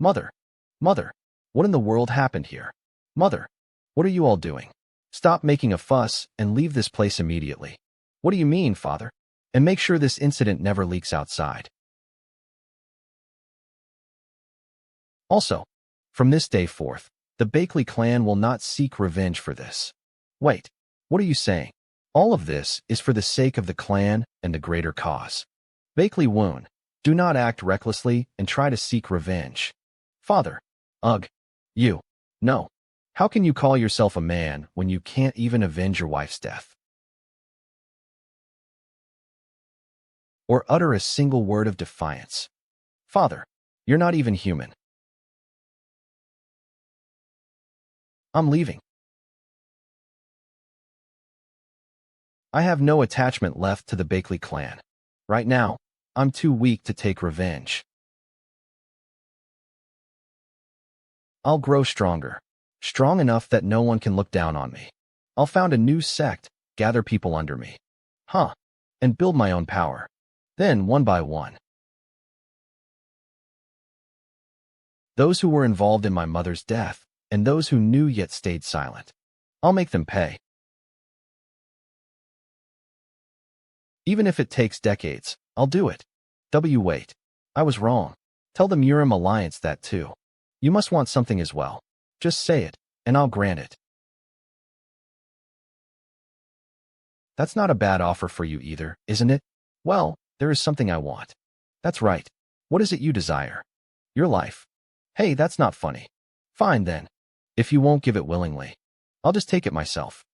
Mother! Mother! What in the world happened here? Mother! What are you all doing? Stop making a fuss and leave this place immediately. What do you mean, Father? And make sure this incident never leaks outside. Also, from this day forth, the Bakley clan will not seek revenge for this. Wait, what are you saying? All of this is for the sake of the clan and the greater cause. Bakley Woon, do not act recklessly and try to seek revenge. Father, ugh, you, no. How can you call yourself a man when you can't even avenge your wife's death? Or utter a single word of defiance? Father, you're not even human. I'm leaving. I have no attachment left to the Bakley clan. Right now, I'm too weak to take revenge. I'll grow stronger. Strong enough that no one can look down on me. I'll found a new sect, gather people under me. And build my own power. Then, one by one, those who were involved in my mother's death, and those who knew yet stayed silent, I'll make them pay. Even if it takes decades, I'll do it. Wait. I was wrong. Tell the Murim Alliance that too. You must want something as well. Just say it, and I'll grant it. That's not a bad offer for you either, isn't it? Well, there is something I want. That's right. What is it you desire? Your life. Hey, that's not funny. Fine then. If you won't give it willingly, I'll just take it myself.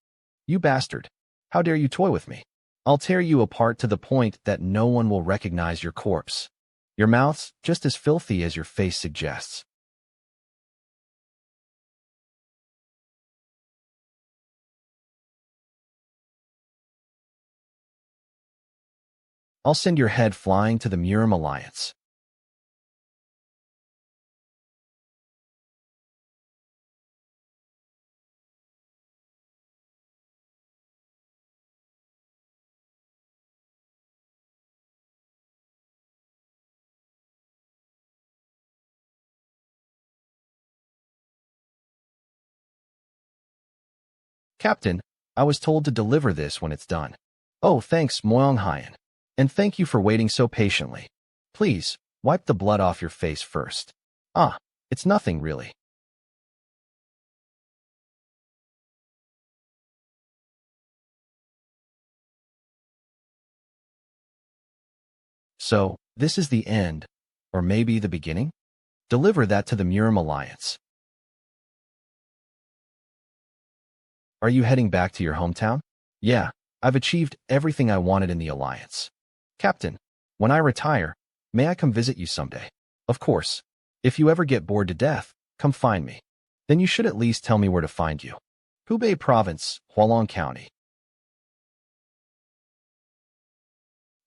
You bastard. How dare you toy with me? I'll tear you apart to the point that no one will recognize your corpse. Your mouth's just as filthy as your face suggests. I'll send your head flying to the Murim Alliance. Captain, I was told to deliver this when it's done. Oh, thanks, Moyong Hyan. And thank you for waiting so patiently. Please, wipe the blood off your face first. It's nothing really. So, this is the end, or maybe the beginning? Deliver that to the Murim Alliance. Are you heading back to your hometown? Yeah, I've achieved everything I wanted in the Alliance. Captain, when I retire, may I come visit you someday? Of course. If you ever get bored to death, come find me. Then you should at least tell me where to find you. Hubei Province, Hualong County.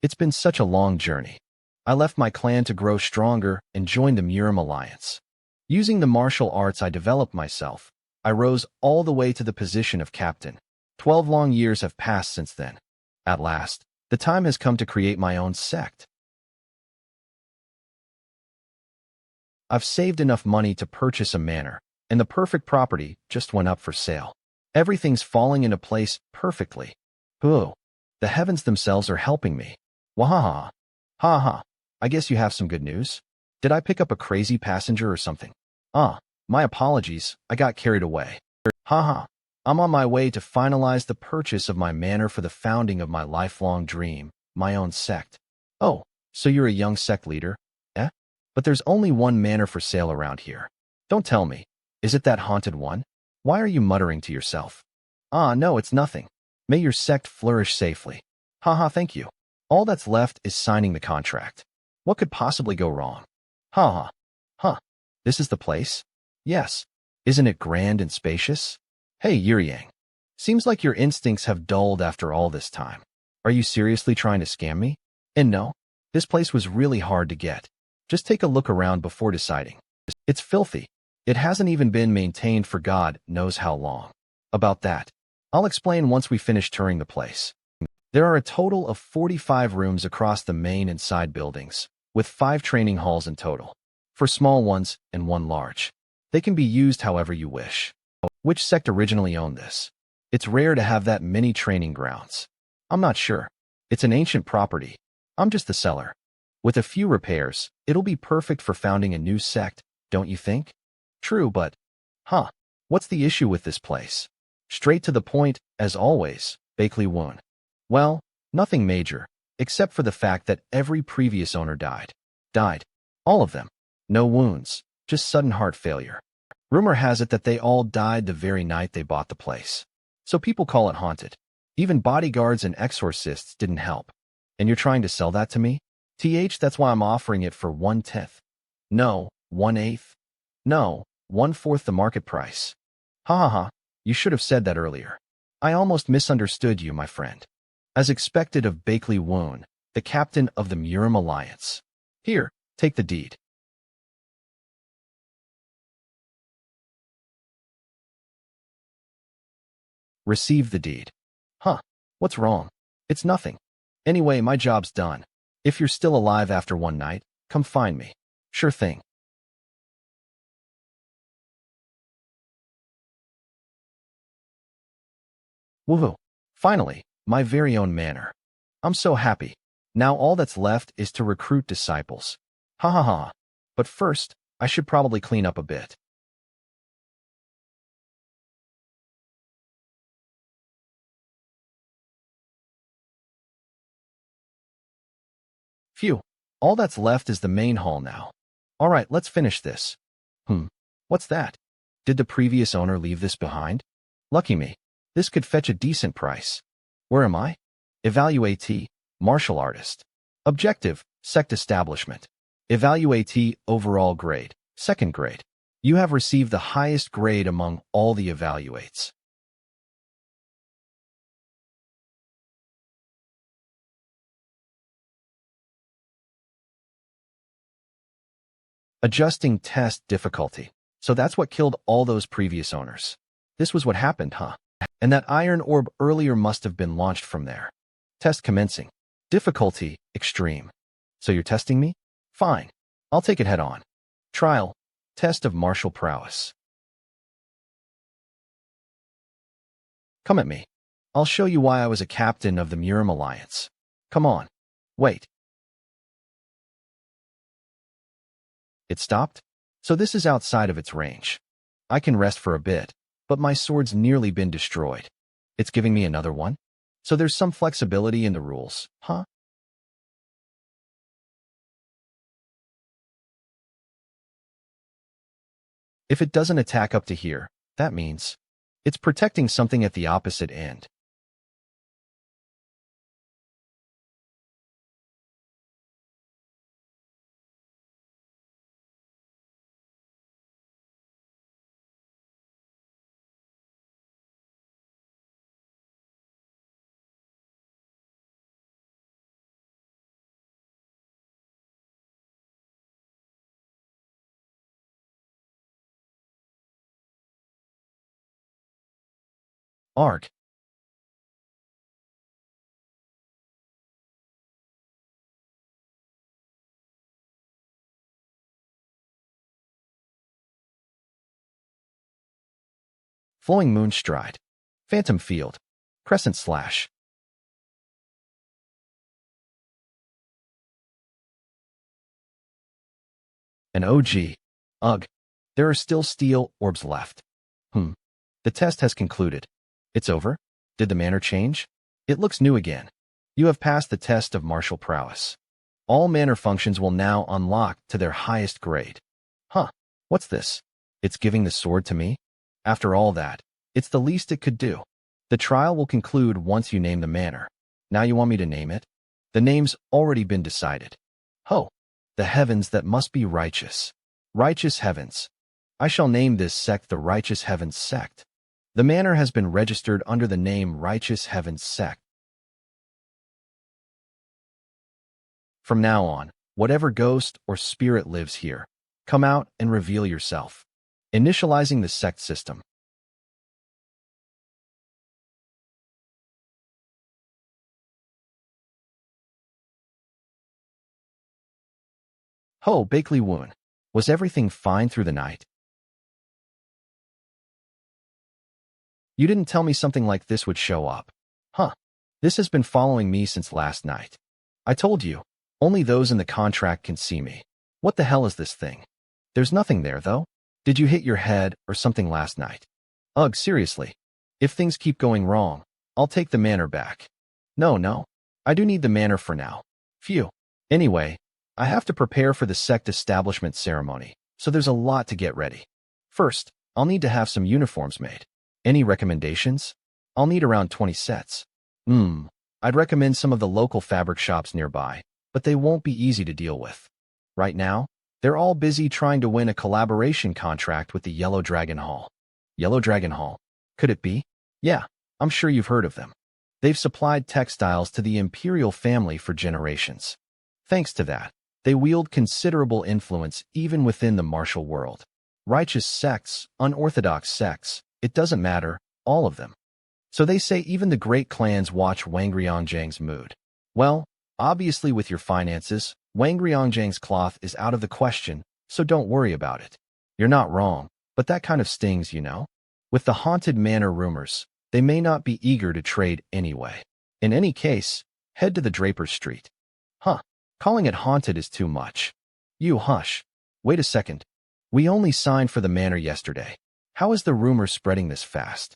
It's been such a long journey. I left my clan to grow stronger and joined the Murim Alliance. Using the martial arts I developed myself, I rose all the way to the position of captain. 12 long years have passed since then. At last, the time has come to create my own sect. I've saved enough money to purchase a manor, and the perfect property just went up for sale. Everything's falling into place perfectly. Ooh, the heavens themselves are helping me. Wahaha. Ha ha. I guess you have some good news? Did I pick up a crazy passenger or something? My apologies, I got carried away. Ha. I'm on my way to finalize the purchase of my manor for the founding of my lifelong dream, my own sect. Oh, so you're a young sect leader? But there's only one manor for sale around here. Don't tell me. Is it that haunted one? Why are you muttering to yourself? No, it's nothing. May your sect flourish safely. Haha, thank you. All that's left is signing the contract. What could possibly go wrong? Huh. This is the place? Yes. Isn't it grand and spacious? Hey, Yuryang. Seems like your instincts have dulled after all this time. Are you seriously trying to scam me? And no, this place was really hard to get. Just take a look around before deciding. It's filthy. It hasn't even been maintained for God knows how long. About that, I'll explain once we finish touring the place. There are a total of 45 rooms across the main and side buildings, with 5 training halls in total. for small ones and one large. They can be used however you wish. Which sect originally owned this? It's rare to have that many training grounds. I'm not sure. It's an ancient property. I'm just the seller. With a few repairs, it'll be perfect for founding a new sect, don't you think? True, but... What's the issue with this place? Straight to the point, as always, Bakley Woon. Well, nothing major, except for the fact that every previous owner died. Died. All of them. No wounds, just sudden heart failure. Rumor has it that they all died the very night they bought the place. So people call it haunted. Even bodyguards and exorcists didn't help. And you're trying to sell that to me? That's why I'm offering it for 1/10. No, 1/8. No, 1/4 the market price. You should have said that earlier. I almost misunderstood you, my friend. As expected of Bakley Woon, the captain of the Murim Alliance. Here, take the deed. Receive the deed. What's wrong? It's nothing. Anyway, my job's done. If you're still alive after one night, come find me. Sure thing. Woohoo! Finally, my very own manor. I'm so happy. Now all that's left is to recruit disciples. But first, I should probably clean up a bit. Phew. All that's left is the main hall now. Alright, let's finish this. What's that? Did the previous owner leave this behind? Lucky me. This could fetch a decent price. Where am I? Evaluatee, martial artist. Objective, sect establishment. Evaluatee, overall grade, 2nd grade. You have received the highest grade among all the evaluates. Adjusting test difficulty. So that's what killed all those previous owners. This was what happened, huh? And that iron orb earlier must have been launched from there. Test commencing. Difficulty, extreme. So you're testing me? Fine. I'll take it head on. Trial. Test of martial prowess. Come at me. I'll show you why I was a captain of the Murim Alliance. Come on. Wait. It stopped? So this is outside of its range. I can rest for a bit, but my sword's nearly been destroyed. It's giving me another one? So there's some flexibility in the rules, huh? If it doesn't attack up to here, that means it's protecting something at the opposite end. Arc. Flowing Moonstride. Phantom Field. Crescent Slash. An OG. Ugh. There are still steel orbs left. The test has concluded. It's over? Did the manner change? It looks new again. You have passed the test of martial prowess. All manner functions will now unlock to their highest grade. What's this? It's giving the sword to me? After all that, it's the least it could do. The trial will conclude once you name the manner. Now you want me to name it? The name's already been decided. The heavens that must be righteous. Righteous heavens. I shall name this sect the Righteous Heavens Sect. The manor has been registered under the name Righteous Heavens Sect. From now on, whatever ghost or spirit lives here, come out and reveal yourself. Initializing the sect system. Bakley Woon. Was everything fine through the night? You didn't tell me something like this would show up. Huh. This has been following me since last night. I told you, only those in the contract can see me. What the hell is this thing? There's nothing there, though. Did you hit your head or something last night? Ugh, seriously. If things keep going wrong, I'll take the manor back. No. I do need the manor for now. Phew. Anyway, I have to prepare for the sect establishment ceremony, so there's a lot to get ready. First, I'll need to have some uniforms made. Any recommendations? I'll need around 20 sets. I'd recommend some of the local fabric shops nearby, but they won't be easy to deal with. Right now, they're all busy trying to win a collaboration contract with the Yellow Dragon Hall. Yellow Dragon Hall? Could it be? Yeah, I'm sure you've heard of them. They've supplied textiles to the imperial family for generations. Thanks to that, they wield considerable influence even within the martial world. Righteous sects, unorthodox sects, it doesn't matter, all of them. So they say even the great clans watch Wang Riangjang's mood. Well, obviously with your finances, Wang Riangjang's cloth is out of the question, so don't worry about it. You're not wrong, but that kind of stings, you know? With the haunted manor rumors, they may not be eager to trade anyway. In any case, head to the Draper's Street. Huh, calling it haunted is too much. You hush. Wait a second. We only signed for the manor yesterday. How is the rumor spreading this fast?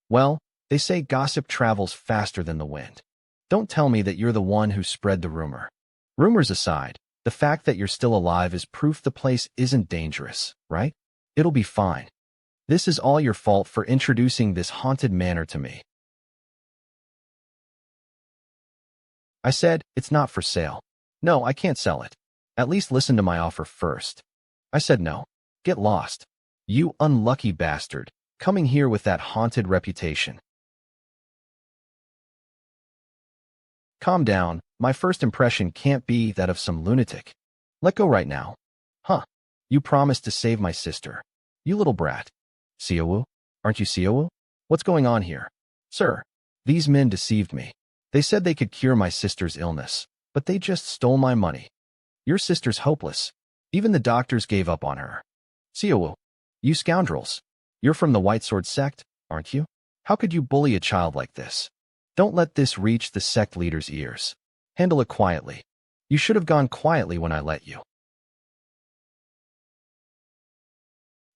Well, they say gossip travels faster than the wind. Don't tell me that you're the one who spread the rumor. Rumors aside, the fact that you're still alive is proof the place isn't dangerous, right? It'll be fine. This is all your fault for introducing this haunted manor to me. I said, it's not for sale. No, I can't sell it. At least listen to my offer first. I said no. Get lost. You unlucky bastard, coming here with that haunted reputation. Calm down, my first impression can't be that of some lunatic. Let go right now. Huh. You promised to save my sister. You little brat. Xiaowu? Aren't you Xiaowu? What's going on here? Sir, these men deceived me. They said they could cure my sister's illness, but they just stole my money. Your sister's hopeless. Even the doctors gave up on her. Xiaowu, you scoundrels. You're from the White Sword Sect, aren't you? How could you bully a child like this? Don't let this reach the sect leader's ears. Handle it quietly. You should have gone quietly when I let you.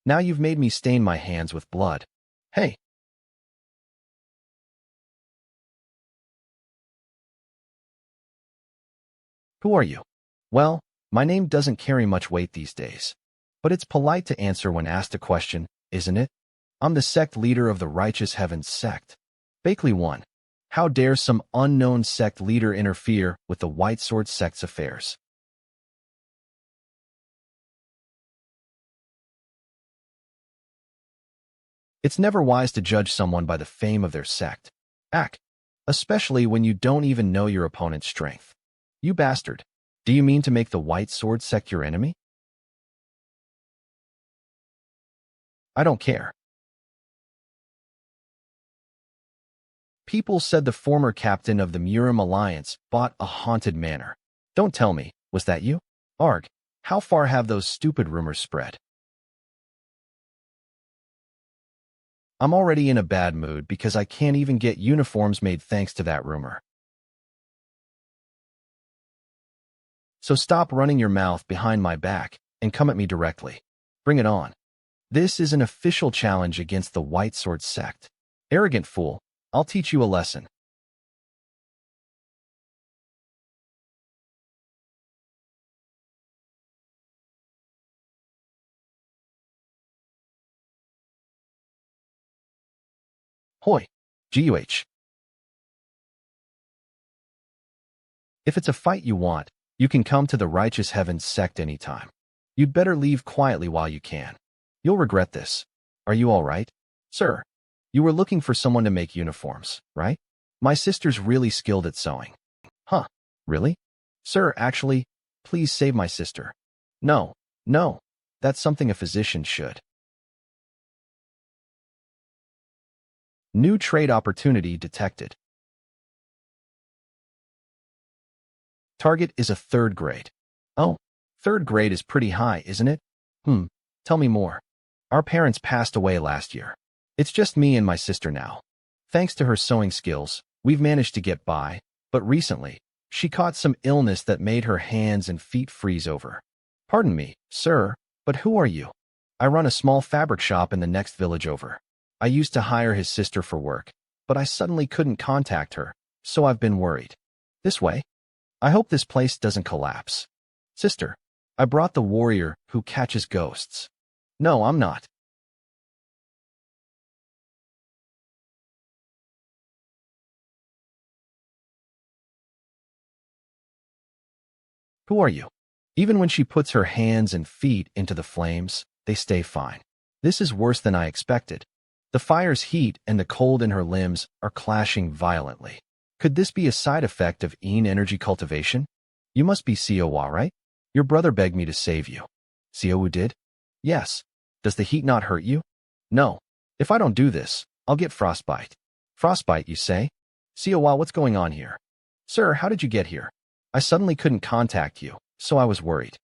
Now you've made me stain my hands with blood. Hey. Who are you? Well, my name doesn't carry much weight these days. But it's polite to answer when asked a question, isn't it? I'm the sect leader of the Righteous Heavens Sect. Bakley 1. How dare some unknown sect leader interfere with the White Sword Sect's affairs? It's never wise to judge someone by the fame of their sect. Especially when you don't even know your opponent's strength. You bastard. Do you mean to make the White Sword Sect your enemy? I don't care. People said the former captain of the Murim Alliance bought a haunted manor. Don't tell me, was that you? Arg, how far have those stupid rumors spread? I'm already in a bad mood because I can't even get uniforms made thanks to that rumor. So stop running your mouth behind my back and come at me directly. Bring it on. This is an official challenge against the White Sword Sect. Arrogant fool, I'll teach you a lesson. Hoi. GUH. If it's a fight you want, you can come to the Righteous Heavens Sect anytime. You'd better leave quietly while you can. You'll regret this. Are you all right? Sir, you were looking for someone to make uniforms, right? My sister's really skilled at sewing. Huh, really? Sir, actually, please save my sister. No, that's something a physician should. New trade opportunity detected. Target is a third grade. Oh, third grade is pretty high, isn't it? Tell me more. Our parents passed away last year. It's just me and my sister now. Thanks to her sewing skills, we've managed to get by, but recently, she caught some illness that made her hands and feet freeze over. Pardon me, sir, but who are you? I run a small fabric shop in the next village over. I used to hire his sister for work, but I suddenly couldn't contact her, so I've been worried. This way? I hope this place doesn't collapse. Sister, I brought the warrior who catches ghosts. No, I'm not. Who are you? Even when she puts her hands and feet into the flames, they stay fine. This is worse than I expected. The fire's heat and the cold in her limbs are clashing violently. Could this be a side effect of Yin energy cultivation? You must be Siowa, right? Your brother begged me to save you. Siowu did? Yes. Does the heat not hurt you? No. If I don't do this, I'll get frostbite. Frostbite, you say? Siowa, what's going on here? Sir, how did you get here? I suddenly couldn't contact you, so I was worried.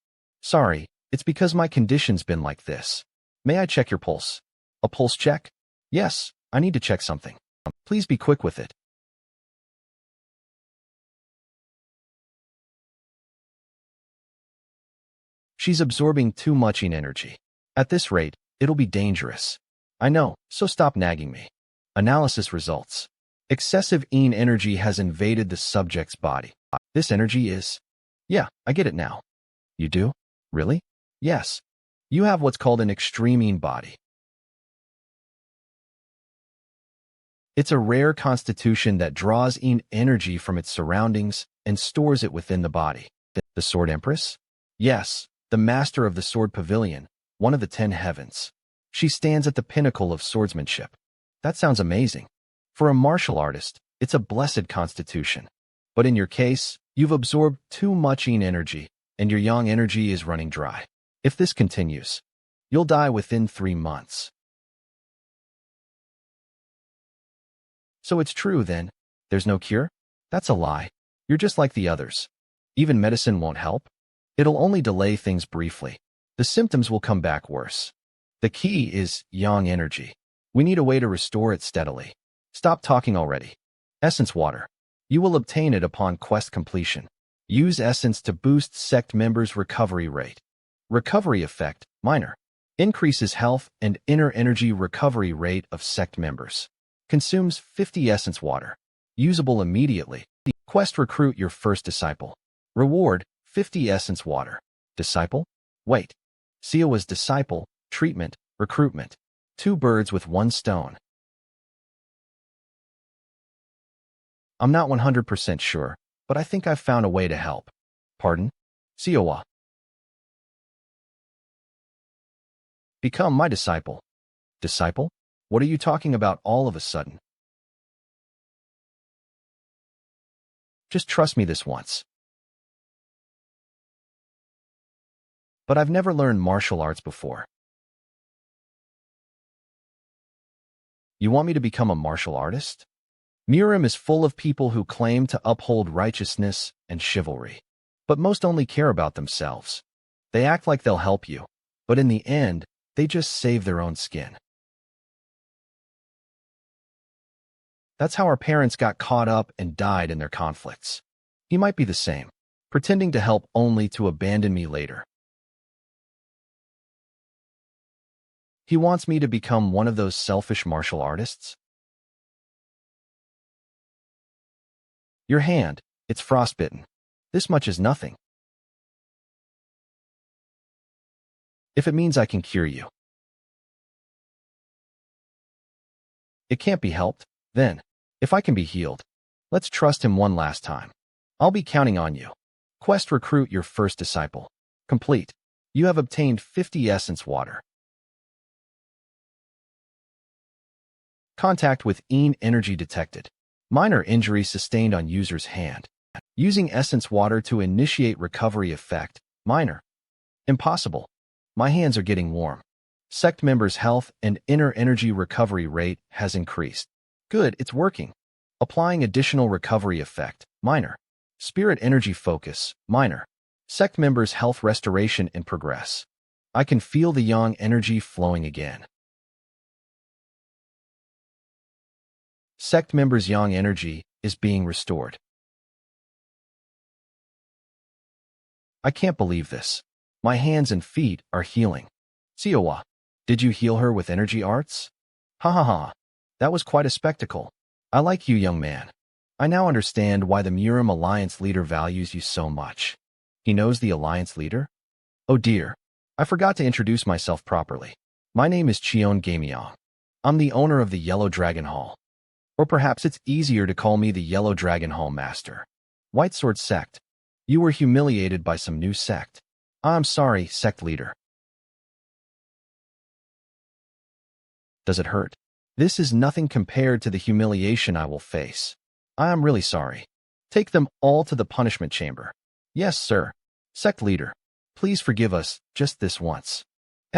Sorry, it's because my condition's been like this. May I check your pulse? A pulse check? Yes, I need to check something. Please be quick with it. She's absorbing too much in energy. At this rate, it'll be dangerous. I know, so stop nagging me. Analysis results. Excessive Yin energy has invaded the subject's body. This energy is... Yeah, I get it now. You do? Really? Yes. You have what's called an extreme Yin body. It's a rare constitution that draws Yin energy from its surroundings and stores it within the body. The Sword Empress? Yes, the master of the Sword Pavilion, one of the 10 heavens. She stands at the pinnacle of swordsmanship. That sounds amazing. For a martial artist, it's a blessed constitution. But in your case, you've absorbed too much Yin energy, and your Yang energy is running dry. If this continues, you'll die within 3 months. So it's true, then? There's no cure? That's a lie. You're just like the others. Even medicine won't help? It'll only delay things briefly. The symptoms will come back worse. The key is Yang energy. We need a way to restore it steadily. Stop talking already. Essence water. You will obtain it upon quest completion. Use essence to boost sect members' recovery rate. Recovery effect, minor. Increases health and inner energy recovery rate of sect members. Consumes 50 essence water. Usable immediately. Quest recruit your first disciple. Reward, 50 essence water. Disciple? Wait. Siowa's disciple, treatment, recruitment. 2 birds with 1 stone. I'm not 100% sure, but I think I've found a way to help. Pardon? Siowa. Become my disciple. Disciple? What are you talking about all of a sudden? Just trust me this once. But I've never learned martial arts before. You want me to become a martial artist? Murim is full of people who claim to uphold righteousness and chivalry, but most only care about themselves. They act like they'll help you, but in the end, they just save their own skin. That's how our parents got caught up and died in their conflicts. He might be the same, pretending to help only to abandon me later. He wants me to become one of those selfish martial artists? Your hand, it's frostbitten. This much is nothing. If it means I can cure you. It can't be helped, then. If I can be healed, let's trust him one last time. I'll be counting on you. Quest recruit your first disciple. Complete. You have obtained 50 essence water. Contact with Yin energy detected. Minor injury sustained on user's hand. Using essence water to initiate recovery effect. Minor. Impossible. My hands are getting warm. Sect members' health and inner energy recovery rate has increased. Good, it's working. Applying additional recovery effect. Minor. Spirit energy focus, minor. Sect members' health restoration and progress. I can feel the yang energy flowing again. Sect members' yang energy is being restored. I can't believe this. My hands and feet are healing. Siowa, did you heal her with energy arts? Ha ha ha. That was quite a spectacle. I like you, young man. I now understand why the Murim Alliance leader values you so much. He knows the Alliance leader? Oh dear. I forgot to introduce myself properly. My name is Cheon Gamyeong. I'm the owner of the Yellow Dragon Hall. Or perhaps it's easier to call me the Yellow Dragon Hall Master. White Sword Sect. You were humiliated by some new sect. I'm sorry, sect leader. Does it hurt? This is nothing compared to the humiliation I will face. I am really sorry. Take them all to the punishment chamber. Yes, sir. Sect leader, please forgive us just this once.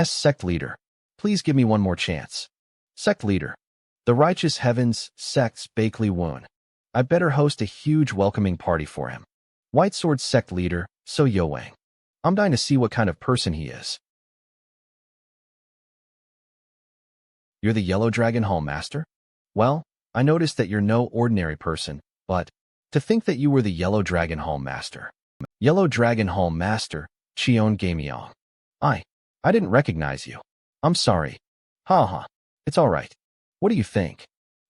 Sect leader, please give me one more chance. Sect leader, the righteous heavens, Sect's Bakley Woon. I better host a huge welcoming party for him. White Sword Sect leader, So Yowang. I'm dying to see what kind of person he is. You're the Yellow Dragon Hall Master? Well, I noticed that you're no ordinary person, but to think that you were the Yellow Dragon Hall Master. Yellow Dragon Hall Master, Cheon Gamyeong. I didn't recognize you. I'm sorry. Ha ha. It's all right. What do you think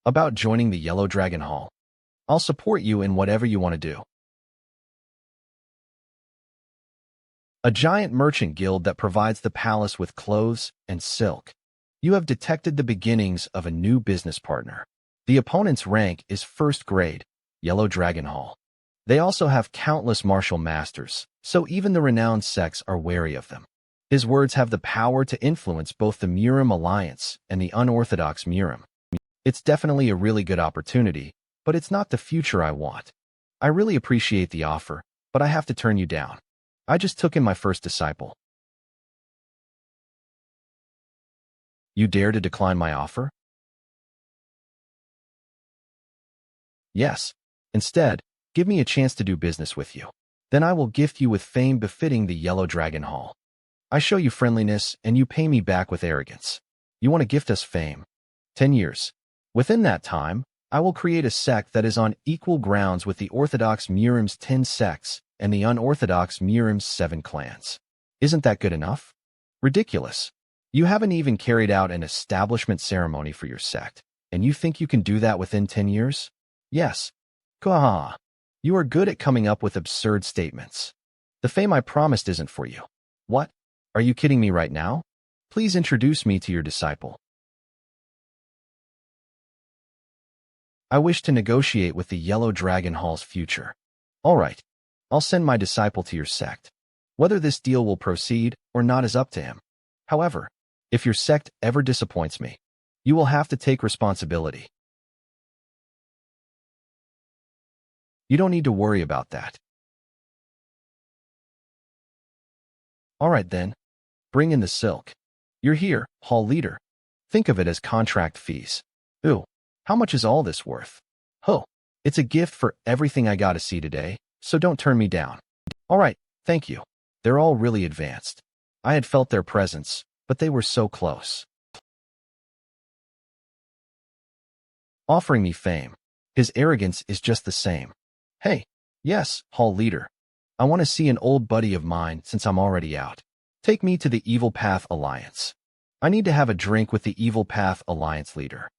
about joining the Yellow Dragon Hall? I'll support you in whatever you want to do. A giant merchant guild that provides the palace with clothes and silk. You have detected the beginnings of a new business partner. The opponent's rank is first grade, Yellow Dragon Hall. They also have countless martial masters, so even the renowned sects are wary of them. His words have the power to influence both the Murim Alliance and the unorthodox Murim. It's definitely a really good opportunity, but it's not the future I want. I really appreciate the offer, but I have to turn you down. I just took in my first disciple. You dare to decline my offer? Yes. Instead, give me a chance to do business with you. Then I will gift you with fame befitting the Yellow Dragon Hall. I show you friendliness, and you pay me back with arrogance. You want to gift us fame? 10 years. Within that time, I will create a sect that is on equal grounds with the Orthodox Murim's 10 sects and the unorthodox Murim's 7 clans. Isn't that good enough? Ridiculous. You haven't even carried out an establishment ceremony for your sect, and you think you can do that within 10 years? Yes. Kaha. You are good at coming up with absurd statements. The fame I promised isn't for you. What? Are you kidding me right now? Please introduce me to your disciple. I wish to negotiate with the Yellow Dragon Hall's future. All right. I'll send my disciple to your sect. Whether this deal will proceed or not is up to him. However, if your sect ever disappoints me, you will have to take responsibility. You don't need to worry about that. All right then. Bring in the silk. You're here, hall leader. Think of it as contract fees. Ooh, how much is all this worth? Oh, it's a gift for everything I got to see today, so don't turn me down. All right, thank you. They're all really advanced. I had felt their presence, but they were so close. Offering me fame. His arrogance is just the same. Hey, yes, hall leader. I want to see an old buddy of mine since I'm already out. Take me to the Evil Path Alliance. I need to have a drink with the Evil Path Alliance leader.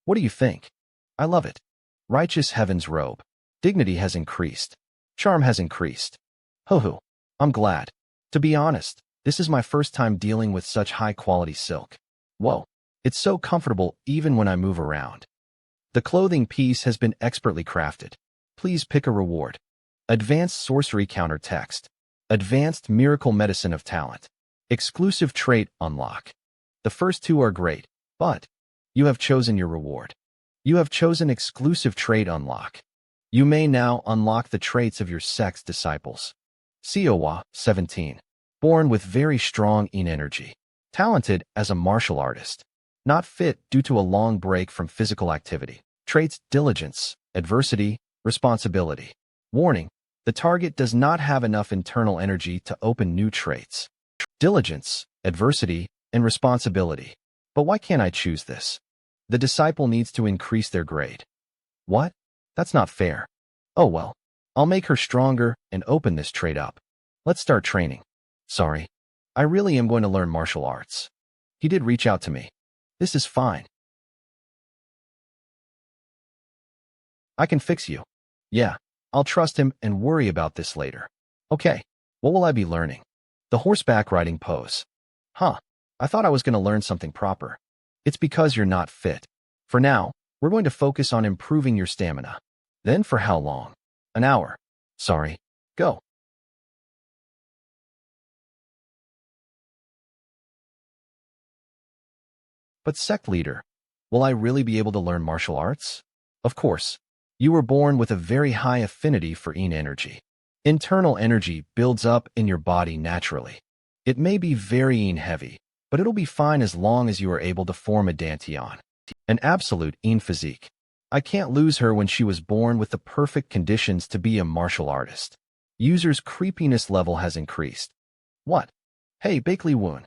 What do you think? I love it. Righteous heaven's robe. Dignity has increased. Charm has increased. Ho-ho. I'm glad. To be honest, this is my first time dealing with such high-quality silk. Whoa. It's so comfortable even when I move around. The clothing piece has been expertly crafted. Please pick a reward. Advanced Sorcery Counter Text. Advanced Miracle Medicine of Talent. Exclusive Trait Unlock. The first two are great, but you have chosen your reward. You have chosen Exclusive Trait Unlock. You may now unlock the traits of your sect's disciples. Siowa, 17. Born with very strong in energy. Talented as a martial artist. Not fit due to a long break from physical activity. Traits: diligence, adversity, responsibility. Warning: the target does not have enough internal energy to open new traits. Diligence, adversity, and responsibility. But why can't I choose this? The disciple needs to increase their grade. What? That's not fair. Oh well. I'll make her stronger and open this trait up. Let's start training. Sorry. I really am going to learn martial arts. He did reach out to me. This is fine. I can fix you. Yeah, I'll trust him and worry about this later. Okay, what will I be learning? The horseback riding pose. Huh, I thought I was going to learn something proper. It's because you're not fit. For now, we're going to focus on improving your stamina. Then for how long? An hour. Sorry. Go. But sect leader, will I really be able to learn martial arts? Of course. You were born with a very high affinity for yin energy. Internal energy builds up in your body naturally. It may be very yin heavy, but it'll be fine as long as you are able to form a dantian, an absolute yin physique. I can't lose her when she was born with the perfect conditions to be a martial artist. User's creepiness level has increased. What? Hey, Bakley Woon.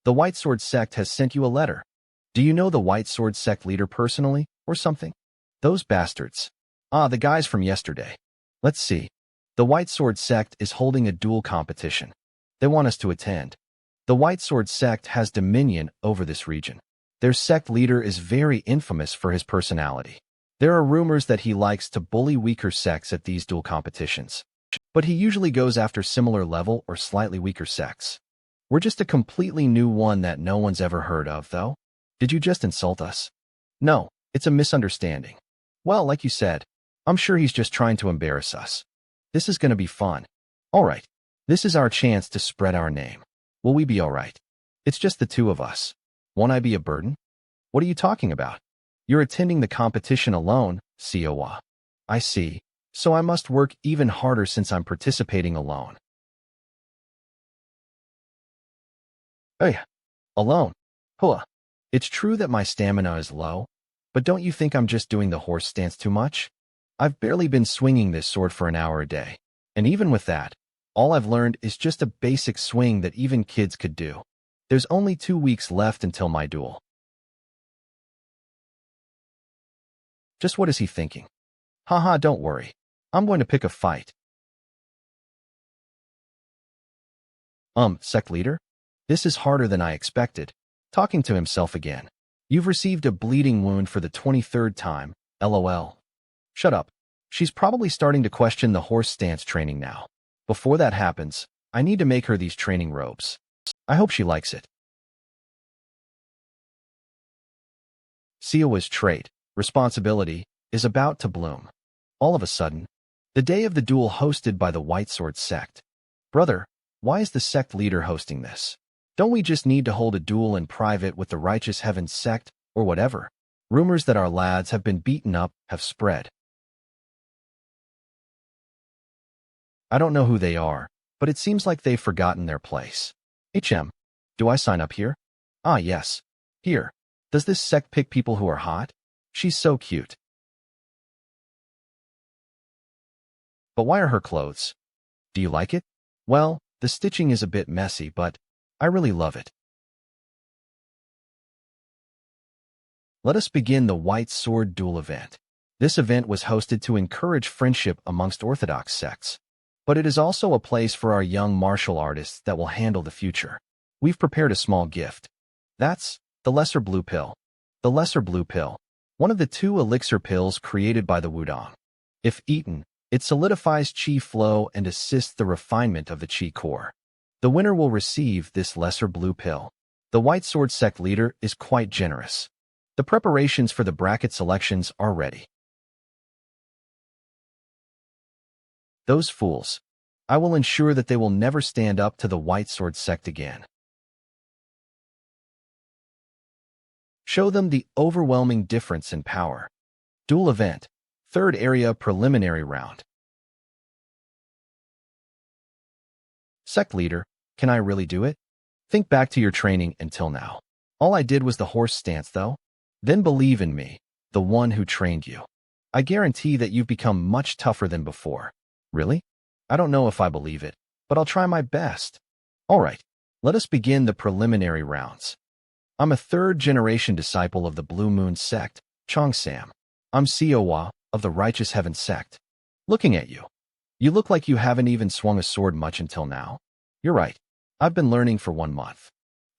The White Sword Sect has sent you a letter. Do you know the White Sword Sect leader personally, or something? Those bastards. Ah, the guys from yesterday. Let's see. The White Sword Sect is holding a duel competition. They want us to attend. The White Sword Sect has dominion over this region. Their sect leader is very infamous for his personality. There are rumors that he likes to bully weaker sects at these duel competitions. But he usually goes after similar level or slightly weaker sects. We're just a completely new one that no one's ever heard of, though. Did you just insult us? No, it's a misunderstanding. Well, like you said, I'm sure he's just trying to embarrass us. This is going to be fun. All right, this is our chance to spread our name. Will we be all right? It's just the two of us. Won't I be a burden? What are you talking about? You're attending the competition alone, Siowa. I see, so I must work even harder since I'm participating alone. Hey, alone? Hua. It's true that my stamina is low, but don't you think I'm just doing the horse stance too much? I've barely been swinging this sword for an hour a day, and even with that, all I've learned is just a basic swing that even kids could do. There's only 2 weeks left until my duel. Just what is he thinking? Haha, don't worry. I'm going to pick a fight. Sect leader? This is harder than I expected. Talking to himself again. You've received a bleeding wound for the 23rd time, LOL. Shut up. She's probably starting to question the horse stance training now. Before that happens, I need to make her these training robes. I hope she likes it. Siowa's trait, responsibility, is about to bloom. All of a sudden, the day of the duel hosted by the White Sword Sect. Brother, why is the sect leader hosting this? Don't we just need to hold a duel in private with the Righteous Heavens sect, or whatever? Rumors that our lads have been beaten up have spread. I don't know who they are, but it seems like they've forgotten their place. Do I sign up here? Ah, yes. Here. Does this sect pick people who are hot? She's so cute. But why are her clothes? Do you like it? Well, the stitching is a bit messy, but I really love it. Let us begin the White Sword Duel event. This event was hosted to encourage friendship amongst Orthodox sects. But it is also a place for our young martial artists that will handle the future. We've prepared a small gift. That's the Lesser Blue Pill. The Lesser Blue Pill, one of the 2 elixir pills created by the Wudong. If eaten, it solidifies qi flow and assists the refinement of the qi core. The winner will receive this Lesser Blue Pill. The White Sword Sect leader is quite generous. The preparations for the bracket selections are ready. Those fools. I will ensure that they will never stand up to the White Sword Sect again. Show them the overwhelming difference in power. Duel event. 3rd area preliminary round. Sect leader, can I really do it? Think back to your training until now. All I did was the horse stance, though. Then believe in me, the one who trained you. I guarantee that you've become much tougher than before. Really? I don't know if I believe it, but I'll try my best. All right, let us begin the preliminary rounds. I'm a third-generation disciple of the Blue Moon Sect, Cheongsam. I'm Seowa of the Righteous Heaven Sect. Looking at you, you look like you haven't even swung a sword much until now. You're right. I've been learning for 1 month.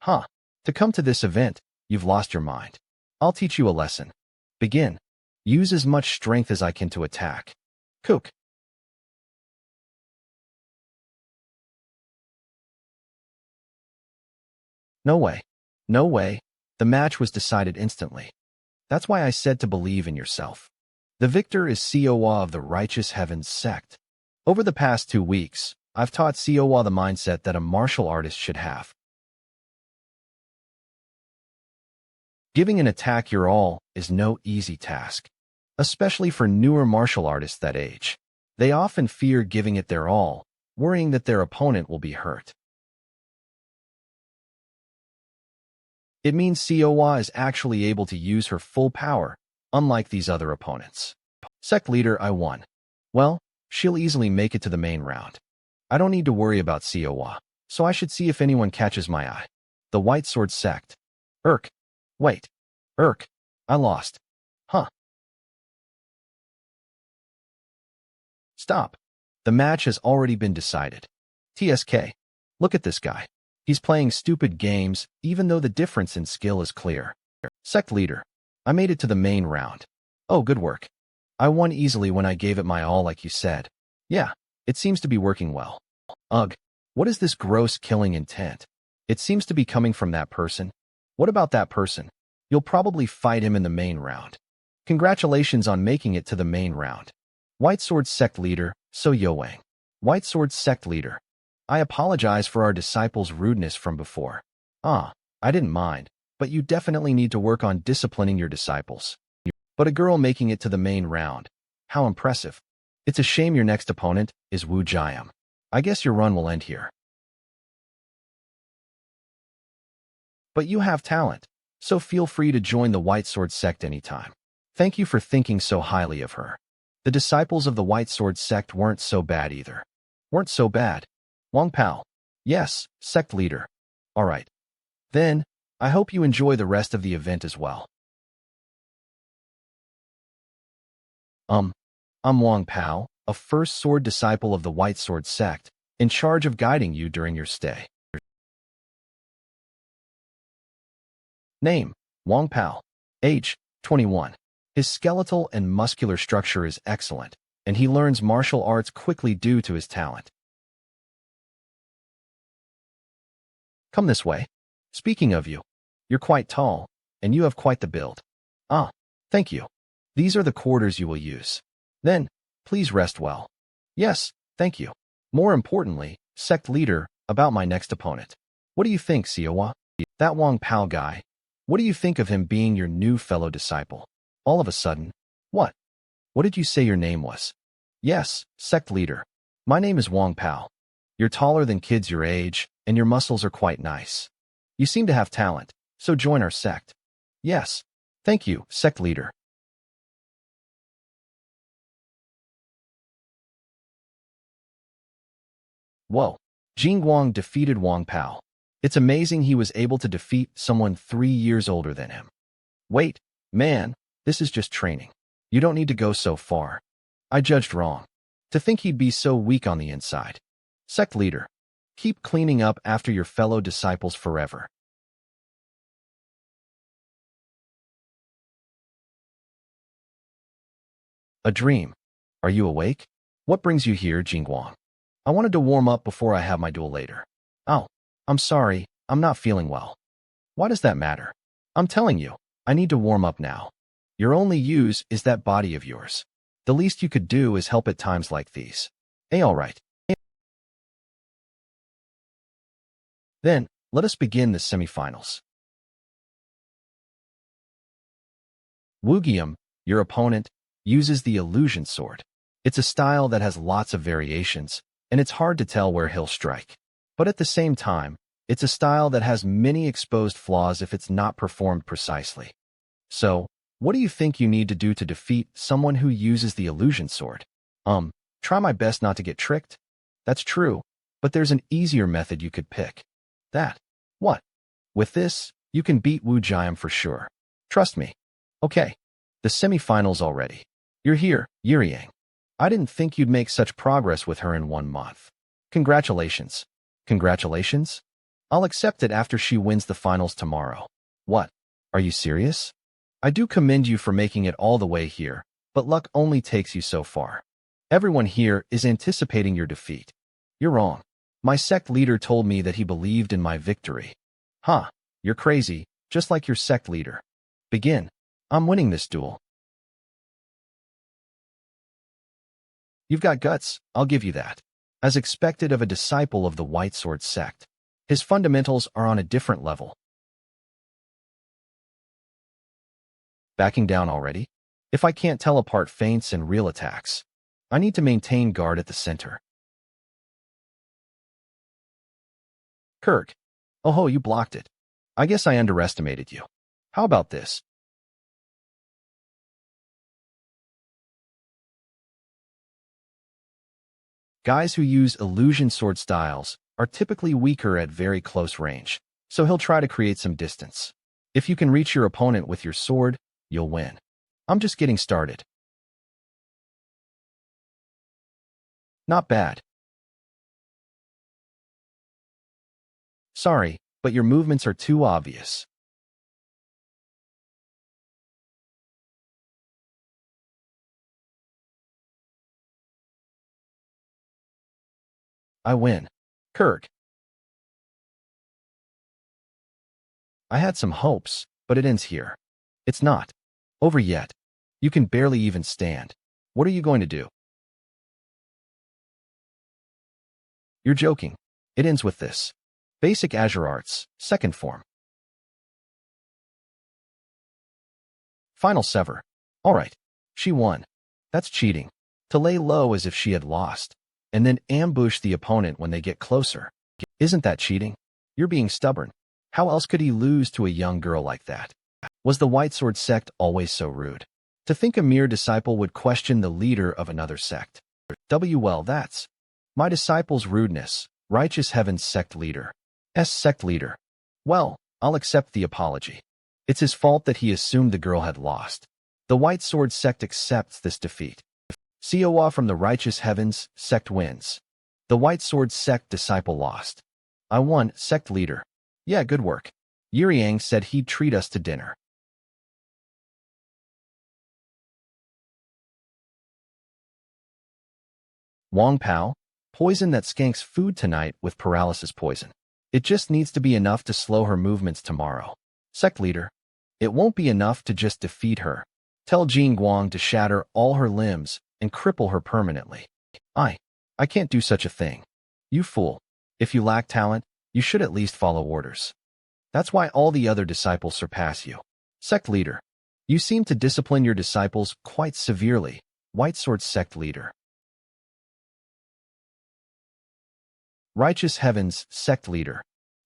Huh. To come to this event, you've lost your mind. I'll teach you a lesson. Begin. Use as much strength as I can to attack. Kook. No way. No way. The match was decided instantly. That's why I said to believe in yourself. The victor is Seowa of the Righteous Heavens Sect. Over the past 2 weeks, I've taught Seowa the mindset that a martial artist should have. Giving an attack your all is no easy task, especially for newer martial artists that age. They often fear giving it their all, worrying that their opponent will be hurt. It means Seowa is actually able to use her full power, unlike these other opponents. Sect leader, I won. Well, she'll easily make it to the main round. I don't need to worry about Seowa, so I should see if anyone catches my eye. The White Sword Sect. Wait. I lost. Huh. Stop. The match has already been decided. TSK. Look at this guy. He's playing stupid games, even though the difference in skill is clear. Sect leader. I made it to the main round. Oh, good work. I won easily when I gave it my all like you said. Yeah, it seems to be working well. Ugh. What is this gross killing intent? It seems to be coming from that person. What about that person? You'll probably fight him in the main round. Congratulations on making it to the main round. White Sword Sect Leader, So Yoang. White Sword Sect Leader. I apologize for our disciples' rudeness from before. I didn't mind, but you definitely need to work on disciplining your disciples. But a girl making it to the main round. How impressive. It's a shame your next opponent is Wu Jiam. I guess your run will end here. But you have talent, so feel free to join the White Sword Sect anytime. Thank you for thinking so highly of her. The disciples of the White Sword Sect weren't so bad either. Weren't so bad. Wang Pao. Yes, Sect Leader. All right. Then, I hope you enjoy the rest of the event as well. I'm Wang Pao, a first sword disciple of the White Sword Sect, in charge of guiding you during your stay. Name, Wang Pao. Age, 21. His skeletal and muscular structure is excellent, and he learns martial arts quickly due to his talent. Come this way. Speaking of you, you're quite tall, and you have quite the build. Thank you. These are the quarters you will use. Then, please rest well. Yes, thank you. More importantly, Sect Leader, about my next opponent. What do you think, Seowa? That Wang Pao guy. What do you think of him being your new fellow disciple? All of a sudden, what? What did you say your name was? Yes, Sect Leader. My name is Wang Pao. You're taller than kids your age, and your muscles are quite nice. You seem to have talent, so join our sect. Yes. Thank you, Sect Leader. Whoa. Jing Guang defeated Wang Pao. It's amazing he was able to defeat someone 3 years older than him. Wait, man, this is just training. You don't need to go so far. I judged wrong. To think he'd be so weak on the inside. Sect Leader. Keep cleaning up after your fellow disciples forever. A dream. Are you awake? What brings you here, Jingguang? I wanted to warm up before I have my duel later. Oh, I'm sorry, I'm not feeling well. Why does that matter? I'm telling you, I need to warm up now. Your only use is that body of yours. The least you could do is help at times like these. Alright. Then, let us begin the semifinals. Wugium, your opponent, uses the illusion sword. It's a style that has lots of variations, and it's hard to tell where he'll strike. But at the same time, It's a style that has many exposed flaws if it's not performed precisely. So, what do you think you need to do to defeat someone who uses the illusion sword? Try my best not to get tricked? That's true, but there's an easier method you could pick. That. What? With this, you can beat Wu Jiam for sure. Trust me. Okay. The semifinals already. You're here, Yiriang. I didn't think you'd make such progress with her in 1 month. Congratulations. Congratulations? I'll accept it after she wins the finals tomorrow. What? Are you serious? I do commend you for making it all the way here, but luck only takes you so far. Everyone here is anticipating your defeat. You're wrong. My sect leader told me that he believed in my victory. Huh, you're crazy, just like your sect leader. Begin. I'm winning this duel. You've got guts, I'll give you that. As expected of a disciple of the White Sword sect. His fundamentals are on a different level. Backing down already? If I can't tell apart feints and real attacks, I need to maintain guard at the center. Kirk. Oh, you blocked it. I guess I underestimated you. How about this? Guys who use illusion sword styles are typically weaker at very close range, so he'll try to create some distance. If you can reach your opponent with your sword, you'll win. I'm just getting started. Not bad. Sorry, but your movements are too obvious. I win. Kirk. I had some hopes, but it ends here. It's not over yet. You can barely even stand. What are you going to do? You're joking. It ends with this. Basic Azure Arts, second form. Final sever. Alright. She won. That's cheating. To lay low as if she had lost, and then ambush the opponent when they get closer. Isn't that cheating? You're being stubborn. How else could he lose to a young girl like that? Was the White Sword sect always so rude? To think a mere disciple would question the leader of another sect. Well, that's my disciple's rudeness, righteous heaven's sect leader. Sect leader. Well, I'll accept the apology. It's his fault that he assumed the girl had lost. The White Sword sect accepts this defeat. Siowa from the righteous heavens, sect wins. The White Sword sect disciple lost. I won, sect leader. Yeah, good work. Yiriang said he'd treat us to dinner. Wong Pao, poison that skanks food tonight with paralysis poison. It just needs to be enough to slow her movements tomorrow. Sect leader. It won't be enough to just defeat her. Tell Jing Guang to shatter all her limbs and cripple her permanently. I can't do such a thing. You fool. If you lack talent, you should at least follow orders. That's why all the other disciples surpass you. Sect leader. You seem to discipline your disciples quite severely. White Sword sect leader. Righteous heavens, sect leader.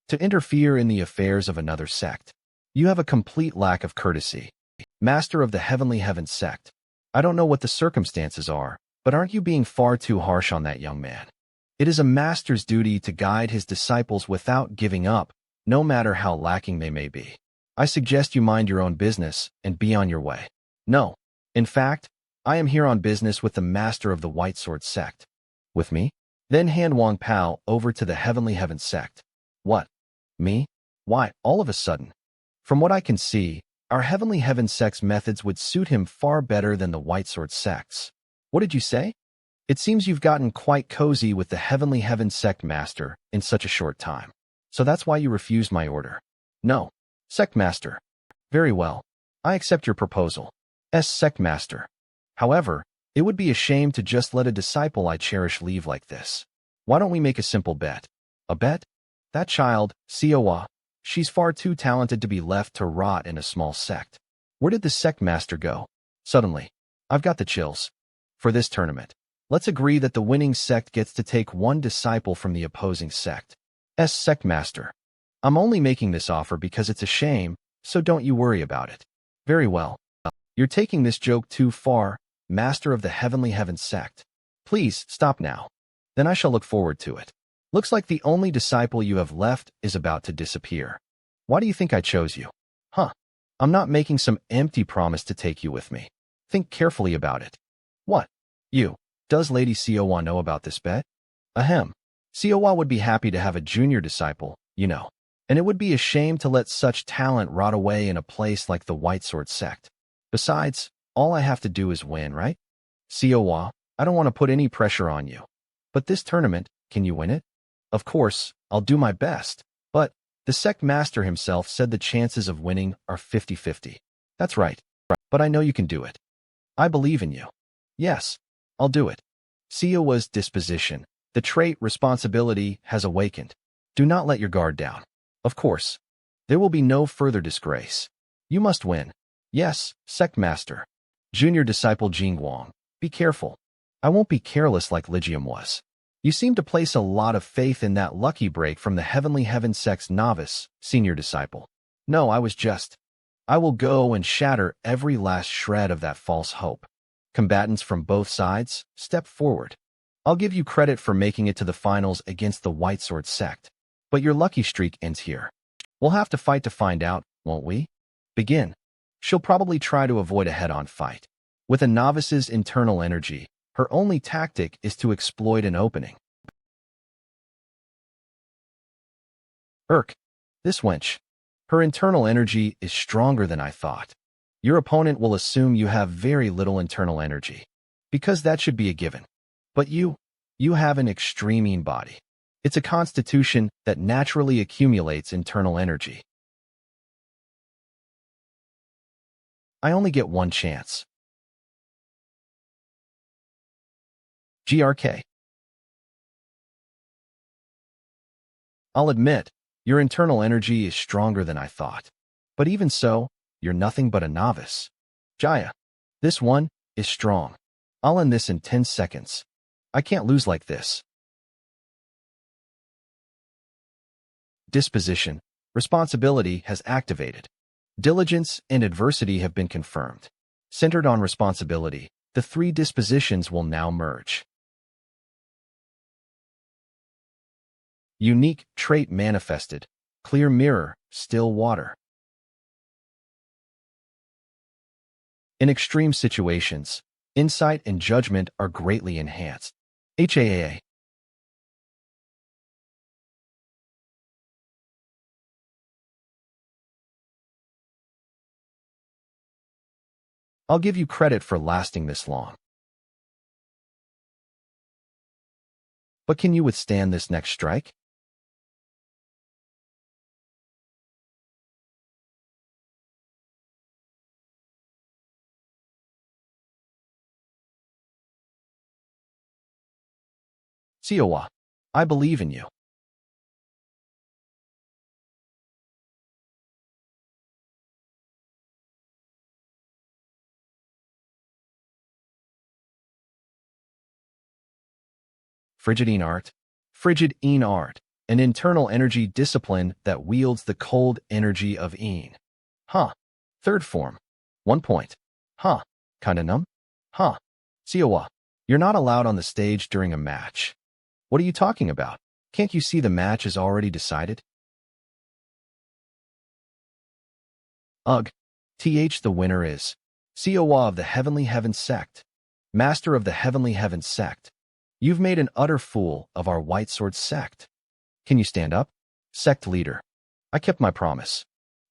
To interfere in the affairs of another sect. You have a complete lack of courtesy. Master of the heavenly heavens sect. I don't know what the circumstances are, but aren't you being far too harsh on that young man? It is a master's duty to guide his disciples without giving up, no matter how lacking they may be. I suggest you mind your own business and be on your way. No. In fact, I am here on business with the master of the White Sword sect. With me? Then hand Wong Pao over to the Heavenly Heaven sect. What? Me? Why, all of a sudden? From what I can see, our Heavenly Heaven sect's methods would suit him far better than the White Sword sect's. What did you say? It seems you've gotten quite cozy with the Heavenly Heaven sect master in such a short time. So that's why you refused my order. No. Sect master. Very well. I accept your proposal. Sect master. However, it would be a shame to just let a disciple I cherish leave like this. Why don't we make a simple bet? A bet? That child, Siowa, she's far too talented to be left to rot in a small sect. Where did the sect master go? Suddenly, I've got the chills. For this tournament, let's agree that the winning sect gets to take one disciple from the opposing sect. Sect master. I'm only making this offer because it's a shame, so don't you worry about it. Very well. You're taking this joke too far, Master of the Heavenly Heaven Sect. Please, stop now. Then I shall look forward to it. Looks like the only disciple you have left is about to disappear. Why do you think I chose you? Huh. I'm not making some empty promise to take you with me. Think carefully about it. What? You. Does Lady Siowa know about this bet? Ahem. Siowa would be happy to have a junior disciple, you know. And it would be a shame to let such talent rot away in a place like the White Sword Sect. Besides, all I have to do is win, right? Siowa, I don't want to put any pressure on you. But this tournament, can you win it? Of course, I'll do my best. But the sect master himself said the chances of winning are 50-50. That's right. But I know you can do it. I believe in you. Yes, I'll do it. Siowa's disposition, the trait responsibility, has awakened. Do not let your guard down. Of course, there will be no further disgrace. You must win. Yes, sect master. Junior disciple Jingguang, be careful. I won't be careless like Ligium was. You seem to place a lot of faith in that lucky break from the Heavenly Heaven Sect's novice, senior disciple. No, I will go and shatter every last shred of that false hope. Combatants from both sides, step forward. I'll give you credit for making it to the finals against the White Sword Sect. But your lucky streak ends here. We'll have to fight to find out, won't we? Begin. She'll probably try to avoid a head-on fight. With a novice's internal energy, her only tactic is to exploit an opening. This wench. Her internal energy is stronger than I thought. Your opponent will assume you have very little internal energy, because that should be a given. But you have an extreme body. It's a constitution that naturally accumulates internal energy. I only get one chance. GRK. I'll admit, your internal energy is stronger than I thought. But even so, you're nothing but a novice. Jaya. This one is strong. I'll end this in 10 seconds. I can't lose like this. Disposition. Responsibility has activated. Diligence and adversity have been confirmed. Centered on responsibility, the three dispositions will now merge. Unique trait manifested. Clear mirror, still water. In extreme situations, insight and judgment are greatly enhanced. HAAA. I'll give you credit for lasting this long. But can you withstand this next strike? Siowa, I believe in you. Frigidine art. Frigid-ine art, an internal energy discipline that wields the cold energy of Een. Huh. Third form. 1 point. Huh. Kinda numb? Huh. Siowa, you're not allowed on the stage during a match. What are you talking about? Can't you see the match is already decided? Ugh. The winner is Siowa of the Heavenly Heaven Sect, Master of the Heavenly Heaven Sect. You've made an utter fool of our White Sword Sect. Can you stand up? Sect leader. I kept my promise.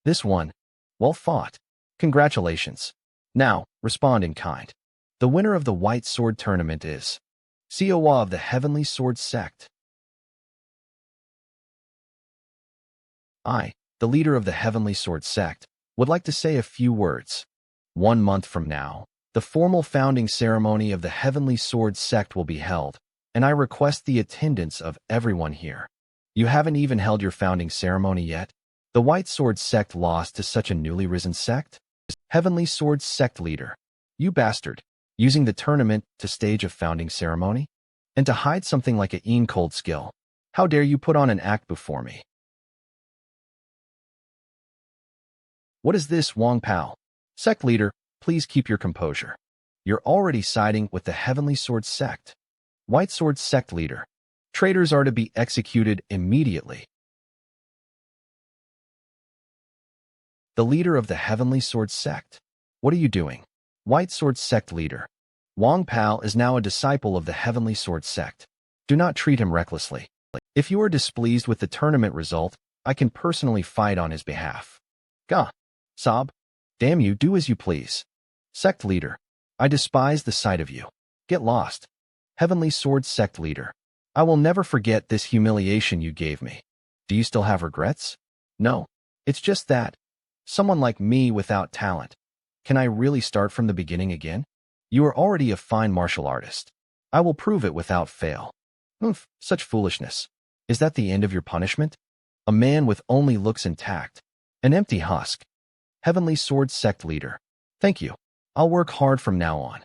This one. Well fought. Congratulations. Now, respond in kind. The winner of the White Sword Tournament is Siowa of the Heavenly Sword Sect. I, the leader of the Heavenly Sword Sect, would like to say a few words. 1 month from now, the formal founding ceremony of the Heavenly Sword Sect will be held, and I request the attendance of everyone here. You haven't even held your founding ceremony yet? The White Sword Sect lost to such a newly risen sect? Heavenly Sword Sect leader. You bastard. Using the tournament to stage a founding ceremony? And to hide something like a cold skill. How dare you put on an act before me? What is this, Wang Pao? Sect leader, please keep your composure. You're already siding with the Heavenly Sword Sect. White Sword Sect leader. Traitors are to be executed immediately. The leader of the Heavenly Sword Sect. What are you doing? White Sword Sect leader. Wang Pao is now a disciple of the Heavenly Sword Sect. Do not treat him recklessly. If you are displeased with the tournament result, I can personally fight on his behalf. Gah. Sob. Damn you, do as you please. Sect leader. I despise the sight of you. Get lost. Heavenly Sword Sect leader. I will never forget this humiliation you gave me. Do you still have regrets? No. It's just that. Someone like me without talent. Can I really start from the beginning again? You are already a fine martial artist. I will prove it without fail. Oomph, such foolishness. Is that the end of your punishment? A man with only looks intact. An empty husk. Heavenly Sword Sect leader. Thank you. I'll work hard from now on.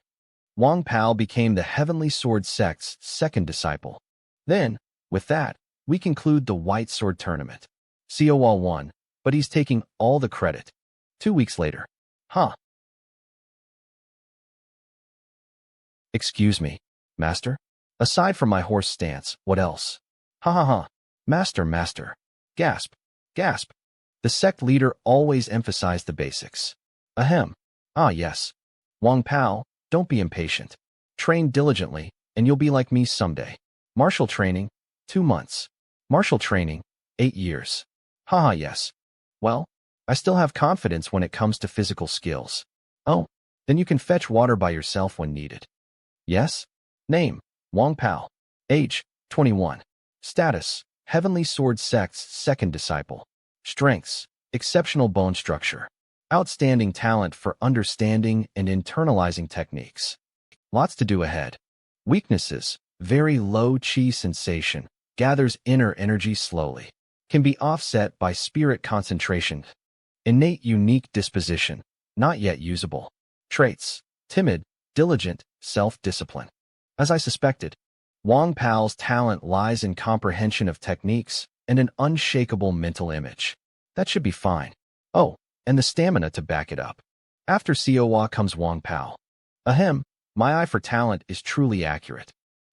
Wang Pao became the Heavenly Sword Sect's second disciple. Then, with that, we conclude the White Sword Tournament. Seowal won, but he's taking all the credit. 2 weeks later. Huh. Excuse me, master? Aside from my horse stance, what else? Ha ha ha. Master. Gasp. Gasp. The sect leader always emphasized the basics. Ahem. Ah yes. Wang Pao, don't be impatient. Train diligently, and you'll be like me someday. Martial training, 2 months. Martial training, 8 years. Haha yes. Well, I still have confidence when it comes to physical skills. Oh, then you can fetch water by yourself when needed. Yes? Name, Wang Pao. Age, 21. Status, Heavenly Sword Sect's second disciple. Strengths, exceptional bone structure. Outstanding talent for understanding and internalizing techniques. Lots to do ahead. Weaknesses, very low chi sensation. Gathers inner energy slowly. Can be offset by spirit concentration. Innate unique disposition, not yet usable. Traits, timid, diligent, self-discipline. As I suspected, Wang Pao's talent lies in comprehension of techniques and an unshakable mental image. That should be fine. Oh, and the stamina to back it up. After Seowa comes Wang Pao. Ahem, my eye for talent is truly accurate.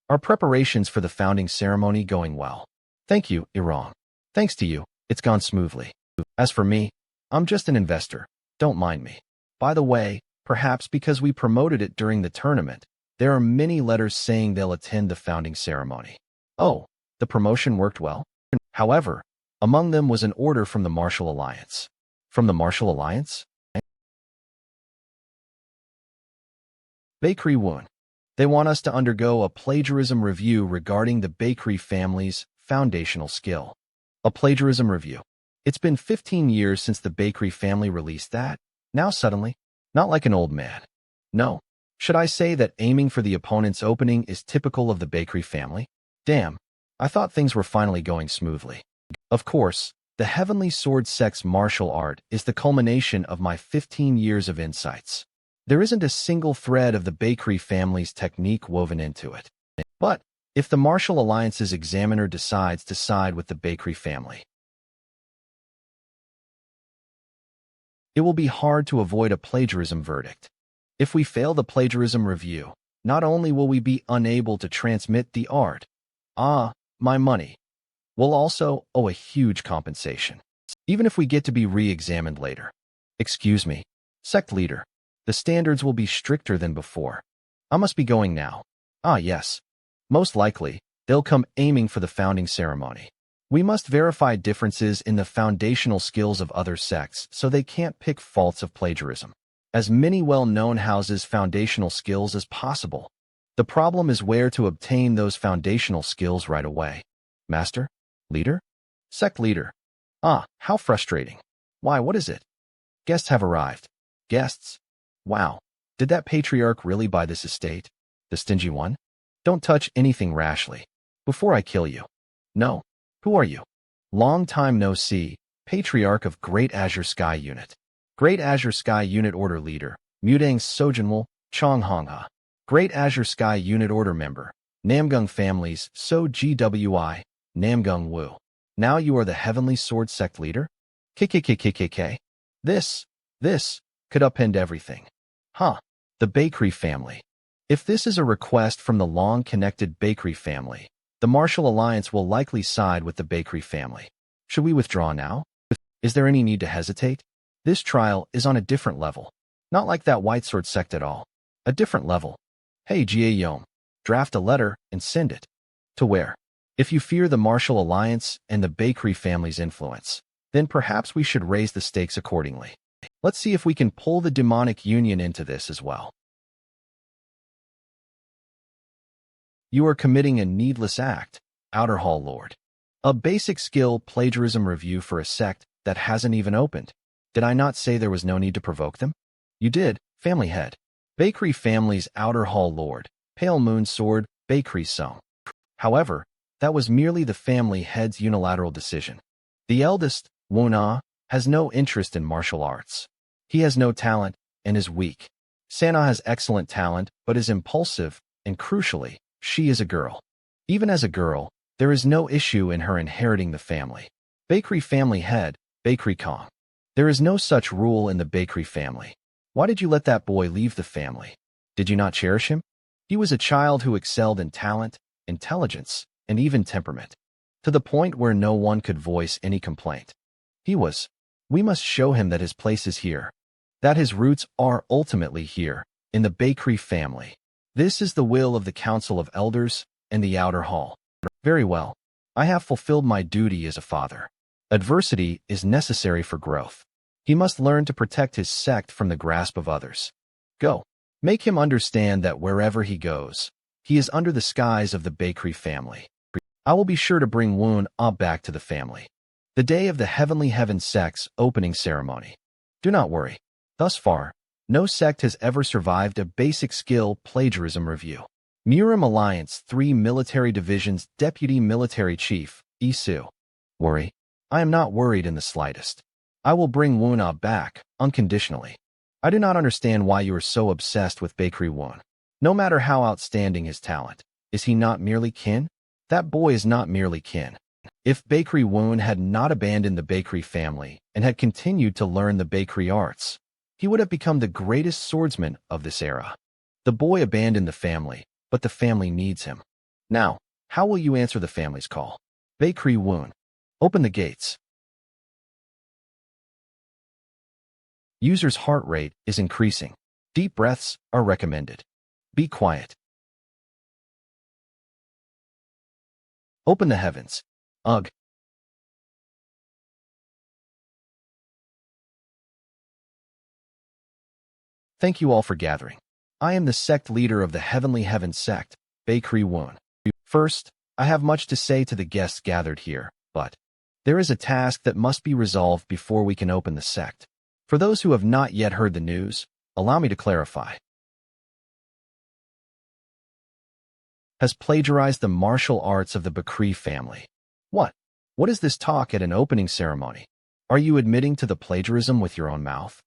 Our preparations for the founding ceremony going well. Thank you, Irong. Thanks to you, it's gone smoothly. As for me, I'm just an investor. Don't mind me. By the way, perhaps because we promoted it during the tournament, there are many letters saying they'll attend the founding ceremony. Oh, the promotion worked well? However, among them was an order from the Martial Alliance. From the Martial Alliance? Bakery Woon. They want us to undergo a plagiarism review regarding the bakery family's foundational skill. A plagiarism review. It's been 15 years since the bakery family released that. Now suddenly, not like an old man. No. Should I say that aiming for the opponent's opening is typical of the bakery family? Damn, I thought things were finally going smoothly. Of course, the Heavenly Sword Sect's martial art is the culmination of my 15 years of insights. There isn't a single thread of the bakery family's technique woven into it. But, if the Martial Alliance's examiner decides to side with the bakery family, it will be hard to avoid a plagiarism verdict. If we fail the plagiarism review, not only will we be unable to transmit the art, my money, we'll also owe a huge compensation, even if we get to be re-examined later. Excuse me, sect leader, the standards will be stricter than before. I must be going now. Yes. Most likely, they'll come aiming for the founding ceremony. We must verify differences in the foundational skills of other sects so they can't pick faults of plagiarism. As many well-known houses' foundational skills as possible. The problem is where to obtain those foundational skills right away. Master? Leader? Sect leader. How frustrating. Why, what is it? Guests have arrived. Guests? Wow. Did that patriarch really buy this estate? The stingy one? Don't touch anything rashly. Before I kill you. No. Who are you? Long time no see. Patriarch of Great Azure Sky Unit. Great Azure Sky Unit Order Leader, Mudang Sojinwol, Chong Hongha. Great Azure Sky Unit Order Member, Namgung Families, So GWI, Namgung Wu. Now you are the Heavenly Sword Sect Leader? KKKKKK. This, This could upend everything. Huh. The bakery family. If this is a request from the long-connected bakery family, the martial alliance will likely side with the bakery family. Should we withdraw now? Is there any need to hesitate? This trial is on a different level. Not like that White Sword sect at all. A different level. Hey Jie Yom, draft a letter and send it. To where? If you fear the martial alliance and the bakery family's influence, then perhaps we should raise the stakes accordingly. Let's see if we can pull the demonic union into this as well. You are committing a needless act, Outer Hall Lord. A basic skill plagiarism review for a sect that hasn't even opened. Did I not say there was no need to provoke them? You did, family head. Bakery family's Outer Hall Lord, Pale Moon Sword, Bakery Song. However, that was merely the family head's unilateral decision. The eldest, Wuna, has no interest in martial arts. He has no talent and is weak. Sana has excellent talent but is impulsive, and crucially, she is a girl. Even as a girl, there is no issue in her inheriting the family. Bakery family head, Bakery Kong. There is no such rule in the bakery family. Why did you let that boy leave the family? Did you not cherish him? He was a child who excelled in talent, intelligence, and even temperament, to the point where no one could voice any complaint. We must show him that his place is here, that his roots are ultimately here, in the bakery family. This is the will of the Council of Elders and the Outer Hall. Very well. I have fulfilled my duty as a father. Adversity is necessary for growth. He must learn to protect his sect from the grasp of others. Go. Make him understand that wherever he goes, he is under the skies of the bakery family. I will be sure to bring Woon back to the family. The day of the Heavenly Heaven Sect's opening ceremony. Do not worry. Thus far, no sect has ever survived a basic skill plagiarism review. Murim Alliance 3 Military Division's Deputy Military Chief, Isu. Worry? I am not worried in the slightest. I will bring Woon back, unconditionally. I do not understand why you are so obsessed with Bakery Woon. No matter how outstanding his talent, is he not merely kin? That boy is not merely kin. If Bakery Woon had not abandoned the bakery family and had continued to learn the bakery arts, he would have become the greatest swordsman of this era. The boy abandoned the family, but the family needs him. Now, how will you answer the family's call? Bakery Woon. Open the gates. User's heart rate is increasing. Deep breaths are recommended. Be quiet. Open the heavens. Ugh. Thank you all for gathering. I am the sect leader of the Heavenly Heaven Sect, Bakery Woon. First, I have much to say to the guests gathered here, but there is a task that must be resolved before we can open the sect. For those who have not yet heard the news, allow me to clarify. Has plagiarized the martial arts of the Bakri family. What? What is this talk at an opening ceremony? Are you admitting to the plagiarism with your own mouth?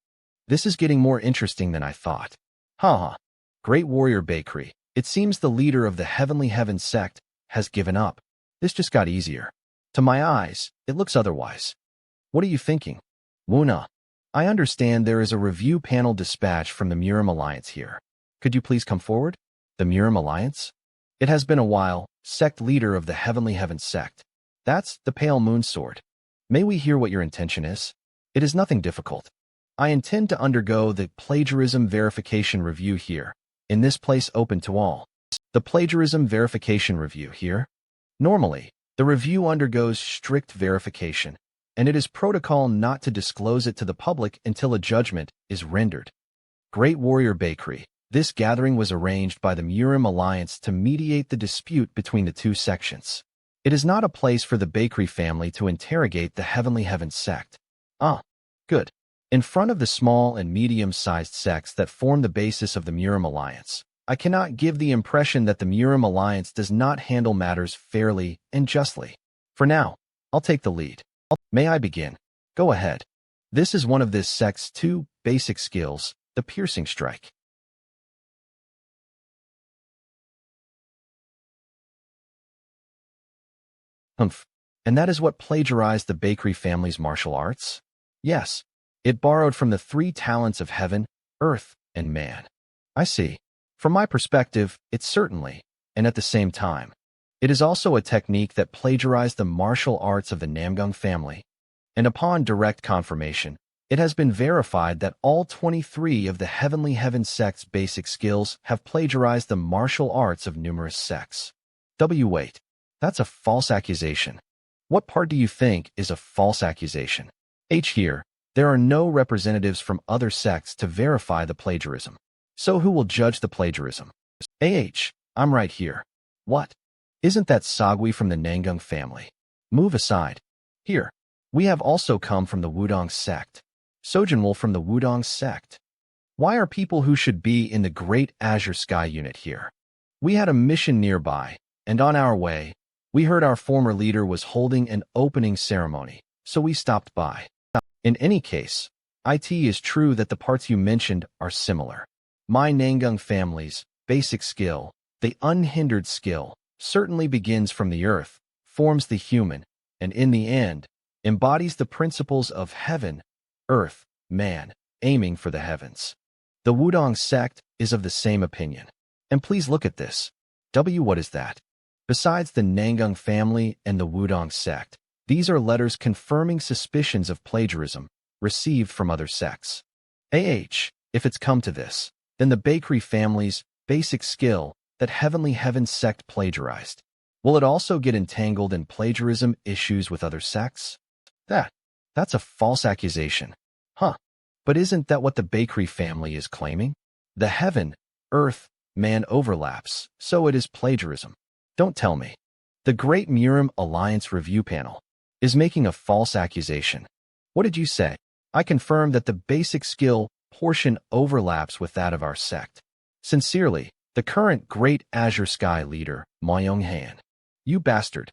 This is getting more interesting than I thought. Haha. Great Warrior Bakery. It seems the leader of the Heavenly Heaven Sect has given up. This just got easier. To my eyes, it looks otherwise. What are you thinking? Wuna. I understand there is a review panel dispatch from the Murim Alliance here. Could you please come forward? The Murim Alliance? It has been a while, sect leader of the Heavenly Heaven Sect. That's the Pale Moon Sword. May we hear what your intention is? It is nothing difficult. I intend to undergo the plagiarism verification review here, in this place open to all. The plagiarism verification review here? Normally, the review undergoes strict verification, and it is protocol not to disclose it to the public until a judgment is rendered. Great Warrior Bakery. This gathering was arranged by the Murim Alliance to mediate the dispute between the two sections. It is not a place for the bakery family to interrogate the Heavenly Heaven Sect. Good. In front of the small and medium-sized sects that form the basis of the Murim Alliance, I cannot give the impression that the Murim Alliance does not handle matters fairly and justly. For now, I'll take the lead. May I begin? Go ahead. This is one of this sect's two basic skills, the piercing strike. And that is what plagiarized the bakery family's martial arts? Yes. It borrowed from the three talents of heaven, earth, and man. I see. From my perspective, it certainly, and at the same time, it is also a technique that plagiarized the martial arts of the Namgung family, and upon direct confirmation, it has been verified that all 23 of the Heavenly Heaven sect's basic skills have plagiarized the martial arts of numerous sects. Wait, that's a false accusation. What part do you think is a false accusation? Here, there are no representatives from other sects to verify the plagiarism. So who will judge the plagiarism? I'm right here. What? Isn't that Sagui from the Namgung family? Move aside. Here, we have also come from the Wudong sect. Sojinwol from the Wudong sect. Why are people who should be in the Great Azure Sky unit here? We had a mission nearby, and on our way, we heard our former leader was holding an opening ceremony, so we stopped by. In any case, it is true that the parts you mentioned are similar. My Namgung family's basic skill, the unhindered skill, certainly begins from the earth, forms the human, and in the end, embodies the principles of heaven, earth, man, aiming for the heavens. The Wudong sect is of the same opinion. And please look at this. What is that? Besides the Namgung family and the Wudong sect, these are letters confirming suspicions of plagiarism received from other sects. If it's come to this, then the bakery family's basic skill that Heavenly Heaven sect plagiarized, will it also get entangled in plagiarism issues with other sects? That's a false accusation. But isn't that what the bakery family is claiming? The heaven, earth, man overlaps, so it is plagiarism. Don't tell me. The Great Murim Alliance Review Panel is making a false accusation. What did you say? I confirm that the basic skill portion overlaps with that of our sect. Sincerely, the current Great Azure Sky leader, Ma Yonghan. You bastard.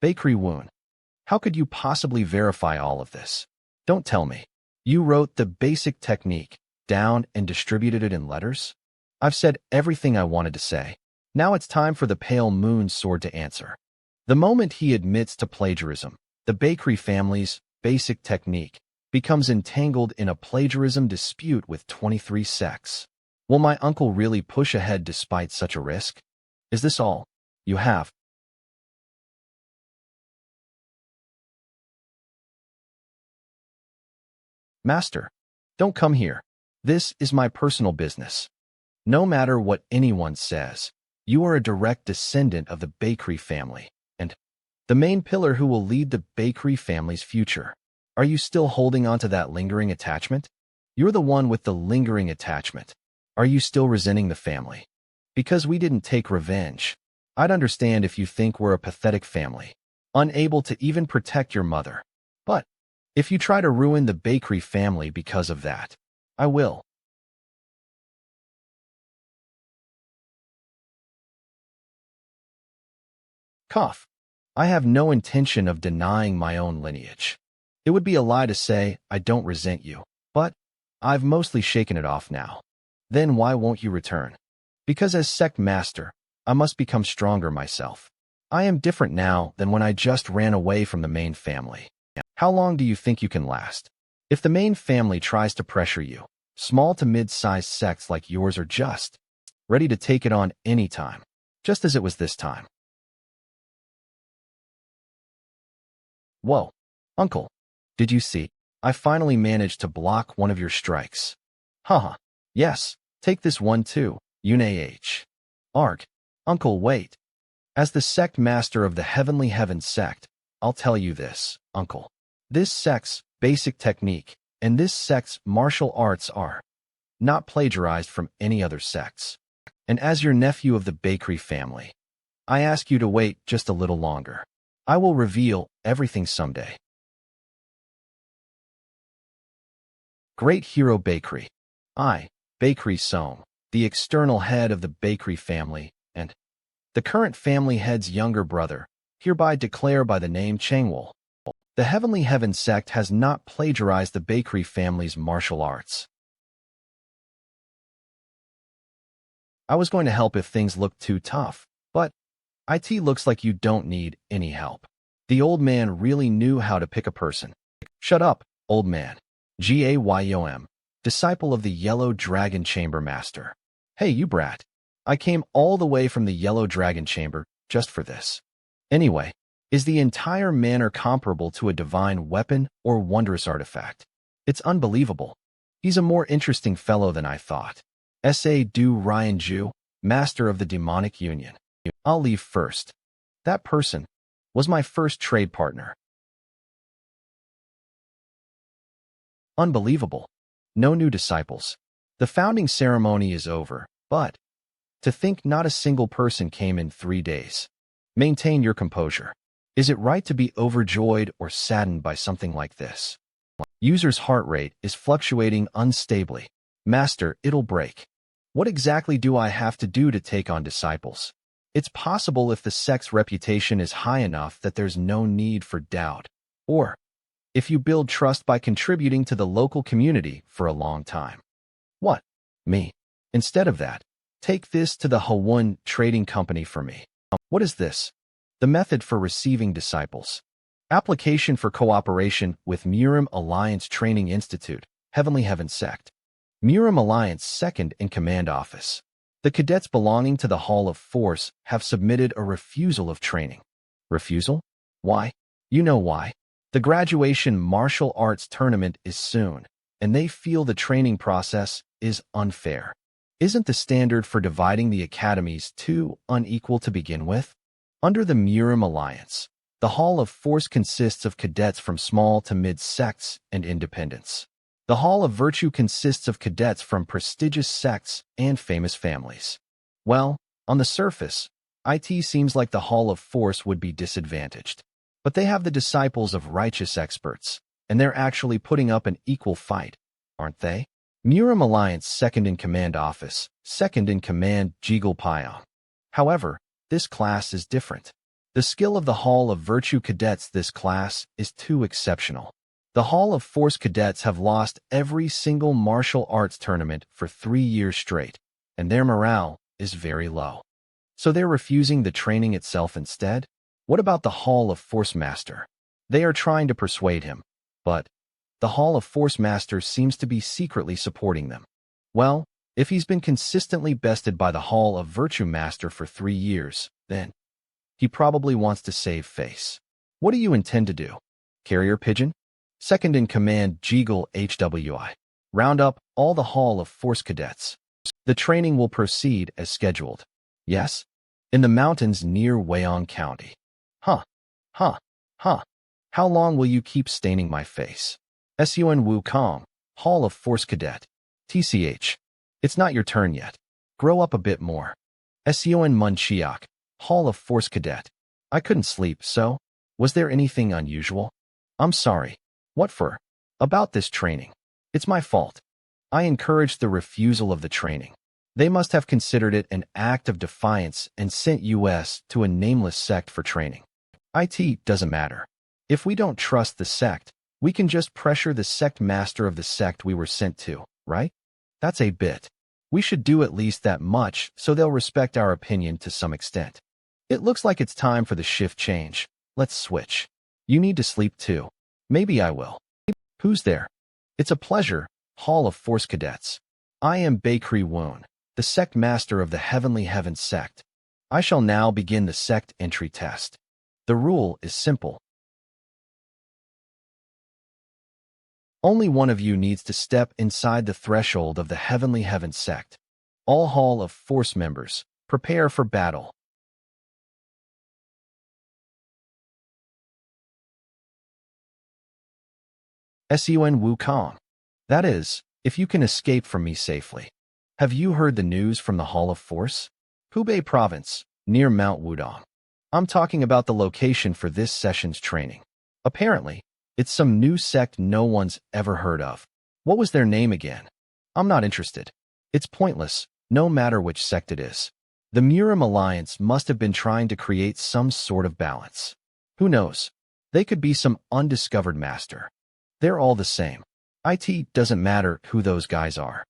Bakery Woon. How could you possibly verify all of this? Don't tell me. You wrote the basic technique down and distributed it in letters? I've said everything I wanted to say. Now it's time for the Pale Moon Sword to answer. The moment he admits to plagiarism, the bakery family's basic technique becomes entangled in a plagiarism dispute with 23 sects. Will my uncle really push ahead despite such a risk? Is this all you have? Master, don't come here. This is my personal business. No matter what anyone says, you are a direct descendant of the bakery family, and the main pillar who will lead the bakery family's future. Are you still holding on to that lingering attachment? You're the one with the lingering attachment. Are you still resenting the family? Because we didn't take revenge. I'd understand if you think we're a pathetic family, unable to even protect your mother. But if you try to ruin the bakery family because of that, I will. Cough. I have no intention of denying my own lineage. It would be a lie to say I don't resent you, but I've mostly shaken it off now. Then why won't you return? Because as sect master, I must become stronger myself. I am different now than when I just ran away from the main family. How long do you think you can last? If the main family tries to pressure you, small to mid-sized sects like yours are just ready to take it on any time, just as it was this time. Whoa, uncle, did you see? I finally managed to block one of your strikes. Haha, yes, take this one too, Yune. Arg, uncle, wait. As the sect master of the Heavenly Heaven sect, I'll tell you this, uncle. This sect's basic technique and this sect's martial arts are not plagiarized from any other sects. And as your nephew of the bakery family, I ask you to wait just a little longer. I will reveal everything someday. Great Hero Bakery. I, Bakery Soam, the external head of the bakery family, and the current family head's younger brother, hereby declare by the name Changwol. The Heavenly Heaven sect has not plagiarized the bakery family's martial arts. I was going to help if things looked too tough, but it looks like you don't need any help. The old man really knew how to pick a person. Shut up, old man. Gaym, disciple of the Yellow Dragon Chamber Master. Hey, you brat. I came all the way from the Yellow Dragon Chamber just for this. Anyway, is the entire manor comparable to a divine weapon or wondrous artifact? It's unbelievable. He's a more interesting fellow than I thought. S.A. Du Ryan Ju, master of the demonic union. I'll leave first. That person was my first trade partner. Unbelievable. No new disciples. The founding ceremony is over, but to think not a single person came in 3 days. Maintain your composure. Is it right to be overjoyed or saddened by something like this? User's heart rate is fluctuating unstably. Master, it'll break. What exactly do I have to do to take on disciples? It's possible if the sect's reputation is high enough that there's no need for doubt. Or if you build trust by contributing to the local community for a long time. What? Me. Instead of that, take this to the Hawun Trading Company for me. What is this? The method for receiving disciples. Application for cooperation with Murim Alliance Training Institute, Heavenly Heaven Sect. Murim Alliance Second in Command Office. The cadets belonging to the Hall of Force have submitted a refusal of training. Refusal? Why? You know why. The graduation martial arts tournament is soon, and they feel the training process is unfair. Isn't the standard for dividing the academies too unequal to begin with? Under the Murim Alliance, the Hall of Force consists of cadets from small to mid sects and independents. The Hall of Virtue consists of cadets from prestigious sects and famous families. Well, on the surface, IT seems like the Hall of Force would be disadvantaged. But they have the disciples of righteous experts, and they're actually putting up an equal fight, aren't they? Murim Alliance Second in Command Office, Second in Command Jigal Pyong. However, this class is different. The skill of the Hall of Virtue cadets this class is too exceptional. The Hall of Force cadets have lost every single martial arts tournament for 3 years straight, and their morale is very low. So they're refusing the training itself instead? What about the Hall of Force Master? They are trying to persuade him, but the Hall of Force Master seems to be secretly supporting them. Well, if he's been consistently bested by the Hall of Virtue Master for 3 years, then he probably wants to save face. What do you intend to do? Carrier pigeon? Second in Command Jigal HWI. Round up all the Hall of Force cadets. The training will proceed as scheduled. Yes? In the mountains near Wayong County. Huh. How long will you keep staining my face? Sun Wukong, Hall of Force Cadet. TCH. It's not your turn yet. Grow up a bit more. Sun Munchiak, Hall of Force Cadet. I couldn't sleep, so? Was there anything unusual? I'm sorry. What for? About this training. It's my fault. I encouraged the refusal of the training. They must have considered it an act of defiance and sent us to a nameless sect for training. IT doesn't matter. If we don't trust the sect, we can just pressure the sect master of the sect we were sent to, right? That's a bit. We should do at least that much so they'll respect our opinion to some extent. It looks like it's time for the shift change. Let's switch. You need to sleep too. Maybe I will. Who's there? It's a pleasure, Hall of Force Cadets. I am Bakery Woon, the sect master of the Heavenly Heaven Sect. I shall now begin the sect entry test. The rule is simple. Only one of you needs to step inside the threshold of the Heavenly Heaven Sect. All Hall of Force members, prepare for battle. Sun Wukong. That is, if you can escape from me safely. Have you heard the news from the Hall of Force? Hubei Province, near Mount Wudong. I'm talking about the location for this session's training. Apparently, it's some new sect no one's ever heard of. What was their name again? I'm not interested. It's pointless, no matter which sect it is. The Murim Alliance must have been trying to create some sort of balance. Who knows? They could be some undiscovered master. They're all the same. IT doesn't matter who those guys are.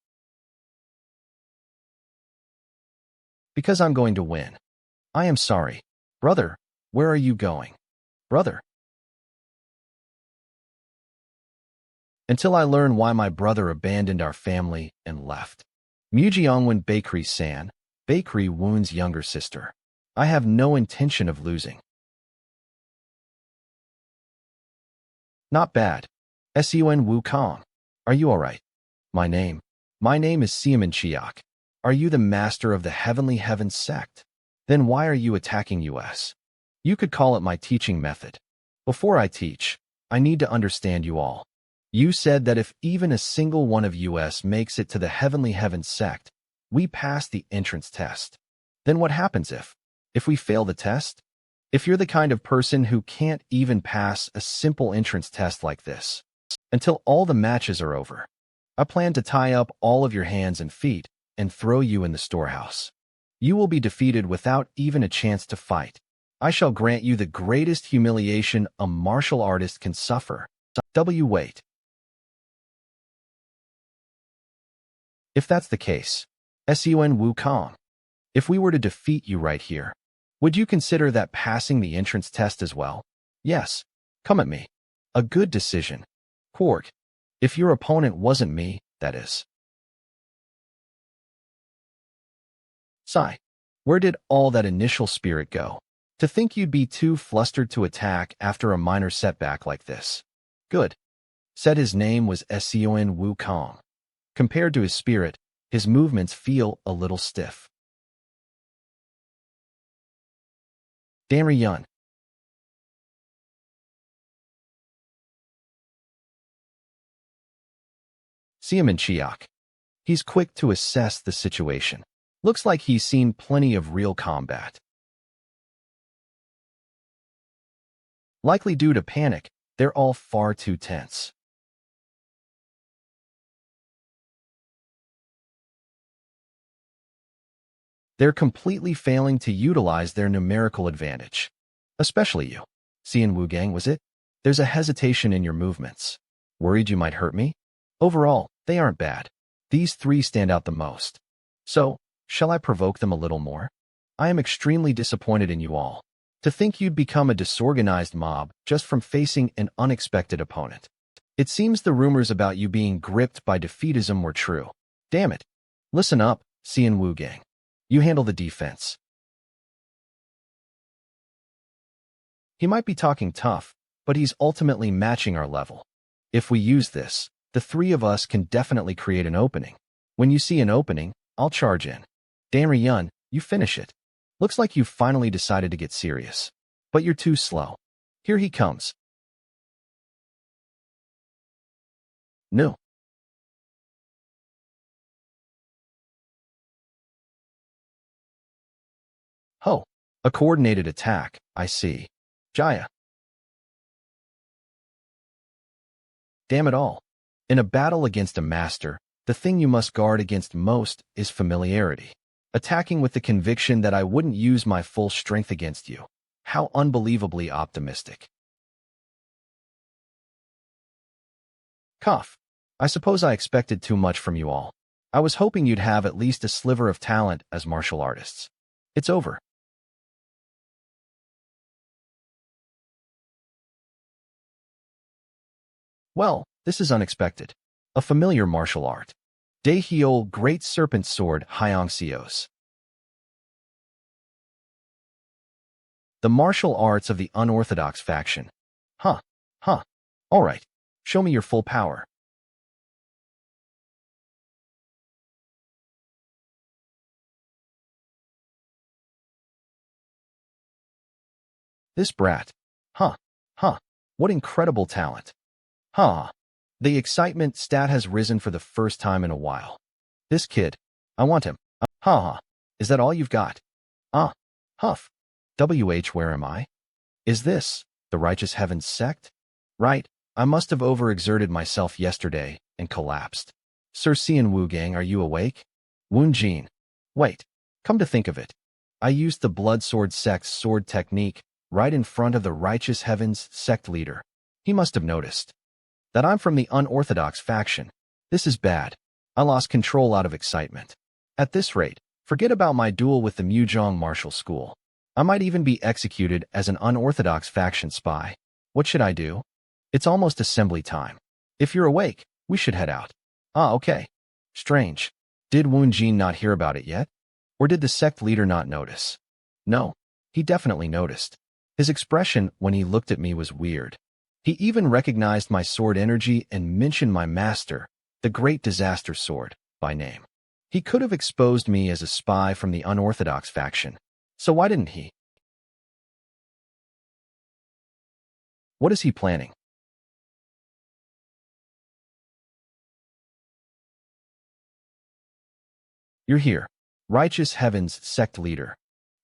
Because I'm going to win. I am sorry. Brother, where are you going? Brother. until I learn why my brother abandoned our family and left. Mujiongwen Bakery-san, Bakery Woon's younger sister. I have no intention of losing. Not bad. Sun Wukong. Are you alright? My name is Siaman Chiak. Are you the master of the Heavenly Heavens sect? Then why are you attacking us? You could call it my teaching method. Before I teach, I need to understand you all. You said that if even a single one of us makes it to the Heavenly Heavens sect, we pass the entrance test. Then what happens if we fail the test? If you're the kind of person who can't even pass a simple entrance test like this, until all the matches are over, I plan to tie up all of your hands and feet and throw you in the storehouse. You will be defeated without even a chance to fight. I shall grant you the greatest humiliation a martial artist can suffer. Wait. If that's the case, Sun Wukong, if we were to defeat you right here, would you consider that passing the entrance test as well? Yes. Come at me. A good decision. Quark. If your opponent wasn't me, that is. Sigh. Where did all that initial spirit go? To think you'd be too flustered to attack after a minor setback like this. Good. Said his name was Sun Wukong. Compared to his spirit, his movements feel a little stiff. Yun. Siaman Chiak. He's quick to assess the situation. Looks like he's seen plenty of real combat. Likely due to panic, they're all far too tense. They're completely failing to utilize their numerical advantage. Especially you. Sian Wugang, was it? There's a hesitation in your movements. Worried you might hurt me? Overall, they aren't bad. These three stand out the most. So, shall I provoke them a little more? I am extremely disappointed in you all. To think you'd become a disorganized mob just from facing an unexpected opponent. It seems the rumors about you being gripped by defeatism were true. Damn it. Listen up, Sian Wugang. You handle the defense. He might be talking tough, but he's ultimately matching our level. If we use this, the three of us can definitely create an opening. When you see an opening, I'll charge in. Yun, you finish it. Looks like you've finally decided to get serious. But you're too slow. Here he comes. No. Ho. A coordinated attack, I see. Jaya. Damn it all. In a battle against a master, the thing you must guard against most is familiarity. Attacking with the conviction that I wouldn't use my full strength against you. How unbelievably optimistic. Cough. I suppose I expected too much from you all. I was hoping you'd have at least a sliver of talent as martial artists. It's over. Well, this is unexpected. A familiar martial art. Daehyol Great Serpent Sword Hyongseos. The martial arts of the unorthodox faction. Huh. Alright. Show me your full power. This brat. Huh. What incredible talent. The excitement stat has risen for the first time in a while. This kid. I want him. Is that all you've got? Huff. Where am I? Is this the Righteous Heavens sect? Right. I must have overexerted myself yesterday and collapsed. Sir Sian Wugang, are you awake? Woon Jin. Wait. Come to think of it. I used the Blood Sword sect's sword technique right in front of the Righteous Heavens sect leader. He must have noticed that I'm from the unorthodox faction. This is bad. I lost control out of excitement. At this rate, forget about my duel with the Mujong Martial School. I might even be executed as an unorthodox faction spy. What should I do? It's almost assembly time. If you're awake, we should head out. Ah, okay. Strange. Did Woon Jin not hear about it yet? Or did the sect leader not notice? No, he definitely noticed. His expression when he looked at me was weird. He even recognized my sword energy and mentioned my master, the Great Disaster Sword, by name. He could have exposed me as a spy from the unorthodox faction. So why didn't he? What is he planning? You're here. Righteous Heavens sect leader.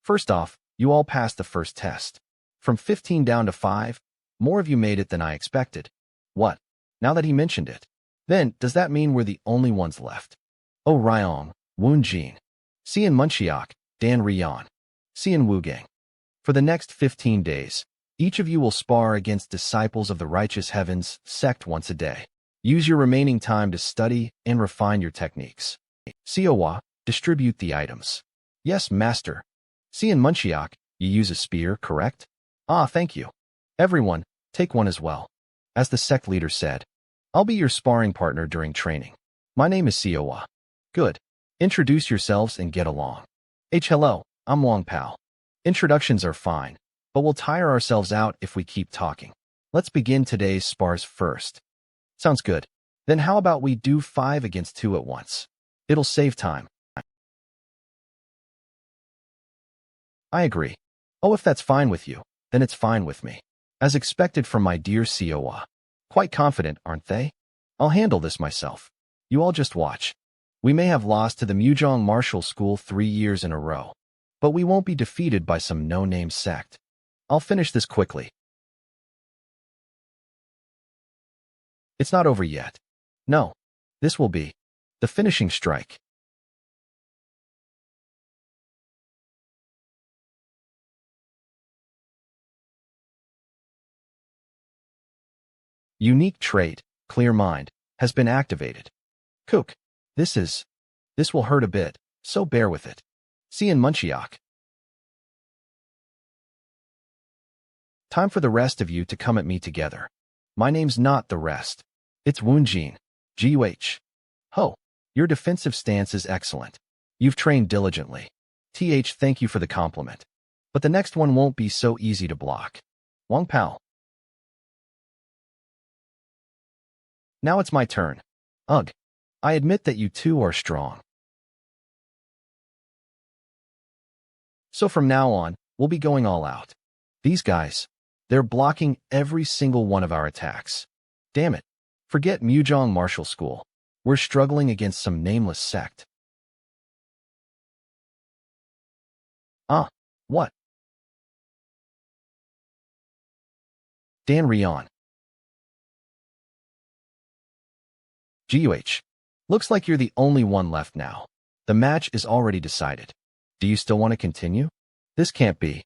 First off, you all passed the first test. From 15 down to 5, more of you made it than I expected. What? Now that he mentioned it. Then, does that mean we're the only ones left? Oh Ryong, Woon Jin, Cian Munchiak, Dan Ryan, Cian Wugang. For the next 15 days, each of you will spar against disciples of the Righteous Heavens sect once a day. Use your remaining time to study and refine your techniques. Siowa, distribute the items. Yes, master. Cian Munchiak, you use a spear, correct? Ah, thank you. Everyone, take one as well. As the sect leader said, I'll be your sparring partner during training. My name is Siowa. Good. Introduce yourselves and get along. Hello, I'm Wang Pao. Introductions are fine, but we'll tire ourselves out if we keep talking. Let's begin today's spars first. Sounds good. Then how about we do 5 against 2 at once? It'll save time. I agree. Oh, if that's fine with you, then it's fine with me. As expected from my dear Siowa. Quite confident, aren't they? I'll handle this myself. You all just watch. We may have lost to the Mujong Martial School 3 years in a row, but we won't be defeated by some no-name sect. I'll finish this quickly. It's not over yet. No, this will be the finishing strike. Unique trait, clear mind, has been activated. Kook, this will hurt a bit, so bear with it. Cian Munchiak. Time for the rest of you to come at me together. My name's not the rest. It's Woon Jin. G.U.H. Ho, your defensive stance is excellent. You've trained diligently. Thank you for the compliment. But the next one won't be so easy to block. Wang Pao. Now it's my turn. Ugh. I admit that you two are strong. So from now on, we'll be going all out. These guys, they're blocking every single one of our attacks. Damn it. Forget Mujong Martial School. We're struggling against some nameless sect. Ah, what? Dan Ryan. GUH. Looks like you're the only one left now. The match is already decided. Do you still want to continue? This can't be.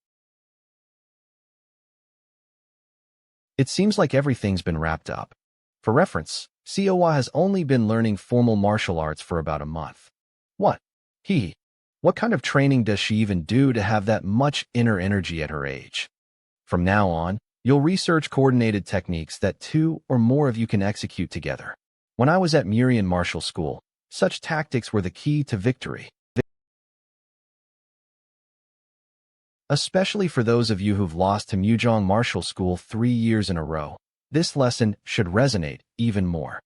It seems like everything's been wrapped up. For reference, Siowa has only been learning formal martial arts for about a month. What? What kind of training does she even do to have that much inner energy at her age? From now on, you'll research coordinated techniques that 2 or more of you can execute together. When I was at Murian Martial School, such tactics were the key to victory. Especially for those of you who've lost to Mujong Martial School 3 years in a row, this lesson should resonate even more.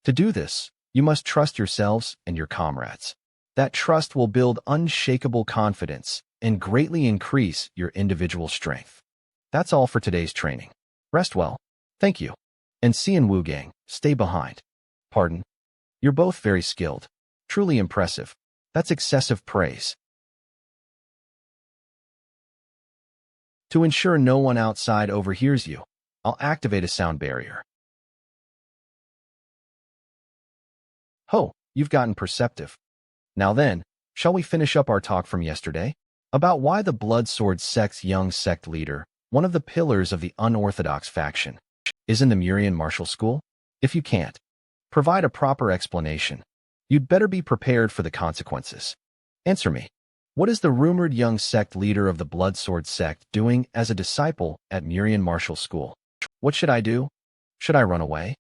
To do this, you must trust yourselves and your comrades. That trust will build unshakable confidence and greatly increase your individual strength. That's all for today's training. Rest well. Thank you. And Cian Wugang, stay behind. Pardon? You're both very skilled. Truly impressive. That's excessive praise. To ensure no one outside overhears you, I'll activate a sound barrier. Ho, you've gotten perceptive. Now then, shall we finish up our talk from yesterday? About why the Blood Sword Sect's young sect leader, one of the pillars of the unorthodox faction, is in the Murian Martial School? If you can't provide a proper explanation, you'd better be prepared for the consequences. Answer me. What is the rumored young sect leader of the Blood Sword Sect doing as a disciple at Murian Martial School? What should I do? Should I run away?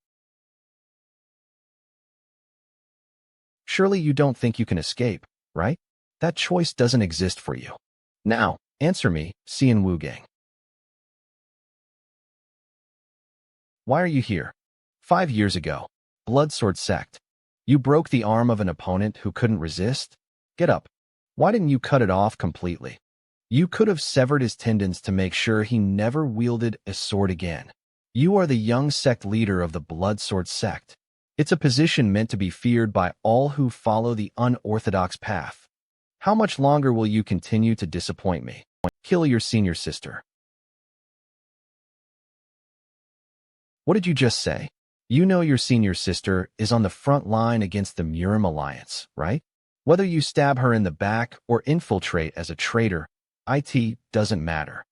Surely you don't think you can escape, right? That choice doesn't exist for you. Now, answer me, Xian Wugang. Why are you here? 5 years ago. Bloodsword Sect. You broke the arm of an opponent who couldn't resist? Get up. Why didn't you cut it off completely? You could have severed his tendons to make sure he never wielded a sword again. You are the young sect leader of the Bloodsword Sect. It's a position meant to be feared by all who follow the unorthodox path. How much longer will you continue to disappoint me? Kill your senior sister. What did you just say? You know your senior sister is on the front line against the Murim alliance, right? Whether you stab her in the back or infiltrate as a traitor, it doesn't matter.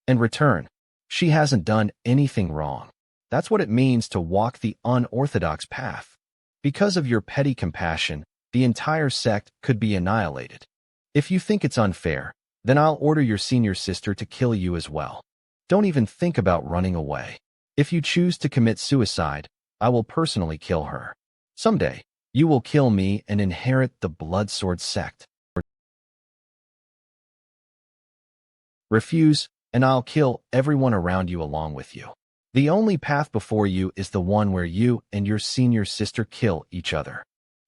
In return, she hasn't done anything wrong. That's what it means to walk the unorthodox path. Because of your petty compassion, the entire sect could be annihilated. If you think it's unfair, then I'll order your senior sister to kill you as well. Don't even think about running away. If you choose to commit suicide, I will personally kill her. Someday, you will kill me and inherit the Bloodsword Sect. Refuse, and I'll kill everyone around you along with you. The only path before you is the one where you and your senior sister kill each other.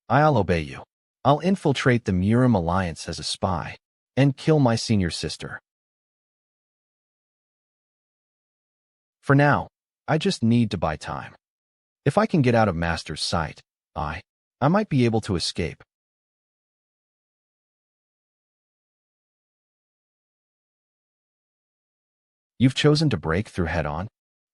I'll obey you. I'll infiltrate the Murim alliance as a spy and kill my senior sister. For now, I just need to buy time. If I can get out of Master's sight, I might be able to escape. You've chosen to break through head-on?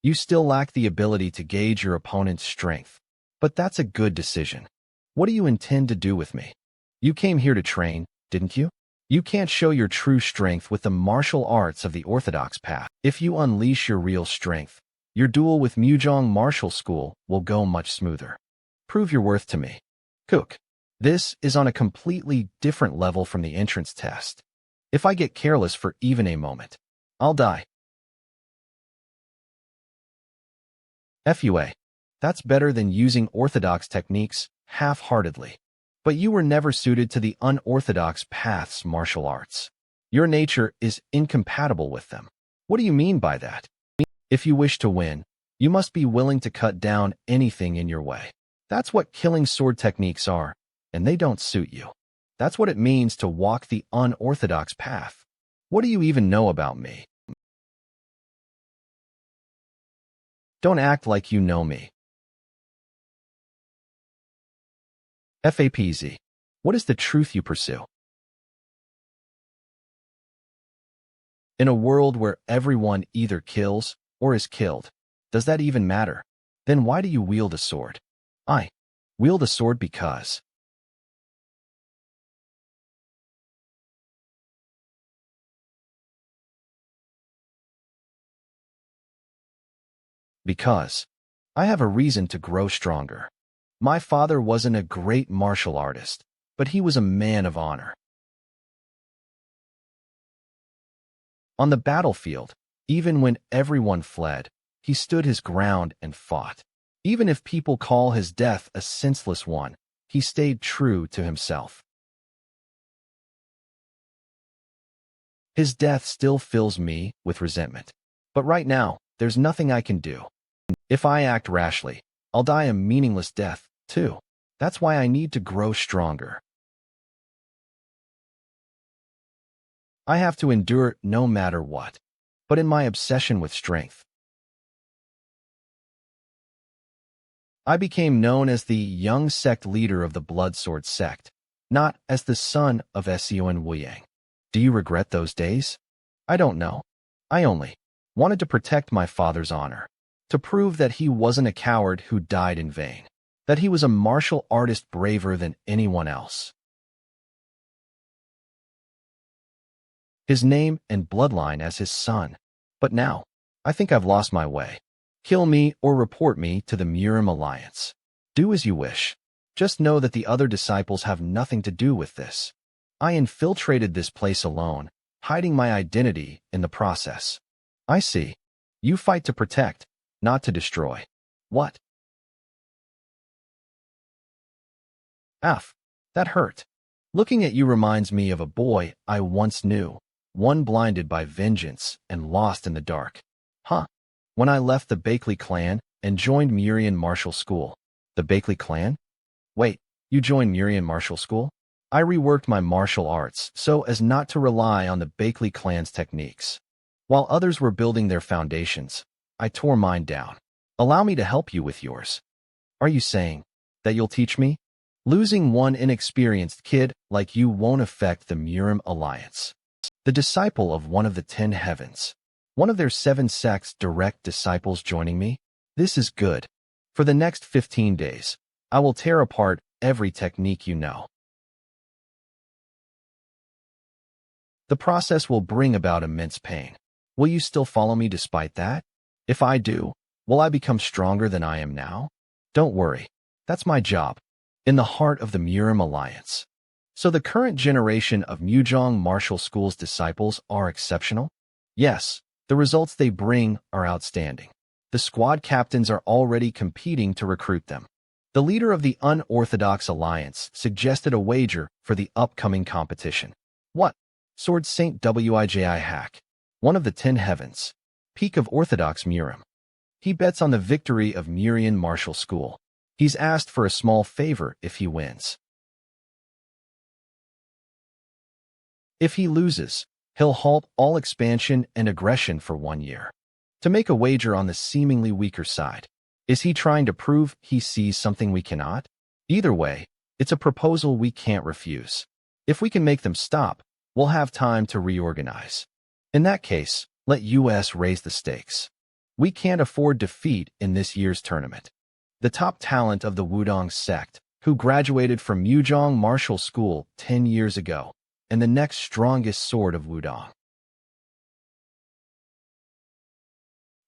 You still lack the ability to gauge your opponent's strength, but that's a good decision. What do you intend to do with me? You came here to train, didn't you? You can't show your true strength with the martial arts of the orthodox path. If you unleash your real strength, your duel with Muzhong Martial School will go much smoother. Prove your worth to me. Cook. This is on a completely different level from the entrance test. If I get careless for even a moment, I'll die. FUA. That's better than using orthodox techniques half-heartedly. But you were never suited to the unorthodox path's martial arts. Your nature is incompatible with them. What do you mean by that? If you wish to win, you must be willing to cut down anything in your way. That's what killing sword techniques are, and they don't suit you. That's what it means to walk the unorthodox path. What do you even know about me? Don't act like you know me. FAPZ. What is the truth you pursue? In a world where everyone either kills or is killed, does that even matter? Then why do you wield a sword? I wield a sword because I have a reason to grow stronger. My father wasn't a great martial artist, but he was a man of honor. On the battlefield, even when everyone fled, he stood his ground and fought. Even if people call his death a senseless one, he stayed true to himself. His death still fills me with resentment. But right now, there's nothing I can do. If I act rashly, I'll die a meaningless death, too. That's why I need to grow stronger. I have to endure it no matter what. But in my obsession with strength, I became known as the young sect leader of the Bloodsword Sect, not as the son of Sion Wuyang. Do you regret those days? I don't know. I only wanted to protect my father's honor, to prove that he wasn't a coward who died in vain, that he was a martial artist braver than anyone else. His name and bloodline as his son. But now, I think I've lost my way. Kill me or report me to the Murim Alliance. Do as you wish. Just know that the other disciples have nothing to do with this. I infiltrated this place alone, hiding my identity in the process. I see. You fight to protect, not to destroy. What? That hurt. Looking at you reminds me of a boy I once knew, one blinded by vengeance and lost in the dark. Huh. When I left the Bakley clan and joined Murian Martial School. The Bakley clan? Wait, you joined Murian Martial School? I reworked my martial arts so as not to rely on the Bakley clan's techniques. While others were building their foundations, I tore mine down. Allow me to help you with yours. Are you saying that you'll teach me? Losing one inexperienced kid like you won't affect the Murim Alliance. The disciple of one of the 10 heavens. One of their 7 sects' direct disciples joining me? This is good. For the next 15 days, I will tear apart every technique you know. The process will bring about immense pain. Will you still follow me despite that? If I do, will I become stronger than I am now? Don't worry. That's my job. In the heart of the Murim Alliance. So the current generation of Mujong Martial School's disciples are exceptional? Yes, the results they bring are outstanding. The squad captains are already competing to recruit them. The leader of the Unorthodox Alliance suggested a wager for the upcoming competition. What? Sword Saint Wiji Hack, one of the 10 heavens, peak of Orthodox Murim. He bets on the victory of Murian Martial School. He's asked for a small favor if he wins. If he loses, he'll halt all expansion and aggression for 1 year. To make a wager on the seemingly weaker side. Is he trying to prove he sees something we cannot? Either way, it's a proposal we can't refuse. If we can make them stop, we'll have time to reorganize. In that case, let US raise the stakes. We can't afford defeat in this year's tournament. The top talent of the Wudong sect, who graduated from Mujong Martial School 10 years ago, and the next strongest sword of Wudong.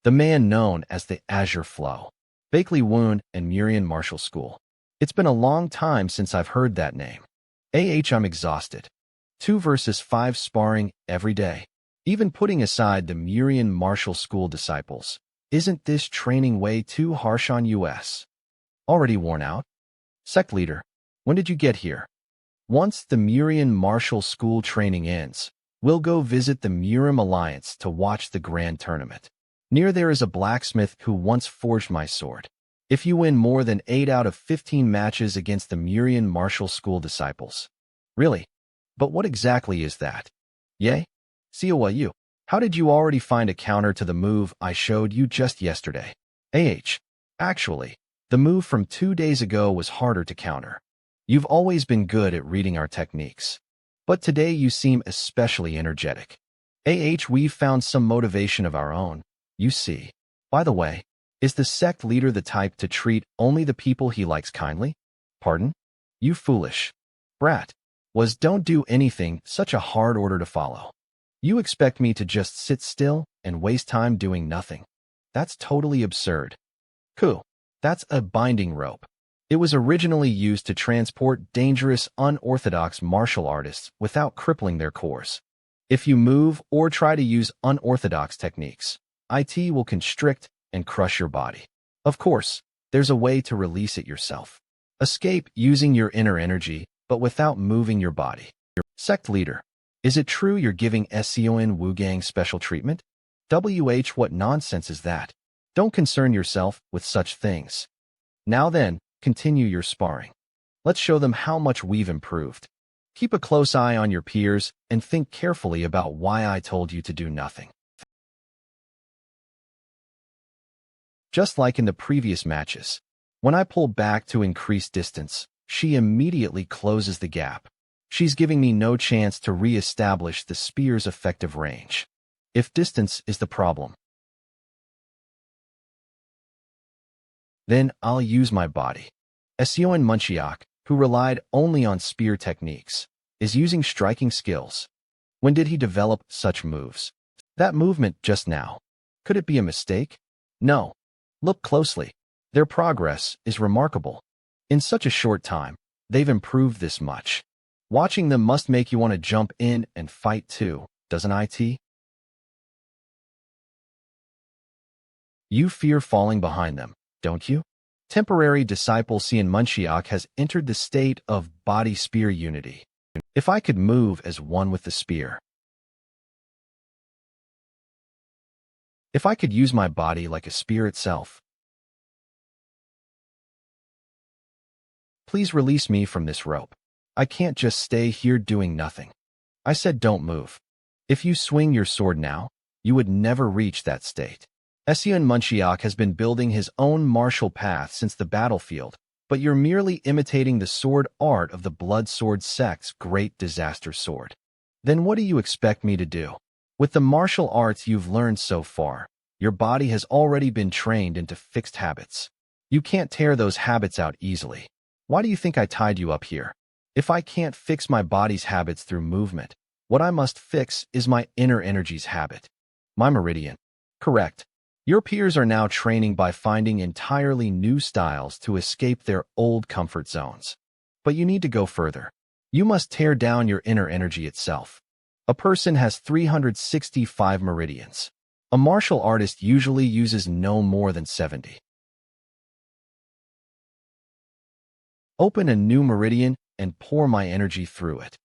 The man known as the Azure Flow, Bakley Woon and Murian Martial School. It's been a long time since I've heard that name. I'm exhausted. 2 versus 5 sparring every day. Even putting aside the Murian Martial School disciples, isn't this training way too harsh on US? Already worn out? Sect leader, when did you get here? Once the Murian Martial School training ends, we'll go visit the Murim Alliance to watch the grand tournament. Near there is a blacksmith who once forged my sword. If you win more than 8 out of 15 matches against the Murian Martial School disciples. Really? But what exactly is that? Yay? You. How did you already find a counter to the move I showed you just yesterday? Actually, the move from 2 days ago was harder to counter. You've always been good at reading our techniques. But today you seem especially energetic. We've found some motivation of our own, you see. By the way, is the sect leader the type to treat only the people he likes kindly? Pardon? You foolish brat. Don't do anything such a hard order to follow. You expect me to just sit still and waste time doing nothing. That's totally absurd. That's a binding rope. It was originally used to transport dangerous, unorthodox martial artists without crippling their cores. If you move or try to use unorthodox techniques, it will constrict and crush your body. Of course, there's a way to release it yourself. Escape using your inner energy, but without moving your body. Sect leader, is it true you're giving Seon Wugang special treatment? What nonsense is that? Don't concern yourself with such things. Now then, continue your sparring. Let's show them how much we've improved. Keep a close eye on your peers and think carefully about why I told you to do nothing. Just like in the previous matches, when I pull back to increase distance, she immediately closes the gap. She's giving me no chance to re-establish the spear's effective range. If distance is the problem, then I'll use my body. Seon Munchiak, who relied only on spear techniques, is using striking skills. When did he develop such moves? That movement just now. Could it be a mistake? No. Look closely. Their progress is remarkable. In such a short time, they've improved this much. Watching them must make you want to jump in and fight too, doesn't it? You fear falling behind them, don't you? Temporary disciple Seon Munchiak has entered the state of body-spear unity. If I could move as one with the spear. If I could use my body like a spear itself. Please release me from this rope. I can't just stay here doing nothing. I said don't move. If you swing your sword now, you would never reach that state. Essien Munchiak has been building his own martial path since the battlefield, but you're merely imitating the sword art of the Blood Sword Sect's great disaster sword. Then what do you expect me to do? With the martial arts you've learned so far, your body has already been trained into fixed habits. You can't tear those habits out easily. Why do you think I tied you up here? If I can't fix my body's habits through movement, what I must fix is my inner energy's habit. My meridian. Correct. Your peers are now training by finding entirely new styles to escape their old comfort zones. But you need to go further. You must tear down your inner energy itself. A person has 365 meridians. A martial artist usually uses no more than 70. Open a new meridian and pour my energy through it.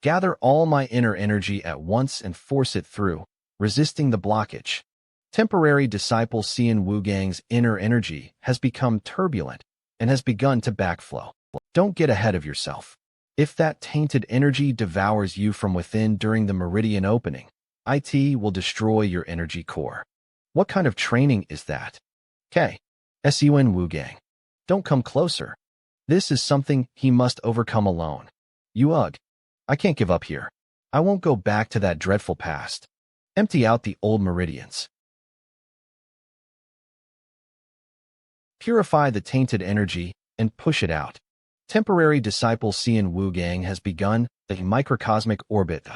Gather all my inner energy at once and force it through, resisting the blockage. Temporary disciple Xian Wugang's inner energy has become turbulent and has begun to backflow. Don't get ahead of yourself. If that tainted energy devours you from within during the meridian opening, it will destroy your energy core. What kind of training is that? Xian Wugang. Don't come closer. This is something he must overcome alone. I can't give up here. I won't go back to that dreadful past. Empty out the old meridians. Purify the tainted energy and push it out. Temporary disciple Xian Wugang has begun the microcosmic orbit.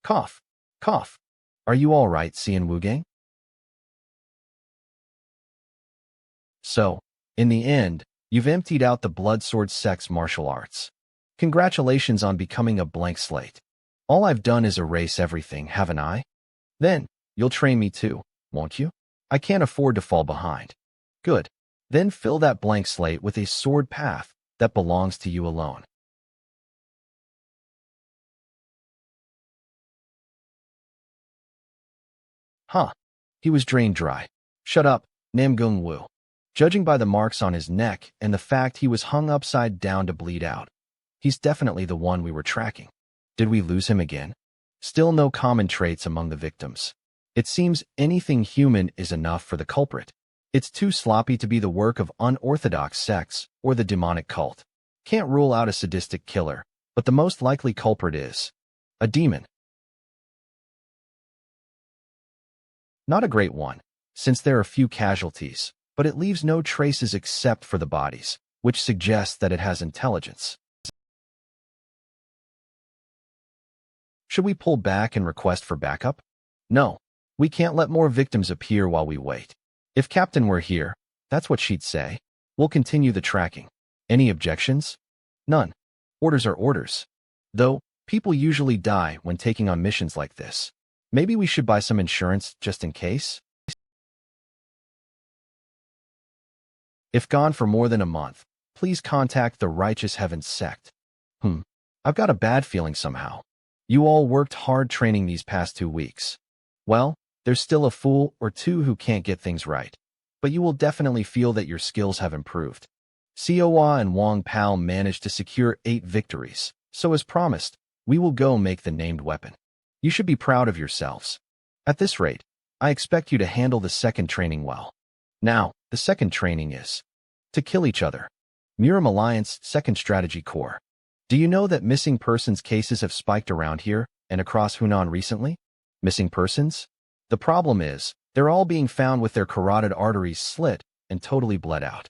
Cough. Cough. Are you all right, Xian Wugang? So, in the end, you've emptied out the Blood Sword Sect's martial arts. Congratulations on becoming a blank slate. All I've done is erase everything, haven't I? Then, you'll train me too, won't you? I can't afford to fall behind. Good. Then fill that blank slate with a sword path that belongs to you alone. Huh. He was drained dry. Shut up, Namgung Wu. Judging by the marks on his neck and the fact he was hung upside down to bleed out, he's definitely the one we were tracking. Did we lose him again? Still no common traits among the victims. It seems anything human is enough for the culprit. It's too sloppy to be the work of unorthodox sects or the demonic cult. Can't rule out a sadistic killer, but the most likely culprit is a demon. Not a great one, since there are few casualties, but it leaves no traces except for the bodies, which suggests that it has intelligence. Should we pull back and request for backup? No, we can't let more victims appear while we wait. If Captain were here, that's what she'd say. We'll continue the tracking. Any objections? None. Orders are orders. Though, people usually die when taking on missions like this. Maybe we should buy some insurance just in case? If gone for more than a month, please contact the Righteous Heavens Sect. I've got a bad feeling somehow. You all worked hard training these past 2 weeks. Well, there's still a fool or two who can't get things right. But you will definitely feel that your skills have improved. Siowa and Wang Pao managed to secure 8 victories, so as promised, we will go make the named weapon. You should be proud of yourselves. At this rate, I expect you to handle the second training well. Now, the second training is to kill each other. Murim Alliance Second Strategy Core. Do you know that missing persons cases have spiked around here and across Hunan recently? Missing persons? The problem is, they're all being found with their carotid arteries slit and totally bled out.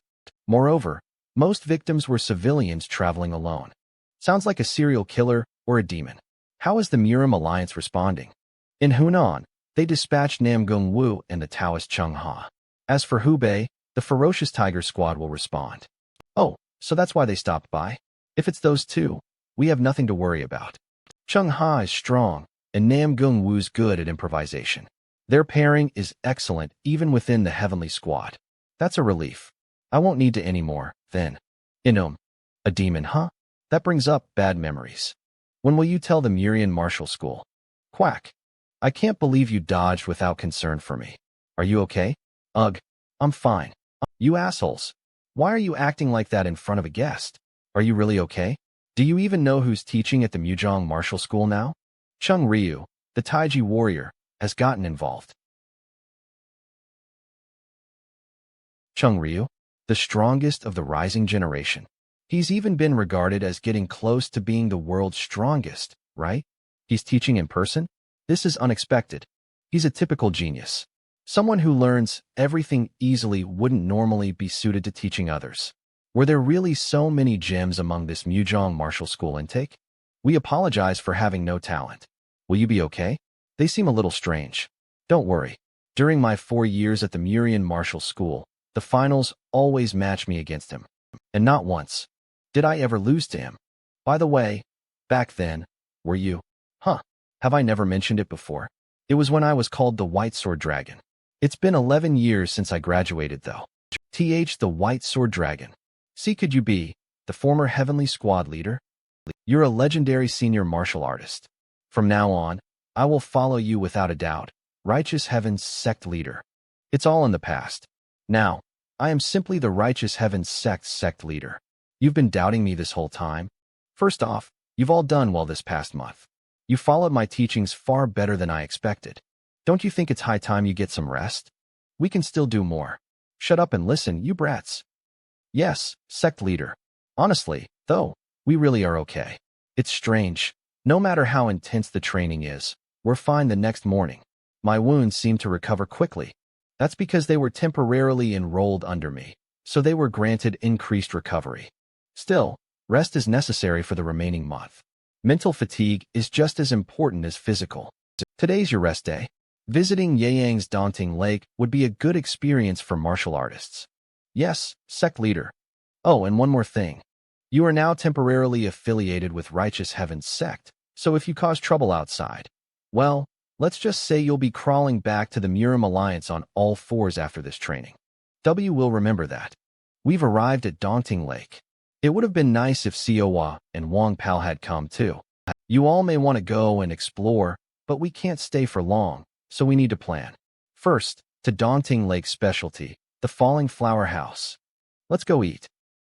Moreover, most victims were civilians traveling alone. Sounds like a serial killer or a demon. How is the Murim Alliance responding? In Hunan, they dispatched Namgung Wu and the Taoist Chung Ha. As for Hubei, the Ferocious Tiger Squad will respond. Oh, so that's why they stopped by? If it's those two, we have nothing to worry about. Chung Ha is strong, and Namgung Wu's good at improvisation. Their pairing is excellent even within the Heavenly Squad. That's a relief. I won't need to anymore, then. Inum. A demon, huh? That brings up bad memories. When will you tell the Murian Martial School? Quack. I can't believe you dodged without concern for me. Are you okay? Ugh. I'm fine. You assholes. Why are you acting like that in front of a guest? Are you really okay? Do you even know who's teaching at the Mujong Martial School now? Chung Ryu, the Taiji warrior, has gotten involved. Chung Ryu, the strongest of the rising generation. He's even been regarded as getting close to being the world's strongest, right? He's teaching in person? This is unexpected. He's a typical genius. Someone who learns everything easily wouldn't normally be suited to teaching others. Were there really so many gems among this Mujong Martial School intake? We apologize for having no talent. Will you be okay? They seem a little strange. Don't worry. During my 4 years at the Murian Martial School, the finals always matched me against him. And not once did I ever lose to him. By the way, back then, were you? Huh. Have I never mentioned it before? It was when I was called the White Sword Dragon. It's been 11 years since I graduated, though. The White Sword Dragon. See, could you be the former Heavenly Squad leader? You're a legendary senior martial artist. From now on, I will follow you without a doubt. Righteous Heaven's Sect leader. It's all in the past. Now, I am simply the Righteous Heaven's Sect leader. You've been doubting me this whole time. First off, you've all done well this past month. You followed my teachings far better than I expected. Don't you think it's high time you get some rest? We can still do more. Shut up and listen, you brats. Yes, Sect leader. Honestly, though, we really are okay. It's strange. No matter how intense the training is, we're fine the next morning. My wounds seem to recover quickly. That's because they were temporarily enrolled under me, so they were granted increased recovery. Still, rest is necessary for the remaining month. Mental fatigue is just as important as physical. Today's your rest day. Visiting Yeyang's daunting lake would be a good experience for martial artists. Yes, Sect leader. Oh, and one more thing. You are now temporarily affiliated with Righteous Heaven's Sect, so if you cause trouble outside, well, let's just say you'll be crawling back to the Murim Alliance on all fours after this training. W will remember that. We've arrived at Daunting Lake. It would have been nice if Siowa and Wang Pal had come too. You all may want to go and explore, but we can't stay for long, so we need to plan. First, to Daunting Lake's specialty, the Falling Flower House. Let's go eat.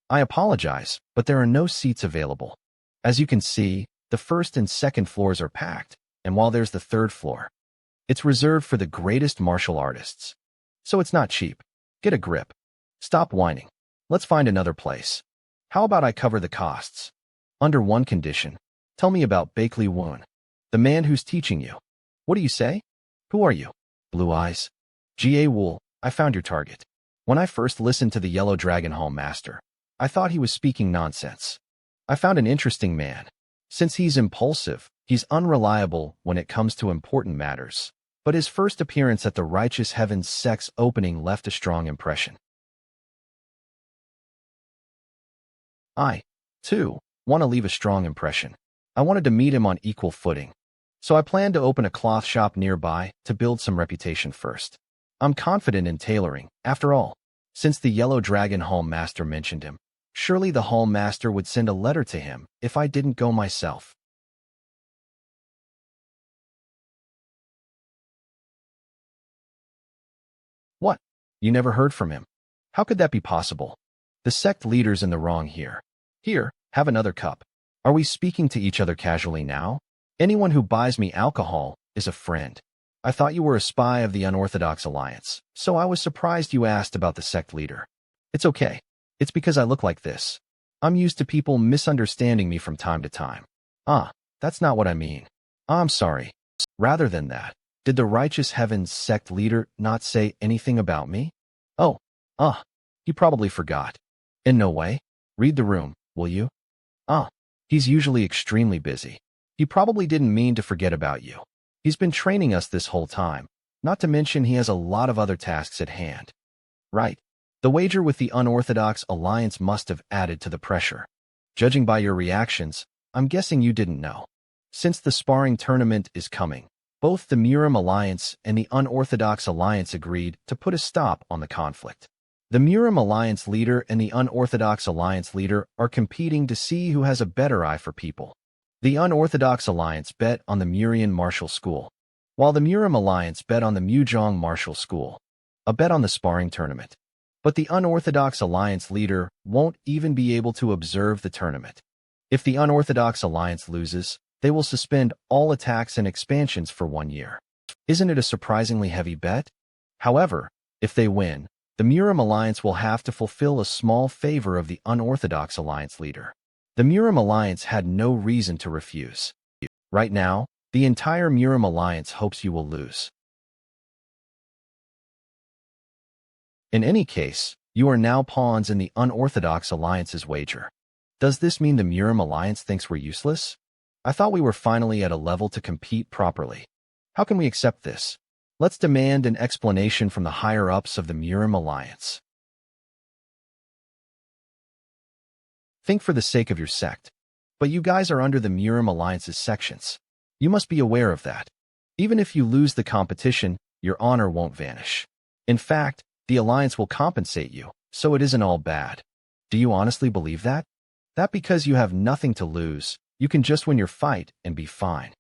I apologize, but there are no seats available. As you can see, the first and second floors are packed, and while there's the third floor, it's reserved for the greatest martial artists. So it's not cheap. Get a grip. Stop whining. Let's find another place. How about I cover the costs? Under one condition. Tell me about Bakley Woon, the man who's teaching you. What do you say? Who are you? Blue Eyes. Ga Wool, I found your target. When I first listened to the Yellow Dragon Hall Master, I thought he was speaking nonsense. I found an interesting man. Since he's impulsive, he's unreliable when it comes to important matters. But his first appearance at the Righteous Heaven's Sect's opening left a strong impression. I, too, want to leave a strong impression. I wanted to meet him on equal footing. So I planned to open a cloth shop nearby to build some reputation first. I'm confident in tailoring, after all. Since the Yellow Dragon Hall Master mentioned him, surely the Hall Master would send a letter to him if I didn't go myself. What? You never heard from him? How could that be possible? The sect leader's in the wrong here. Here, have another cup. Are we speaking to each other casually now? Anyone who buys me alcohol is a friend. I thought you were a spy of the Unorthodox Alliance, so I was surprised you asked about the sect leader. It's okay. It's because I look like this. I'm used to people misunderstanding me from time to time. That's not what I mean. I'm sorry. Rather than that, did the Righteous Heaven's Sect leader not say anything about me? Oh, he probably forgot. In no way. Read the room, will you? He's usually extremely busy. He probably didn't mean to forget about you. He's been training us this whole time, not to mention he has a lot of other tasks at hand. Right. The wager with the Unorthodox Alliance must have added to the pressure. Judging by your reactions, I'm guessing you didn't know. Since the sparring tournament is coming, both the Murim Alliance and the Unorthodox Alliance agreed to put a stop on the conflict. The Murim Alliance leader and the Unorthodox Alliance leader are competing to see who has a better eye for people. The Unorthodox Alliance bet on the Murian Martial School, while the Murim Alliance bet on the Mujong Martial School, a bet on the sparring tournament. But the Unorthodox Alliance leader won't even be able to observe the tournament. If the Unorthodox Alliance loses, they will suspend all attacks and expansions for 1 year. Isn't it a surprisingly heavy bet? However, if they win, the Murim Alliance will have to fulfill a small favor of the Unorthodox Alliance leader. The Murim Alliance had no reason to refuse. Right now, the entire Murim Alliance hopes you will lose. In any case, you are now pawns in the Unorthodox Alliance's wager. Does this mean the Murim Alliance thinks we're useless? I thought we were finally at a level to compete properly. How can we accept this? Let's demand an explanation from the higher-ups of the Murim Alliance. Think for the sake of your sect. But you guys are under the Murim Alliance's sections. You must be aware of that. Even if you lose the competition, your honor won't vanish. In fact, the Alliance will compensate you, so it isn't all bad. Do you honestly believe that? That because you have nothing to lose, you can just win your fight and be fine.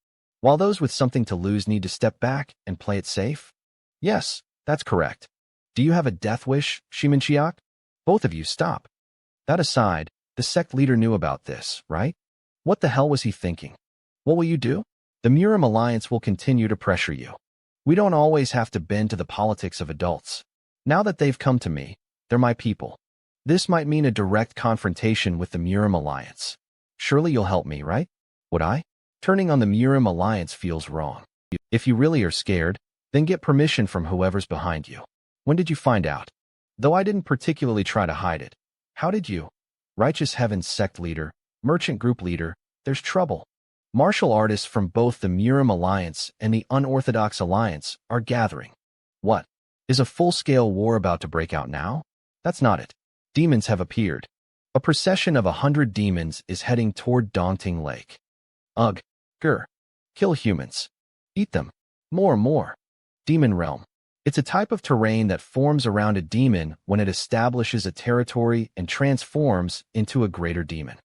While those with something to lose need to step back and play it safe? Yes, that's correct. Do you have a death wish, Shiminchiak? Both of you stop. That aside, the sect leader knew about this, right? What the hell was he thinking? What will you do? The Murim Alliance will continue to pressure you. We don't always have to bend to the politics of adults. Now that they've come to me, they're my people. This might mean a direct confrontation with the Murim Alliance. Surely you'll help me, right? Would I? Turning on the Murim Alliance feels wrong. If you really are scared, then get permission from whoever's behind you. When did you find out? Though I didn't particularly try to hide it. How did you? Righteous Heavens sect leader, merchant group leader, there's trouble. Martial artists from both the Murim Alliance and the Unorthodox Alliance are gathering. What? Is a full-scale war about to break out now? That's not it. Demons have appeared. A procession of 100 demons is heading toward Dongting Lake. Ugh. Grr. Kill humans. Eat them. More. Demon Realm. It's a type of terrain that forms around a demon when it establishes a territory and transforms into a greater demon.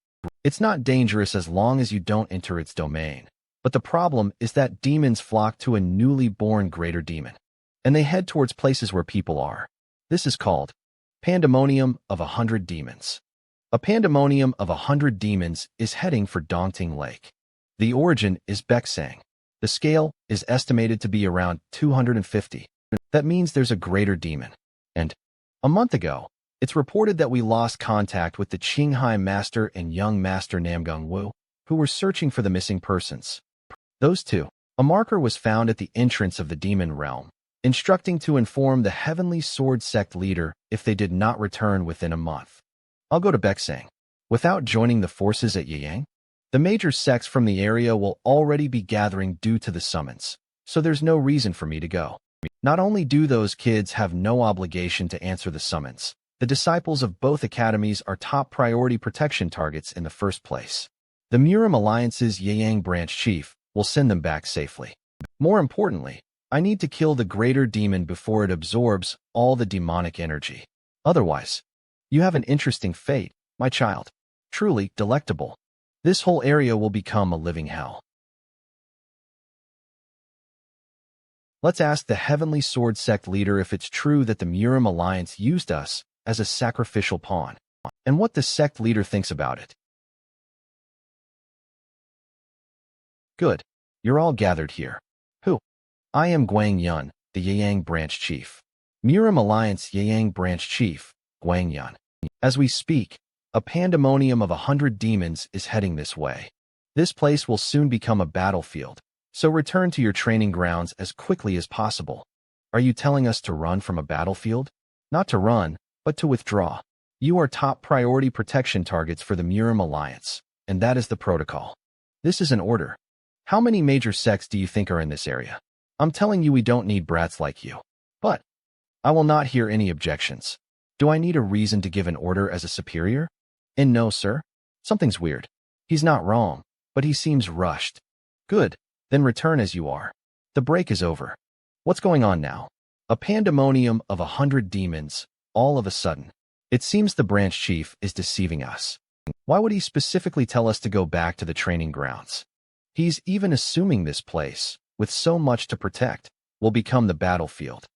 It's not dangerous as long as you don't enter its domain. But the problem is that demons flock to a newly born greater demon. And they head towards places where people are. This is called Pandemonium of 100 Demons. A pandemonium of 100 demons is heading for Dongting Lake. The origin is Baeksang. The scale is estimated to be around 250. That means there's a greater demon. And a month ago, it's reported that we lost contact with the Qinghai Master and young Master Namgung Wu, who were searching for the missing persons. Those two. A marker was found at the entrance of the demon realm, instructing to inform the Heavenly Sword Sect leader if they did not return within a month. I'll go to Baeksang. Without joining the forces at Yiyang, the major sects from the area will already be gathering due to the summons, so there's no reason for me to go. Not only do those kids have no obligation to answer the summons, the disciples of both academies are top priority protection targets in the first place. The Murim Alliance's Yiyang branch chief will send them back safely. More importantly, I need to kill the greater demon before it absorbs all the demonic energy. Otherwise, you have an interesting fate, my child. Truly delectable. This whole area will become a living hell. Let's ask the Heavenly Sword Sect leader if it's true that the Murim Alliance used us as a sacrificial pawn, and what the sect leader thinks about it. Good. You're all gathered here. Who? I am Guang Yun, the Yiyang branch chief. Murim Alliance Yiyang branch chief, Guang Yun. As we speak, a pandemonium of 100 demons is heading this way. This place will soon become a battlefield, so return to your training grounds as quickly as possible. Are you telling us to run from a battlefield? Not to run, but to withdraw. You are top priority protection targets for the Murim Alliance, and that is the protocol. This is an order. How many major sects do you think are in this area? I'm telling you we don't need brats like you. But I will not hear any objections. Do I need a reason to give an order as a superior? And no, sir. Something's weird. He's not wrong, but he seems rushed. Good. Then return as you are. The break is over. What's going on now? A pandemonium of 100 demons, all of a sudden. It seems the branch chief is deceiving us. Why would he specifically tell us to go back to the training grounds? He's even assuming this place, with so much to protect, will become the battlefield.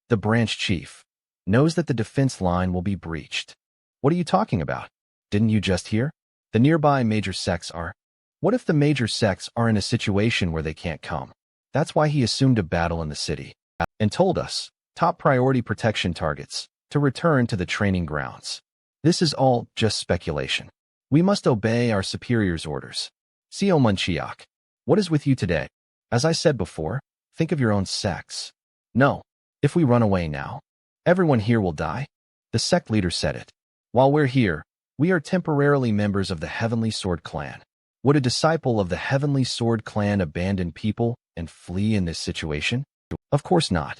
The branch chief knows that the defense line will be breached. What are you talking about? Didn't you just hear? The nearby major sects are. What if the major sects are in a situation where they can't come? That's why he assumed a battle in the city and told us, top priority protection targets, to return to the training grounds. This is all just speculation. We must obey our superior's orders. Seo Munchiak, what is with you today? As I said before, think of your own sects. No, if we run away now, everyone here will die. The sect leader said it. While we're here, we are temporarily members of the Heavenly Sword Clan. Would a disciple of the Heavenly Sword Clan abandon people and flee in this situation? Of course not.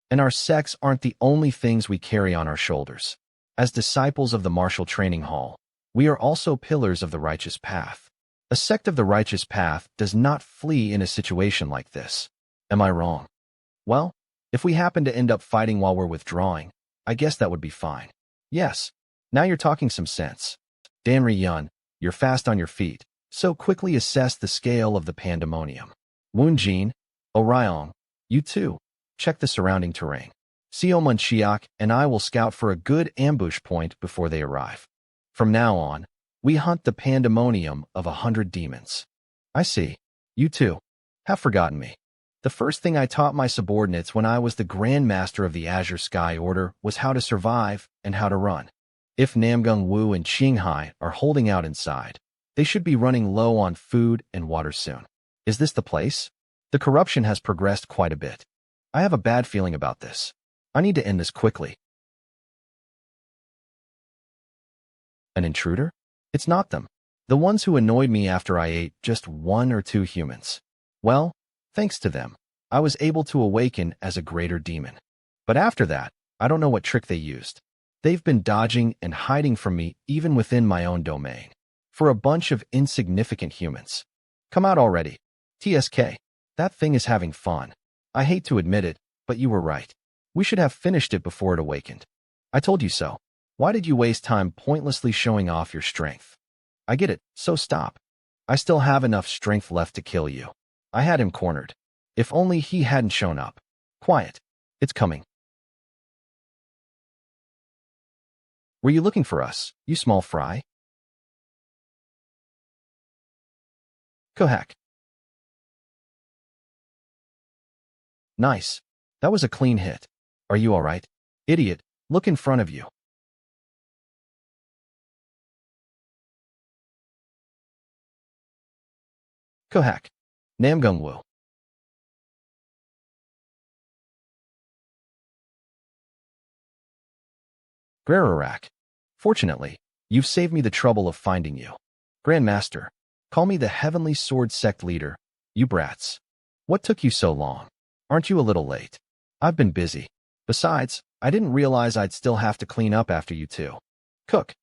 And our sects aren't the only things we carry on our shoulders. As disciples of the martial training hall, we are also pillars of the righteous path. A sect of the righteous path does not flee in a situation like this. Am I wrong? Well, if we happen to end up fighting while we're withdrawing, I guess that would be fine. Yes, now you're talking some sense. Danri Yun, you're fast on your feet, so quickly assess the scale of the pandemonium. Woon Jin, Orion, you too, check the surrounding terrain. Seo Munchiak and I will scout for a good ambush point before they arrive. From now on, we hunt the pandemonium of 100 demons. I see. You too have forgotten me. The first thing I taught my subordinates when I was the Grand Master of the Azure Sky Order was how to survive and how to run. If Namgung Wu and Qinghai are holding out inside, they should be running low on food and water soon. Is this the place? The corruption has progressed quite a bit. I have a bad feeling about this. I need to end this quickly. An intruder? It's not them. The ones who annoyed me after I ate just 1 or 2 humans. Well, thanks to them, I was able to awaken as a greater demon. But after that, I don't know what trick they used. They've been dodging and hiding from me even within my own domain. For a bunch of insignificant humans. Come out already. TSK, that thing is having fun. I hate to admit it, but you were right. We should have finished it before it awakened. I told you so. Why did you waste time pointlessly showing off your strength? I get it, so stop. I still have enough strength left to kill you. I had him cornered. If only he hadn't shown up. Quiet. It's coming. Were you looking for us, you small fry? Kohak. Nice. That was a clean hit. Are you all right? Idiot, look in front of you. Kohak. Namgung Wu. Grararak. Fortunately, you've saved me the trouble of finding you. Grandmaster, call me the Heavenly Sword Sect leader, you brats. What took you so long? Aren't you a little late? I've been busy. Besides, I didn't realize I'd still have to clean up after you too. Cook.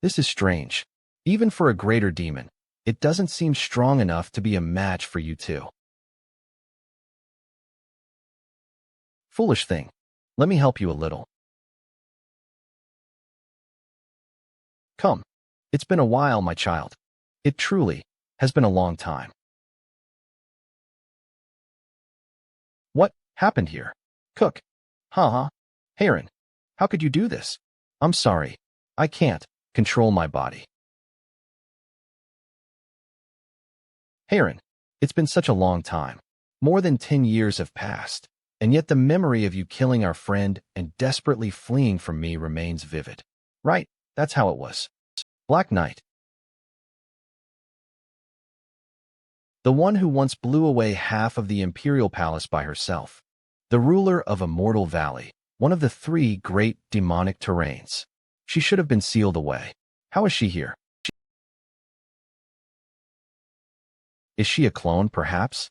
This is strange. Even for a greater demon, it doesn't seem strong enough to be a match for you two. Foolish thing. Let me help you a little. Come. It's been a while, my child. It truly has been a long time. What happened here? Cook. Huh? Heron, how could you do this? I'm sorry. I can't control my body. Heron, it's been such a long time. More than 10 years have passed, and yet the memory of you killing our friend and desperately fleeing from me remains vivid. Right, that's how it was. Black Knight. The one who once blew away half of the Imperial Palace by herself. The ruler of Immortal Valley, one of the 3 great demonic terrains. She should have been sealed away. How is she here? Is she a clone, perhaps?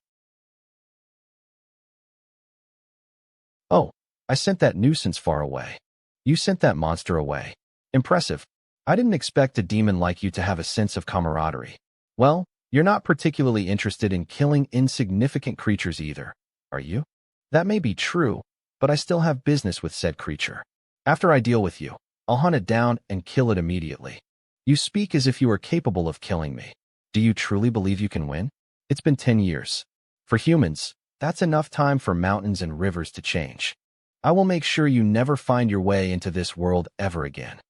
Oh, I sent that nuisance far away. You sent that monster away. Impressive. I didn't expect a demon like you to have a sense of camaraderie. Well, You're not particularly interested in killing insignificant creatures either, are you? That may be true, but I still have business with said creature. After I deal with you, I'll hunt it down and kill it immediately. You speak as if you are capable of killing me. Do you truly believe you can win? It's been 10 years. For humans, that's enough time for mountains and rivers to change. I will make sure you never find your way into this world ever again.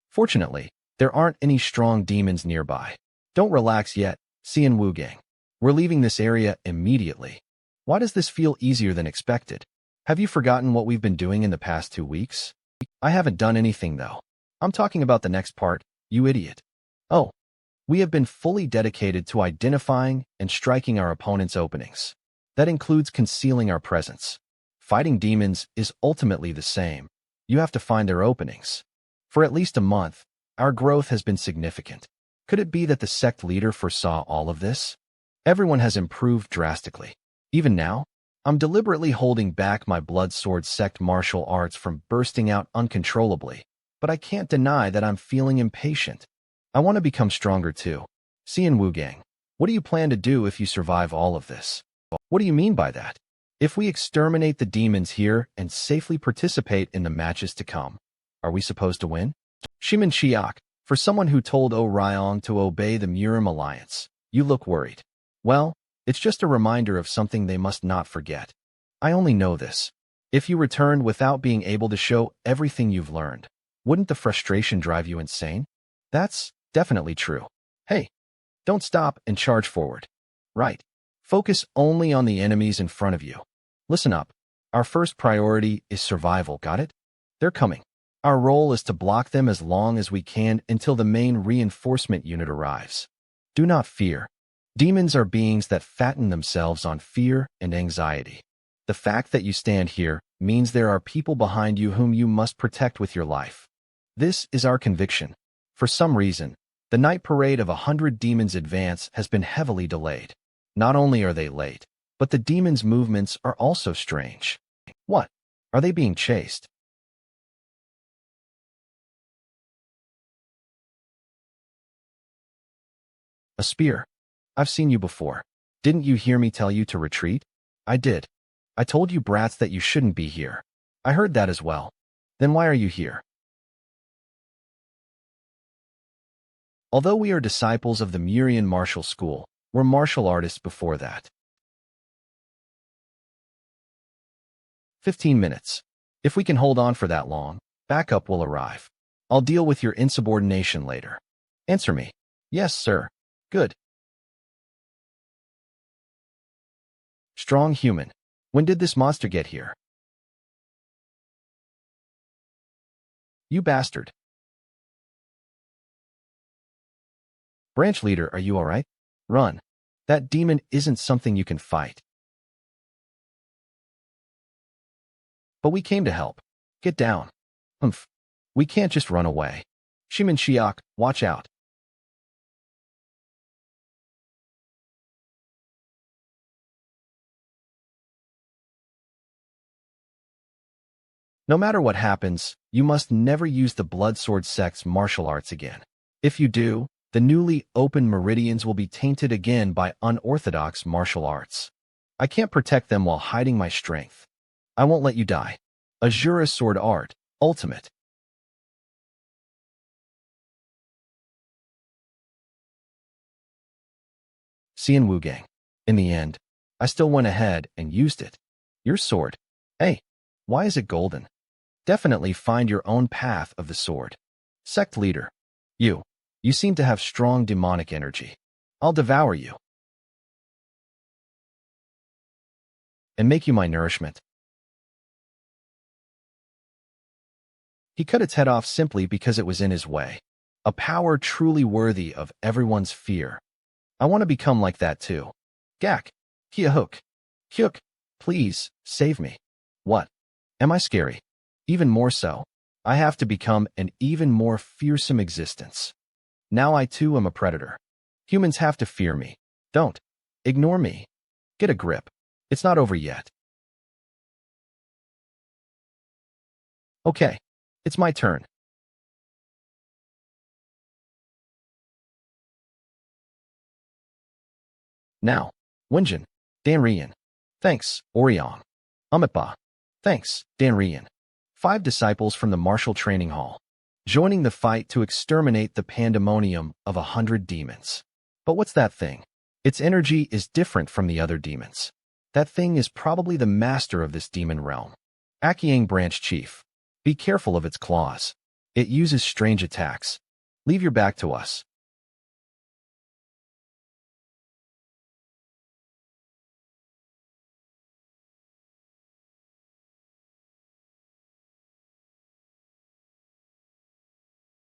Fortunately, there aren't any strong demons nearby. Don't relax yet, Xian Wu Gang. We're leaving this area immediately. Why does this feel easier than expected? Have you forgotten what we've been doing in the past 2 weeks? I haven't done anything, though. I'm talking about the next part, you idiot. Oh, we have been fully dedicated to identifying and striking our opponent's openings. That includes concealing our presence. Fighting demons is ultimately the same. You have to find their openings. For at least a month, our growth has been significant. Could it be that the sect leader foresaw all of this? Everyone has improved drastically. Even now, I'm deliberately holding back my blood sword sect martial arts from bursting out uncontrollably, but I can't deny that I'm feeling impatient. I want to become stronger too. Xian Wu Gang, what do you plan to do if you survive all of this? What do you mean by that? If we exterminate the demons here and safely participate in the matches to come, are we supposed to win? Shimin Chiak, for someone who told Orion to obey the Murim alliance, you look worried. Well, it's just a reminder of something they must not forget. I only know this. If you returned without being able to show everything you've learned, wouldn't the frustration drive you insane? That's definitely true. Hey, don't stop and charge forward. Right. Focus only on the enemies in front of you. Listen up. Our first priority is survival, got it? They're coming. Our role is to block them as long as we can until the main reinforcement unit arrives. Do not fear. Demons are beings that fatten themselves on fear and anxiety. The fact that you stand here means there are people behind you whom you must protect with your life. This is our conviction. For some reason, the night parade of 100 demons' advance has been heavily delayed. Not only are they late, but the demons' movements are also strange. What? Are they being chased? A spear. I've seen you before. Didn't you hear me tell you to retreat? I did. I told you brats that you shouldn't be here. I heard that as well. Then why are you here? Although we are disciples of the Murian martial school, we're martial artists before that. 15 minutes. If we can hold on for that long, backup will arrive. I'll deal with your insubordination later. Answer me. Yes, sir. Good. Strong human. When did this monster get here? You bastard. Branch leader, are you all right? Run. That demon isn't something you can fight. But we came to help. Get down. Humph. We can't just run away. Shimin Shiak, watch out. No matter what happens, you must never use the Blood Sword Sect's martial arts again. If you do, the newly opened meridians will be tainted again by unorthodox martial arts. I can't protect them while hiding my strength. I won't let you die. Azura Sword Art, Ultimate. Xian Wu Gang. In the end, I still went ahead and used it. Your sword. Hey, why is it golden? Definitely find your own path of the sword. Sect leader. You seem to have strong demonic energy. I'll devour you and make you my nourishment. He cut its head off simply because it was in his way. A power truly worthy of everyone's fear. I want to become like that too. Gak. Kiahook. Hyuk. Please, save me. What? Am I scary? Even more so. I have to become an even more fearsome existence. Now I too am a predator. Humans have to fear me. Don't. Ignore me. Get a grip. It's not over yet. Okay. It's my turn. Now. Wenjin. Danrian. Thanks, Oriong. Amitba. Thanks, Danrian. 5 disciples from the martial training hall, joining the fight to exterminate the pandemonium of 100 demons. But what's that thing? Its energy is different from the other demons. That thing is probably the master of this demon realm. Akyang Branch Chief. Be careful of its claws. It uses strange attacks. Leave your back to us.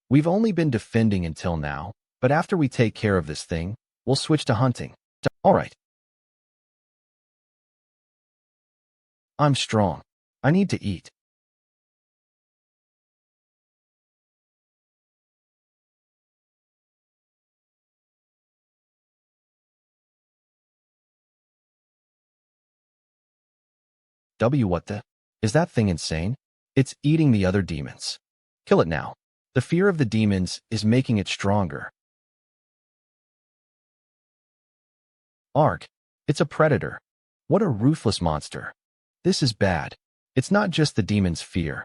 We've only been defending until now, but after we take care of this thing, we'll switch to hunting. All right. I'm strong. I need to eat. What the? Is that thing insane? It's eating the other demons. Kill it now. The fear of the demons is making it stronger. Arg. It's a predator. What a ruthless monster. This is bad. It's not just the demon's fear.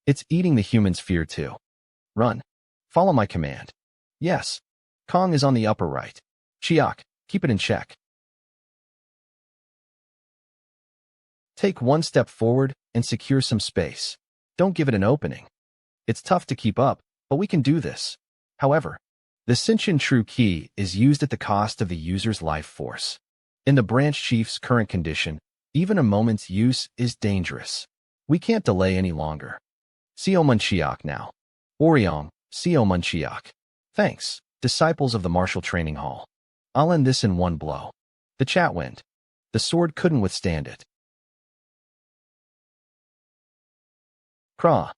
It's eating the human's fear too. Run. Follow my command. Yes. Kong is on the upper right. Chiak, keep it in check. Take 1 step forward and secure some space. Don't give it an opening. It's tough to keep up, but we can do this. However, the Shinshin True Key is used at the cost of the user's life force. In the branch chief's current condition, even a moment's use is dangerous. We can't delay any longer. Seo Munchiak now. Oriong, Seo Munchiak. Thanks, disciples of the martial training hall. I'll end this in one blow. The chat went. The sword couldn't withstand it. Kra.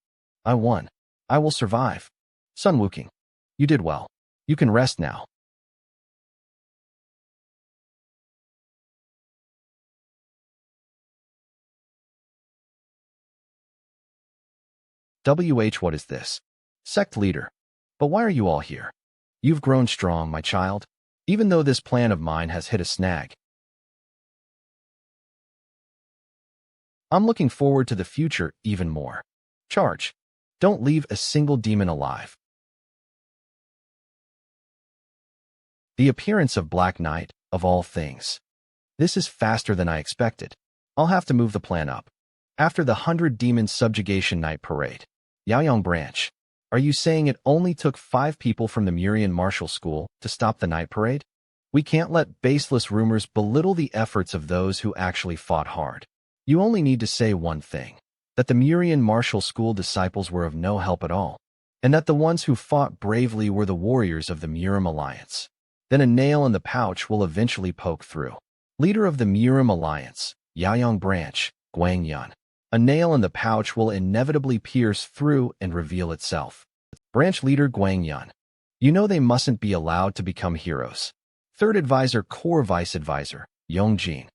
I won. I will survive. Sun Wukong. You did well. You can rest now. What is this? Sect leader. But why are you all here? You've grown strong, my child. Even though this plan of mine has hit a snag. I'm looking forward to the future even more. Charge. Don't leave a single demon alive. The appearance of Black Knight, of all things. This is faster than I expected. I'll have to move the plan up. After the 100 Demon Subjugation Night Parade. Yaoyong Branch. Are you saying it only took 5 people from the Murian Martial School to stop the night parade? We can't let baseless rumors belittle the efforts of those who actually fought hard. You only need to say one thing. That the Murian Martial School disciples were of no help at all. And that the ones who fought bravely were the warriors of the Murim Alliance. Then a nail in the pouch will eventually poke through. Leader of the Murim Alliance, Yaoyong Branch, Guangyun. A nail in the pouch will inevitably pierce through and reveal itself. Branch leader Guangyun. You know they mustn't be allowed to become heroes. Third advisor core vice advisor, Yongjin.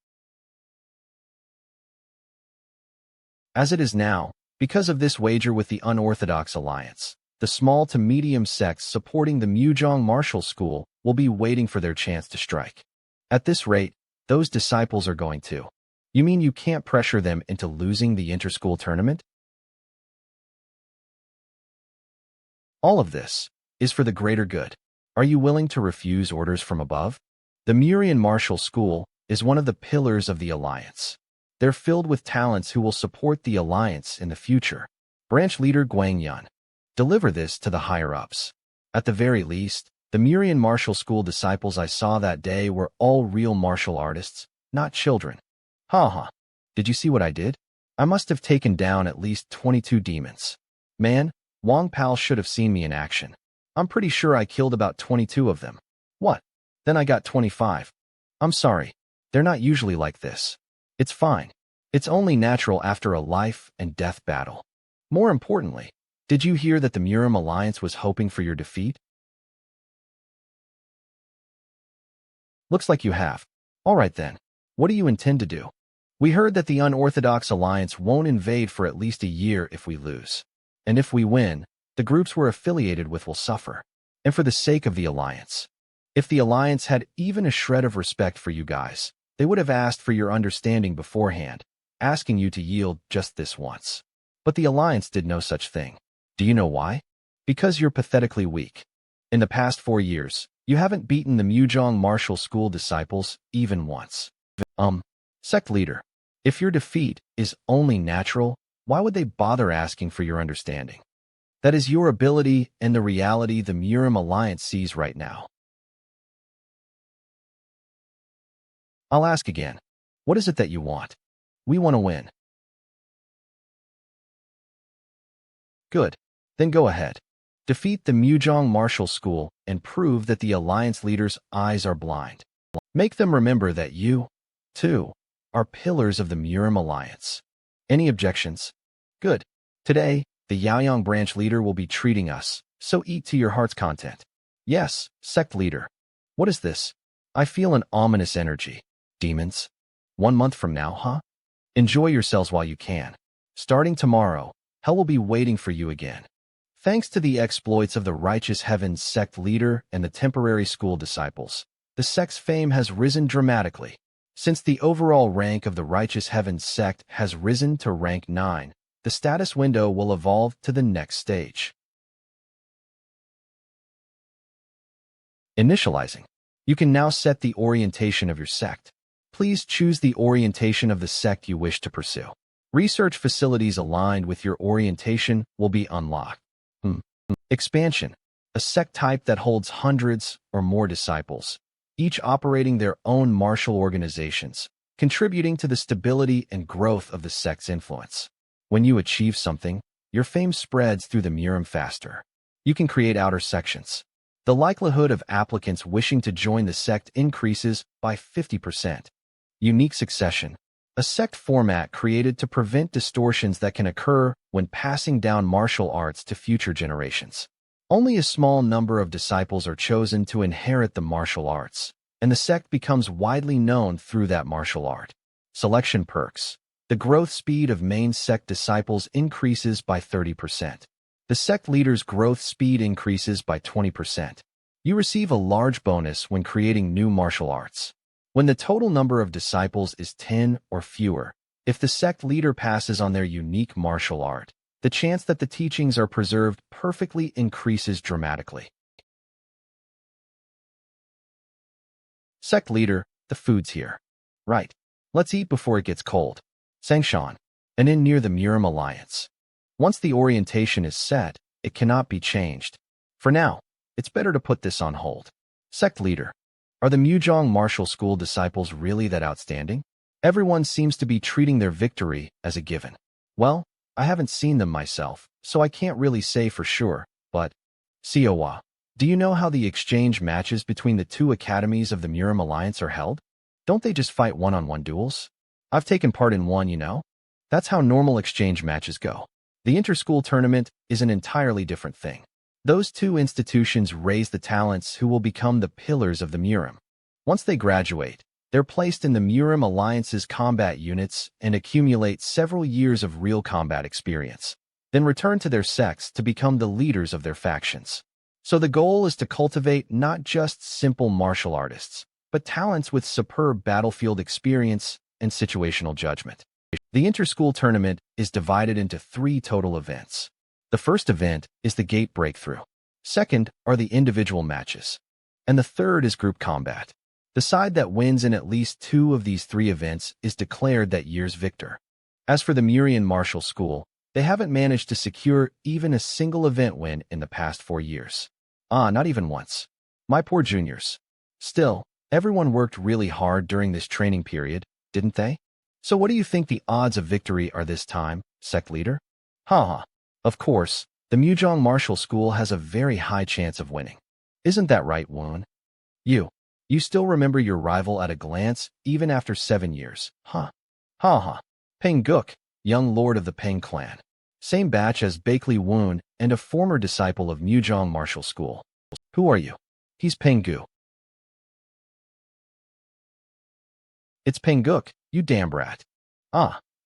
As it is now, because of this wager with the unorthodox alliance, the small to medium sects supporting the Muzhong Martial School will be waiting for their chance to strike. At this rate, those disciples are going to. You mean you can't pressure them into losing the inter-school tournament? All of this is for the greater good. Are you willing to refuse orders from above? The Murian Martial School is one of the pillars of the alliance. They're filled with talents who will support the alliance in the future. Branch leader Guangyun. Deliver this to the higher-ups. At the very least, the Murian Martial School disciples I saw that day were all real martial artists, not children. Ha. Did you see what I did? I must have taken down at least 22 demons. Man, Wang Pao should have seen me in action. I'm pretty sure I killed about 22 of them. What? Then I got 25. I'm sorry. They're not usually like this. It's fine. It's only natural after a life and death battle. More importantly, did you hear that the Murim Alliance was hoping for your defeat? Looks like you have. All right then. What do you intend to do? We heard that the unorthodox alliance won't invade for at least a year if we lose. And if we win, the groups we're affiliated with will suffer. And for the sake of the alliance. If the alliance had even a shred of respect for you guys, they would have asked for your understanding beforehand, asking you to yield just this once. But the alliance did no such thing. Do you know why? Because you're pathetically weak. In the past 4 years, you haven't beaten the Mujong Martial School disciples even once. Sect leader, if your defeat is only natural, why would they bother asking for your understanding? That is your ability and the reality the Murim Alliance sees right now. I'll ask again. What is it that you want? We want to win. Good. Then go ahead. Defeat the Mujong Martial School and prove that the Alliance leaders' eyes are blind. Make them remember that you, too, are pillars of the Murim Alliance. Any objections? Good. Today, the Yaoyang branch leader will be treating us, so eat to your heart's content. Yes, sect leader. What is this? I feel an ominous energy. Demons? 1 month from now, huh? Enjoy yourselves while you can. Starting tomorrow, hell will be waiting for you again. Thanks to the exploits of the Righteous Heavens sect leader and the temporary school disciples, the sect's fame has risen dramatically. Since the overall rank of the Righteous Heavens sect has risen to rank 9, the status window will evolve to the next stage. Initializing. You can now set the orientation of your sect. Please choose the orientation of the sect you wish to pursue. Research facilities aligned with your orientation will be unlocked. Expansion. A sect type that holds hundreds or more disciples, each operating their own martial organizations, contributing to the stability and growth of the sect's influence. When you achieve something, your fame spreads through the Murim faster. You can create outer sections. The likelihood of applicants wishing to join the sect increases by 50%. Unique succession. A sect format created to prevent distortions that can occur when passing down martial arts to future generations. Only a small number of disciples are chosen to inherit the martial arts, and the sect becomes widely known through that martial art. Selection perks. The growth speed of main sect disciples increases by 30%. The sect leader's growth speed increases by 20%. You receive a large bonus when creating new martial arts. When the total number of disciples is 10 or fewer, if the sect leader passes on their unique martial art, the chance that the teachings are preserved perfectly increases dramatically. Sect leader, the food's here. Right. Let's eat before it gets cold. Sangshan, an inn near the Murim Alliance. Once the orientation is set, it cannot be changed. For now, it's better to put this on hold. Sect leader, are the Mujong Martial School disciples really that outstanding? Everyone seems to be treating their victory as a given. Well, I haven't seen them myself, so I can't really say for sure, but Siowa, do you know how the exchange matches between the two academies of the Murim Alliance are held? Don't they just fight one-on-one duels? I've taken part in one, you know? That's how normal exchange matches go. The inter-school tournament is an entirely different thing. Those two institutions raise the talents who will become the pillars of the Murim. Once they graduate, they're placed in the Murim Alliance's combat units and accumulate several years of real combat experience, then return to their sects to become the leaders of their factions. So the goal is to cultivate not just simple martial artists, but talents with superb battlefield experience and situational judgment. The inter-school tournament is divided into 3 total events. The first event is the gate breakthrough. Second are the individual matches. And the third is group combat. The side that wins in at least 2 of these 3 events is declared that year's victor. As for the Murian Martial School, they haven't managed to secure even a single event win in the past 4 years. Not even once. My poor juniors. Still, everyone worked really hard during this training period, didn't they? So what do you think the odds of victory are this time, sect leader? Haha. Of course, the Mujong Martial School has a very high chance of winning. Isn't that right, Woon? You still remember your rival at a glance, even after 7 years, huh? Haha. Peng Guk, young lord of the Peng clan. Same batch as Bakley Woon and a former disciple of Mujong Martial School. Who are you? He's Peng Gu. It's Peng Guk, you damn brat.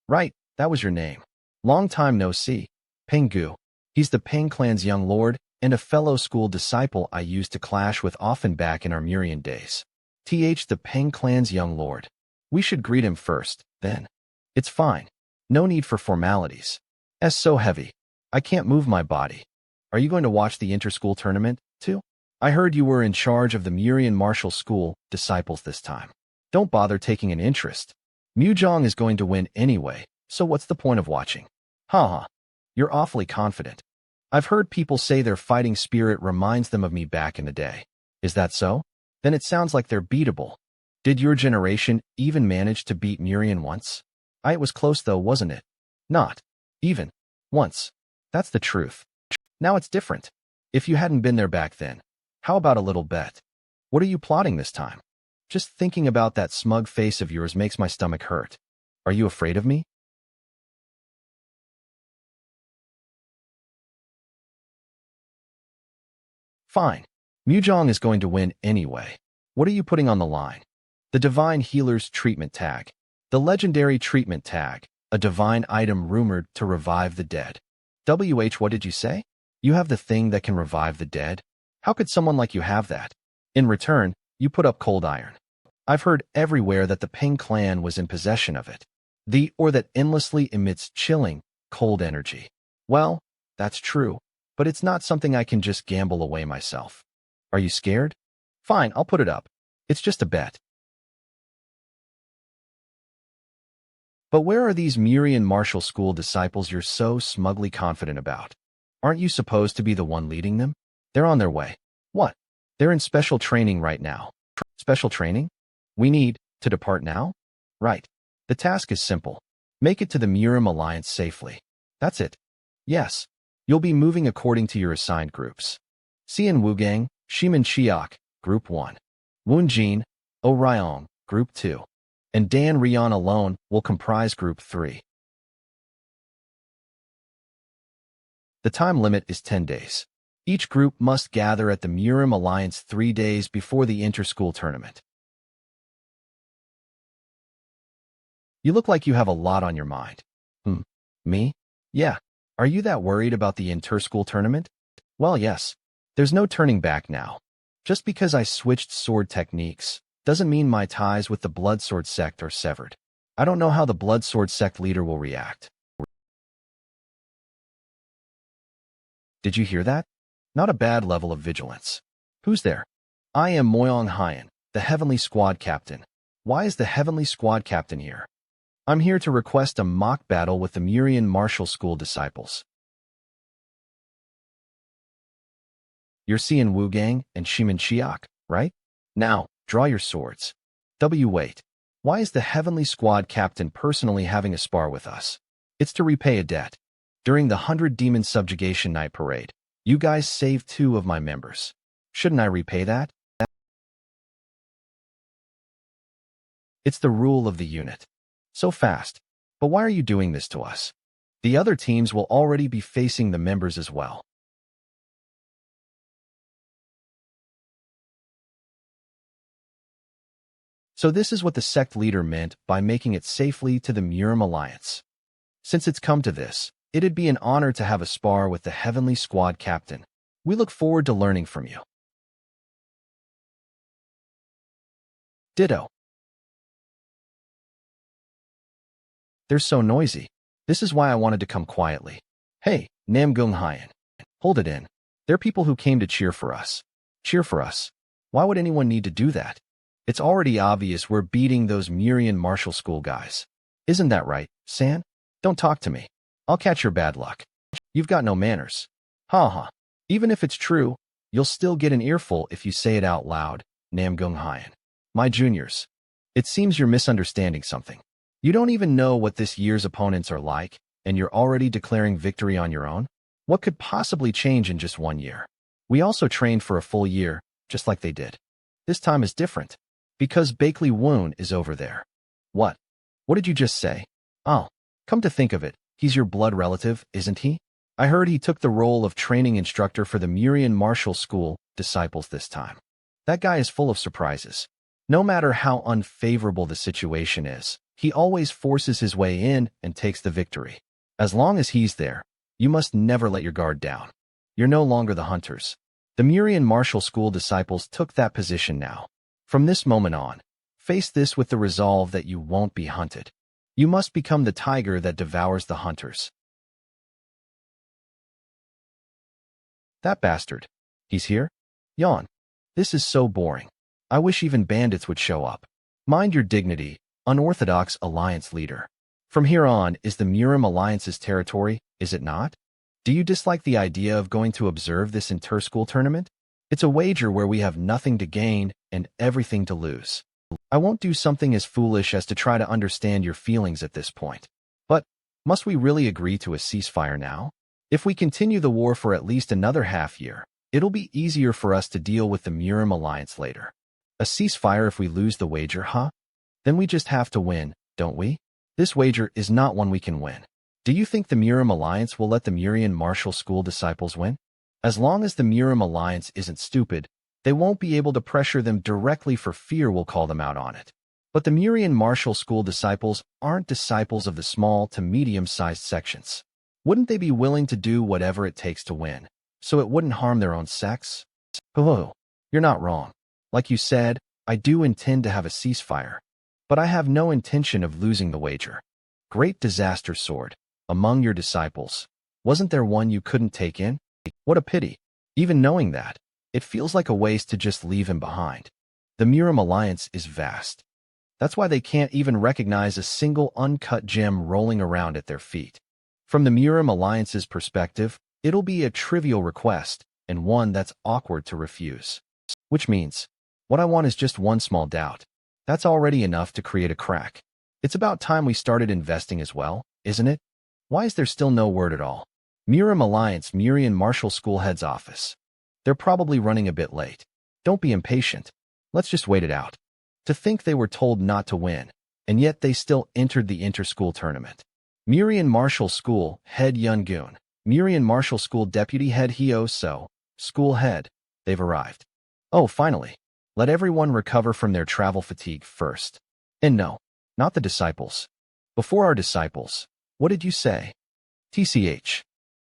Right, that was your name. Long time no see. Peng Gu. He's the Pang clan's young lord and a fellow school disciple I used to clash with often back in our Murian days. The Pang clan's young lord. We should greet him first, then. It's fine. No need for formalities. S so heavy. I can't move my body. Are you going to watch the inter-school tournament, too? I heard you were in charge of the Murian martial school disciples this time. Don't bother taking an interest. Mujong is going to win anyway, so what's the point of watching? Haha. You're awfully confident. I've heard people say their fighting spirit reminds them of me back in the day. Is that so? Then it sounds like they're beatable. Did your generation even manage to beat Murian once? It was close though, wasn't it? Not even once. That's the truth. Now it's different. If you hadn't been there back then, how about a little bet? What are you plotting this time? Just thinking about that smug face of yours makes my stomach hurt. Are you afraid of me? Fine. Mujong is going to win anyway. What are you putting on the line? The Divine Healer's Treatment Tag. The legendary treatment tag, a divine item rumored to revive the dead. What did you say? You have the thing that can revive the dead? How could someone like you have that? In return, you put up cold iron. I've heard everywhere that the Ping clan was in possession of it. Or that endlessly emits chilling, cold energy. Well, that's true, but it's not something I can just gamble away myself. Are you scared? Fine, I'll put it up. It's just a bet. But where are these Murian martial school disciples you're so smugly confident about? Aren't you supposed to be the one leading them? They're on their way. What? They're in special training right now. Special training? We need to depart now? Right. The task is simple. Make it to the Murim Alliance safely. That's it. Yes. You'll be moving according to your assigned groups. Xian Wugang, Shiman Chiak, Group 1. Woon Jin, Ryong, Group 2. And Dan Rian alone will comprise Group 3. The time limit is 10 days. Each group must gather at the Murim Alliance 3 days before the inter-school tournament. You look like you have a lot on your mind. Me? Yeah. Are you that worried about the inter-school tournament? Well, yes. There's no turning back now. Just because I switched sword techniques doesn't mean my ties with the Bloodsword Sect are severed. I don't know how the Bloodsword Sect leader will react. Did you hear that? Not a bad level of vigilance. Who's there? I am Moyong Hyan, the Heavenly Squad Captain. Why is the Heavenly Squad Captain here? I'm here to request a mock battle with the Murian Martial School disciples. You're Xian Wugang and Shiman Chiak, right? Now, draw your swords. Wait. Why is the Heavenly Squad Captain personally having a spar with us? It's to repay a debt. During the 100 Demon Subjugation Night Parade, you guys saved 2 of my members. Shouldn't I repay that? It's the rule of the unit. So fast. But why are you doing this to us? The other teams will already be facing the members as well. So this is what the sect leader meant by making it safely to the Murim Alliance. Since it's come to this, it'd be an honor to have a spar with the Heavenly Squad Captain. We look forward to learning from you. Ditto. They're so noisy. This is why I wanted to come quietly. Hey, Namgung Hyan. Hold it in. They're people who came to cheer for us. Cheer for us. Why would anyone need to do that? It's already obvious we're beating those Murian martial school guys. Isn't that right, San? Don't talk to me. I'll catch your bad luck. You've got no manners. Ha. Even if it's true, you'll still get an earful if you say it out loud, Namgung Hyan. My juniors. It seems you're misunderstanding something. You don't even know what this year's opponents are like, and you're already declaring victory on your own? What could possibly change in just 1 year? We also trained for a full year, just like they did. This time is different. Because Bakley Woon is over there. What? What did you just say? Oh, come to think of it, he's your blood relative, isn't he? I heard he took the role of training instructor for the Murian Martial School disciples this time. That guy is full of surprises. No matter how unfavorable the situation is, he always forces his way in and takes the victory. As long as he's there, You must never let your guard down. You're no longer the hunters. The Murian martial school disciples took that position now. From this moment on, face this with the resolve that you won't be hunted. You must become the tiger that devours the hunters. That bastard. He's here? Yawn. This is so boring. I wish even bandits would show up. Mind your dignity, unorthodox alliance leader. From here on is the Murim Alliance's territory, is it not? Do you dislike the idea of going to observe this inter-school tournament? It's a wager where we have nothing to gain and everything to lose. I won't do something as foolish as to try to understand your feelings at this point. But, must we really agree to a ceasefire now? If we continue the war for at least another half year, it'll be easier for us to deal with the Murim Alliance later. A ceasefire if we lose the wager, huh? Then we just have to win, don't we? This wager is not one we can win. Do you think the Murim Alliance will let the Murian martial school disciples win? As long as the Murim Alliance isn't stupid, they won't be able to pressure them directly for fear we'll call them out on it. But the Murian martial school disciples aren't disciples of the small to medium-sized sections. Wouldn't they be willing to do whatever it takes to win, so it wouldn't harm their own sects? Oh, you're not wrong. Like you said, I do intend to have a ceasefire, but I have no intention of losing the wager. Great disaster sword. Among your disciples, wasn't there one you couldn't take in? What a pity. Even knowing that, it feels like a waste to just leave him behind. The Murim Alliance is vast. That's why they can't even recognize a single uncut gem rolling around at their feet. From the Murim Alliance's perspective, it'll be a trivial request, and one that's awkward to refuse. Which means, what I want is just one small doubt. That's already enough to create a crack. It's about time we started investing as well, isn't it? Why is there still no word at all? Murim Alliance Murian Martial School Head's office. They're probably running a bit late. Don't be impatient. Let's just wait it out. To think they were told not to win, and yet they still entered the inter-school tournament. Murian Martial School Head Yun-gun. Murian Martial School Deputy Head Hyo-so. School Head. They've arrived. Oh, finally. Let everyone recover from their travel fatigue first. And no, not the disciples. Before our disciples. What did you say? TCH.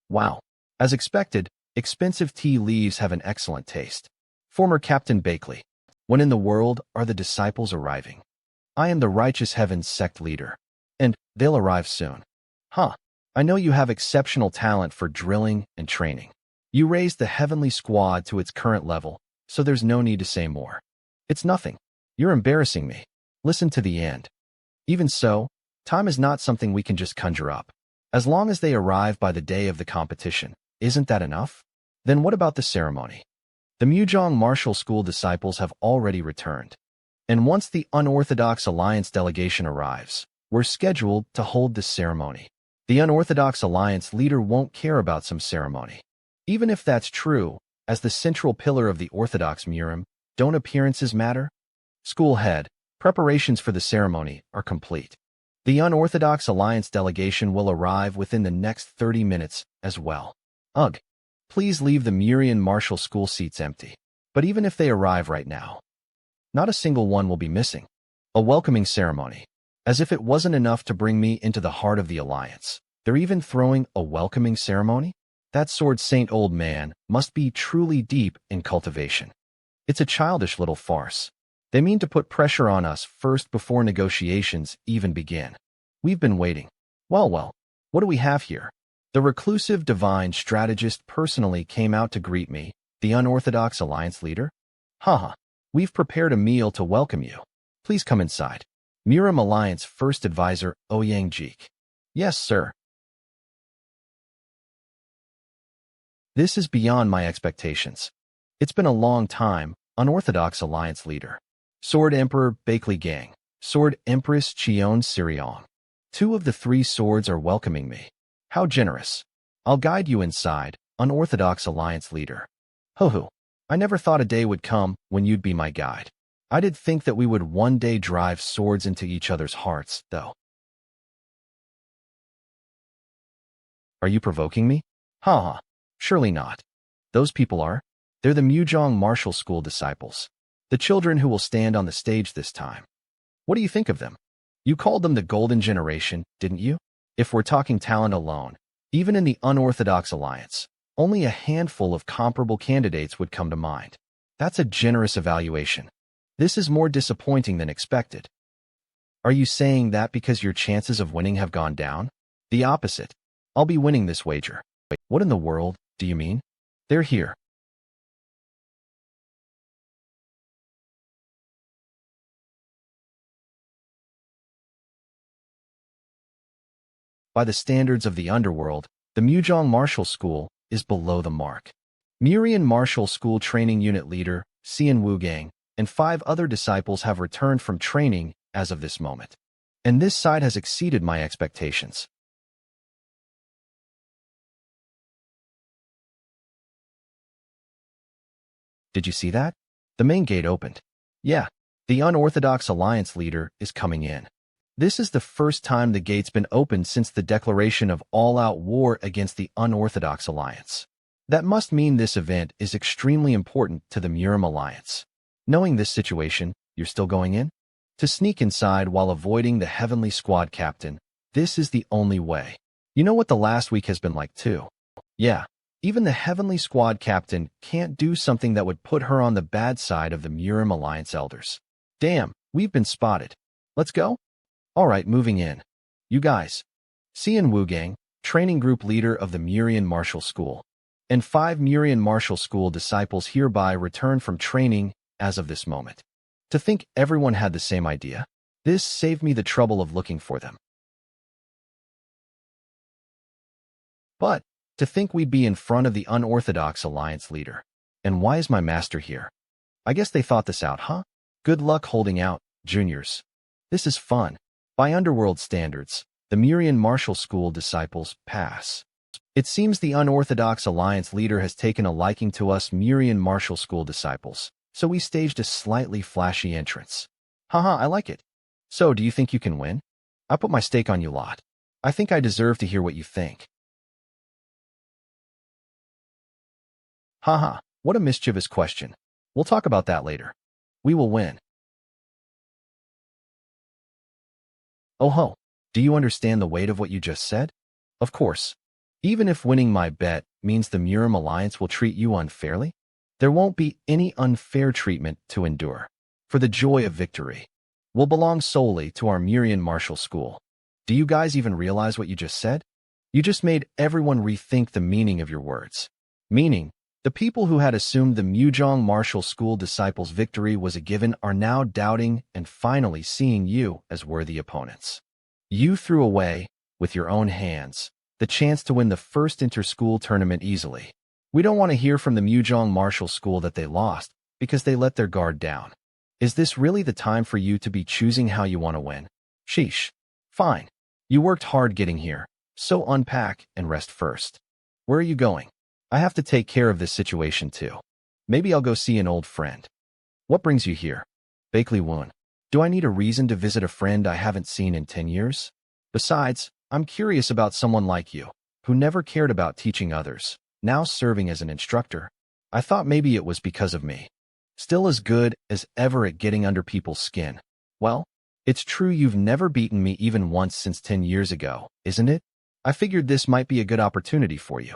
Wow. As expected, expensive tea leaves have an excellent taste. Former Captain Bakley. When in the world are the disciples arriving? I am the Righteous Heavens sect leader. And they'll arrive soon. Huh. I know you have exceptional talent for drilling and training. You raised the heavenly squad to its current level, so there's no need to say more. It's nothing. You're embarrassing me. Listen to the end. Even so, time is not something we can just conjure up. As long as they arrive by the day of the competition, isn't that enough? Then what about the ceremony? The Mujong Martial School disciples have already returned. And once the Unorthodox Alliance delegation arrives, we're scheduled to hold this ceremony. The Unorthodox Alliance leader won't care about some ceremony. Even if that's true, as the central pillar of the Orthodox Murim, don't appearances matter? School head, preparations for the ceremony are complete. The Unorthodox Alliance delegation will arrive within the next 30 minutes as well. Ugh. Please leave the Murian Martial School seats empty. But even if they arrive right now, not a single one will be missing. A welcoming ceremony. As if it wasn't enough to bring me into the heart of the Alliance. They're even throwing a welcoming ceremony? That sword saint old man must be truly deep in cultivation. It's a childish little farce. They mean to put pressure on us first before negotiations even begin. We've been waiting. Well, what do we have here? The reclusive divine strategist personally came out to greet me, the Unorthodox Alliance leader. Haha, we've prepared a meal to welcome you. Please come inside. Murim Alliance First Advisor Ouyang Jik. Yes, sir. This is beyond my expectations. It's been a long time, Unorthodox Alliance leader. Sword Emperor Bakley Gang. Sword Empress Cheon Siriong. 2 of the 3 swords are welcoming me. How generous. I'll guide you inside, Unorthodox Alliance leader. Ho-ho. I never thought a day would come when you'd be my guide. I did think that we would one day drive swords into each other's hearts, though. Are you provoking me? Ha. Surely not. Those people are. They're the Mujong Martial School disciples. The children who will stand on the stage this time. What do you think of them? You called them the golden generation, didn't you? If we're talking talent alone, Even in the unorthodox alliance, only a handful of comparable candidates would come to mind. That's a generous evaluation. This is more disappointing than expected. Are you saying that because your chances of winning have gone down? The opposite. I'll be winning this wager. Wait, what in the world do you mean? They're here. By the standards of the underworld, the Mujong Martial School is below the mark. Murian Martial School Training Unit Leader, Xian Wugang, and 5 other disciples have returned from training as of this moment. And this side has exceeded my expectations. Did you see that? The main gate opened. Yeah, the unorthodox alliance leader is coming in. This is the first time the gate's been opened since the declaration of all-out war against the unorthodox alliance. That must mean this event is extremely important to the Murim alliance. Knowing this situation, you're still going in? To sneak inside while avoiding the heavenly squad captain, this is the only way. You know what the last week has been like too. Yeah, even the heavenly squad captain can't do something that would put her on the bad side of the Murim alliance elders. Damn, we've been spotted. Let's go? Alright, moving in. You guys. Xian Wugang, training group leader of the Murian Martial School, and 5 Murian Martial School disciples hereby return from training as of this moment. To think everyone had the same idea, this saved me the trouble of looking for them. But, to think we'd be in front of the unorthodox alliance leader. And why is my master here? I guess they thought this out, huh? Good luck holding out, juniors. This is fun. By underworld standards, the Murian Martial School disciples pass. It seems the unorthodox alliance leader has taken a liking to us Murian Martial School disciples, so we staged a slightly flashy entrance. Haha, I like it. So, do you think you can win? I put my stake on you lot. I think I deserve to hear what you think. Haha, what a mischievous question. We'll talk about that later. We will win. Oh ho, do you understand the weight of what you just said? Of course. Even if winning my bet means the Murim Alliance will treat you unfairly, there won't be any unfair treatment to endure. For the joy of victory will belong solely to our Murian Martial School. Do you guys even realize what you just said? You just made everyone rethink the meaning of your words. Meaning, the people who had assumed the Mujong Martial School disciples' victory was a given are now doubting and finally seeing you as worthy opponents. You threw away, with your own hands, the chance to win the first inter-school tournament easily. We don't want to hear from the Mujong Martial School that they lost because they let their guard down. Is this really the time for you to be choosing how you want to win? Sheesh. Fine. You worked hard getting here, so unpack and rest first. Where are you going? I have to take care of this situation too. Maybe I'll go see an old friend. What brings you here? Bakely Woon. Do I need a reason to visit a friend I haven't seen in 10 years? Besides, I'm curious about someone like you, who never cared about teaching others, now serving as an instructor. I thought maybe it was because of me. Still as good as ever at getting under people's skin. Well, it's true you've never beaten me even once since 10 years ago, isn't it? I figured this might be a good opportunity for you.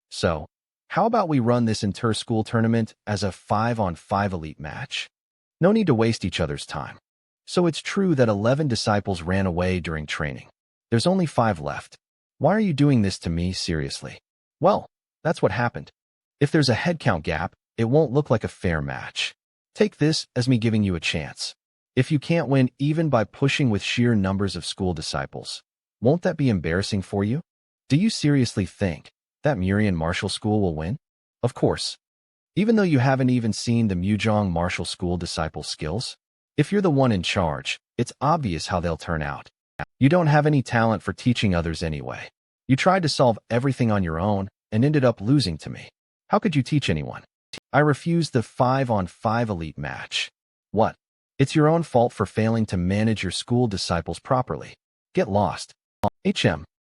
So, how about we run this inter-school tournament as a 5-on-5 elite match? No need to waste each other's time. So it's true that 11 disciples ran away during training. There's only 5 left. Why are you doing this to me, seriously? Well, that's what happened. If there's a headcount gap, it won't look like a fair match. Take this as me giving you a chance. If you can't win even by pushing with sheer numbers of school disciples, won't that be embarrassing for you? Do you seriously think that Murian Martial School will win? Of course. Even though you haven't even seen the Mujong Martial School disciples' skills, if you're the one in charge, it's obvious how they'll turn out. You don't have any talent for teaching others anyway. You tried to solve everything on your own and ended up losing to me. How could you teach anyone? I refused the 5-on-5 elite match. What? It's your own fault for failing to manage your school disciples properly. Get lost.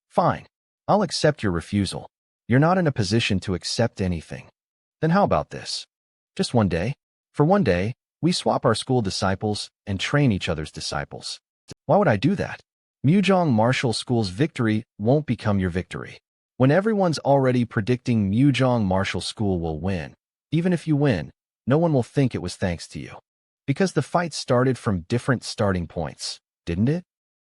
Fine. I'll accept your refusal. You're not in a position to accept anything. Then how about this? Just one day? For one day, we swap our school disciples and train each other's disciples. Why would I do that? Mujong Martial School's victory won't become your victory. When everyone's already predicting Muzhong Martial School will win, even if you win, no one will think it was thanks to you. Because the fight started from different starting points, didn't it?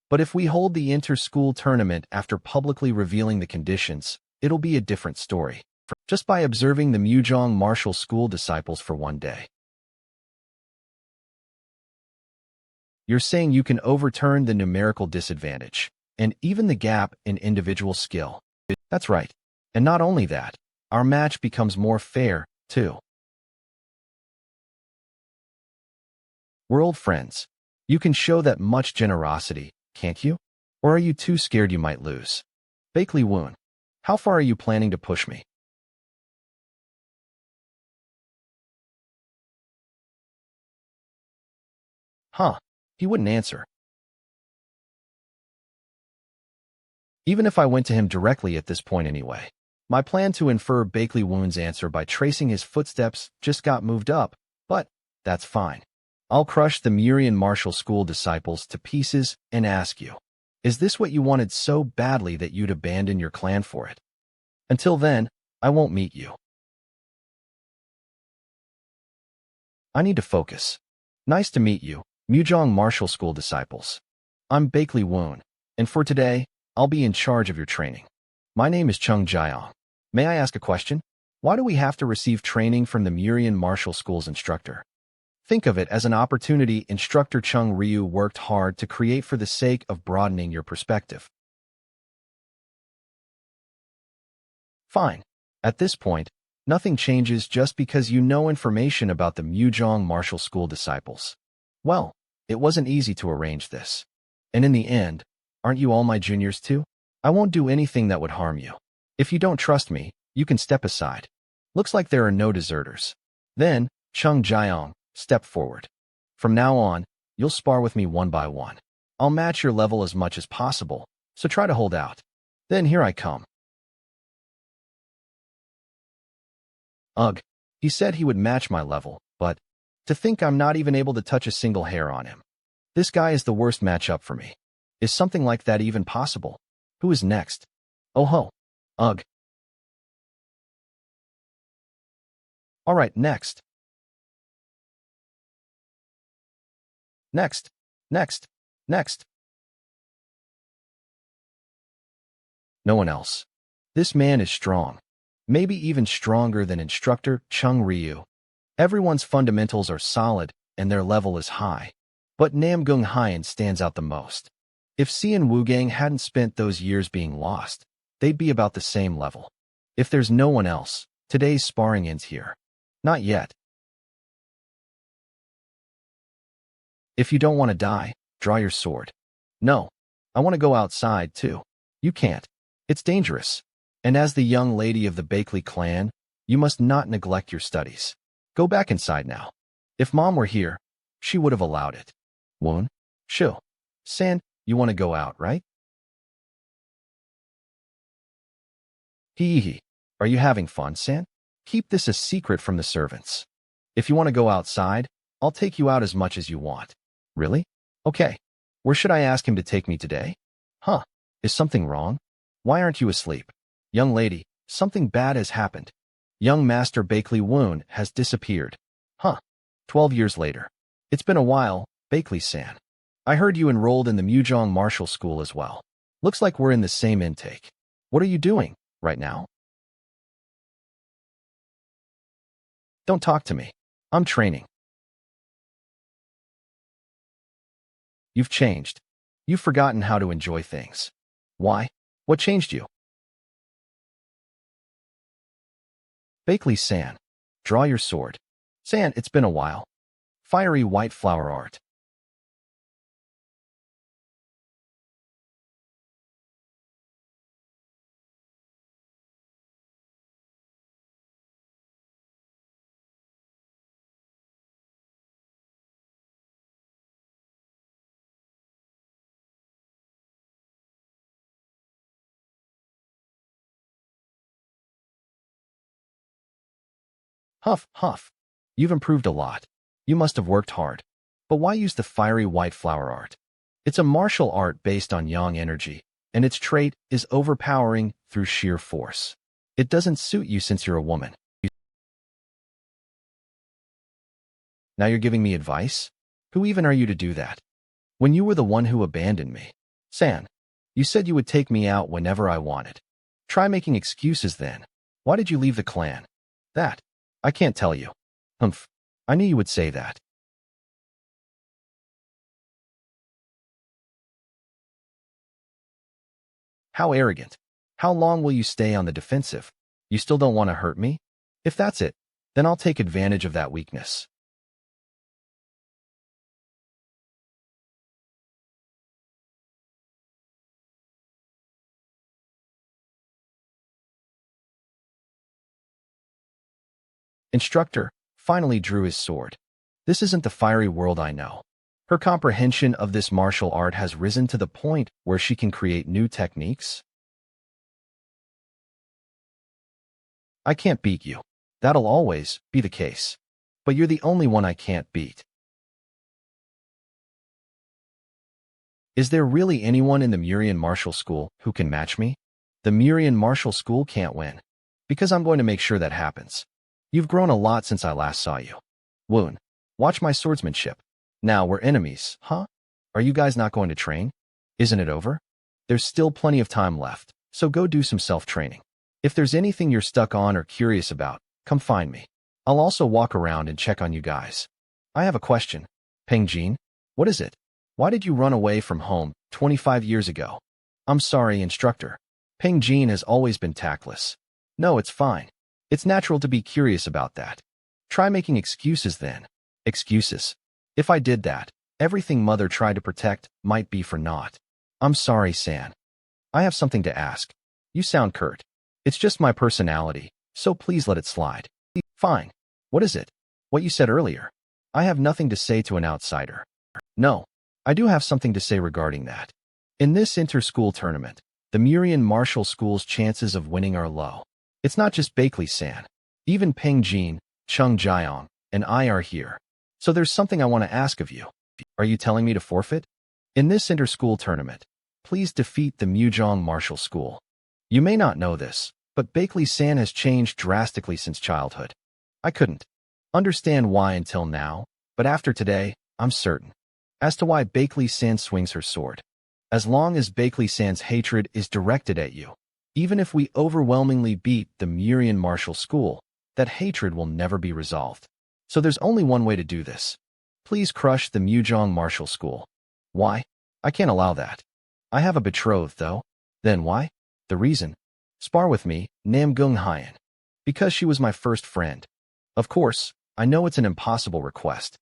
But if we hold the inter-school tournament after publicly revealing the conditions, it'll be a different story. Just by observing the Muzhong Martial School disciples for one day. You're saying you can overturn the numerical disadvantage, and even the gap in individual skill. That's right. And not only that, our match becomes more fair, too. We're old friends. You can show that much generosity, can't you? Or are you too scared you might lose? Bakley Woon, how far are you planning to push me? Huh, he wouldn't answer. Even if I went to him directly at this point anyway. My plan to infer Bakley Woon's answer by tracing his footsteps just got moved up, but that's fine. I'll crush the Murian Martial School disciples to pieces and ask you, is this what you wanted so badly that you'd abandon your clan for it? Until then, I won't meet you. I need to focus. Nice to meet you, Muzhong Martial School disciples. I'm Bakley Woon, and for today, I'll be in charge of your training. My name is Chung Jiang. May I ask a question? Why do we have to receive training from the Murian Martial School's instructor? Think of it as an opportunity Instructor Chung Ryu worked hard to create for the sake of broadening your perspective. Fine. At this point, nothing changes just because you know information about the Muzhong Martial School disciples. Well, it wasn't easy to arrange this. And in the end, aren't you all my juniors too? I won't do anything that would harm you. If you don't trust me, you can step aside. Looks like there are no deserters. Then, Chung Jiang, step forward. From now on, you'll spar with me one by one. I'll match your level as much as possible, so try to hold out. Then here I come. Ugh, he said he would match my level, but to think I'm not even able to touch a single hair on him. This guy is the worst matchup for me. Is something like that even possible? Who is next? Oh ho. Ugh. All right, next. Next. Next. Next. No one else. This man is strong. Maybe even stronger than Instructor Chung Ryu. Everyone's fundamentals are solid, and their level is high. But Namgung Hyan stands out the most. If Xian Wugang hadn't spent those years being lost, they'd be about the same level. If there's no one else, today's sparring ends here. Not yet. If you don't want to die, draw your sword. No, I want to go outside too. You can't. It's dangerous. And as the young lady of the Bakley clan, you must not neglect your studies. Go back inside now. If Mom were here, she would have allowed it. Woon? Shu. San, you want to go out, right? Hee hee. Are you having fun, San? Keep this a secret from the servants. If you want to go outside, I'll take you out as much as you want. Really? Okay. Where should I ask him to take me today? Huh. Is something wrong? Why aren't you asleep? Young lady, something bad has happened. Young Master Bakley Woon has disappeared. Huh. 12 years later. It's been a while, Bakley-san. I heard you enrolled in the Muzhong Martial School as well. Looks like we're in the same intake. What are you doing right now? Don't talk to me. I'm training. You've changed. You've forgotten how to enjoy things. Why? What changed you? Bakley-san, draw your sword. San, it's been a while. Fiery white flower art. Huff, huff. You've improved a lot. You must have worked hard. But why use the fiery white flower art? It's a martial art based on yang energy, and its trait is overpowering through sheer force. It doesn't suit you since you're a woman. Now you're giving me advice? Who even are you to do that? When you were the one who abandoned me. San, you said you would take me out whenever I wanted. Try making excuses then. Why did you leave the clan? That. I can't tell you. Humph. I knew you would say that. How arrogant. How long will you stay on the defensive? You still don't want to hurt me? If that's it, then I'll take advantage of that weakness. Instructor finally drew his sword. This isn't the fiery world I know. Her comprehension of this martial art has risen to the point where she can create new techniques. I can't beat you. That'll always be the case. But you're the only one I can't beat. Is there really anyone in the Murian martial school who can match me? The Murian martial school can't win. Because I'm going to make sure that happens. You've grown a lot since I last saw you. Woon, watch my swordsmanship. Now we're enemies, huh? Are you guys not going to train? Isn't it over? There's still plenty of time left, so go do some self-training. If there's anything you're stuck on or curious about, come find me. I'll also walk around and check on you guys. I have a question. Pengjin, what is it? Why did you run away from home 25 years ago? I'm sorry, instructor. Pengjin has always been tactless. No, it's fine. It's natural to be curious about that. Try making excuses then. Excuses. If I did that, everything mother tried to protect might be for naught. I'm sorry, San. I have something to ask. You sound curt. It's just my personality, so please let it slide. Fine. What is it? What you said earlier. I have nothing to say to an outsider. No, I do have something to say regarding that. In this inter-school tournament, the Murian martial school's chances of winning are low. It's not just Bakley-san. Even Pengjin, Chung Jiang, and I are here. So there's something I want to ask of you. Are you telling me to forfeit? In this inter-school tournament, please defeat the Mujong martial school. You may not know this, but Bakley-san has changed drastically since childhood. I couldn't understand why until now, but after today, I'm certain. As to why Bakley-san swings her sword. As long as Bakley-san's hatred is directed at you, even if we overwhelmingly beat the Murian martial school, that hatred will never be resolved. So there's only one way to do this. Please crush the Mujong martial school. Why? I can't allow that. I have a betrothed, though. Then why? The reason. Spar with me, Namgung Hyan. Because she was my first friend. Of course, I know it's an impossible request.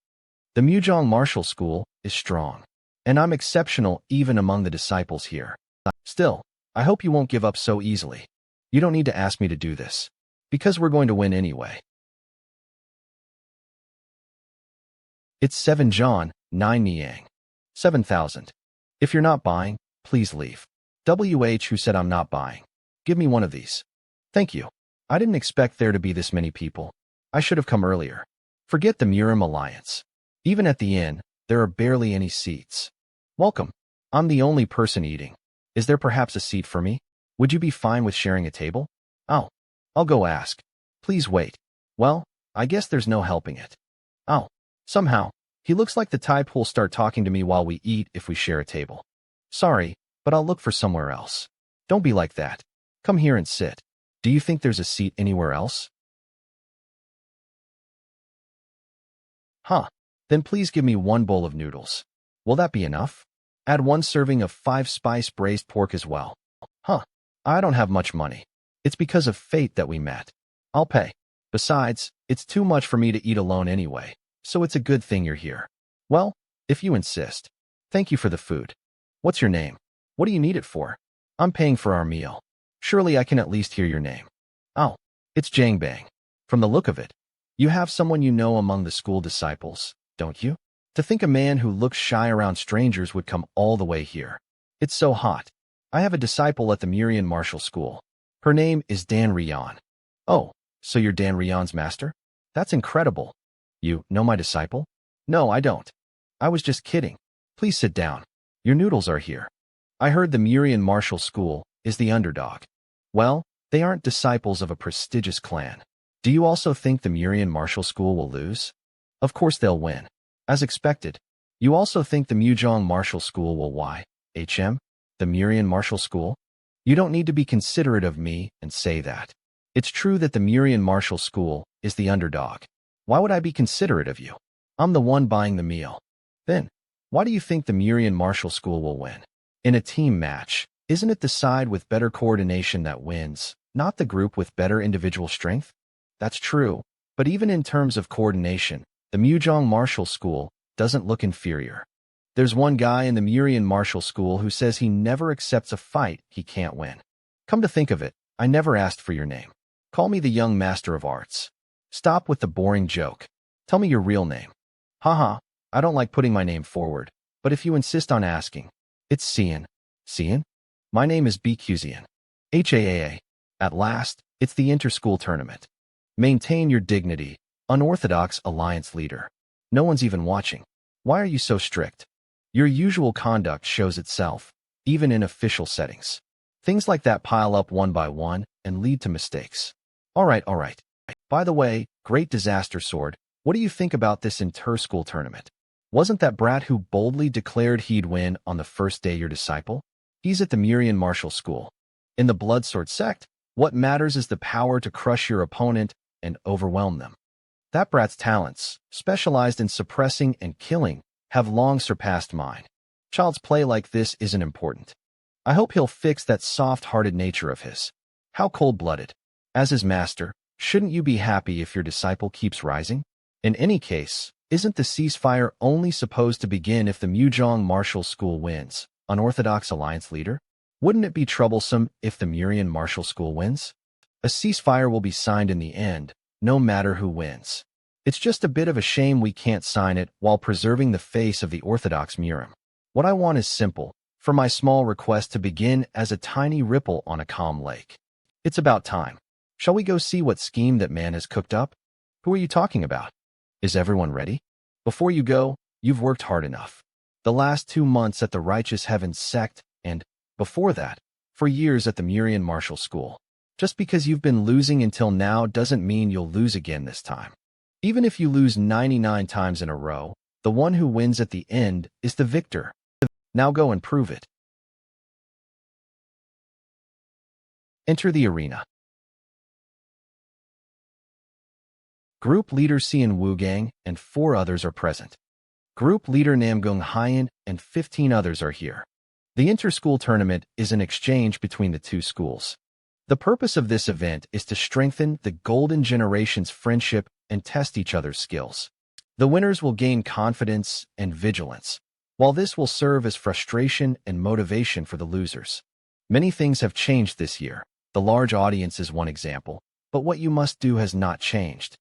The Mujong martial school is strong, and I'm exceptional even among the disciples here. Still, I hope you won't give up so easily. You don't need to ask me to do this, because we're going to win anyway. It's 7 John, 9 Niang. 7,000. If you're not buying, please leave. WH who said I'm not buying. Give me one of these. Thank you. I didn't expect there to be this many people. I should have come earlier. Forget the Murim Alliance. Even at the inn, there are barely any seats. Welcome. I'm the only person eating. Is there perhaps a seat for me? Would you be fine with sharing a table? Oh, I'll go ask. Please wait. Well, I guess there's no helping it. Oh, somehow, he looks like the type who'll start talking to me while we eat if we share a table. Sorry, but I'll look for somewhere else. Don't be like that. Come here and sit. Do you think there's a seat anywhere else? Huh. Then please give me one bowl of noodles. Will that be enough? Add 1 serving of 5-spice braised pork as well. Huh. I don't have much money. It's because of fate that we met. I'll pay. Besides, it's too much for me to eat alone anyway, so it's a good thing you're here. Well, if you insist. Thank you for the food. What's your name? What do you need it for? I'm paying for our meal. Surely I can at least hear your name. Oh, it's Jangbang. From the look of it, you have someone you know among the school disciples, don't you? To think a man who looks shy around strangers would come all the way here. It's so hot. I have a disciple at the Murian martial school. Her name is Dan Rian. Oh, so you're Dan Rian's master? That's incredible. You know my disciple? No, I don't. I was just kidding. Please sit down. Your noodles are here. I heard the Murian martial school is the underdog. Well, they aren't disciples of a prestigious clan. Do you also think the Murian martial school will lose? Of course they'll win. As expected. You also think the Mujong martial school will YHM? The Murian martial school? You don't need to be considerate of me and say that. It's true that the Murian martial school is the underdog. Why would I be considerate of you? I'm the one buying the meal. Then, why do you think the Murian martial school will win? In a team match, isn't it the side with better coordination that wins, not the group with better individual strength? That's true, but even in terms of coordination, the Mujong martial school doesn't look inferior. There's one guy in the Murian martial school who says he never accepts a fight he can't win. Come to think of it, I never asked for your name. Call me the young master of arts. Stop with the boring joke. Tell me your real name. Haha, I don't like putting my name forward, but if you insist on asking, it's Cian. Cian? My name is BQZian. HAAA. At last, it's the inter-school tournament. Maintain your dignity, unorthodox alliance leader. No one's even watching. Why are you so strict? Your usual conduct shows itself, even in official settings. Things like that pile up one by one and lead to mistakes. All right. By the way, great disaster sword, what do you think about this inter-school tournament? Wasn't that brat who boldly declared he'd win on the first day your disciple? He's at the Murian martial school. In the Bloodsword Sect, what matters is the power to crush your opponent and overwhelm them. That brat's talents, specialized in suppressing and killing, have long surpassed mine. Child's play like this isn't important. I hope he'll fix that soft-hearted nature of his. How cold-blooded. As his master, shouldn't you be happy if your disciple keeps rising? In any case, isn't the ceasefire only supposed to begin if the Mujong martial school wins, unorthodox alliance leader? Wouldn't it be troublesome if the Murian martial school wins? A ceasefire will be signed in the end, no matter who wins. It's just a bit of a shame we can't sign it while preserving the face of the orthodox murim. What I want is simple, for my small request to begin as a tiny ripple on a calm lake. It's about time. Shall we go see what scheme that man has cooked up? Who are you talking about? Is everyone ready? Before you go, you've worked hard enough. The last 2 months at the Righteous Heavens Sect, and, before that, for years at the Murian martial school. Just because you've been losing until now doesn't mean you'll lose again this time. Even if you lose 99 times in a row, the one who wins at the end is the victor. Now go and prove it. Enter the arena. Group leader Cian Wugang and 4 others are present. Group leader Namgung Hyan and 15 others are here. The inter-school tournament is an exchange between the 2 schools. The purpose of this event is to strengthen the golden generation's friendship and test each other's skills. The winners will gain confidence and vigilance, while this will serve as frustration and motivation for the losers. Many things have changed this year. The large audience is one example, but what you must do has not changed.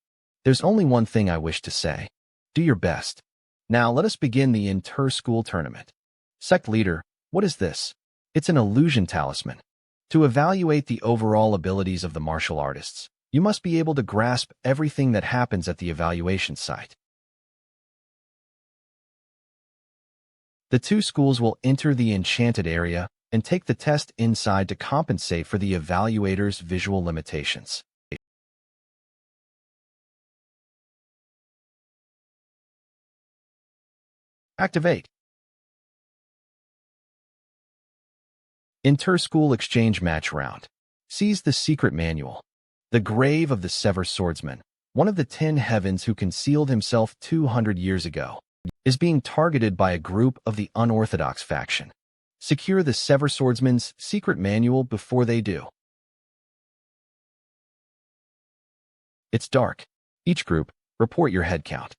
There's only one thing I wish to say. Do your best. Now let us begin the inter-school tournament. Sect leader, what is this? It's an illusion talisman. To evaluate the overall abilities of the martial artists, you must be able to grasp everything that happens at the evaluation site. The 2 schools will enter the enchanted area and take the test inside to compensate for the evaluator's visual limitations. Activate. Inter-school exchange match round. Seize the secret manual. The grave of the Sever Swordsman, one of the 10 heavens who concealed himself 200 years ago, is being targeted by a group of the unorthodox faction. Secure the Sever Swordsman's secret manual before they do. It's dark. Each group, report your head count.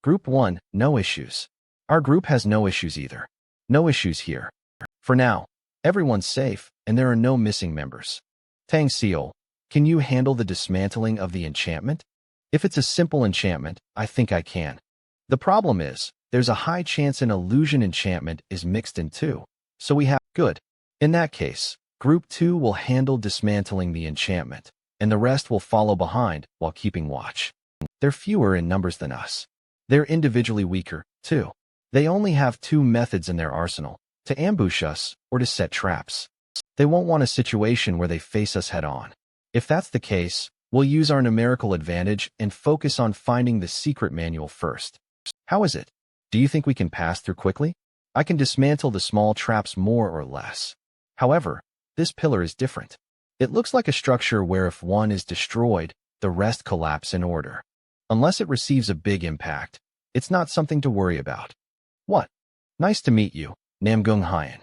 Group 1, no issues. Our group has no issues either. No issues here. For now, everyone's safe, and there are no missing members. Tang Seol, can you handle the dismantling of the enchantment? If it's a simple enchantment, I think I can. The problem is, there's a high chance an illusion enchantment is mixed in too, so we have good. In that case, Group 2 will handle dismantling the enchantment, and the rest will follow behind while keeping watch. They're fewer in numbers than us. They're individually weaker, too. They only have 2 methods in their arsenal, to ambush us, or to set traps. They won't want a situation where they face us head-on. If that's the case, we'll use our numerical advantage and focus on finding the secret manual first. How is it? Do you think we can pass through quickly? I can dismantle the small traps more or less. However, this pillar is different. It looks like a structure where if one is destroyed, the rest collapse in order. Unless it receives a big impact, it's not something to worry about. What? Nice to meet you, Namgung Hyan.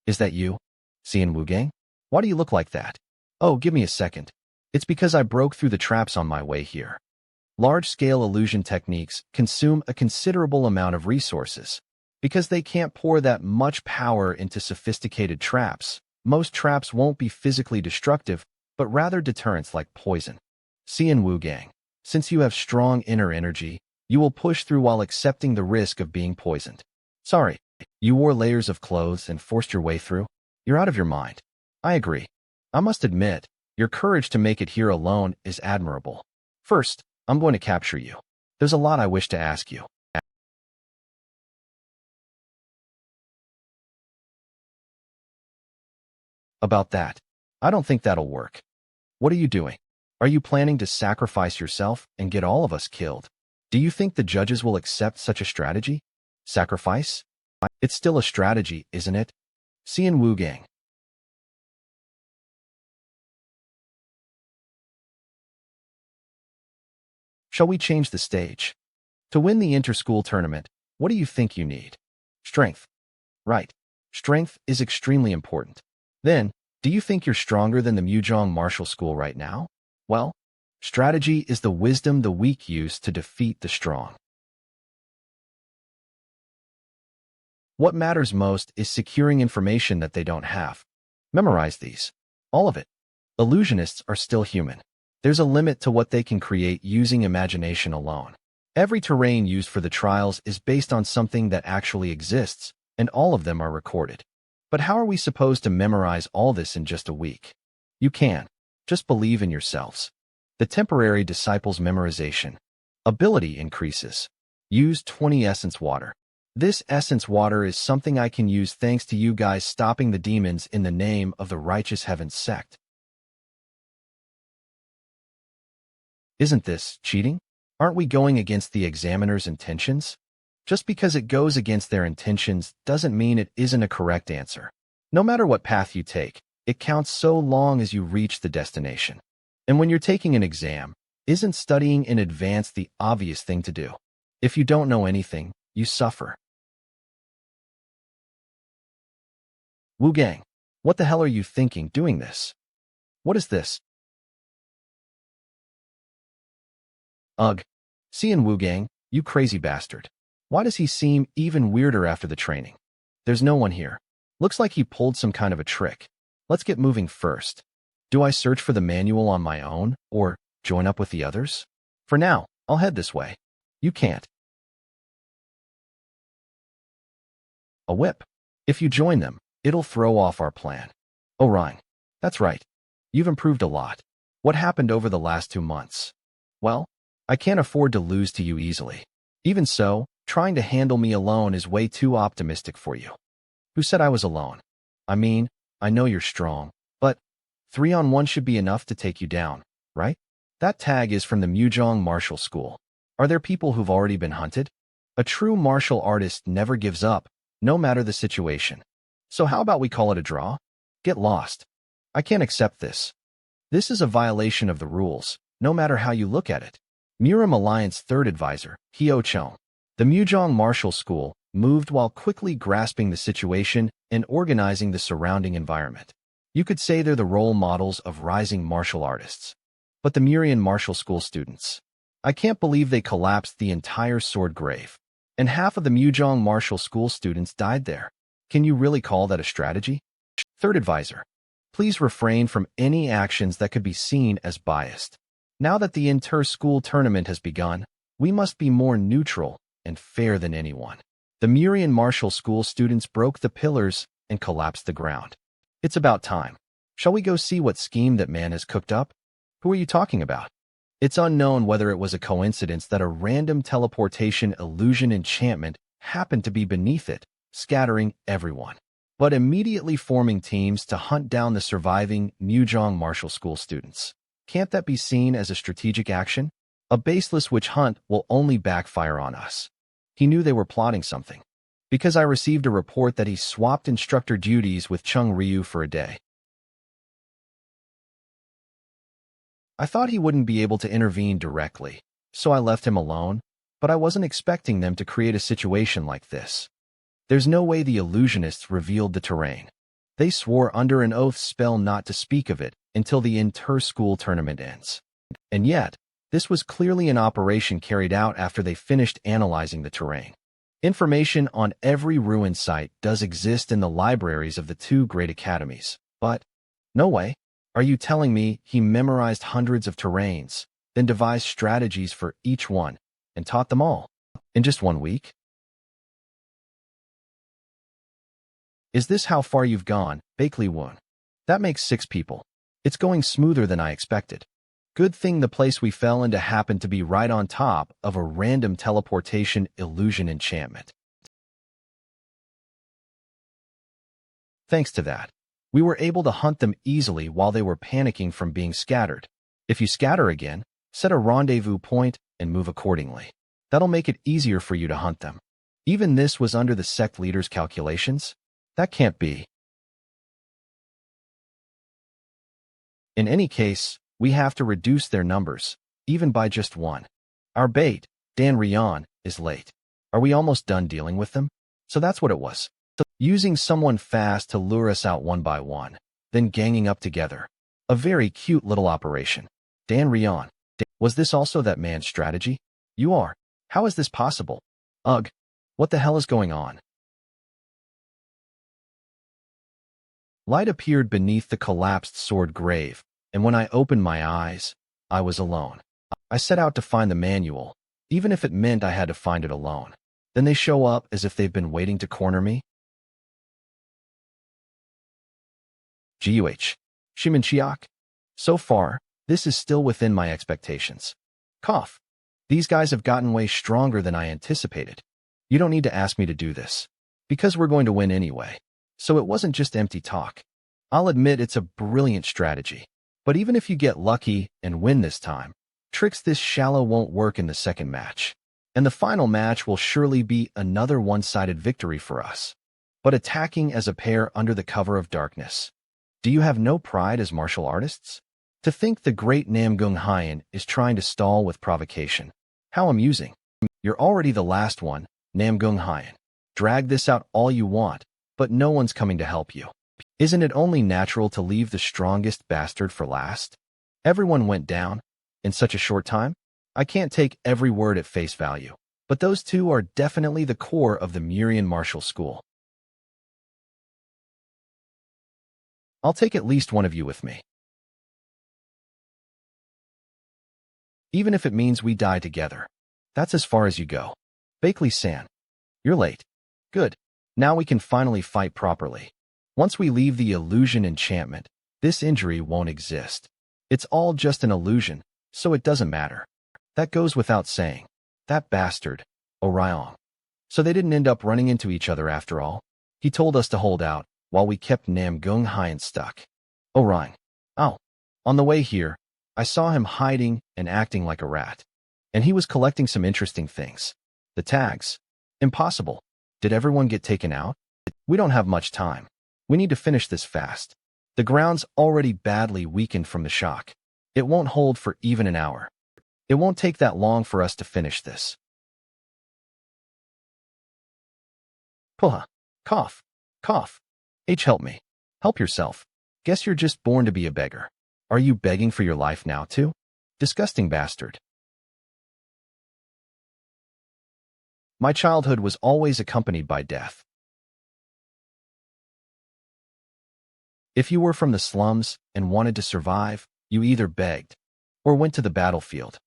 Is that you? Xian Wugang? Why do you look like that? Oh, give me a second. It's because I broke through the traps on my way here. Large-scale illusion techniques consume a considerable amount of resources. Because they can't pour that much power into sophisticated traps, most traps won't be physically destructive, but rather deterrents like poison. Xian Wugang, since you have strong inner energy, you will push through while accepting the risk of being poisoned. Sorry, you wore layers of clothes and forced your way through? You're out of your mind. I agree. I must admit, your courage to make it here alone is admirable. First, I'm going to capture you. There's a lot I wish to ask you. About that, I don't think that'll work. What are you doing? Are you planning to sacrifice yourself and get all of us killed? Do you think the judges will accept such a strategy? Sacrifice? It's still a strategy, isn't it? Xian Wugang. Shall we change the stage? To win the inter-school tournament, what do you think you need? Strength. Right. Strength is extremely important. Then, do you think you're stronger than the Muzhong Martial School right now? Well, strategy is the wisdom the weak use to defeat the strong. What matters most is securing information that they don't have. Memorize these. All of it. Illusionists are still human. There's a limit to what they can create using imagination alone. Every terrain used for the trials is based on something that actually exists, and all of them are recorded. But how are we supposed to memorize all this in just a week? You can. Just believe in yourselves. The temporary disciples' memorization. Ability increases. Use 20 essence water. This essence water is something I can use thanks to you guys stopping the demons in the name of the righteous heavens sect. Isn't this cheating? Aren't we going against the examiner's intentions? Just because it goes against their intentions doesn't mean it isn't a correct answer. No matter what path you take, it counts so long as you reach the destination. And when you're taking an exam, isn't studying in advance the obvious thing to do? If you don't know anything, you suffer. Wugang, what the hell are you thinking doing this? What is this? Ugh. Xian Wugang, you crazy bastard. Why does he seem even weirder after the training? There's no one here. Looks like he pulled some kind of a trick. Let's get moving first. Do I search for the manual on my own, or join up with the others? For now, I'll head this way. You can't. A whip. If you join them, it'll throw off our plan. Oh, Ryan. That's right. You've improved a lot. What happened over the last 2 months? Well, I can't afford to lose to you easily. Even so, trying to handle me alone is way too optimistic for you. Who said I was alone? I mean, I know you're strong, but 3-on-1 should be enough to take you down, right? That tag is from the Muzhong Martial School. Are there people who've already been hunted? A true martial artist never gives up, no matter the situation. So how about we call it a draw? Get lost. I can't accept this. This is a violation of the rules, no matter how you look at it. Murim Alliance third advisor, Hyo Chong. The Muzhong Martial School moved while quickly grasping the situation and organizing the surrounding environment. You could say they're the role models of rising martial artists. But the Murian Martial School students. I can't believe they collapsed the entire sword grave. And half of the Muzhong Martial School students died there. Can you really call that a strategy? Third advisor. Please refrain from any actions that could be seen as biased. Now that the inter-school tournament has begun, we must be more neutral and fair than anyone. The Murian Martial School students broke the pillars and collapsed the ground. It's about time. Shall we go see what scheme that man has cooked up? Who are you talking about? It's unknown whether it was a coincidence that a random teleportation illusion enchantment happened to be beneath it, scattering everyone. but immediately forming teams to hunt down the surviving Muzhong martial school students. Can't that be seen as a strategic action? A baseless witch hunt will only backfire on us. He knew they were plotting something, because I received a report that he swapped instructor duties with Chung Ryu for a day. I thought he wouldn't be able to intervene directly, so I left him alone, but I wasn't expecting them to create a situation like this. There's no way the illusionists revealed the terrain. They swore under an oath spell not to speak of it until the inter-school tournament ends. And yet, this was clearly an operation carried out after they finished analyzing the terrain. Information on every ruin site does exist in the libraries of the two great academies, but no way. Are you telling me he memorized hundreds of terrains, then devised strategies for each one, and taught them all in just 1 week? Is this how far you've gone, Bakley Woon? That makes 6 people. It's going smoother than I expected. Good thing the place we fell into happened to be right on top of a random teleportation illusion enchantment. Thanks to that, we were able to hunt them easily while they were panicking from being scattered. If you scatter again, set a rendezvous point and move accordingly. That'll make it easier for you to hunt them. Even this was under the sect leader's calculations? That can't be. In any case, we have to reduce their numbers, even by just 1. Our bait, Dan Ryan, is late. Are we almost done dealing with them? So that's what it was. Using someone fast to lure us out one by one, then ganging up together. A very cute little operation. Dan Ryan. Was this also that man's strategy? You are. How is this possible? Ugh. What the hell is going on? Light appeared beneath the collapsed sword grave, and when I opened my eyes, I was alone. I set out to find the manual, even if it meant I had to find it alone. Then they show up as if they've been waiting to corner me. GUH. Shimanchiak. So far, this is still within my expectations. Cough. These guys have gotten way stronger than I anticipated. You don't need to ask me to do this, because we're going to win anyway. So it wasn't just empty talk. I'll admit it's a brilliant strategy. But even if you get lucky and win this time, tricks this shallow won't work in the second match. And the final match will surely be another one-sided victory for us. But attacking as a pair under the cover of darkness. Do you have no pride as martial artists? To think the great Namgung Hyen is trying to stall with provocation. How amusing. You're already the last one, Namgung Hyen. Drag this out all you want, but no one's coming to help you. Isn't it only natural to leave the strongest bastard for last? Everyone went down in such a short time. I can't take every word at face value, but those two are definitely the core of the Murian martial school. I'll take at least one of you with me. Even if it means we die together. That's as far as you go. Bakley-san. You're late. Good. Now we can finally fight properly. Once we leave the illusion enchantment, this injury won't exist. It's all just an illusion, so it doesn't matter. That goes without saying. That bastard, Orion. So they didn't end up running into each other after all. He told us to hold out, while we kept Namgung Hyen stuck. Orion. Oh. On the way here, I saw him hiding and acting like a rat. And he was collecting some interesting things. The tags. Impossible. Did everyone get taken out? We don't have much time. We need to finish this fast. The ground's already badly weakened from the shock. It won't hold for even an hour. It won't take that long for us to finish this. Puha. Cough. Cough. Help me. Help yourself. Guess you're just born to be a beggar. Are you begging for your life now too? Disgusting bastard. My childhood was always accompanied by death. If you were from the slums and wanted to survive, you either begged or went to the battlefield.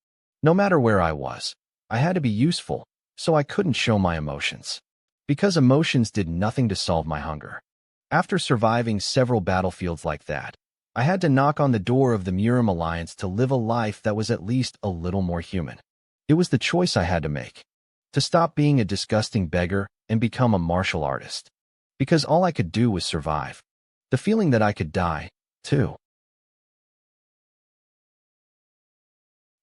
No matter where I was, I had to be useful, so I couldn't show my emotions. Because emotions did nothing to solve my hunger. After surviving several battlefields like that, I had to knock on the door of the Murim Alliance to live a life that was at least a little more human. It was the choice I had to make. To stop being a disgusting beggar and become a martial artist. because all I could do was survive. The feeling that I could die, too.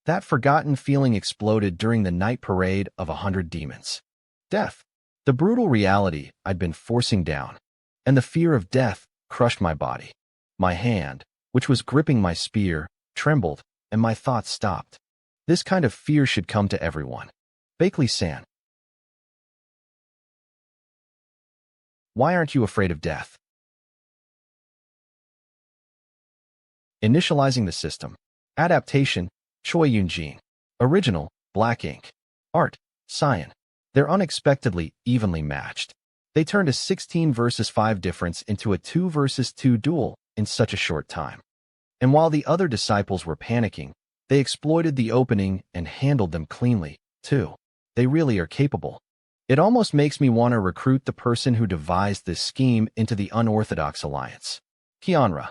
That forgotten feeling exploded during the night parade of 100 demons. Death. The brutal reality I'd been forcing down, and the fear of death crushed my body. My hand, which was gripping my spear, trembled, and my thoughts stopped. This kind of fear should come to everyone. Bakley-san. Why aren't you afraid of death? Initializing the system. Adaptation, Choi Yoon-jin. Original, black ink. Art, cyan. They're unexpectedly evenly matched. They turned a 16 versus 5 difference into a 2 versus 2 duel in such a short time. And while the other disciples were panicking, they exploited the opening and handled them cleanly, too. They really are capable. It almost makes me want to recruit the person who devised this scheme into the unorthodox alliance. Kianra,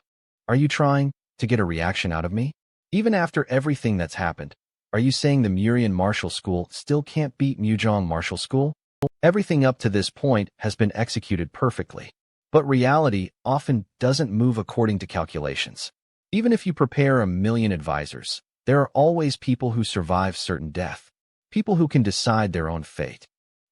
are you trying to get a reaction out of me? Even after everything that's happened, are you saying the Murian Martial School still can't beat Mujong Martial School? Everything up to this point has been executed perfectly, but reality often doesn't move according to calculations. Even if you prepare 1,000,000 advisors, there are always people who survive certain death, people who can decide their own fate.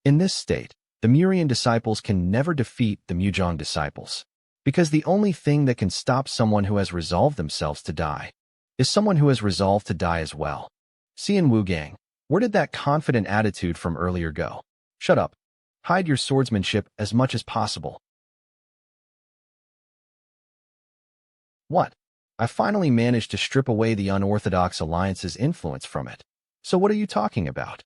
In this state, the Murian disciples can never defeat the Mujong disciples, because the only thing that can stop someone who has resolved themselves to die is someone who has resolved to die as well. Xian Wugang, where did that confident attitude from earlier go? Shut up. Hide your swordsmanship as much as possible. What? I finally managed to strip away the unorthodox alliance's influence from it. So what are you talking about?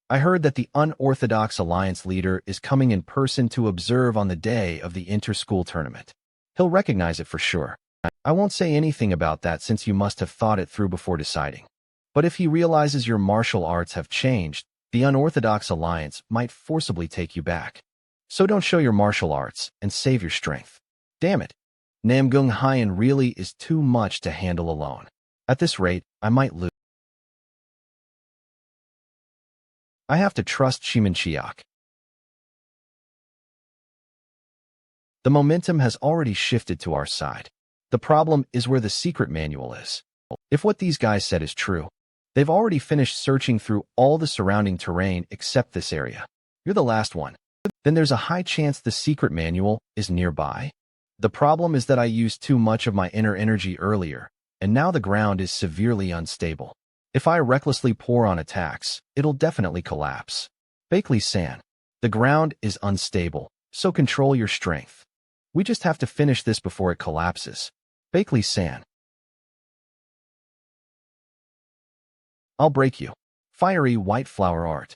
I heard that the unorthodox alliance leader is coming in person to observe on the day of the inter-school tournament. He'll recognize it for sure. I won't say anything about that since you must have thought it through before deciding. But if he realizes your martial arts have changed, the unorthodox alliance might forcibly take you back. So don't show your martial arts and save your strength. Damn it. Namgung Hyan really is too much to handle alone. At this rate, I might lose. I have to trust Shimanchiak. The momentum has already shifted to our side. The problem is where the secret manual is. If what these guys said is true, they've already finished searching through all the surrounding terrain except this area. You're the last one. Then there's a high chance the secret manual is nearby. The problem is that I used too much of my inner energy earlier, and now the ground is severely unstable. If I recklessly pour on attacks, it'll definitely collapse. Bakley-san, the ground is unstable, so control your strength. We just have to finish this before it collapses. Bakley-san. I'll break you. Fiery white flower art.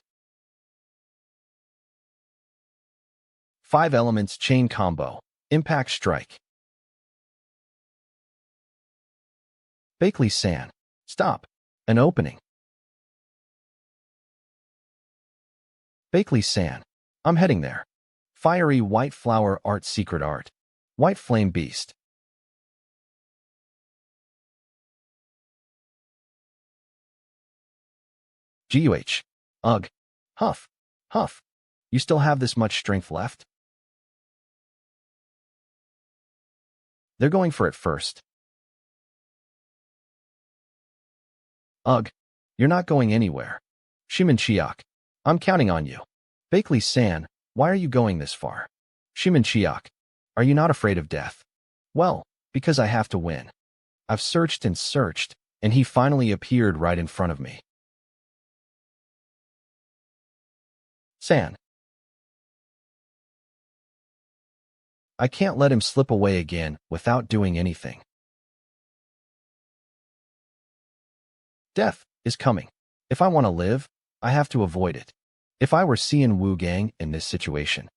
5 elements chain combo. Impact strike. Bakley-san. Stop. An opening. Bakley-san. I'm heading there. Fiery white flower art secret art. White flame beast. GUH. Ugh. Huff. Huff. You still have this much strength left? They're going for it first. Ugh. You're not going anywhere. Shimanchiak. I'm counting on you. Bakley-san, why are you going this far? Shimanchiak. Are you not afraid of death? Well, because I have to win. I've searched and searched, and he finally appeared right in front of me. San. I can't let him slip away again without doing anything. Death is coming. If I want to live, I have to avoid it. If I were Xian Wugang in this situation,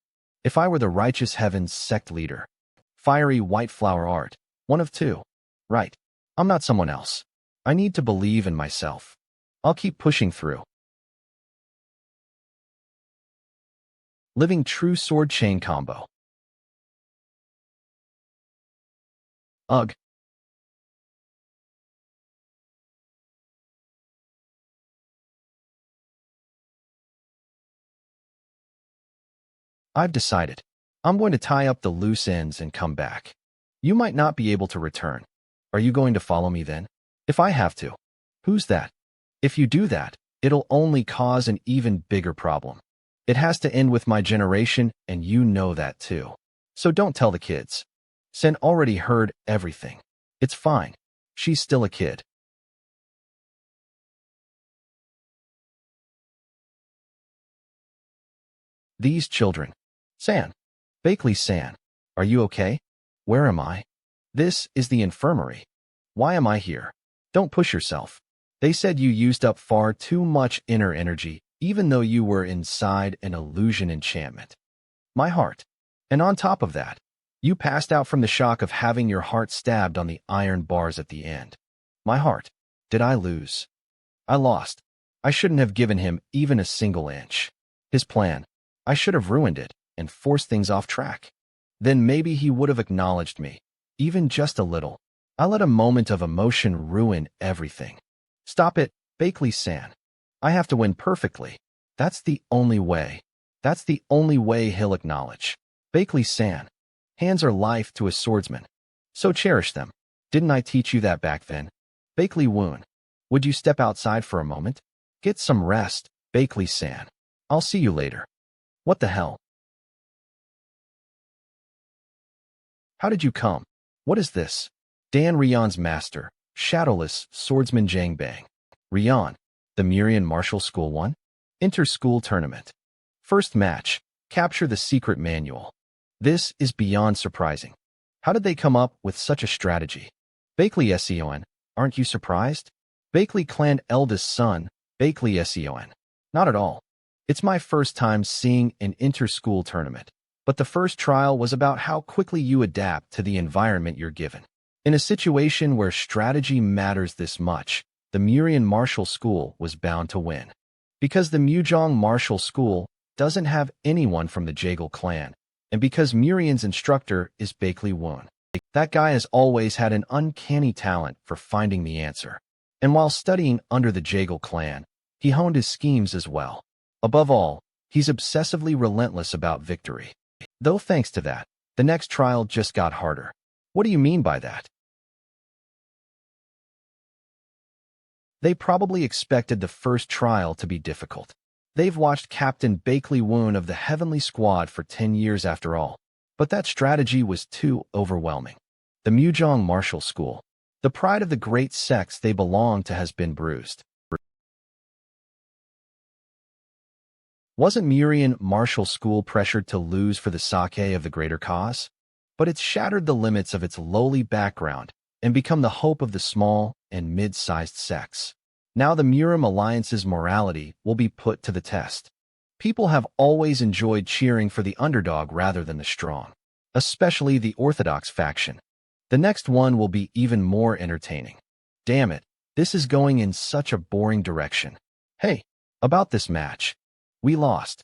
if I were the Righteous Heavens sect leader, fiery white flower art, one of 2. Right. I'm not someone else. I need to believe in myself. I'll keep pushing through. Living true sword chain combo. Ugh. I've decided. I'm going to tie up the loose ends and come back. You might not be able to return. Are you going to follow me then? If I have to. Who's that? If you do that, it'll only cause an even bigger problem. It has to end with my generation, and you know that too. So don't tell the kids. Sen already heard everything. It's fine. She's still a kid. These children. San. Bakley-san. Are you okay? Where am I? This is the infirmary. Why am I here? Don't push yourself. They said you used up far too much inner energy, even though you were inside an illusion enchantment. My heart. And on top of that, you passed out from the shock of having your heart stabbed on the iron bars at the end. My heart. Did I lose? I lost. I shouldn't have given him even a single inch. His plan. I should have ruined it and forced things off track. Then maybe he would have acknowledged me, even just a little. I let a moment of emotion ruin everything. Stop it, Bakley-san. I have to win perfectly. That's the only way. That's the only way he'll acknowledge. Bakley-san. Hands are life to a swordsman. So cherish them. Didn't I teach you that back then? Bakley-woon. Would you step outside for a moment? Get some rest, Bakley-san. I'll see you later. What the hell? How did you come? What is this? Dan Rion's master, shadowless swordsman Jang Bang. Rion, the Murian Martial School 1? Inter-school tournament. First match, capture the secret manual. This is beyond surprising. How did they come up with such a strategy? Bakley Seon, aren't you surprised? Bakley clan eldest son, Bakley Seon. Not at all. It's my first time seeing an inter-school tournament, but the first trial was about how quickly you adapt to the environment you're given. In a situation where strategy matters this much, the Murian Martial School was bound to win. Because the Mujong Martial School doesn't have anyone from the Jagal clan, and because Murian's instructor is Bakley-woon. That guy has always had an uncanny talent for finding the answer. And while studying under the Jagal clan, he honed his schemes as well. Above all, he's obsessively relentless about victory. Though thanks to that, the next trial just got harder. What do you mean by that? They probably expected the first trial to be difficult. They've watched Captain Bakley-woon of the Heavenly Squad for 10 years after all. But that strategy was too overwhelming. The Mujong Martial School, the pride of the great sects they belong to, has been bruised. Wasn't Murian Martial School pressured to lose for the sake of the greater cause? But it's shattered the limits of its lowly background and become the hope of the small and mid-sized sects. Now the Murim Alliance's morality will be put to the test. People have always enjoyed cheering for the underdog rather than the strong, especially the Orthodox faction. The next one will be even more entertaining. Damn it, this is going in such a boring direction. Hey, about this match. We lost.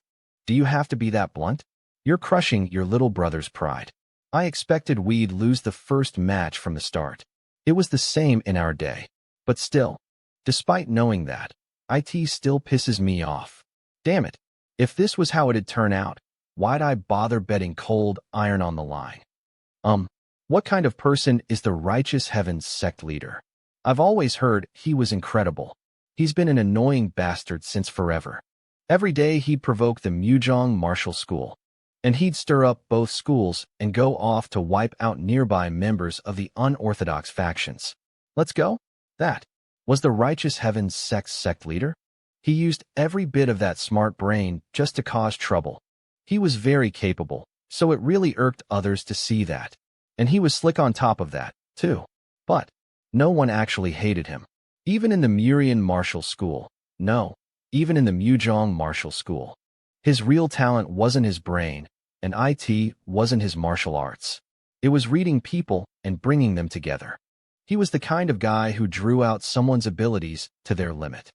Do you have to be that blunt? You're crushing your little brother's pride. I expected we'd lose the first match from the start. It was the same in our day. But still, despite knowing that, it still pisses me off. Damn it. If this was how it'd turn out, why'd I bother betting cold iron on the line? What kind of person is the Righteous Heavens sect leader? I've always heard he was incredible. He's been an annoying bastard since forever. Every day he'd provoke the Mujong Martial School, and he'd stir up both schools and go off to wipe out nearby members of the unorthodox factions. Let's go? That was the Righteous Heavens sect leader? He used every bit of that smart brain just to cause trouble. He was very capable, so it really irked others to see that. And he was slick on top of that, too. But no one actually hated him. Even in the Murian Martial School. No, even in the Mujong Martial School. His real talent wasn't his brain, and it wasn't his martial arts. It was reading people and bringing them together. He was the kind of guy who drew out someone's abilities to their limit.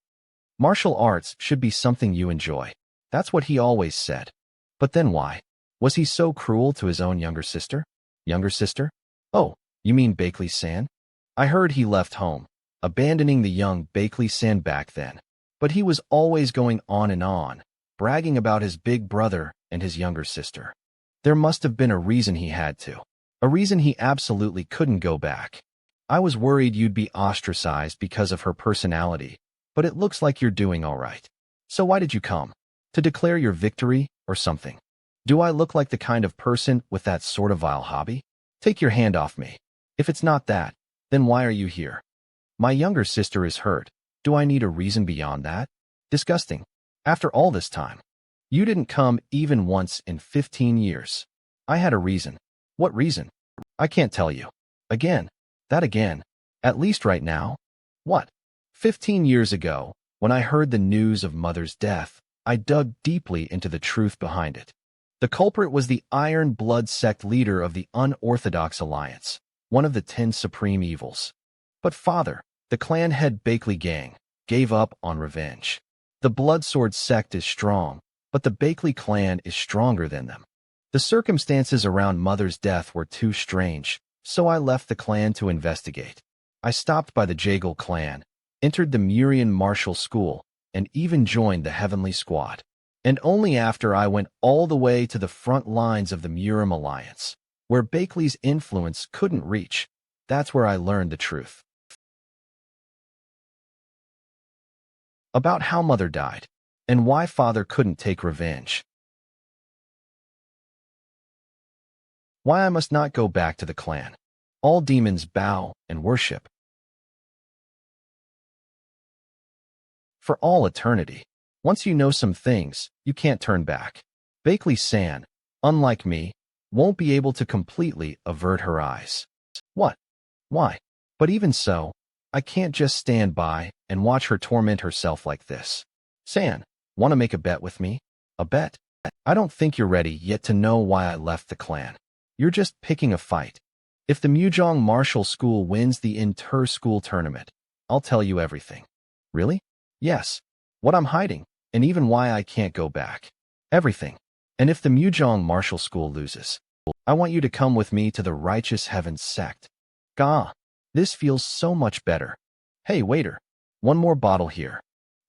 Martial arts should be something you enjoy. That's what he always said. But then why? Was he so cruel to his own younger sister? Younger sister? Oh, you mean Bakley-san? I heard he left home, abandoning the young Bakley-san back then. But he was always going on and on, bragging about his big brother and his younger sister. There must have been a reason he had to. A reason he absolutely couldn't go back. I was worried you'd be ostracized because of her personality, but it looks like you're doing all right. So why did you come? To declare your victory or something? Do I look like the kind of person with that sort of vile hobby? Take your hand off me. If it's not that, then why are you here? My younger sister is hurt. Do I need a reason beyond that? Disgusting. After all this time. You didn't come even once in 15 years. I had a reason. What reason? I can't tell you. Again. That again. At least right now. What? 15 years ago, when I heard the news of Mother's death, I dug deeply into the truth behind it. The culprit was the Iron Blood sect leader of the Unorthodox Alliance, one of the 10 supreme evils. But father, the clan head Bakley gang, gave up on revenge. The Bloodsword sect is strong, but the Bakley clan is stronger than them. The circumstances around Mother's death were too strange, so I left the clan to investigate. I stopped by the Jagal clan, entered the Murian martial school, and even joined the Heavenly Squad. And only after I went all the way to the front lines of the Murim Alliance, where Bakley's influence couldn't reach, that's where I learned the truth. About how Mother died, and why father couldn't take revenge. Why I must not go back to the clan. All demons bow and worship. For all eternity. Once you know some things, you can't turn back. Bakley-san, unlike me, won't be able to completely avert her eyes. What? Why? But even so, I can't just stand by and watch her torment herself like this. San, want to make a bet with me? A bet? I don't think you're ready yet to know why I left the clan. You're just picking a fight. If the Mujong Martial School wins the inter-school tournament, I'll tell you everything. Really? Yes. What I'm hiding, and even why I can't go back. Everything. And if the Mujong Martial School loses, I want you to come with me to the Righteous Heavens Sect. Gah. This feels so much better. Hey, waiter. One more bottle here.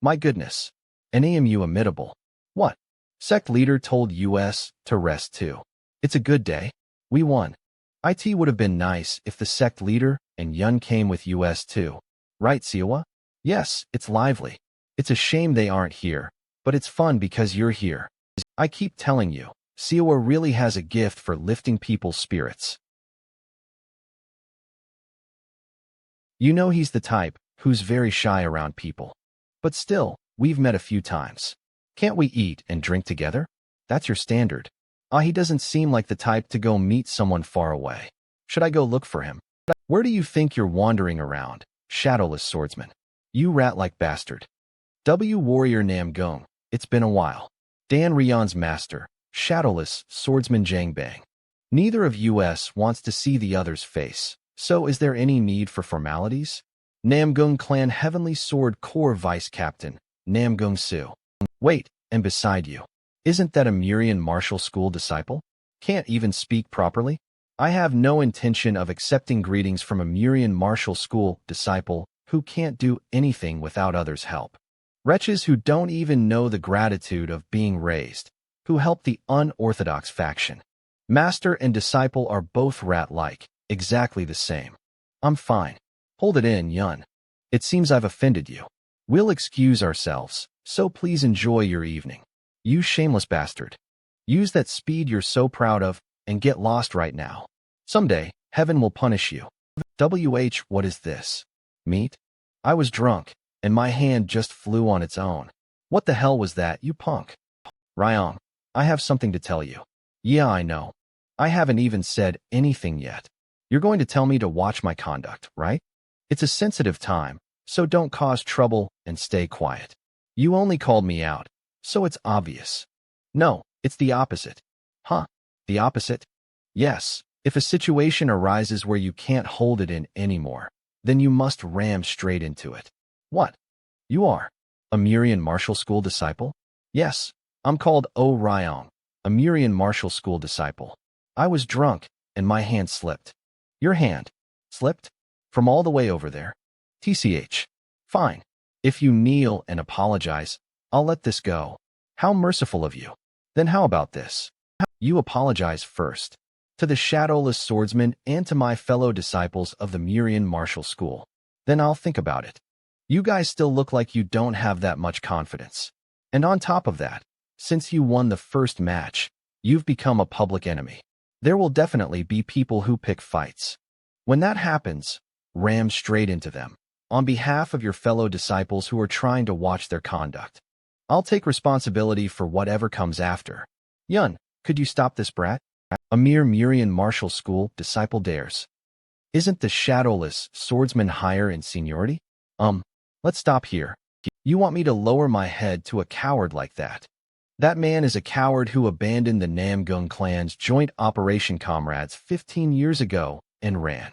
My goodness. An AMU imitable. What? Sect leader told us to rest too. It's a good day. We won. It would have been nice if the sect leader and Yun came with us too. Right, Siwa? Yes, it's lively. It's a shame they aren't here, but it's fun because you're here. I keep telling you, Siwa really has a gift for lifting people's spirits. You know he's the type who's very shy around people. But still, we've met a few times. Can't we eat and drink together? That's your standard. He doesn't seem like the type to go meet someone far away. Should I go look for him? Where do you think you're wandering around, shadowless swordsman? You rat-like bastard. Warrior Namgung, it's been a while. Dan Rion's master, shadowless swordsman Jangbang. Neither of us wants to see the other's face, so is there any need for formalities? Namgung Clan Heavenly Sword Corps Vice Captain, Namgung Su. Wait, and beside you. Isn't that a Murian martial school disciple? Can't even speak properly? I have no intention of accepting greetings from a Murian martial school disciple who can't do anything without others' help. Wretches who don't even know the gratitude of being raised, who help the unorthodox faction. Master and disciple are both rat-like, exactly the same. I'm fine. Hold it in, Yun. It seems I've offended you. We'll excuse ourselves, so please enjoy your evening. You shameless bastard. Use that speed you're so proud of, and get lost right now. Someday, heaven will punish you. What is this? Meat? I was drunk, and my hand just flew on its own. What the hell was that, you punk? Ryong, I have something to tell you. Yeah, I know. I haven't even said anything yet. You're going to tell me to watch my conduct, right? It's a sensitive time, so don't cause trouble and stay quiet. You only called me out, so it's obvious. No, it's the opposite. Huh? The opposite? Yes, if a situation arises where you can't hold it in anymore, then you must ram straight into it. What? You are? A Murian martial school disciple? Yes, I'm called O Ryong, a Murian martial school disciple. I was drunk, and my hand slipped. Your hand? Slipped? From all the way over there? TCH. Fine. If you kneel and apologize, I'll let this go. How merciful of you. Then how about this? You apologize first. To the shadowless swordsman and to my fellow disciples of the Murian martial school. Then I'll think about it. You guys still look like you don't have that much confidence. And on top of that, since you won the first match, you've become a public enemy. There will definitely be people who pick fights. When that happens, ram straight into them. On behalf of your fellow disciples who are trying to watch their conduct. I'll take responsibility for whatever comes after. Yun, could you stop this brat? A mere Murian martial school disciple dares. Isn't the shadowless swordsman higher in seniority? Let's stop here. You want me to lower my head to a coward like that? That man is a coward who abandoned the Namgung clan's joint operation comrades 15 years ago and ran.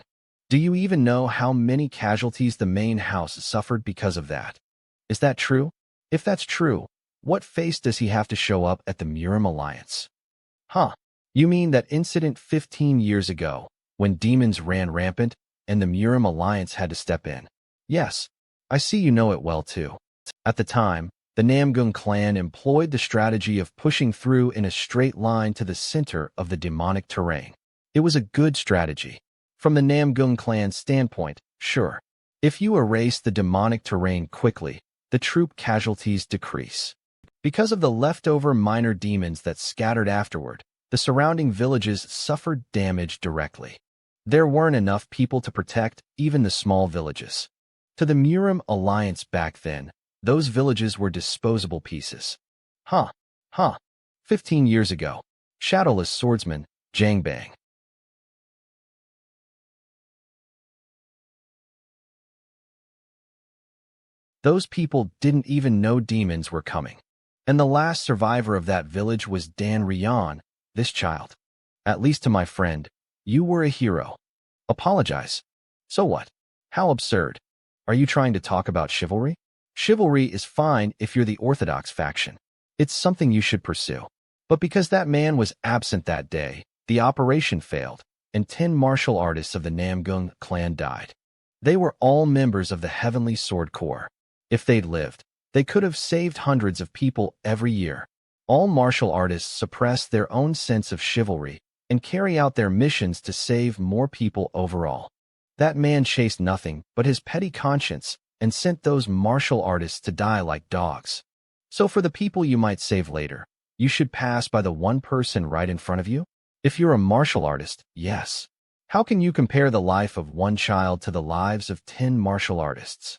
Do you even know how many casualties the main house suffered because of that? Is that true? If that's true, what face does he have to show up at the Murim Alliance? Huh? You mean that incident 15 years ago, when demons ran rampant and the Murim Alliance had to step in? Yes, I see you know it well too. At the time, the Namgung clan employed the strategy of pushing through in a straight line to the center of the demonic terrain. It was a good strategy. From the Namgung clan's standpoint, sure. If you erase the demonic terrain quickly, the troop casualties decrease. Because of the leftover minor demons that scattered afterward, the surrounding villages suffered damage directly. There weren't enough people to protect even the small villages. To the Murim Alliance back then, those villages were disposable pieces. 15 years ago. Shadowless swordsman, Jangbang. Those people didn't even know demons were coming. And the last survivor of that village was Dan Ryan, this child. At least to my friend, you were a hero. Apologize. So what? How absurd. Are you trying to talk about chivalry? Chivalry is fine if you're the orthodox faction. It's something you should pursue. But because that man was absent that day, the operation failed, and 10 martial artists of the Namgung clan died. They were all members of the Heavenly Sword Corps. If they'd lived, they could have saved hundreds of people every year. All martial artists suppress their own sense of chivalry and carry out their missions to save more people overall. That man chased nothing but his petty conscience and sent those martial artists to die like dogs. So for the people you might save later, you should pass by the one person right in front of you? If you're a martial artist, yes. How can you compare the life of one child to the lives of 10 martial artists?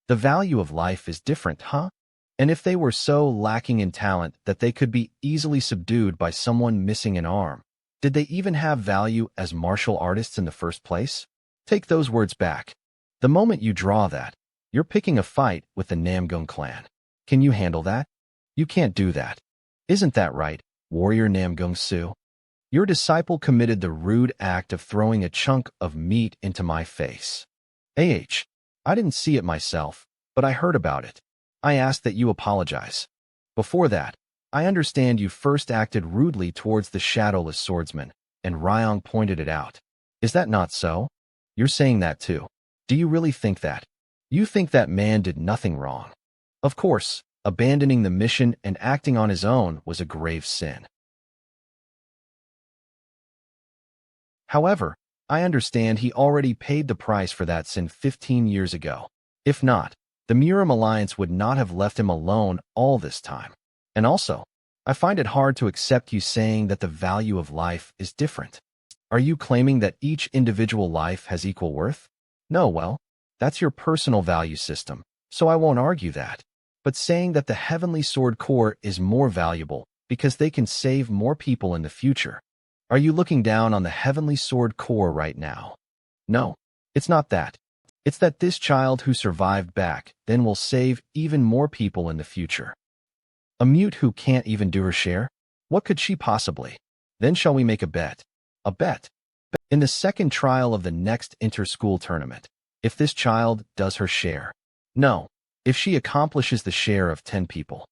The value of life is different, huh? And if they were so lacking in talent that they could be easily subdued by someone missing an arm, did they even have value as martial artists in the first place? Take those words back. The moment you draw that, you're picking a fight with the Namgung clan. Can you handle that? You can't do that. Isn't that right, warrior Namgung Su? Your disciple committed the rude act of throwing a chunk of meat into my face. I didn't see it myself, but I heard about it. I ask that you apologize. Before that, I understand you first acted rudely towards the shadowless swordsman, and Ryong pointed it out. Is that not so? You're saying that too. Do you really think that? You think that man did nothing wrong. Of course, abandoning the mission and acting on his own was a grave sin. However, I understand he already paid the price for that sin 15 years ago. If not, the Murim Alliance would not have left him alone all this time. And also, I find it hard to accept you saying that the value of life is different. Are you claiming that each individual life has equal worth? No, well, that's your personal value system, so I won't argue that. But saying that the Heavenly Sword Corps is more valuable because they can save more people in the future. Are you looking down on the Heavenly Sword Corps right now? No, it's not that. It's that this child who survived back then will save even more people in the future. A mute who can't even do her share? What could she possibly? Then shall we make a bet? A bet? In the second trial of the next inter-school tournament, if this child does her share. No, if she accomplishes the share of 10 people.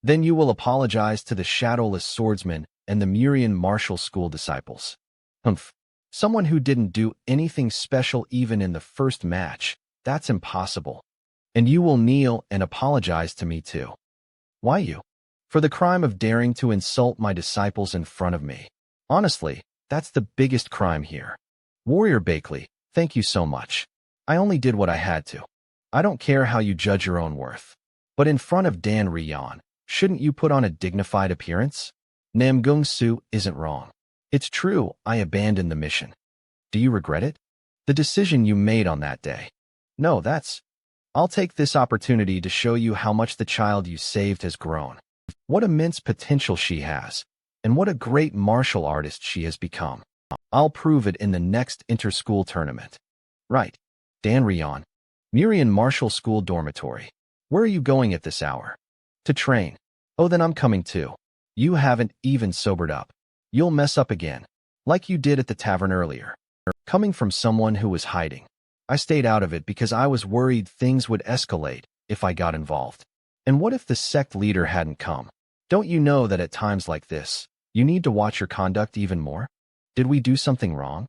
Then you will apologize to the shadowless swordsman and the Murian martial school disciples. Someone who didn't do anything special even in the first match, that's impossible. And you will kneel and apologize to me too. Why you? For the crime of daring to insult my disciples in front of me. Honestly, that's the biggest crime here. Warrior Bakley, thank you so much. I only did what I had to. I don't care how you judge your own worth. But in front of Dan Rion, shouldn't you put on a dignified appearance? Namgung Su isn't wrong. It's true, I abandoned the mission. Do you regret it? The decision you made on that day? No, I'll take this opportunity to show you how much the child you saved has grown. What immense potential she has, and what a great martial artist she has become. I'll prove it in the next inter-school tournament. Right. Dan Rion. Murian Martial School Dormitory. Where are you going at this hour? To train. Oh, then I'm coming too. You haven't even sobered up. You'll mess up again, like you did at the tavern earlier. Coming from someone who was hiding, I stayed out of it because I was worried things would escalate if I got involved. And what if the sect leader hadn't come? Don't you know that at times like this, you need to watch your conduct even more? Did we do something wrong?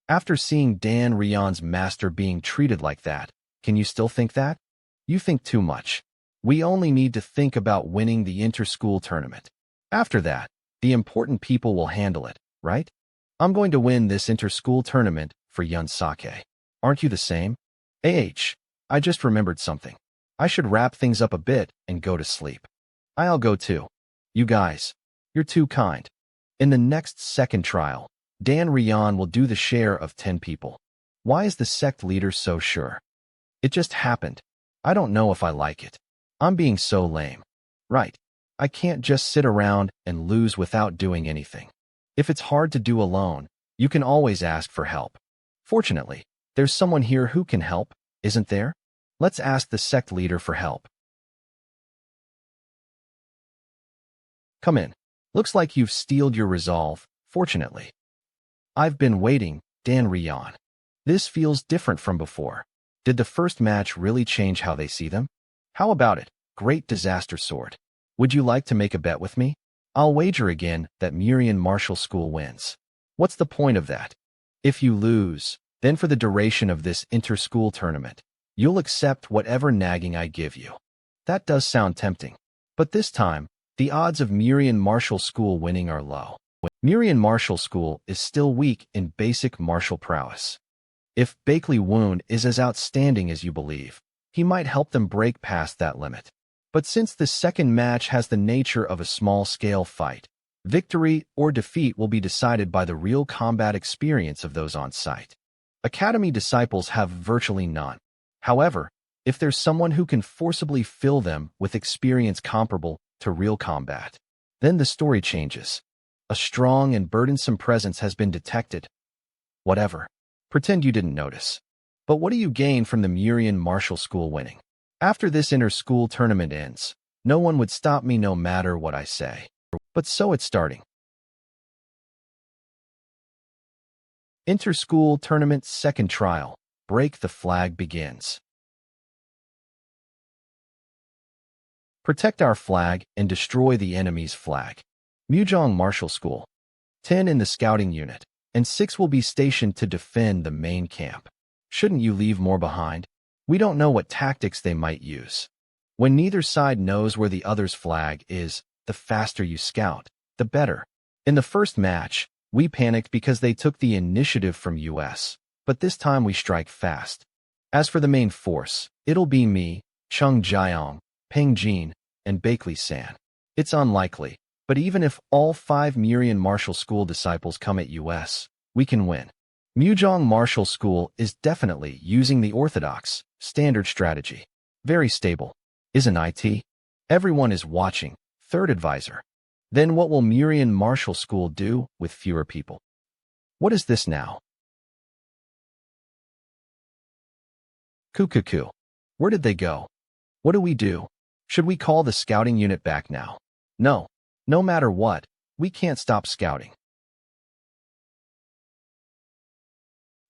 After seeing Dan Rion's master being treated like that, can you still think that? You think too much. We only need to think about winning the inter-school tournament. After that, the important people will handle it, right? I'm going to win this inter-school tournament for Yun Sake. Aren't you the same? I just remembered something. I should wrap things up a bit and go to sleep. I'll go too. You guys, you're too kind. In the next second trial, Dan Rion will do the share of 10 people. Why is the sect leader so sure? It just happened. I don't know if I like it. I'm being so lame. Right. I can't just sit around and lose without doing anything. If it's hard to do alone, you can always ask for help. Fortunately, there's someone here who can help, isn't there? Let's ask the sect leader for help. Come in. Looks like you've steeled your resolve, fortunately. I've been waiting, Dan Rion. This feels different from before. Did the first match really change how they see them? How about it, Great Disaster Sword? Would you like to make a bet with me? I'll wager again that Murian Martial School wins. What's the point of that? If you lose, then for the duration of this inter-school tournament, you'll accept whatever nagging I give you. That does sound tempting. But this time, the odds of Murian Martial School winning are low. Murian Martial School is still weak in basic martial prowess. If Bakley Wound is as outstanding as you believe, he might help them break past that limit. But since the second match has the nature of a small-scale fight, victory or defeat will be decided by the real combat experience of those on site. Academy disciples have virtually none. However, if there's someone who can forcibly fill them with experience comparable to real combat, then the story changes. A strong and burdensome presence has been detected. Whatever. Pretend you didn't notice. But what do you gain from the Murian Martial School winning? After this inter-school tournament ends, no one would stop me no matter what I say. But so it's starting. Inter-school tournament second trial. Break the flag begins. Protect our flag and destroy the enemy's flag. Mujong Martial School. 10 in the scouting unit, and 6 will be stationed to defend the main camp. Shouldn't you leave more behind? We don't know what tactics they might use. When neither side knows where the other's flag is, the faster you scout, the better. In the first match, we panicked because they took the initiative from US, but this time we strike fast. As for the main force, it'll be me, Chung Jiang, Peng Jin, and Bakley-san. It's unlikely, but even if all 5 Murian Martial School disciples come at US, we can win. Mujong Martial School is definitely using the orthodox, standard strategy. Very stable. Isn't it? Everyone is watching. Third advisor. Then what will Murian Martial School do with fewer people? What is this now? Cuckoo. Where did they go? What do we do? Should we call the scouting unit back now? No. No matter what, we can't stop scouting.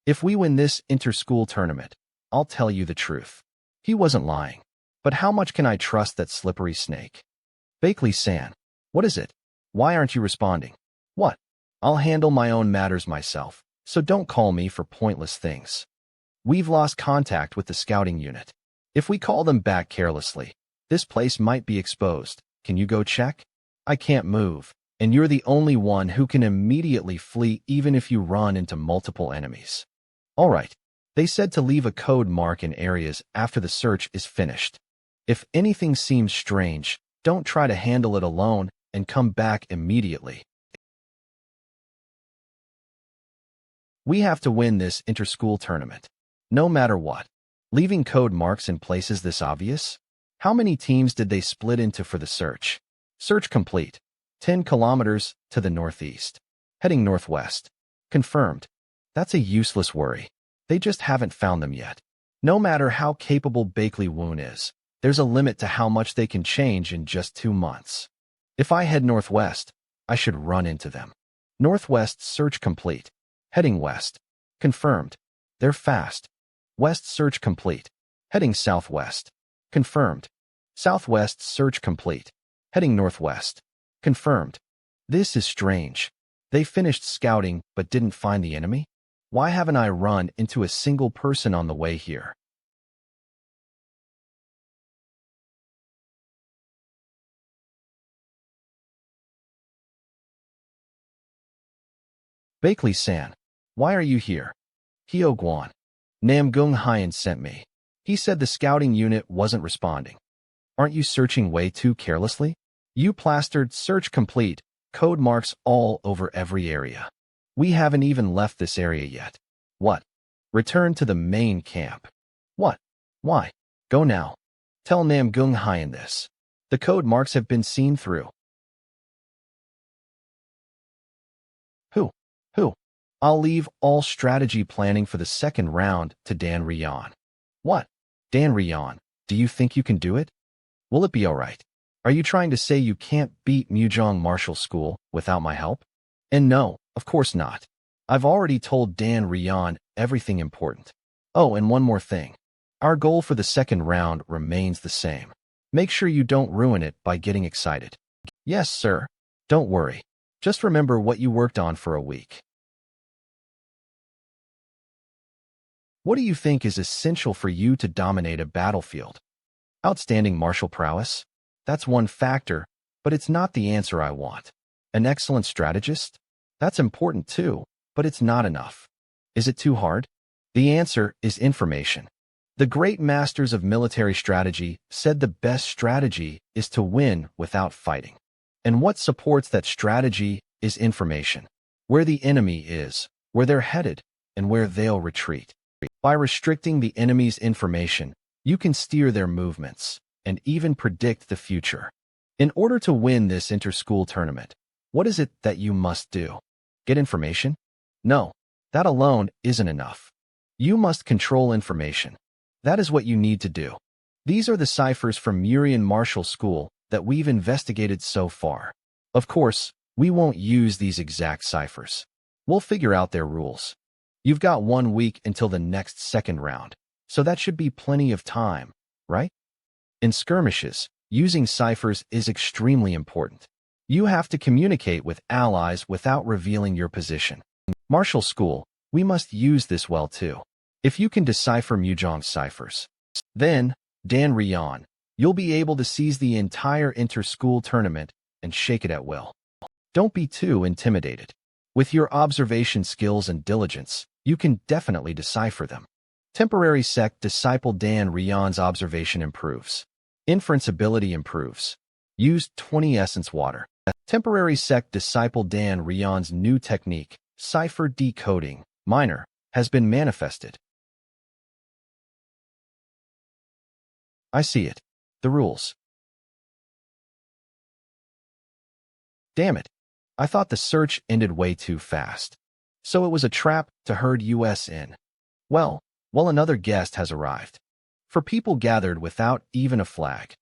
If we win this inter-school tournament, I'll tell you the truth. He wasn't lying. But how much can I trust that slippery snake? Bakley-san, what is it? Why aren't you responding? What? I'll handle my own matters myself, so don't call me for pointless things. We've lost contact with the scouting unit. If we call them back carelessly, this place might be exposed. Can you go check? I can't move. and you're the only one who can immediately flee even if you run into multiple enemies. All right. They said to leave a code mark in areas after the search is finished. If anything seems strange, don't try to handle it alone and come back immediately. We have to win this inter-school tournament. No matter what. Leaving code marks in places this obvious? How many teams did they split into for the search? Search complete. 10 kilometers to the northeast. Heading northwest. Confirmed. That's a useless worry. They just haven't found them yet. No matter how capable Bakley Woon is, there's a limit to how much they can change in just 2 months. If I head northwest, I should run into them. Northwest search complete. Heading west. Confirmed. They're fast. West search complete. Heading southwest. Confirmed. Southwest search complete. Heading northwest. Confirmed. This is strange. They finished scouting but didn't find the enemy? Why haven't I run into a single person on the way here? Bakley-san, why are you here? Hyo Guan. Namgung Hyen sent me. He said the scouting unit wasn't responding. Aren't you searching way too carelessly? You plastered search complete, code marks all over every area. We haven't even left this area yet. What? Return to the main camp. What? Why? Go now. Tell Namgung Hyen this. The code marks have been seen through. Who? I'll leave all strategy planning for the second round to Dan Ryan. What? Dan Ryan, do you think you can do it? Will it be all right? Are you trying to say you can't beat Mujong Martial School without my help? And no, of course not. I've already told Dan Ryan everything important. Oh, and one more thing. Our goal for the second round remains the same. Make sure you don't ruin it by getting excited. Yes, sir. Don't worry. Just remember what you worked on for a week. What do you think is essential for you to dominate a battlefield? Outstanding martial prowess? That's one factor, but it's not the answer I want. An excellent strategist? That's important too, but it's not enough. Is it too hard? The answer is information. The great masters of military strategy said the best strategy is to win without fighting. And what supports that strategy is information. Where the enemy is, where they're headed, and where they'll retreat. By restricting the enemy's information, you can steer their movements and even predict the future. In order to win this inter-school tournament, what is it that you must do? Get information? No, that alone isn't enough. You must control information. That is what you need to do. These are the ciphers from Murian Martial School that we've investigated so far. Of course, we won't use these exact ciphers. We'll figure out their rules. You've got 1 week until the next second round, so that should be plenty of time, right? In skirmishes, using ciphers is extremely important. You have to communicate with allies without revealing your position. Martial School, we must use this well too. If you can decipher Mujong's ciphers, then, Dan Ryan, you'll be able to seize the entire inter-school tournament and shake it at will. Don't be too intimidated. With your observation skills and diligence, you can definitely decipher them. Temporary Sect disciple Dan Ryan's observation improves. Inference ability improves. Use 20 essence water. Temporary Sect disciple Dan Ryan's new technique, cipher decoding, minor, has been manifested. I see it. The rules. Damn it. I thought the search ended way too fast. So it was a trap to herd us in. Well, another guest has arrived. For people gathered without even a flag.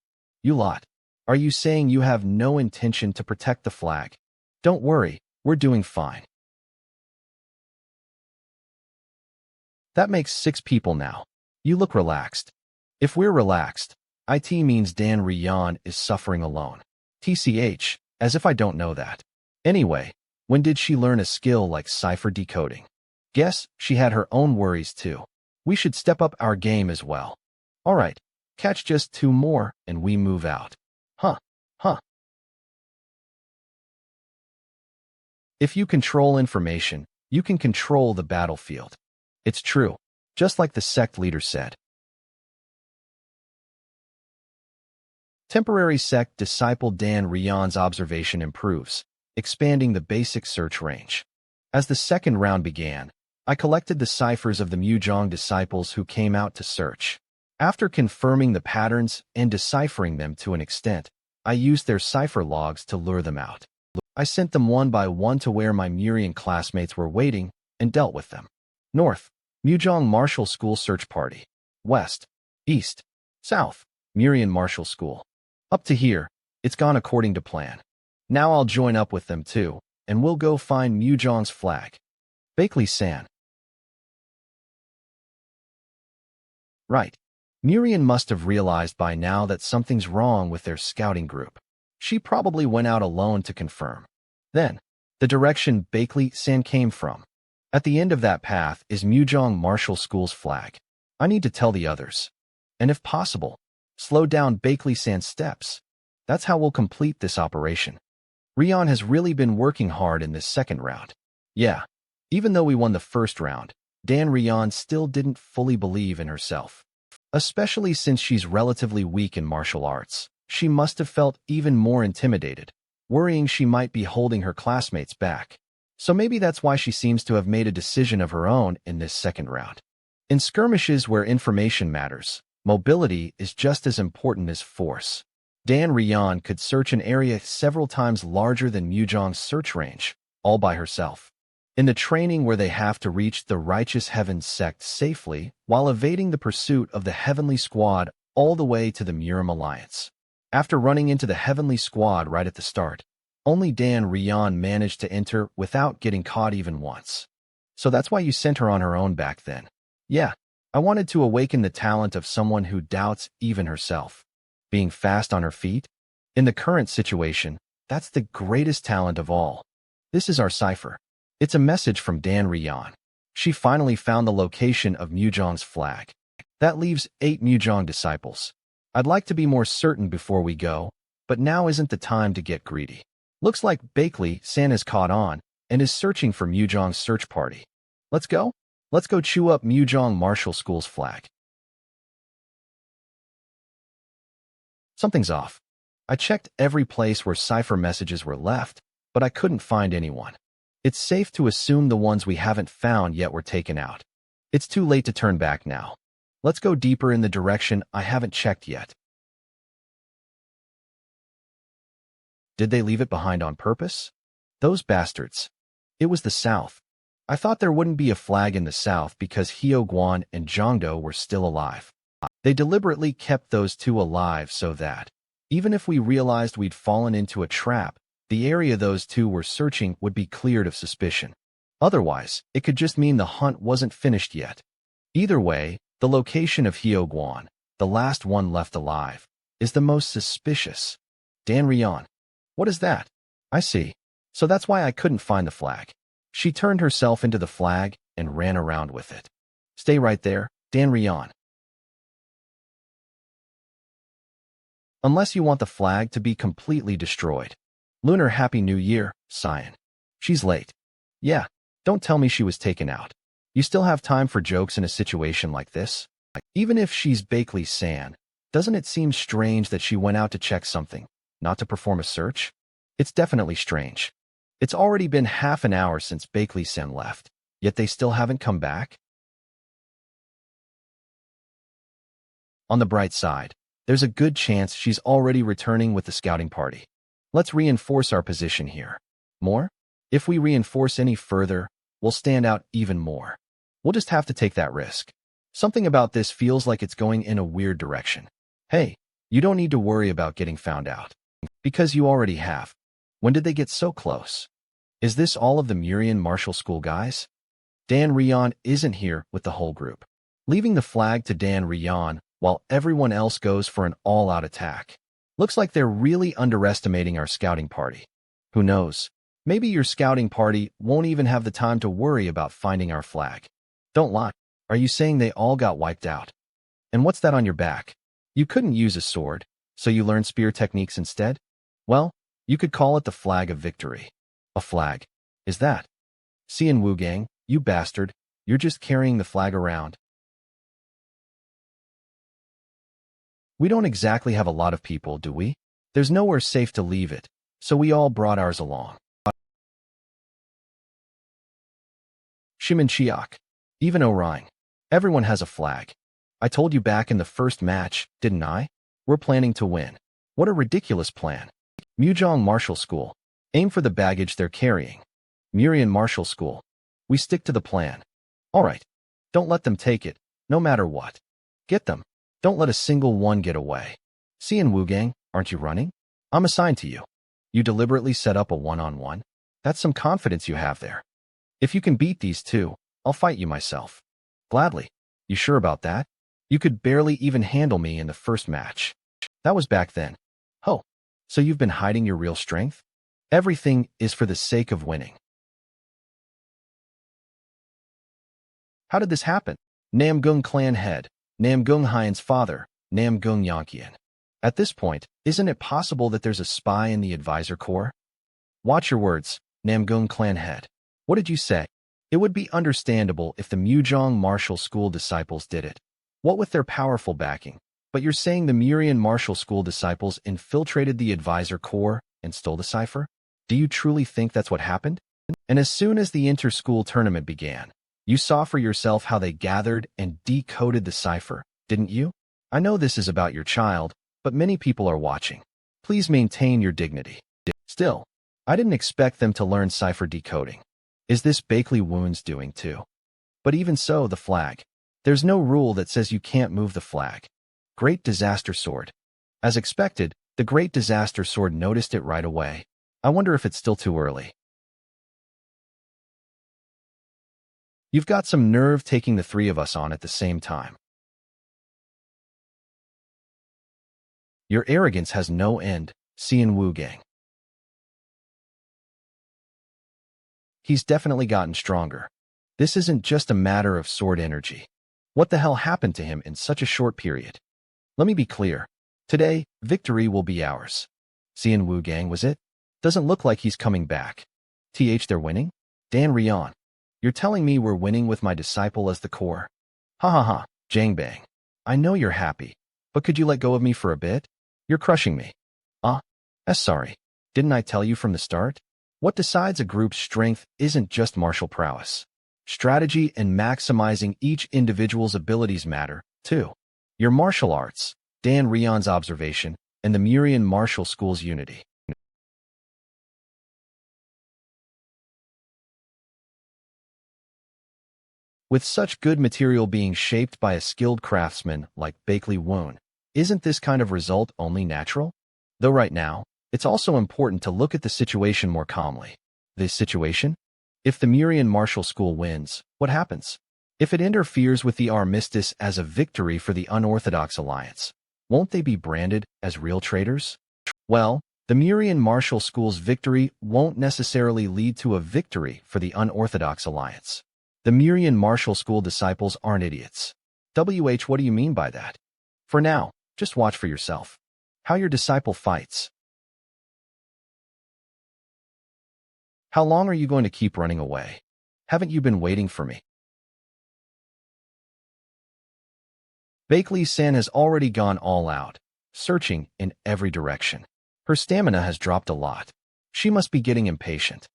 You lot, are you saying you have no intention to protect the flag? Don't worry, we're doing fine. That makes 6 people now. You look relaxed. If we're relaxed, it means Dan Ryan is suffering alone. TCH, as if I don't know that. Anyway, when did she learn a skill like cipher decoding? Guess she had her own worries too. We should step up our game as well. All right, catch just 2 more and we move out. Huh. If you control information, you can control the battlefield. It's true, just like the sect leader said. Temporary sect disciple Dan Rion's observation improves, expanding the basic search range. As the second round began, I collected the ciphers of the Muzhong disciples who came out to search. After confirming the patterns and deciphering them to an extent, I used their cipher logs to lure them out. I sent them one by one to where my Murian classmates were waiting and dealt with them. North, Muzhong Martial School Search Party. West, East, South, Murian Martial School. Up to here, it's gone according to plan. Now I'll join up with them too, and we'll go find Muzhong's flag. Bakley-san. Right. Murian must have realized by now that something's wrong with their scouting group. She probably went out alone to confirm. Then, the direction Bakley-san came from. At the end of that path is Muzhong Martial School's flag. I need to tell the others. And if possible, slow down Bakley-san's steps. That's how we'll complete this operation. Rion has really been working hard in this second round. Yeah, even though we won the first round, Dan Rion still didn't fully believe in herself. Especially since she's relatively weak in martial arts, she must have felt even more intimidated, worrying she might be holding her classmates back. So maybe that's why she seems to have made a decision of her own in this second round. In skirmishes where information matters, mobility is just as important as force. Dan Rion could search an area several times larger than Muzhong's search range, all by herself. In the training where they have to reach the Righteous Heavens sect safely while evading the pursuit of the Heavenly Squad all the way to the Murim Alliance. After running into the Heavenly Squad right at the start, only Dan Rion managed to enter without getting caught even once. So that's why you sent her on her own back then. Yeah, I wanted to awaken the talent of someone who doubts even herself. Being fast on her feet? In the current situation, that's the greatest talent of all. This is our cipher. It's a message from Dan Rion. She finally found the location of Muzhong's flag. That leaves 8 Muzhong disciples. I'd like to be more certain before we go, but now isn't the time to get greedy. Looks like Bakley-san has caught on and is searching for Muzhong's search party. Let's go? Let's go chew up Muzhong Martial School's flag. Something's off. I checked every place where cipher messages were left, but I couldn't find anyone. It's safe to assume the ones we haven't found yet were taken out. It's too late to turn back now. Let's go deeper in the direction I haven't checked yet. Did they leave it behind on purpose? Those bastards. It was the South. I thought there wouldn't be a flag in the South because Hyoguan and Zhongdo were still alive. They deliberately kept those two alive so that, even if we realized we'd fallen into a trap, the area those two were searching would be cleared of suspicion. Otherwise, it could just mean the hunt wasn't finished yet. Either way, the location of Hyoguan, the last one left alive, is the most suspicious. Dan Rion. What is that? I see. So that's why I couldn't find the flag. She turned herself into the flag and ran around with it. Stay right there, Dan Rion. Unless you want the flag to be completely destroyed. Lunar Happy New Year, Cyan. She's late. Yeah, don't tell me she was taken out. You still have time for jokes in a situation like this? Even if she's Bakley-san, doesn't it seem strange that she went out to check something, not to perform a search? It's definitely strange. It's already been half an hour since Bakley-san left, yet they still haven't come back? On the bright side, there's a good chance she's already returning with the scouting party. Let's reinforce our position here. More? If we reinforce any further, we'll stand out even more. We'll just have to take that risk. Something about this feels like it's going in a weird direction. Hey, you don't need to worry about getting found out. Because you already have. When did they get so close? Is this all of the Murian Martial School guys? Dan Rion isn't here with the whole group. Leaving the flag to Dan Rion while everyone else goes for an all-out attack. Looks like they're really underestimating our scouting party. Who knows? Maybe your scouting party won't even have the time to worry about finding our flag. Don't lie. Are you saying they all got wiped out? And what's that on your back? You couldn't use a sword, so you learned spear techniques instead? Well, you could call it the flag of victory. A flag. Is that? Xian Wugang, you bastard, you're just carrying the flag around. We don't exactly have a lot of people, do we? There's nowhere safe to leave it, so we all brought ours along. Shimin-chiak. Even Orion. Everyone has a flag. I told you back in the first match, didn't I? We're planning to win. What a ridiculous plan. Muzhong Martial School. Aim for the baggage they're carrying. Murian Martial School. We stick to the plan. All right. Don't let them take it, no matter what. Get them. Don't let a single one get away. Xian Wugang, aren't you running? I'm assigned to you. You deliberately set up a one-on-one? That's some confidence you have there. If you can beat these two, I'll fight you myself. Gladly. You sure about that? You could barely even handle me in the first match. That was back then. Oh, so you've been hiding your real strength? Everything is for the sake of winning. How did this happen? Namgung clan head, Namgung Hyan's father, Namgung Yanqian. At this point, isn't it possible that there's a spy in the advisor corps? Watch your words, Namgung clan head. What did you say? It would be understandable if the Muzhong Martial School disciples did it. What with their powerful backing? But you're saying the Murian Martial School disciples infiltrated the advisor corps and stole the cipher? Do you truly think that's what happened? And as soon as the inter-school tournament began, you saw for yourself how they gathered and decoded the cipher, didn't you? I know this is about your child, but many people are watching. Please maintain your dignity. Still, I didn't expect them to learn cipher decoding. Is this Bakley Woon's doing too? But even so, the flag. There's no rule that says you can't move the flag. Great Disaster Sword. As expected, the Great Disaster Sword noticed it right away. I wonder if it's still too early. You've got some nerve taking the three of us on at the same time. Your arrogance has no end, Xian Wugang. He's definitely gotten stronger. This isn't just a matter of sword energy. What the hell happened to him in such a short period? Let me be clear. Today, victory will be ours. Xian Wugang, was it? Doesn't look like he's coming back. They're winning? Dan Rian. You're telling me we're winning with my disciple as the core? Ha ha ha, Jangbang. I know you're happy, but could you let go of me for a bit? You're crushing me. Sorry. Didn't I tell you from the start? What decides a group's strength isn't just martial prowess. Strategy and maximizing each individual's abilities matter, too. Your martial arts, Dan Rian's observation, and the Murian Martial School's unity. With such good material being shaped by a skilled craftsman like Bakley Woon, isn't this kind of result only natural? Though right now, it's also important to look at the situation more calmly. This situation? If the Murian Martial School wins, what happens? If it interferes with the armistice as a victory for the unorthodox alliance, won't they be branded as real traitors? Well, the Murian Martial School's victory won't necessarily lead to a victory for the unorthodox alliance. The Murian Martial School disciples aren't idiots. What do you mean by that? For now, just watch for yourself. How your disciple fights. How long are you going to keep running away? Haven't you been waiting for me? Bakley-san has already gone all out, searching in every direction. Her stamina has dropped a lot. She must be getting impatient.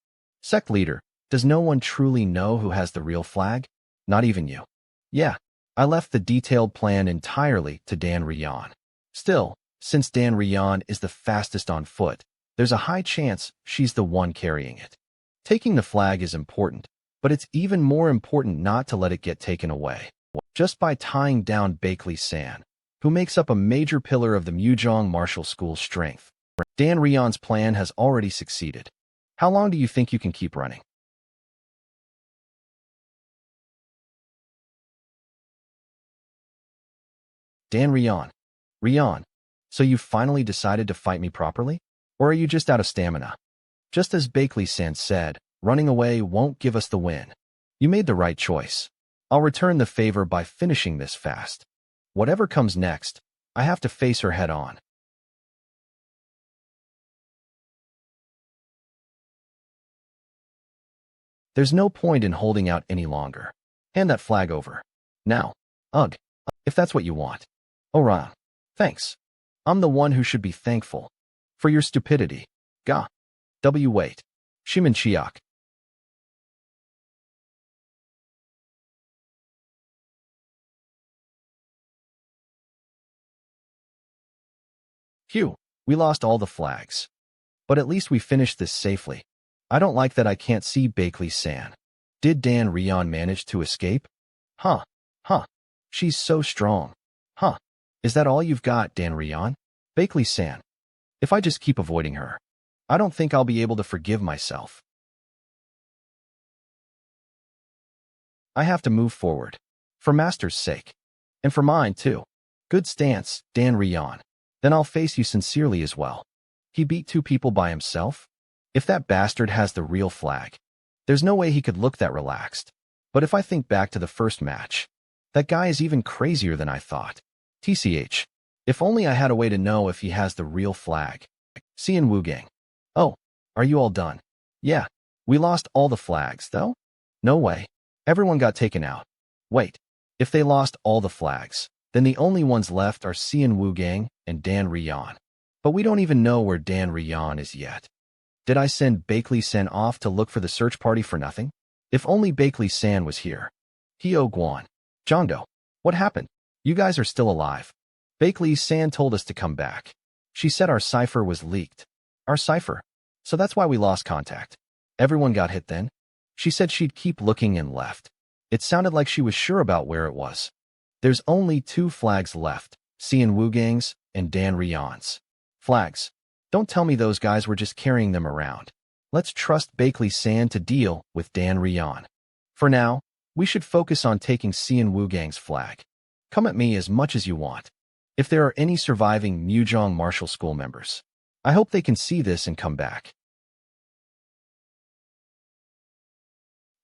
Sect leader, does no one truly know who has the real flag? Not even you. Yeah, I left the detailed plan entirely to Dan Rian. Still, since Dan Rian is the fastest on foot, there's a high chance she's the one carrying it. Taking the flag is important, but it's even more important not to let it get taken away. Just by tying down Bakley-san, who makes up a major pillar of the Muzhong Martial School's strength. Dan Rian's plan has already succeeded. How long do you think you can keep running? Dan Rian. Rian, so you finally decided to fight me properly? Or are you just out of stamina? Just as Bakley-san said, running away won't give us the win. You made the right choice. I'll return the favor by finishing this fast. Whatever comes next, I have to face her head on. There's no point in holding out any longer. Hand that flag over. Now. Ugh. If that's what you want. Ora. Thanks. I'm the one who should be thankful. For your stupidity. Ga. Wait. Shimin Chiak. Phew. We lost all the flags. But at least we finished this safely. I don't like that I can't see Bakley-san. Did Dan Rion manage to escape? Huh. She's so strong. Huh. Is that all you've got, Dan Rion? Bakley-san. If I just keep avoiding her, I don't think I'll be able to forgive myself. I have to move forward. For Master's sake. And for mine, too. Good stance, Dan Rion. Then I'll face you sincerely as well. He beat 2 people by himself? If that bastard has the real flag, there's no way he could look that relaxed. But if I think back to the first match, that guy is even crazier than I thought. TCH. If only I had a way to know if he has the real flag. Cian Wugang. Oh, are you all done? Yeah. We lost all the flags, though? No way. Everyone got taken out. Wait. If they lost all the flags, then the only ones left are Cian Wugang and Dan Rion. But we don't even know where Dan Rion is yet. Did I send Bakley-san off to look for the search party for nothing? If only Bakley-san was here. Hyo Guan. Jongdo. What happened? You guys are still alive. Bakley-san told us to come back. She said our cipher was leaked. Our cipher? So that's why we lost contact. Everyone got hit then? She said she'd keep looking and left. It sounded like she was sure about where it was. There's only 2 flags left, Cian Wugang's and Dan Rion's. Flags. Don't tell me those guys were just carrying them around. Let's trust Bakley-san to deal with Dan Rion. For now, we should focus on taking Cian Wugang's flag. Come at me as much as you want. If there are any surviving Muzhong Martial School members, I hope they can see this and come back.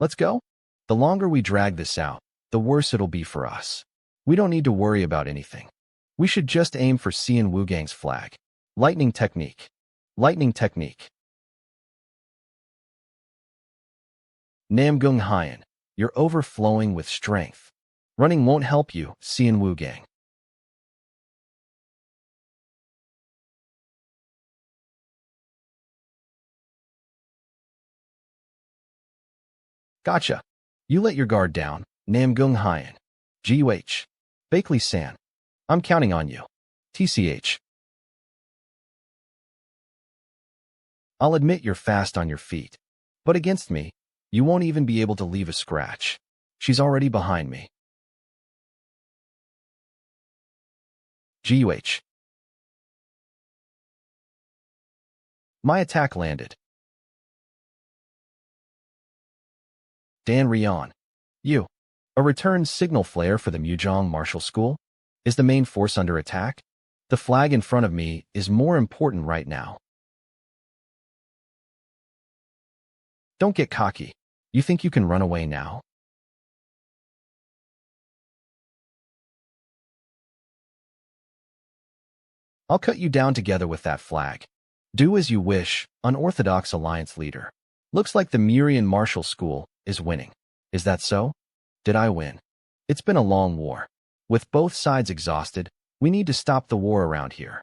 Let's go? The longer we drag this out, the worse it'll be for us. We don't need to worry about anything. We should just aim for Cian Wugang's flag. Lightning technique. Lightning technique. Namgung Hyan, you're overflowing with strength. Running won't help you, Cian Wugang. Gotcha. You let your guard down, Namgung Hyan. GUH. Bakley-san. I'm counting on you. TCH. I'll admit you're fast on your feet. But against me, you won't even be able to leave a scratch. She's already behind me. GUH. My attack landed. Dan Rion. You. A return signal flare for the Muzhong Martial School? Is the main force under attack? The flag in front of me is more important right now. Don't get cocky. You think you can run away now? I'll cut you down together with that flag. Do as you wish, unorthodox alliance leader. Looks like the Murian Martial School is winning. Is that so? Did I win? It's been a long war. With both sides exhausted, we need to stop the war around here.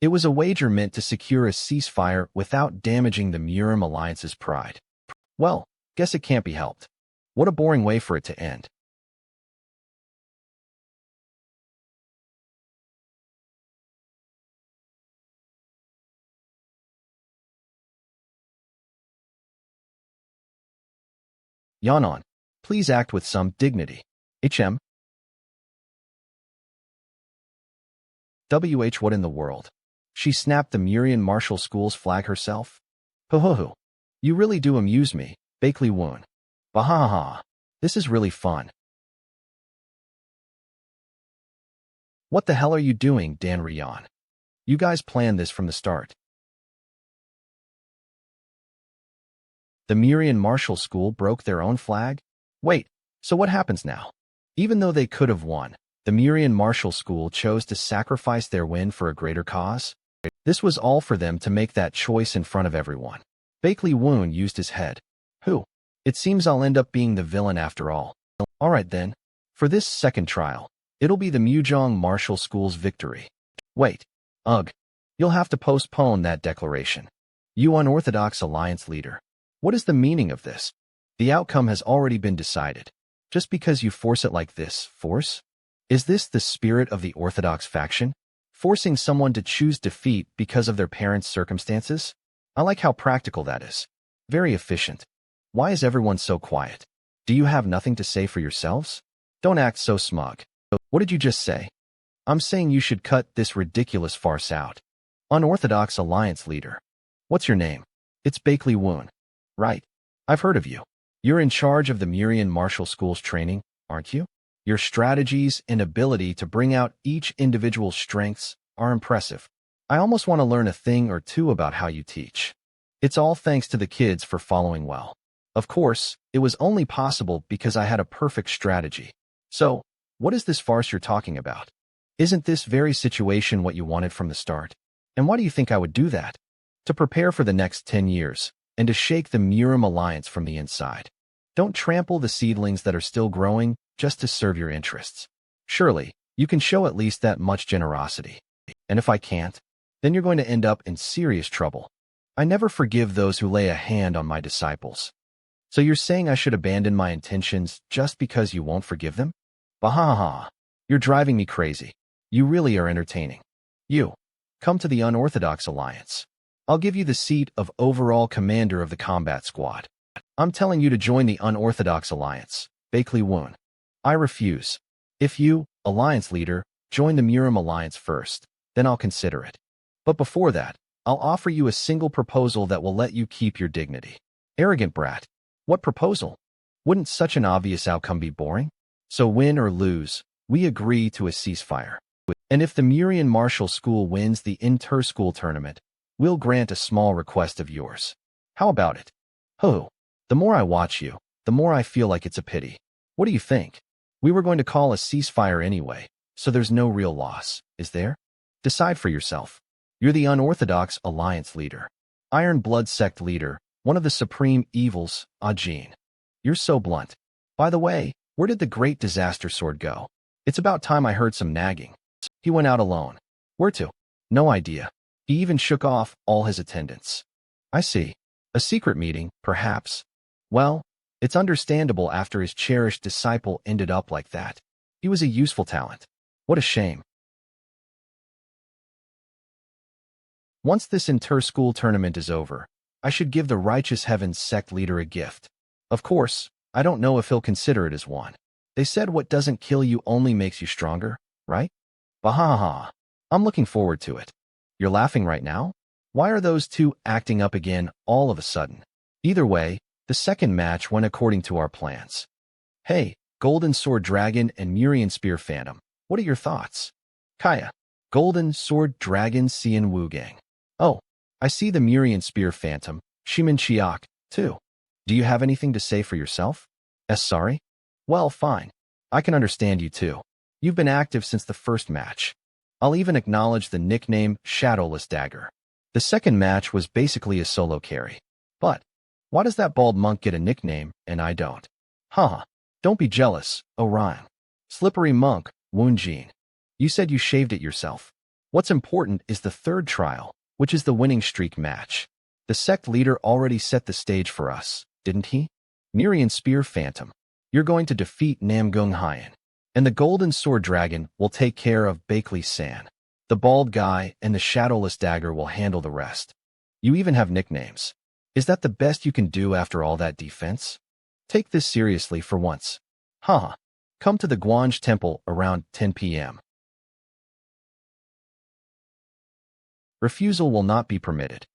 It was a wager meant to secure a ceasefire without damaging the Murim Alliance's pride. Well, guess it can't be helped. What a boring way for it to end. Yanon, please act with some dignity. HM. What in the world? She snapped the Murian Martial School's flag herself? Ho. You really do amuse me, Bakley Woon. Bahaha. This is really fun. What the hell are you doing, Dan Rion? You guys planned this from the start. The Murian Martial School broke their own flag? Wait, so what happens now? Even though they could have won, the Murian Martial School chose to sacrifice their win for a greater cause? This was all for them to make that choice in front of everyone. Bakley Woon used his head. Who? It seems I'll end up being the villain after all. Alright then. For this second trial, it'll be the Mujong Martial School's victory. Wait. Ugh. You'll have to postpone that declaration. You unorthodox alliance leader. What is the meaning of this? The outcome has already been decided. Just because you force it like this, force? Is this the spirit of the orthodox faction? Forcing someone to choose defeat because of their parents' circumstances? I like how practical that is. Very efficient. Why is everyone so quiet? Do you have nothing to say for yourselves? Don't act so smug. What did you just say? I'm saying you should cut this ridiculous farce out. Unorthodox alliance leader. What's your name? It's Bakley Woon. Right. I've heard of you. You're in charge of the Murian Martial School's training, aren't you? Your strategies and ability to bring out each individual's strengths are impressive. I almost want to learn a thing or two about how you teach. It's all thanks to the kids for following well. Of course, it was only possible because I had a perfect strategy. So, what is this farce you're talking about? Isn't this very situation what you wanted from the start? And why do you think I would do that? To prepare for the next 10 years, and to shake the Murim alliance from the inside. Don't trample the seedlings that are still growing just to serve your interests. Surely, you can show at least that much generosity. And if I can't, then you're going to end up in serious trouble. I never forgive those who lay a hand on my disciples. So you're saying I should abandon my intentions just because you won't forgive them? Bahaha. You're driving me crazy. You really are entertaining. You. Come to the Unorthodox Alliance. I'll give you the seat of overall commander of the combat squad. I'm telling you to join the Unorthodox Alliance, Bakley Woon. I refuse. If you, Alliance leader, join the Murim Alliance first, then I'll consider it. But before that, I'll offer you a single proposal that will let you keep your dignity. Arrogant brat. What proposal? Wouldn't such an obvious outcome be boring? So win or lose, we agree to a ceasefire. And if the Murian Martial School wins the inter-school tournament, we'll grant a small request of yours. How about it? Ho! The more I watch you, the more I feel like it's a pity. What do you think? We were going to call a ceasefire anyway, so there's no real loss, is there? Decide for yourself. You're the Unorthodox Alliance leader. Iron Blood Sect leader, one of the supreme evils, Ajin. You're so blunt. By the way, where did the great disaster sword go? It's about time I heard some nagging. He went out alone. Where to? No idea. He even shook off all his attendants. I see. A secret meeting, perhaps. Well, it's understandable after his cherished disciple ended up like that. He was a useful talent. What a shame. Once this inter-school tournament is over, I should give the Righteous Heavens sect leader a gift. Of course, I don't know if he'll consider it as one. They said what doesn't kill you only makes you stronger, right? Bahaha. I'm looking forward to it. You're laughing right now? Why are those two acting up again all of a sudden? Either way, the second match went according to our plans. Hey, Golden Sword Dragon and Murian Spear Phantom, what are your thoughts? Kaya. Golden Sword Dragon Cian Wugang. Oh, I see the Murian Spear Phantom, Shimin Chiak, too. Do you have anything to say for yourself? Sorry? Well, fine. I can understand you too. You've been active since the first match. I'll even acknowledge the nickname Shadowless Dagger. The second match was basically a solo carry. But, why does that bald monk get a nickname and I don't? Huh. Don't be jealous, Orion. Slippery monk, Woonjin. You said you shaved it yourself. What's important is the third trial, which is the winning streak match. The sect leader already set the stage for us, didn't he? Murian Spear Phantom. You're going to defeat Namgung Hyan. And the Golden Sword Dragon will take care of Bakley San. The bald guy and the Shadowless Dagger will handle the rest. You even have nicknames. Is that the best you can do after all that defense? Take this seriously for once. Haha. Come to the Guanj Temple around 10 p.m. Refusal will not be permitted.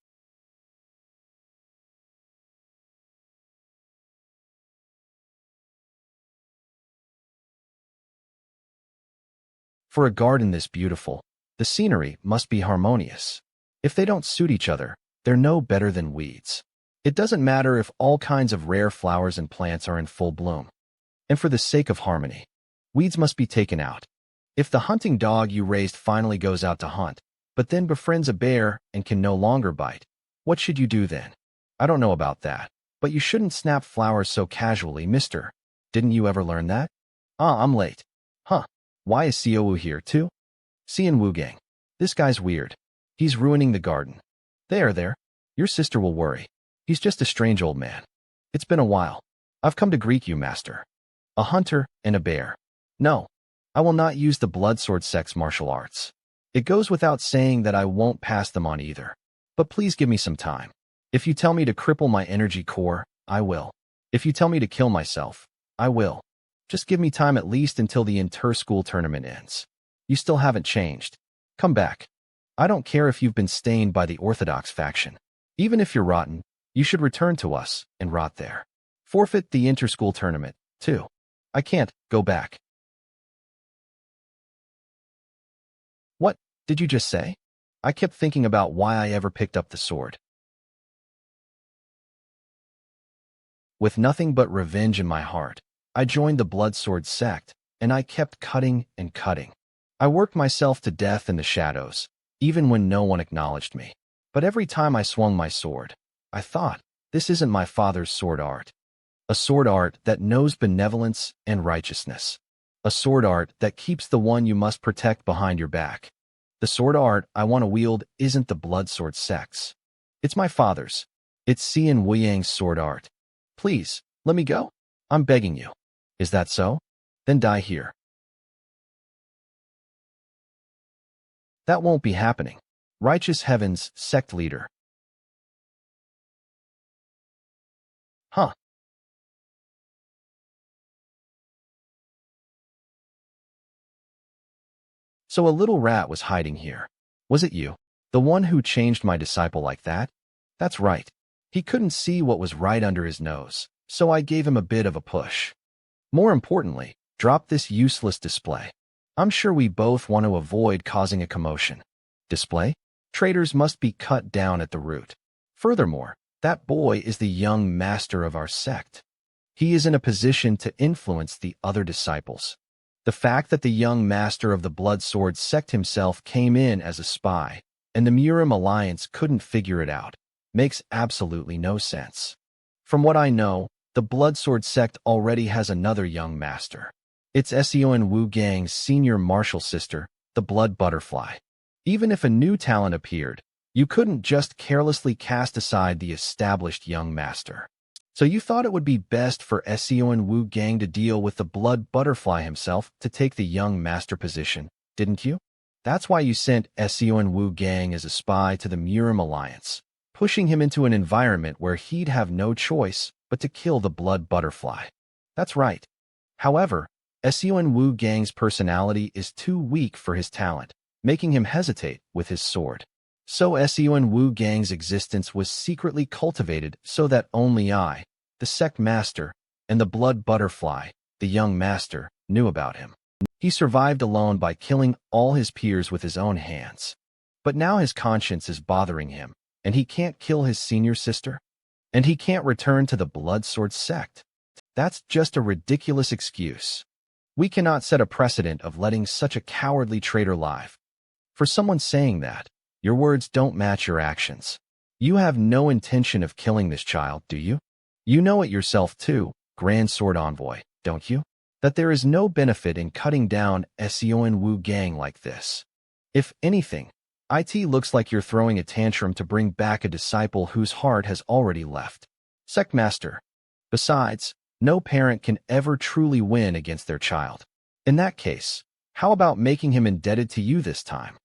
For a garden this beautiful, the scenery must be harmonious. If they don't suit each other, they're no better than weeds. It doesn't matter if all kinds of rare flowers and plants are in full bloom. And for the sake of harmony, weeds must be taken out. If the hunting dog you raised finally goes out to hunt, but then befriends a bear and can no longer bite, what should you do then? I don't know about that. But you shouldn't snap flowers so casually, mister. Didn't you ever learn that? Ah, I'm late. Huh. Why is Xiaowu here, too? Xian Wu Gang. This guy's weird. He's ruining the garden. There. Your sister will worry. He's just a strange old man. It's been a while. I've come to greet you, master. A hunter and a bear. No, I will not use the blood sword Sect's martial arts. It goes without saying that I won't pass them on either. But please give me some time. If you tell me to cripple my energy core, I will. If you tell me to kill myself, I will. Just give me time at least until the inter-school tournament ends. You still haven't changed. Come back. I don't care if you've been stained by the Orthodox faction. Even if you're rotten, you should return to us and rot there. Forfeit the inter-school tournament, too. I can't go back. What did you just say? I kept thinking about why I ever picked up the sword. With nothing but revenge in my heart, I joined the blood sword sect, and I kept cutting and cutting. I worked myself to death in the shadows, even when no one acknowledged me. But every time I swung my sword, I thought, this isn't my father's sword art. A sword art that knows benevolence and righteousness. A sword art that keeps the one you must protect behind your back. The sword art I want to wield isn't the blood sword sect's. It's my father's. It's Xian Wuyang's sword art. Please, let me go. I'm begging you. Is that so? Then die here. That won't be happening. Righteous heavens, sect leader. Huh. So a little rat was hiding here. Was it you? The one who changed my disciple like that? That's right. He couldn't see what was right under his nose, so I gave him a bit of a push. More importantly, drop this useless display. I'm sure we both want to avoid causing a commotion. Display? Traitors must be cut down at the root. Furthermore, that boy is the young master of our sect. He is in a position to influence the other disciples. The fact that the young master of the blood sword sect himself came in as a spy, and the Murim alliance couldn't figure it out, makes absolutely no sense. From what I know, the blood sword sect already has another young master. It's Seon Wu Gang's senior martial sister, the blood butterfly. Even if a new talent appeared, you couldn't just carelessly cast aside the established young master. So you thought it would be best for Seon Wu Gang to deal with the blood butterfly himself to take the young master position, didn't you? That's why you sent Seon Wu Gang as a spy to the Murim alliance, pushing him into an environment where he'd have no choice but to kill the blood butterfly. That's right. However, Seon Wu Gang's personality is too weak for his talent, making him hesitate with his sword. So Seon Wu Gang's existence was secretly cultivated so that only I, the sect master, and the blood butterfly, the young master, knew about him. He survived alone by killing all his peers with his own hands. But now his conscience is bothering him, and he can't kill his senior sister? And he can't return to the blood sword sect? That's just a ridiculous excuse. We cannot set a precedent of letting such a cowardly traitor live. For someone saying that, your words don't match your actions. You have no intention of killing this child, do you? You know it yourself too, Grand Sword Envoy, don't you? That there is no benefit in cutting down Seon Wu Gang like this. If anything, it looks like you're throwing a tantrum to bring back a disciple whose heart has already left. Sect Master. Besides, no parent can ever truly win against their child. In that case, how about making him indebted to you this time?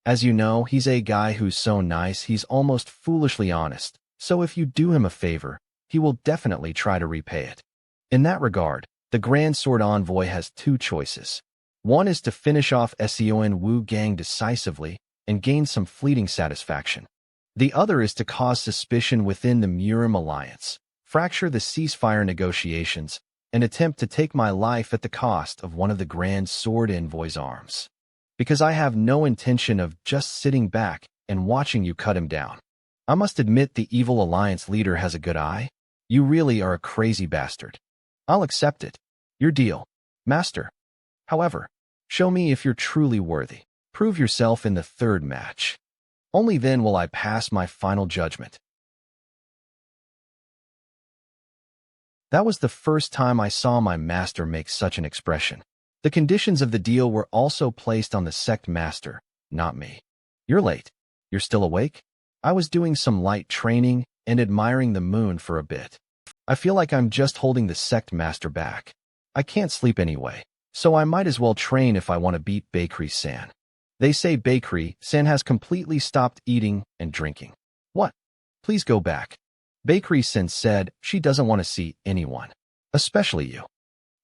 As you know, he's a guy who's so nice he's almost foolishly honest, so if you do him a favor, he will definitely try to repay it. In that regard, the Grand Sword Envoy has two choices. One is to finish off Seon Wu Gang decisively and gain some fleeting satisfaction. The other is to cause suspicion within the Murim alliance, fracture the ceasefire negotiations, and attempt to take my life at the cost of one of the Grand Sword Envoy's arms. Because I have no intention of just sitting back and watching you cut him down. I must admit the evil alliance leader has a good eye. You really are a crazy bastard. I'll accept it. Your deal, master. However, show me if you're truly worthy. Prove yourself in the third match. Only then will I pass my final judgment. That was the first time I saw my master make such an expression. The conditions of the deal were also placed on the sect master, not me. You're late. You're still awake? I was doing some light training and admiring the moon for a bit. I feel like I'm just holding the sect master back. I can't sleep anyway, so I might as well train if I want to beat Bakery-san. They say Bakery-san has completely stopped eating and drinking. What? Please go back. Bakery-san said she doesn't want to see anyone, especially you.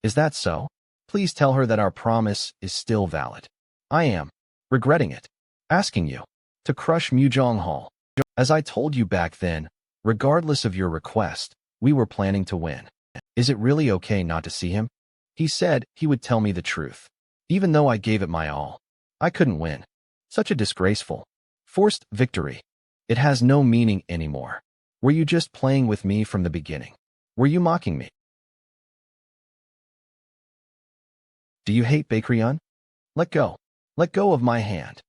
Is that so? Please tell her that our promise is still valid. I am regretting it, asking you to crush Mujong Hall. As I told you back then, regardless of your request, we were planning to win. Is it really okay not to see him? He said he would tell me the truth. Even though I gave it my all, I couldn't win. Such a disgraceful, forced victory. It has no meaning anymore. Were you just playing with me from the beginning? Were you mocking me? Do you hate Bakery-un? Let go. Let go of my hand.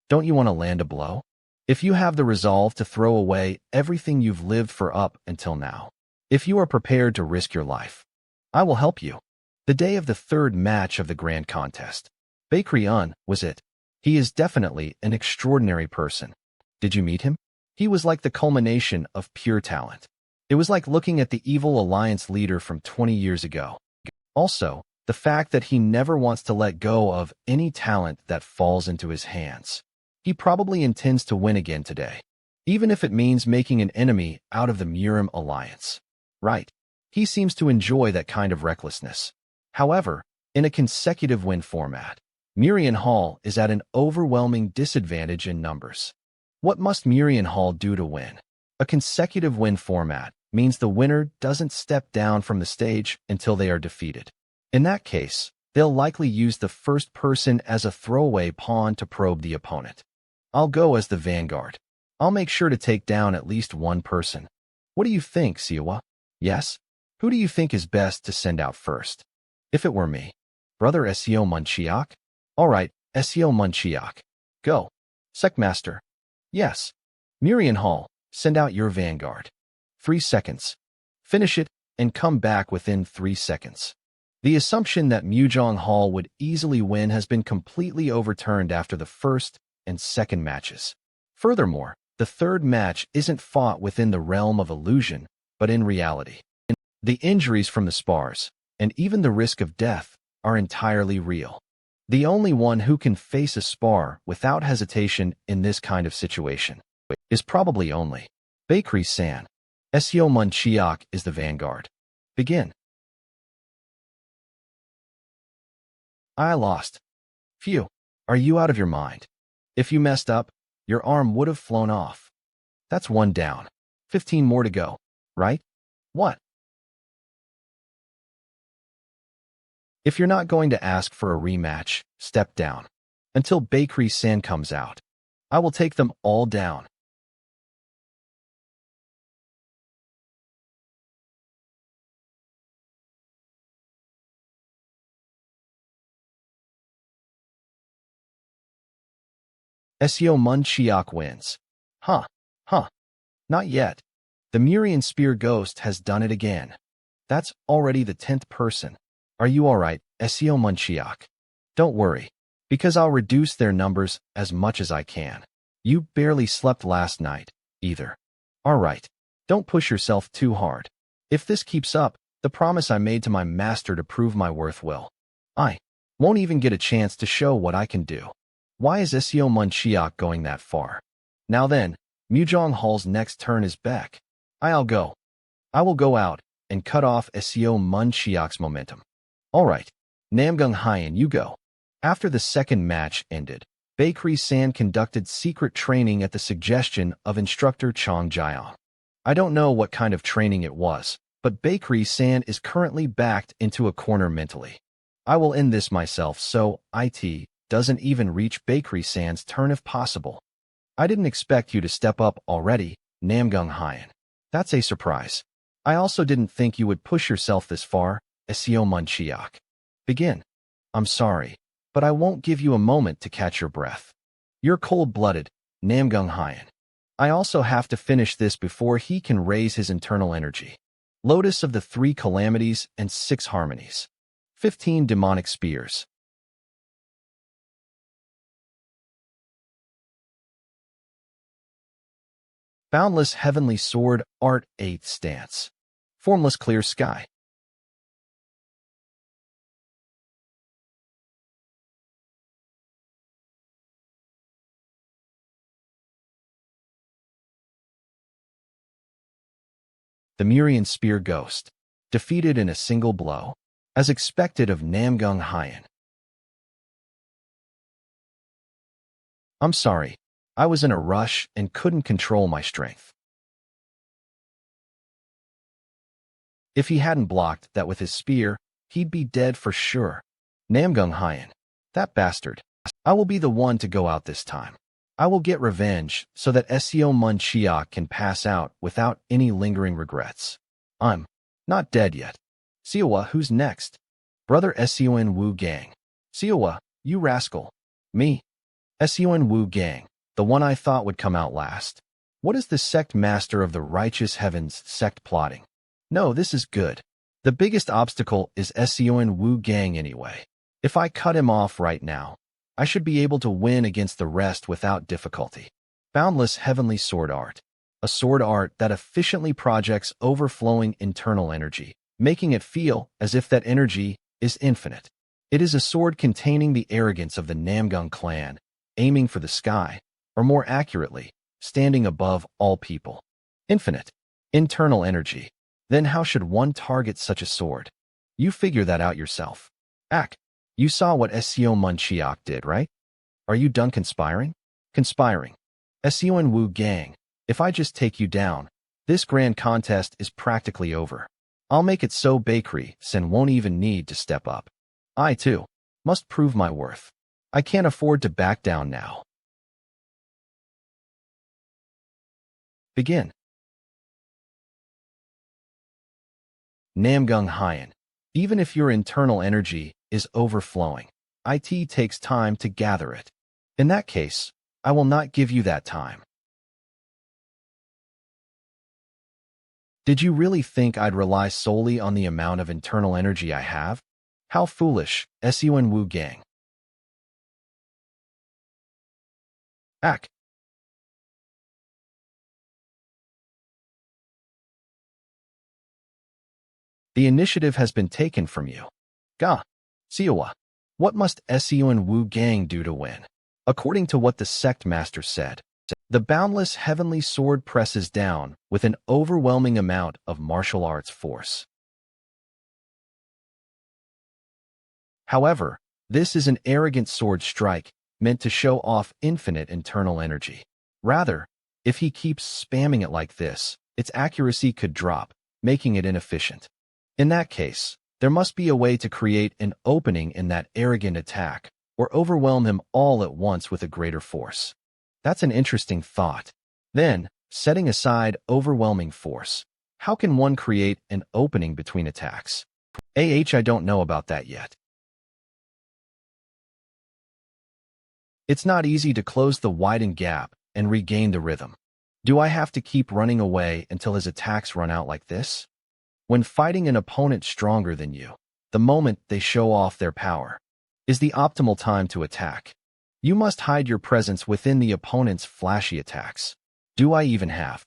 Don't you want to land a blow? If you have the resolve to throw away everything you've lived for up until now, if you are prepared to risk your life, I will help you. The day of the third match of the grand contest, Bakery-un was it. He is definitely an extraordinary person. Did you meet him? He was like the culmination of pure talent. It was like looking at the evil alliance leader from 20 years ago. Also, the fact that he never wants to let go of any talent that falls into his hands. He probably intends to win again today, even if it means making an enemy out of the Murim alliance. Right. He seems to enjoy that kind of recklessness. However, in a consecutive win format, Murian Hall is at an overwhelming disadvantage in numbers. What must Murian Hall do to win? A consecutive win format means the winner doesn't step down from the stage until they are defeated. In that case, they'll likely use the first person as a throwaway pawn to probe the opponent. I'll go as the vanguard. I'll make sure to take down at least one person. What do you think, Siwa? Yes? Who do you think is best to send out first? If it were me. Brother Seo Munchiak? All right, Seo Munchiak. Go. Sectmaster. Yes. Murian Hall, send out your vanguard. 3 seconds. Finish it and come back within 3 seconds. The assumption that Mujong Hall would easily win has been completely overturned after the first and second matches. Furthermore, the third match isn't fought within the realm of illusion, but in reality. The injuries from the spars, and even the risk of death, are entirely real. The only one who can face a spar without hesitation in this kind of situation is probably only Bakery-san. Seo Munchiak is the vanguard. Begin. I lost. Phew, are you out of your mind? If you messed up, your arm would have flown off. That's 1 down. 15 more to go, right? What? If you're not going to ask for a rematch, step down. Until Bakery-san comes out. I will take them all down. Seo Munchiak wins. Huh. Not yet. The Murian Spear Ghost has done it again. That's already the 10th person. Are you alright, Seo Munchiak? Don't worry, because I'll reduce their numbers as much as I can. You barely slept last night, either. Alright, don't push yourself too hard. If this keeps up, the promise I made to my master to prove my worth will. I won't even get a chance to show what I can do. Why is Seo Munchiak going that far? Now then, Mujong Hall's next turn is back. I will go out and cut off Seo Munchiak's momentum. Alright, Namgung Hyen, you go. After the second match ended, Bakery-san conducted secret training at the suggestion of instructor Chong Jiang. I don't know what kind of training it was, but Bakery-san is currently backed into a corner mentally. I will end this myself so it doesn't even reach Bakery-san's turn if possible. I didn't expect you to step up already, Namgung Hyen. That's a surprise. I also didn't think you would push yourself this far, Seo Munchiak. Begin. I'm sorry, but I won't give you a moment to catch your breath. You're cold-blooded, Namgung Hyen. I also have to finish this before he can raise his internal energy. Lotus of the 3 calamities and 6 harmonies. 15 demonic spears. Boundless heavenly sword, art 8th stance. Formless clear sky. The Murian spear ghost. Defeated in a single blow. As expected of Namgung Hyen. I'm sorry. I was in a rush and couldn't control my strength. If he hadn't blocked that with his spear, he'd be dead for sure. Namgung Hyen. That bastard. I will be the one to go out this time. I will get revenge so that Seo Mun Chiak can pass out without any lingering regrets. I'm not dead yet. Siwa, who's next? Brother Seon Wu Gang. Siwa, you rascal. Me. Seon Wu Gang, the one I thought would come out last. What is the sect master of the righteous heavens sect plotting? No, this is good. The biggest obstacle is Seon Wu Gang anyway. If I cut him off right now, I should be able to win against the rest without difficulty. Boundless heavenly sword art. A sword art that efficiently projects overflowing internal energy, making it feel as if that energy is infinite. It is a sword containing the arrogance of the Namgung clan, aiming for the sky, or more accurately, standing above all people. Infinite. Internal energy. Then how should one target such a sword? You figure that out yourself. Ack. You saw what Seo Mun Chiak did, right? Are you done conspiring? Conspiring. Seon Wu Gang, if I just take you down, this grand contest is practically over. I'll make it so Bakery Sen won't even need to step up. I, too, must prove my worth. I can't afford to back down now. Begin. Namgung Hyen. Even if your internal energy is overflowing, it takes time to gather it. In that case, I will not give you that time. Did you really think I'd rely solely on the amount of internal energy I have? How foolish, Seon Wu Gang. Ack. The initiative has been taken from you. Ga. Siwa. What must Seon Wu Gang do to win? According to what the sect master said, the boundless heavenly sword presses down with an overwhelming amount of martial arts force. However, this is an arrogant sword strike meant to show off infinite internal energy. Rather, if he keeps spamming it like this, its accuracy could drop, making it inefficient. In that case, there must be a way to create an opening in that arrogant attack, or overwhelm him all at once with a greater force. That's an interesting thought. Then, setting aside overwhelming force, how can one create an opening between attacks? I don't know about that yet. It's not easy to close the widened gap and regain the rhythm. Do I have to keep running away until his attacks run out like this? When fighting an opponent stronger than you, the moment they show off their power is the optimal time to attack. You must hide your presence within the opponent's flashy attacks. Do I even have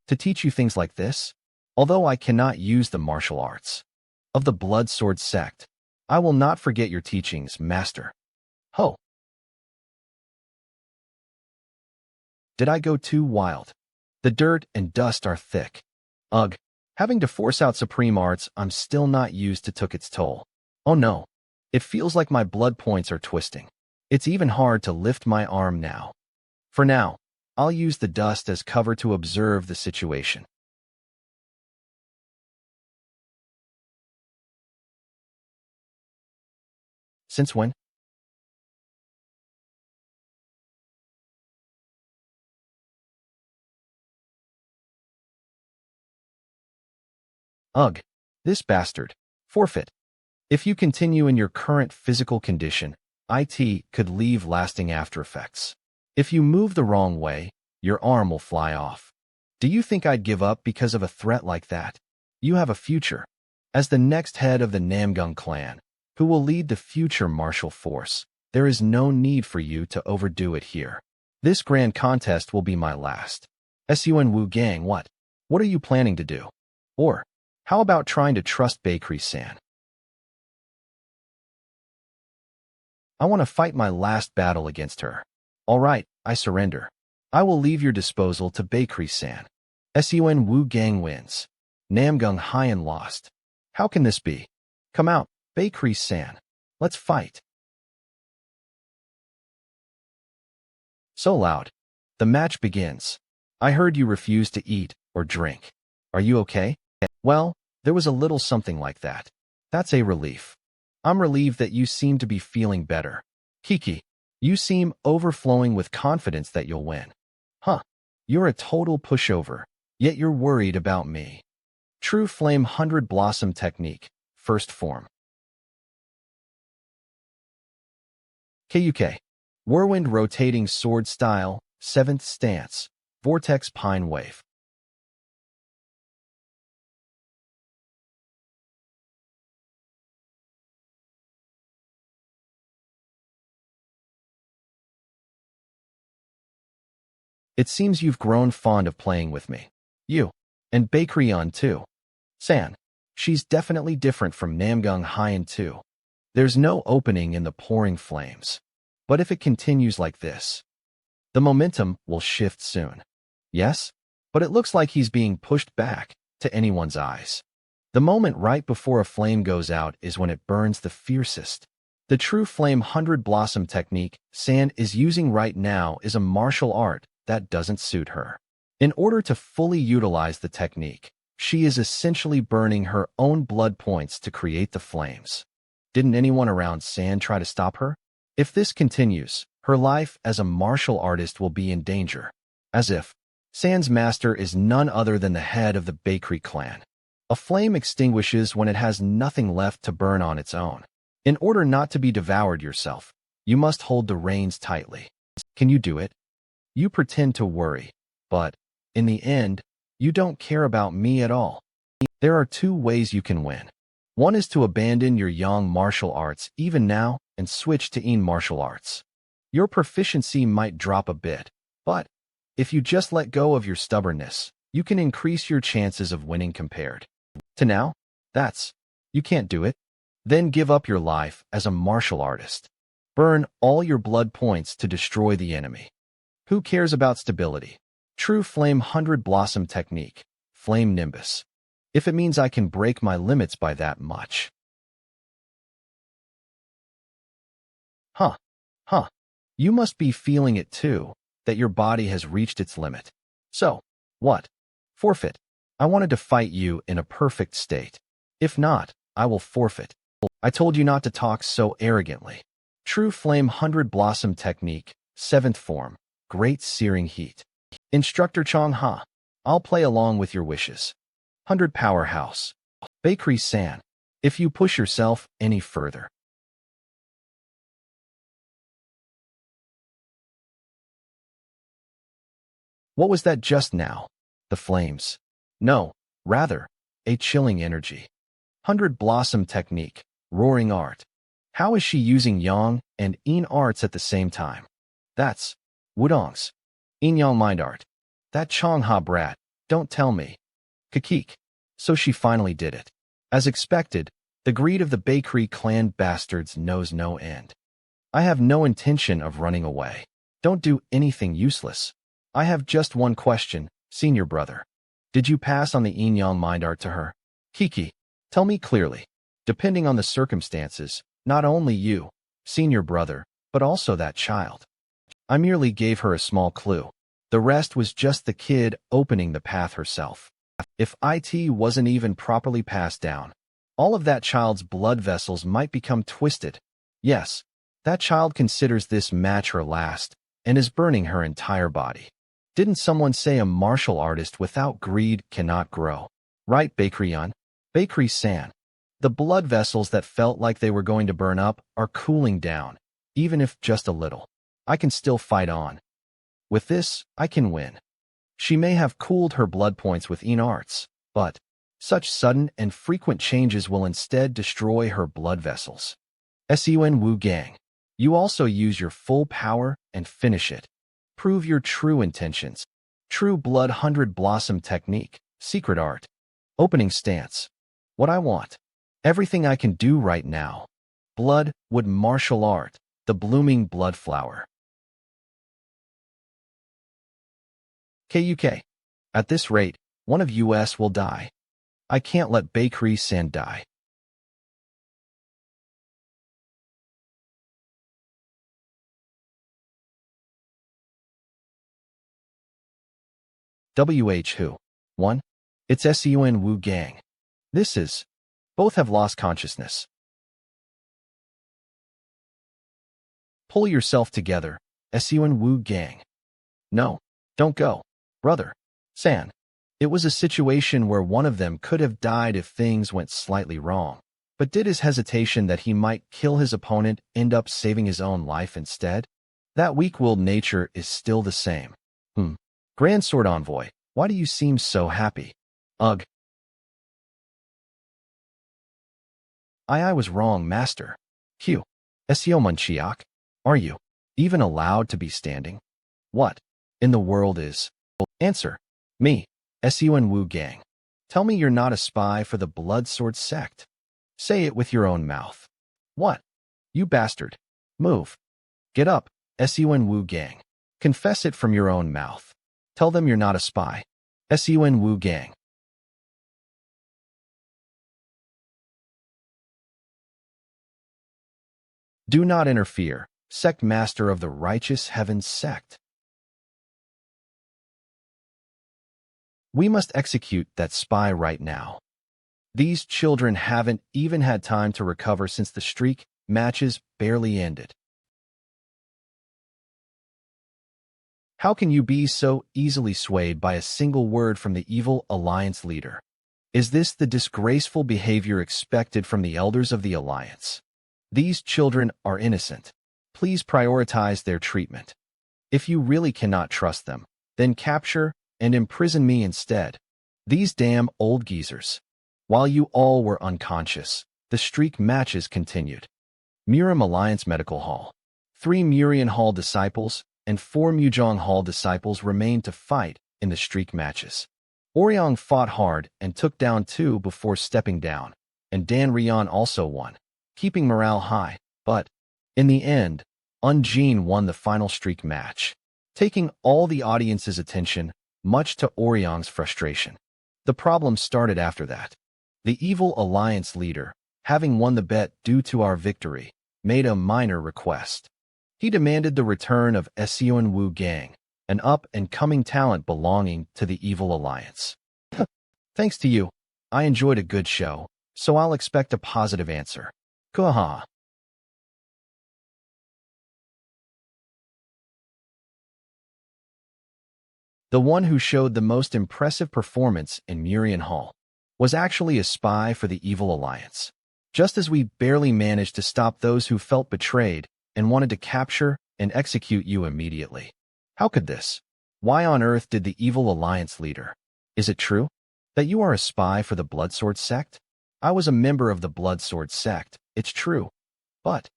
to teach you things like this? Although I cannot use the martial arts of the blood sword sect, I will not forget your teachings, master. Ho! Did I go too wild? The dirt and dust are thick. Ugh. Having to force out supreme arts I'm still not used to took its toll. Oh no. It feels like my blood points are twisting. It's even hard to lift my arm now. For now, I'll use the dust as cover to observe the situation. Since when? Ugh. This bastard. Forfeit. If you continue in your current physical condition, it could leave lasting after effects. If you move the wrong way, your arm will fly off. Do you think I'd give up because of a threat like that? You have a future. As the next head of the Namgung clan, who will lead the future martial force, there is no need for you to overdo it here. This grand contest will be my last. Sun Wu Gang, what? What are you planning to do? Or, how about trying to trust Bakery-san? I want to fight my last battle against her. All right, I surrender. I will leave your disposal to Bakery-san. Sun Wu Gang wins. Namgung Hyan lost. How can this be? Come out, Bakery-san. Let's fight. So loud. The match begins. I heard you refused to eat or drink. Are you okay? Well, there was a little something like that. That's a relief. I'm relieved that you seem to be feeling better. Kiki, you seem overflowing with confidence that you'll win. Huh. You're a total pushover, yet you're worried about me. True Flame 100 Blossom Technique, First Form. KUK. Whirlwind Rotating Sword Style, 7th Stance, Vortex Pine Wave. It seems you've grown fond of playing with me. You. And Bakery-on too. San. She's definitely different from Namgung Hyan too. There's no opening in the pouring flames. But if it continues like this, the momentum will shift soon. Yes? But it looks like he's being pushed back, to anyone's eyes. The moment right before a flame goes out is when it burns the fiercest. The true Flame 100 Blossom technique San is using right now is a martial art that doesn't suit her. In order to fully utilize the technique, she is essentially burning her own blood points to create the flames. Didn't anyone around San try to stop her? If this continues, her life as a martial artist will be in danger. As if San's master is none other than the head of the Bakery clan. A flame extinguishes when it has nothing left to burn on its own. In order not to be devoured yourself, you must hold the reins tightly. Can you do it? You pretend to worry, but, in the end, you don't care about me at all. There are two ways you can win. One is to abandon your yang martial arts even now and switch to yin martial arts. Your proficiency might drop a bit, but if you just let go of your stubbornness, you can increase your chances of winning compared to now. You can't do it. Then give up your life as a martial artist. Burn all your blood points to destroy the enemy. Who cares about stability? True Flame 100 Blossom Technique, Flame Nimbus. If it means I can break my limits by that much. Huh. You must be feeling it too, that your body has reached its limit. So, what? Forfeit. I wanted to fight you in a perfect state. If not, I will forfeit. I told you not to talk so arrogantly. True Flame 100 Blossom Technique, 7th Form, Great Searing Heat. Instructor Chong Ha. I'll play along with your wishes. 100 Powerhouse. Bakery-san. If you push yourself any further. What was that just now? The flames. No, rather, a chilling energy. 100 Blossom Technique, Roaring Art. How is she using yang and yin arts at the same time? That's Wudong's yin yang mind art. That Chong Ha brat, don't tell me. Kakik. So she finally did it. As expected, the greed of the Bakery clan bastards knows no end. I have no intention of running away. Don't do anything useless. I have just one question, senior brother. Did you pass on the yin yang mind art to her? Kiki, tell me clearly. Depending on the circumstances, not only you, senior brother, but also that child. I merely gave her a small clue. The rest was just the kid opening the path herself. If it wasn't even properly passed down, all of that child's blood vessels might become twisted. Yes, that child considers this match her last and is burning her entire body. Didn't someone say a martial artist without greed cannot grow? Right, Bakery-on? Bakery-san. The blood vessels that felt like they were going to burn up are cooling down, even if just a little. I can still fight on. With this, I can win. She may have cooled her blood points with yin arts, but Such sudden and frequent changes will instead destroy her blood vessels. Sun Wu Gang. You also use your full power and finish it. Prove your true intentions. True Blood 100 Blossom Technique. Secret Art. Opening Stance. What I want. Everything I can do right now. Blood, Wood Martial Art. The Blooming Blood Flower. KUK. At this rate, one of us will die. I can't let Bakery San die. Who? 1. It's Sun Wu Gang. This is. Both have lost consciousness. Pull yourself together, Sun Wu Gang. No, don't go. Brother. San. It was a situation where one of them could have died if things went slightly wrong. But did his hesitation that he might kill his opponent end up saving his own life instead? That weak-willed nature is still the same. Grand Sword Envoy, why do you seem so happy? Ugh. I was wrong, Master. Q. Seo Munchiak, are you even allowed to be standing? What in the world is? Answer. Me, Sun Wu Gang. Tell me you're not a spy for the Blood Sword Sect. Say it with your own mouth. What? You bastard. Move. Get up, Sun Wu Gang. Confess it from your own mouth. Tell them you're not a spy. Sun Wu Gang. Do not interfere, Sect Master of the Righteous Heavens Sect. We must execute that spy right now. These children haven't even had time to recover since the streak matches barely ended. How can you be so easily swayed by a single word from the evil Alliance leader? Is this the disgraceful behavior expected from the elders of the Alliance? These children are innocent. Please prioritize their treatment. If you really cannot trust them, then capture and imprison me instead. These damn old geezers. While you all were unconscious, the streak matches continued. Murim Alliance Medical Hall. 3 Murian Hall disciples and 4 Mujong Hall disciples remained to fight in the streak matches. Oryang fought hard and took down 2 before stepping down, and Dan Rian also won, keeping morale high, but, in the end, Unjin won the final streak match, taking all the audience's attention, much to Oryang's frustration. The problem started after that. The evil Alliance leader, having won the bet due to our victory, made a minor request. He demanded the return of Sun Wu Gang, an up-and-coming talent belonging to the evil Alliance. Thanks to you, I enjoyed a good show, so I'll expect a positive answer. Kuha. The one who showed the most impressive performance in Murian Hall was actually a spy for the evil Alliance. Just as we barely managed to stop those who felt betrayed and wanted to capture and execute you immediately. How could this? Why on earth did the evil Alliance leader? Is it true that you are a spy for the Bloodsword Sect? I was a member of the Bloodsword Sect, it's true. But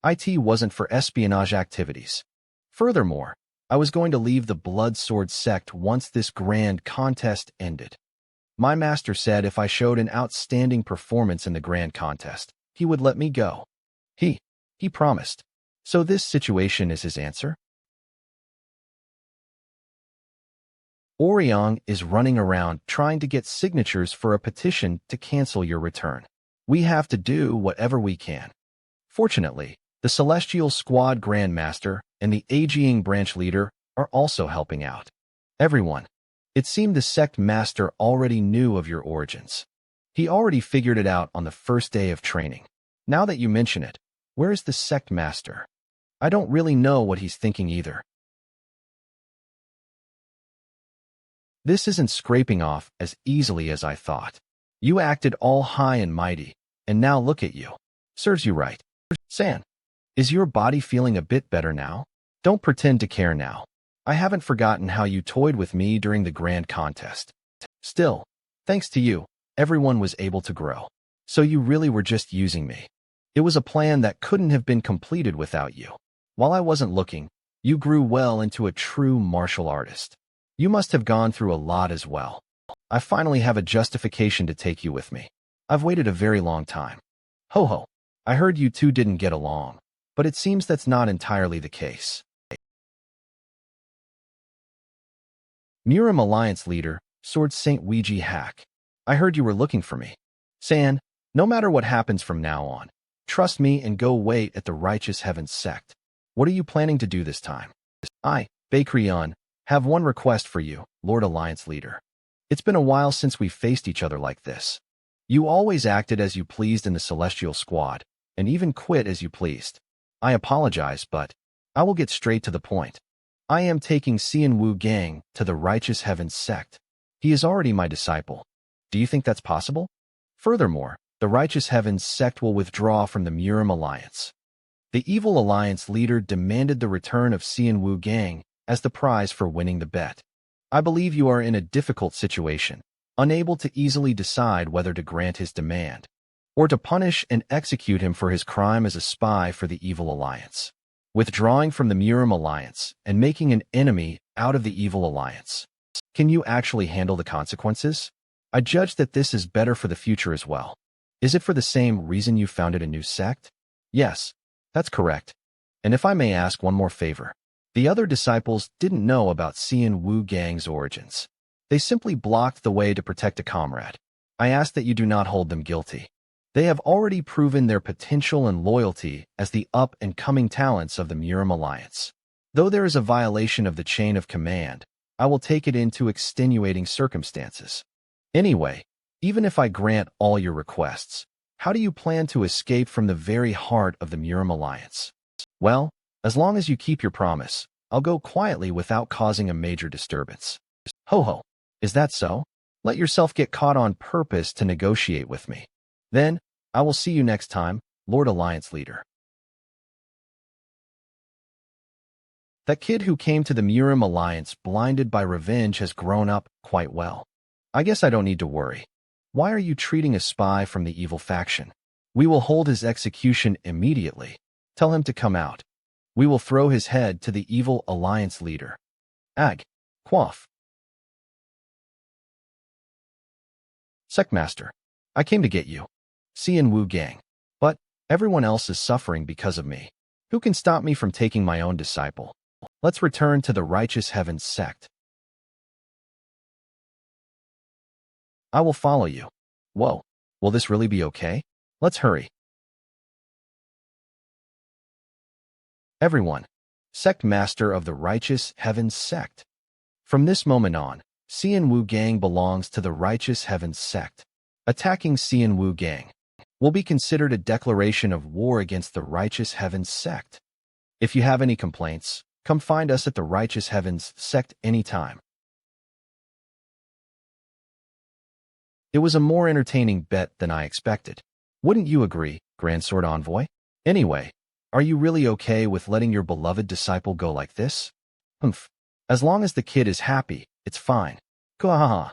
it wasn't for espionage activities. Furthermore, I was going to leave the Bloodsword Sect once this grand contest ended. My master said if I showed an outstanding performance in the grand contest, he would let me go. He promised. So this situation is his answer? Oryang is running around trying to get signatures for a petition to cancel your return. We have to do whatever we can. Fortunately, the Celestial Squad Grandmaster and the Aging Branch Leader are also helping out. Everyone. It seemed the Sect Master already knew of your origins. He already figured it out on the first day of training. Now that you mention it, where is the Sect Master? I don't really know what he's thinking either. This isn't scraping off as easily as I thought. You acted all high and mighty, and now look at you. Serves you right. San, is your body feeling a bit better now? Don't pretend to care now. I haven't forgotten how you toyed with me during the grand contest. Still, thanks to you, everyone was able to grow. So you really were just using me. It was a plan that couldn't have been completed without you. While I wasn't looking, you grew well into a true martial artist. You must have gone through a lot as well. I finally have a justification to take you with me. I've waited a very long time. Ho ho, I heard you two didn't get along, but it seems that's not entirely the case. Murim Alliance Leader, Sword Saint Ouija Hack. I heard you were looking for me. San, no matter what happens from now on, trust me and go wait at the Righteous Heavens Sect. What are you planning to do this time? I, Bakrion, have one request for you, Lord Alliance Leader. It's been a while since we faced each other like this. You always acted as you pleased in the Celestial Squad, and even quit as you pleased. I apologize, but I will get straight to the point. I am taking Xian Wu Gang to the Righteous Heavens Sect. He is already my disciple. Do you think that's possible? Furthermore, the Righteous Heavens Sect will withdraw from the Murim Alliance. The Evil Alliance leader demanded the return of Xian Wu Gang as the prize for winning the bet. I believe you are in a difficult situation, unable to easily decide whether to grant his demand, or to punish and execute him for his crime as a spy for the Evil Alliance. Withdrawing from the Murim Alliance and making an enemy out of the Evil Alliance. Can you actually handle the consequences? I judge that this is better for the future as well. Is it for the same reason you founded a new sect? Yes, that's correct. And if I may ask one more favor. The other disciples didn't know about Xian Wu Gang's origins. They simply blocked the way to protect a comrade. I ask that you do not hold them guilty. They have already proven their potential and loyalty as the up-and-coming talents of the Murim Alliance. Though there is a violation of the chain of command, I will take it into extenuating circumstances. Anyway, even if I grant all your requests, how do you plan to escape from the very heart of the Murim Alliance? Well, as long as you keep your promise, I'll go quietly without causing a major disturbance. Ho ho, is that so? Let yourself get caught on purpose to negotiate with me. Then, I will see you next time, Lord Alliance Leader. That kid who came to the Murim Alliance blinded by revenge has grown up quite well. I guess I don't need to worry. Why are you treating a spy from the evil faction? We will hold his execution immediately. Tell him to come out. We will throw his head to the Evil Alliance Leader. Ag. Quaff. Sectmaster, I came to get you. Xian Wu Gang. But everyone else is suffering because of me. Who can stop me from taking my own disciple? Let's return to the Righteous Heavens Sect. I will follow you. Whoa, will this really be okay? Let's hurry. Everyone, Sect Master of the Righteous Heavens Sect. From this moment on, Xian Wu Gang belongs to the Righteous Heavens Sect. Attacking Xian Wu Gang will be considered a declaration of war against the Righteous Heavens Sect. If you have any complaints, come find us at the Righteous Heavens Sect anytime. It was a more entertaining bet than I expected. Wouldn't you agree, Grand Sword Envoy? Anyway, are you really okay with letting your beloved disciple go like this? Humph. As long as the kid is happy, it's fine. Kuahaha.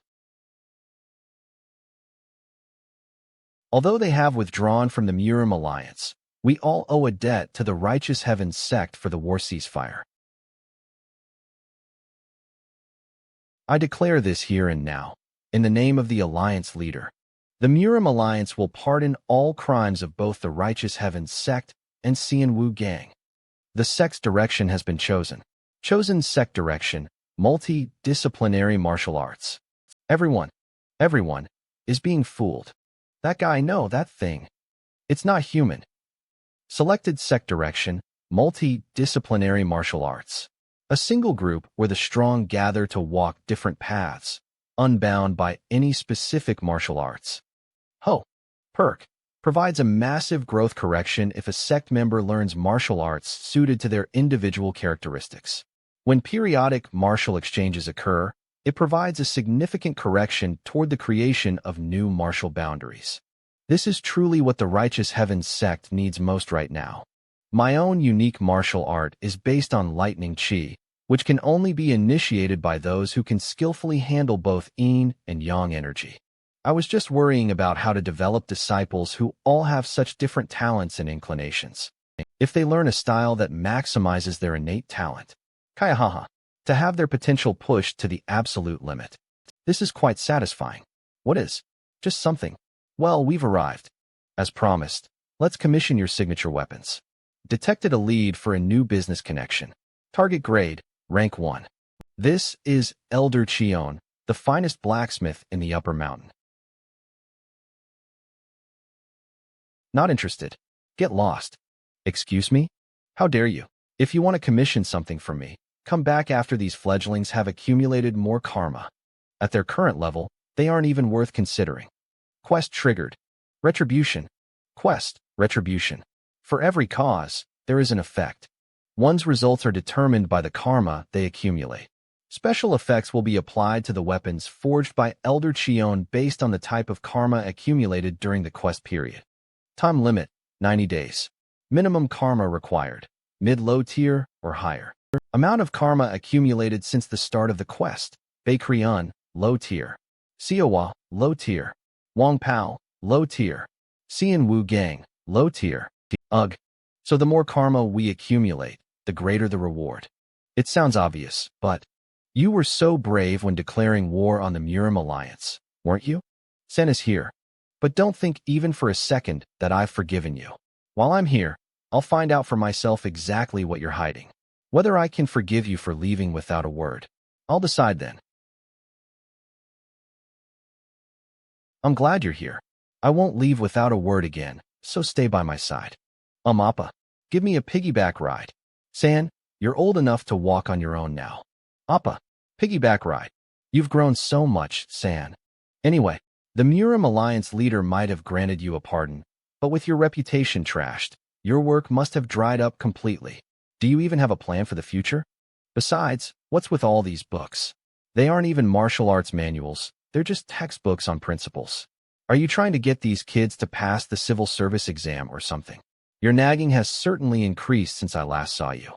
Although they have withdrawn from the Murim Alliance, we all owe a debt to the Righteous Heavens Sect for the war ceasefire. I declare this here and now, in the name of the Alliance leader. The Murim Alliance will pardon all crimes of both the Righteous Heavens Sect and Xian Wu Gang. The sect's direction has been chosen. Chosen sect direction, multidisciplinary martial arts. Everyone is being fooled. That guy, no, that thing. It's not human. Selected sect direction, multidisciplinary martial arts. A single group where the strong gather to walk different paths, unbound by any specific martial arts. Ho! Perk provides a massive growth correction if a sect member learns martial arts suited to their individual characteristics. When periodic martial exchanges occur, it provides a significant correction toward the creation of new martial boundaries. This is truly what the Righteous Heavens Sect needs most right now. My own unique martial art is based on lightning chi, which can only be initiated by those who can skillfully handle both yin and yang energy. I was just worrying about how to develop disciples who all have such different talents and inclinations. If they learn a style that maximizes their innate talent, kayahaha, to have their potential pushed to the absolute limit. This is quite satisfying. What is? Just something. Well, we've arrived. As promised, let's commission your signature weapons. Detected a lead for a new business connection. Target grade, rank 1. This is Elder Cheon, the finest blacksmith in the upper mountain. Not interested. Get lost. Excuse me? How dare you? If you want to commission something from me, come back after these fledglings have accumulated more karma. At their current level, they aren't even worth considering. Quest triggered. Retribution. Quest, retribution. For every cause, there is an effect. One's results are determined by the karma they accumulate. Special effects will be applied to the weapons forged by Elder Cheon based on the type of karma accumulated during the quest period. Time limit, 90 days. Minimum karma required, mid-low tier or higher. Amount of karma accumulated since the start of the quest. Baekryun, low tier. Siowa, low tier. Wang Pao, low tier. Xian Wu Gang, low tier. Ugh. So the more karma we accumulate, the greater the reward. It sounds obvious, but you were so brave when declaring war on the Murim Alliance, weren't you? Sen is here. But don't think even for a second that I've forgiven you. While I'm here, I'll find out for myself exactly what you're hiding. Whether I can forgive you for leaving without a word. I'll decide then. I'm glad you're here. I won't leave without a word again, so stay by my side. Appa, give me a piggyback ride. San, you're old enough to walk on your own now. Appa, piggyback ride. You've grown so much, San. Anyway, the Murim Alliance leader might have granted you a pardon, but with your reputation trashed, your work must have dried up completely. Do you even have a plan for the future? Besides, what's with all these books? They aren't even martial arts manuals, they're just textbooks on principles. Are you trying to get these kids to pass the civil service exam or something? Your nagging has certainly increased since I last saw you.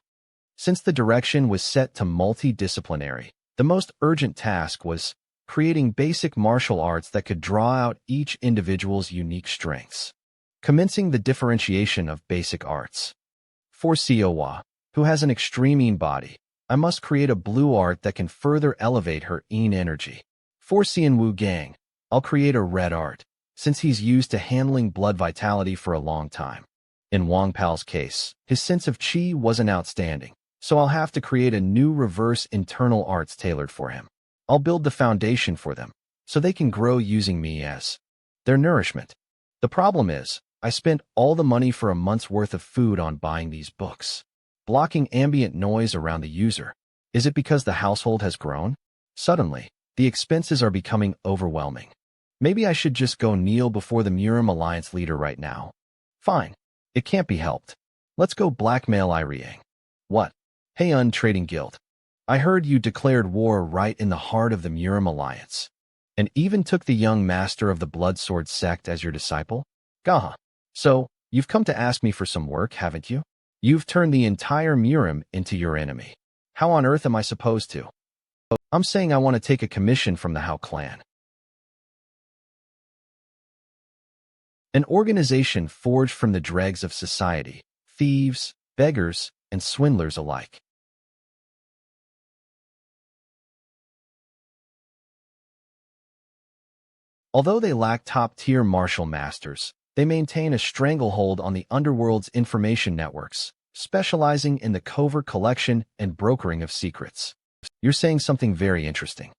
Since the direction was set to multidisciplinary, the most urgent task was creating basic martial arts that could draw out each individual's unique strengths. Commencing the differentiation of basic arts. For Siowa, who has an extreme body, I must create a blue art that can further elevate her energy. For Xian Wu Gang, I'll create a red art, since he's used to handling blood vitality for a long time. In Wang Pao's case, his sense of qi wasn't outstanding, so I'll have to create a new reverse internal arts tailored for him. I'll build the foundation for them, so they can grow using me as their nourishment. The problem is, I spent all the money for a month's worth of food on buying these books. Blocking ambient noise around the user. Is it because the household has grown? Suddenly, the expenses are becoming overwhelming. Maybe I should just go kneel before the Murim Alliance leader right now. Fine. It can't be helped. Let's go blackmail Iriang. What? Heian Trading Guild. I heard you declared war right in the heart of the Murim Alliance. And even took the young master of the Bloodsword Sect as your disciple? Gaha. So, you've come to ask me for some work, haven't you? You've turned the entire Murim into your enemy. How on earth am I supposed to? I'm saying I want to take a commission from the Hao clan. An organization forged from the dregs of society, thieves, beggars, and swindlers alike. Although they lack top-tier martial masters, they maintain a stranglehold on the underworld's information networks, specializing in the covert collection and brokering of secrets. You're saying something very interesting.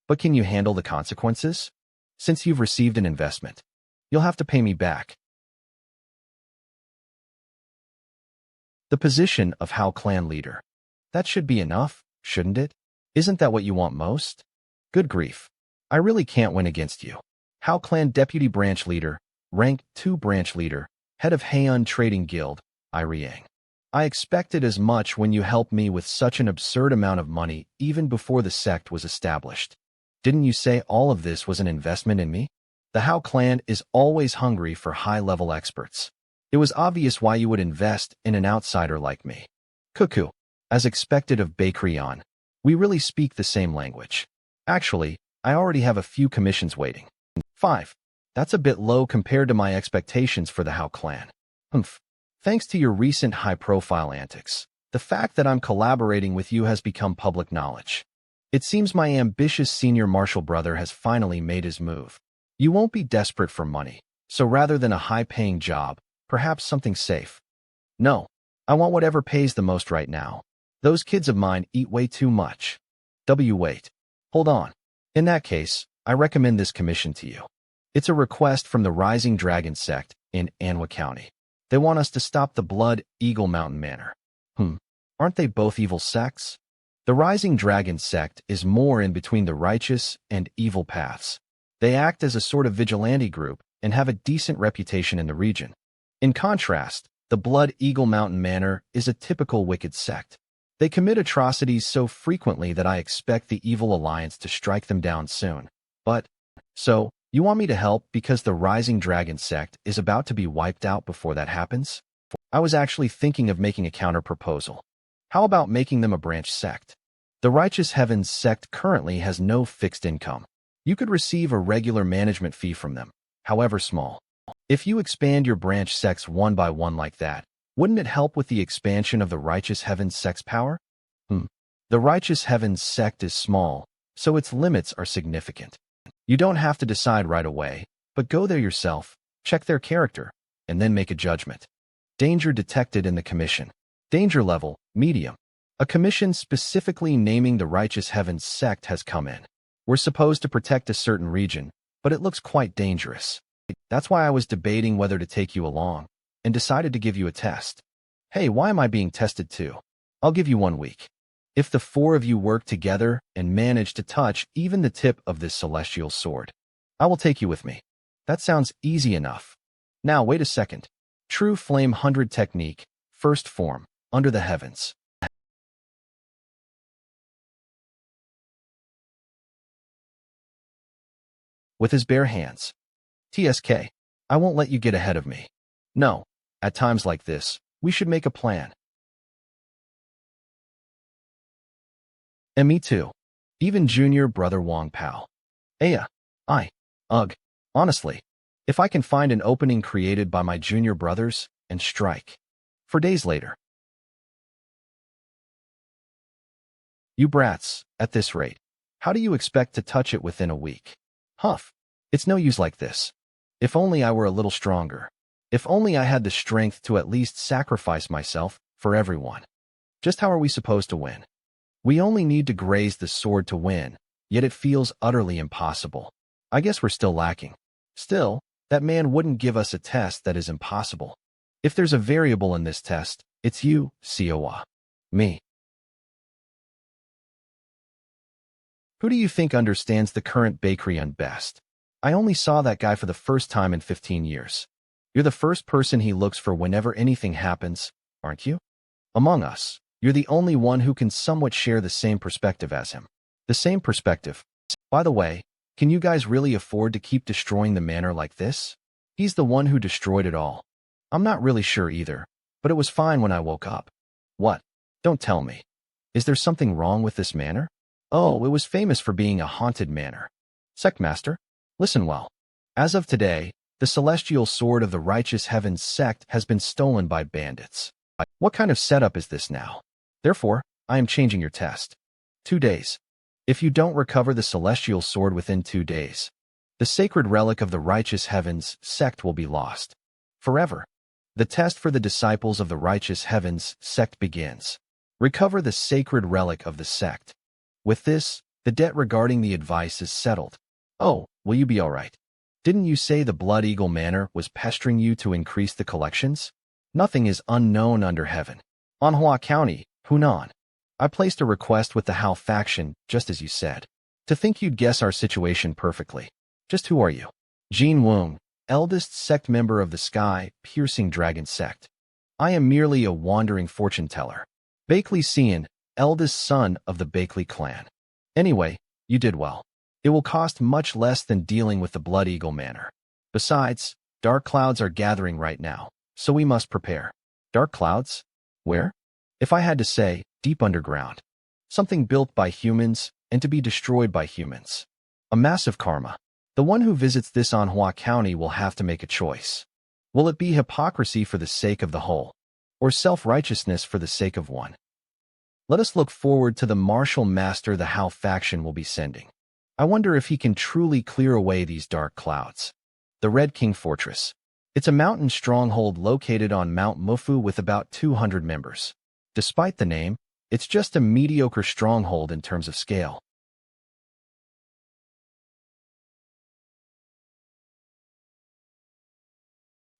But can you handle the consequences? Since you've received an investment, you'll have to pay me back. The position of Hao clan leader. That should be enough, shouldn't it? Isn't that what you want most? Good grief. I really can't win against you. Hao clan deputy branch leader, rank 2 branch leader, head of Heian Trading Guild, Iriang. I expected as much when you helped me with such an absurd amount of money even before the sect was established. Didn't you say all of this was an investment in me? The Hao clan is always hungry for high-level experts. It was obvious why you would invest in an outsider like me. Cuckoo. As expected of Baekryun, we really speak the same language. Actually, I already have a few commissions waiting. 5. That's a bit low compared to my expectations for the Hao clan. Humph. Thanks to your recent high-profile antics, the fact that I'm collaborating with you has become public knowledge. It seems my ambitious senior martial brother has finally made his move. You won't be desperate for money, so rather than a high-paying job, perhaps something safe. No, I want whatever pays the most right now. Those kids of mine eat way too much. Wait. Hold on. In that case, I recommend this commission to you. It's a request from the Rising Dragon Sect in Manhwa County. They want us to stop the Blood Eagle Mountain Manor. Aren't they both evil sects? The Rising Dragon Sect is more in between the righteous and evil paths. They act as a sort of vigilante group and have a decent reputation in the region. In contrast, the Blood Eagle Mountain Manor is a typical wicked sect. They commit atrocities so frequently that I expect the Evil Alliance to strike them down soon. So, you want me to help because the Rising Dragon Sect is about to be wiped out before that happens? I was actually thinking of making a counter-proposal. How about making them a branch sect? The Righteous Heavens Sect currently has no fixed income. You could receive a regular management fee from them, however small. If you expand your branch sects one by one like that, wouldn't it help with the expansion of the Righteous Heavens Sect's power? The Righteous Heavens Sect is small, so its limits are significant. You don't have to decide right away, but go there yourself, check their character, and then make a judgment. Danger detected in the commission. Danger level, medium. A commission specifically naming the Righteous Heavens Sect has come in. We're supposed to protect a certain region, but it looks quite dangerous. That's why I was debating whether to take you along, and decided to give you a test. Hey, why am I being tested too? I'll give you 1 week. If the 4 of you work together and manage to touch even the tip of this celestial sword, I will take you with me. That sounds easy enough. Now, wait a second. True Flame 100 Technique, first form, under the heavens. With his bare hands. TSK, I won't let you get ahead of me. No, at times like this, we should make a plan. And me too. Even junior brother Wong Pao. Ugh. Honestly, if I can find an opening created by my junior brothers, and strike. For days later. You brats, at this rate, how do you expect to touch it within a week? Huff. It's no use like this. If only I were a little stronger. If only I had the strength to at least sacrifice myself for everyone. Just how are we supposed to win? We only need to graze the sword to win, yet it feels utterly impossible. I guess we're still lacking. Still, that man wouldn't give us a test that is impossible. If there's a variable in this test, it's you, Siowa. Me. Who do you think understands the current bakery best? I only saw that guy for the first time in 15 years. You're the first person he looks for whenever anything happens, aren't you? Among us, you're the only one who can somewhat share the same perspective as him. The same perspective. By the way, can you guys really afford to keep destroying the manor like this? He's the one who destroyed it all. I'm not really sure either, but it was fine when I woke up. What? Don't tell me. Is there something wrong with this manor? Oh, it was famous for being a haunted manor. Sect Master, listen well. As of today, the celestial sword of the Righteous Heavens Sect has been stolen by bandits. What kind of setup is this now? Therefore, I am changing your test. 2 days. If you don't recover the celestial sword within 2 days, the sacred relic of the Righteous Heavens Sect will be lost. Forever. The test for the disciples of the Righteous Heavens Sect begins. Recover the sacred relic of the sect. With this, the debt regarding the advice is settled. Oh, will you be all right? Didn't you say the Blood Eagle Manor was pestering you to increase the collections? Nothing is unknown under heaven. Manhua County, Hunan. I placed a request with the Hao faction, just as you said. To think you'd guess our situation perfectly. Just who are you? Jin Wung, eldest sect member of the Sky-Piercing Dragon Sect. I am merely a wandering fortune teller. Bakley Sian, eldest son of the Bakley clan. Anyway, you did well. It will cost much less than dealing with the Blood Eagle Manor. Besides, dark clouds are gathering right now, so we must prepare. Dark clouds? Where? If I had to say, deep underground. Something built by humans and to be destroyed by humans. A massive karma. The one who visits this Manhua county will have to make a choice. Will it be hypocrisy for the sake of the whole, or self-righteousness for the sake of one? Let us look forward to the martial master the Hao faction will be sending. I wonder if he can truly clear away these dark clouds. The Red King Fortress. It's a mountain stronghold located on Mount Mufu with about 200 members. Despite the name, it's just a mediocre stronghold in terms of scale.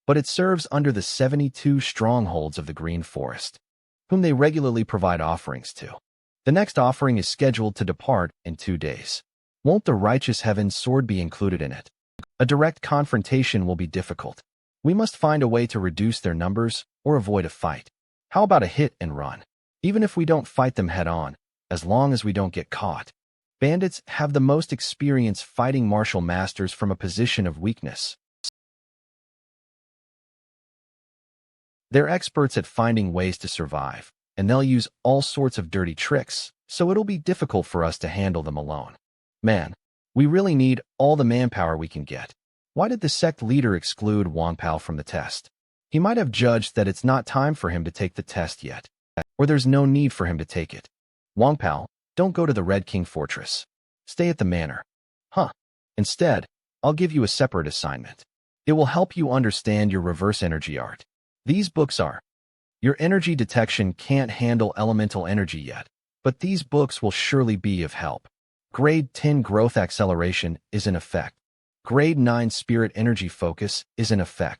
But it serves under the 72 strongholds of the Green Forest, whom they regularly provide offerings to. The next offering is scheduled to depart in 2 days. Won't the righteous heaven's sword be included in it? A direct confrontation will be difficult. We must find a way to reduce their numbers or avoid a fight. How about a hit and run? Even if we don't fight them head-on, as long as we don't get caught. Bandits have the most experience fighting martial masters from a position of weakness. They're experts at finding ways to survive, and they'll use all sorts of dirty tricks, so it'll be difficult for us to handle them alone. Man, we really need all the manpower we can get. Why did the sect leader exclude Wang Pao from the test? He might have judged that it's not time for him to take the test yet, or there's no need for him to take it. Wang Pao, don't go to the Red King Fortress. Stay at the manor. Instead, I'll give you a separate assignment. It will help you understand your reverse energy art. These books are. Your energy detection can't handle elemental energy yet, but these books will surely be of help. Grade 10 Growth Acceleration is in effect. Grade 9 Spirit Energy Focus is in effect.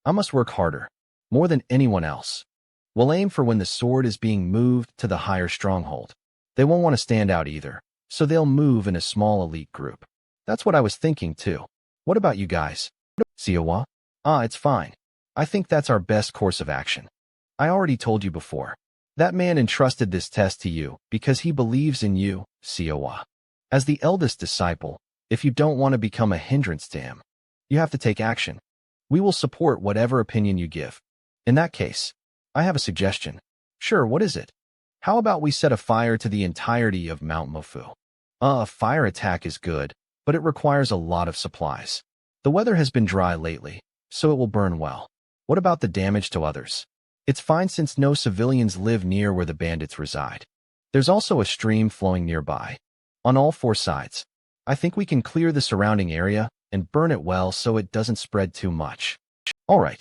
I must work harder, more than anyone else. We'll aim for when the sword is being moved to the higher stronghold. They won't want to stand out either, so they'll move in a small elite group. That's what I was thinking too. What about you guys? Siawa? It's fine. I think that's our best course of action. I already told you before. That man entrusted this test to you because he believes in you, Siawa. As the eldest disciple, if you don't want to become a hindrance to him, you have to take action. We will support whatever opinion you give. In that case, I have a suggestion. Sure, what is it? How about we set a fire to the entirety of Mount Mofu? A fire attack is good, but it requires a lot of supplies. The weather has been dry lately, so it will burn well. What about the damage to others? It's fine since no civilians live near where the bandits reside. There's also a stream flowing nearby. On all 4 sides. I think we can clear the surrounding area and burn it well so it doesn't spread too much. Alright.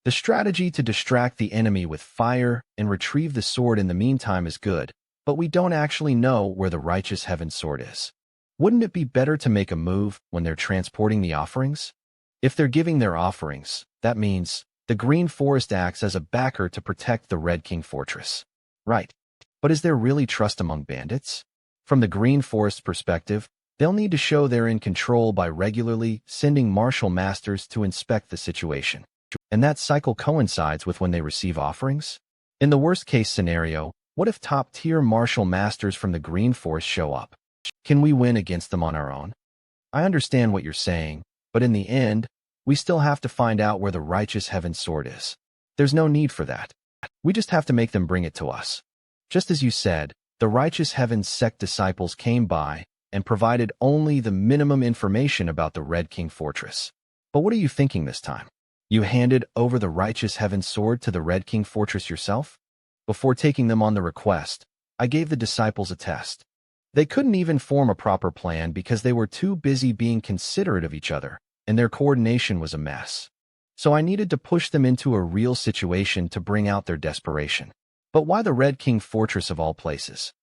The strategy to distract the enemy with fire and retrieve the sword in the meantime is good, but we don't actually know where the righteous heaven's sword is. Wouldn't it be better to make a move when they're transporting the offerings? If they're giving their offerings, that means the Green Forest acts as a backer to protect the Red King Fortress. Right. But is there really trust among bandits? From the Green Forest perspective, they'll need to show they're in control by regularly sending martial masters to inspect the situation. And that cycle coincides with when they receive offerings? In the worst-case scenario, what if top-tier martial masters from the Green Forest show up? Can we win against them on our own? I understand what you're saying, but in the end, we still have to find out where the righteous heaven's sword is. There's no need for that. We just have to make them bring it to us. Just as you said, the righteous heaven's sect disciples came by and provided only the minimum information about the Red King Fortress. But what are you thinking this time? You handed over the righteous heaven's sword to the Red King Fortress yourself? Before taking them on the request, I gave the disciples a test. They couldn't even form a proper plan because they were too busy being considerate of each other, and their coordination was a mess. So I needed to push them into a real situation to bring out their desperation. But why the Red King Fortress of all places?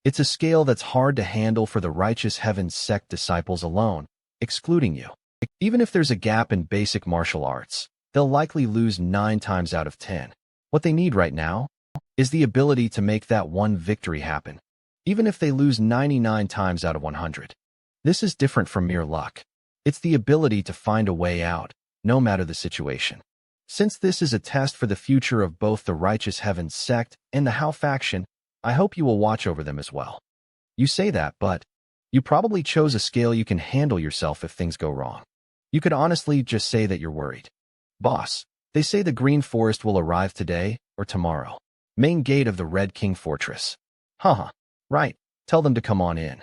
It's a scale that's hard to handle for the righteous heaven's sect disciples alone, excluding you. Even if there's a gap in basic martial arts, they'll likely lose 9 times out of 10. What they need right now is the ability to make that one victory happen, even if they lose 99 times out of 100. This is different from mere luck. It's the ability to find a way out, no matter the situation. Since this is a test for the future of both the Righteous Heavens sect and the Hao faction, I hope you will watch over them as well. You say that, but you probably chose a scale you can handle yourself if things go wrong. You could honestly just say that you're worried. Boss, they say the Green Forest will arrive today or tomorrow. Main gate of the Red King Fortress. Right. Tell them to come on in.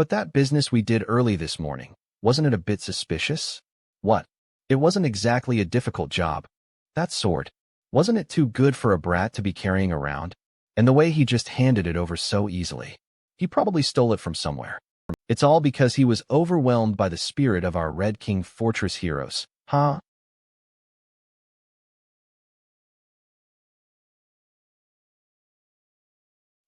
But that business we did early this morning, wasn't it a bit suspicious? What? It wasn't exactly a difficult job. That sword, wasn't it too good for a brat to be carrying around? And the way he just handed it over so easily. He probably stole it from somewhere. It's all because he was overwhelmed by the spirit of our Red King Fortress heroes, huh?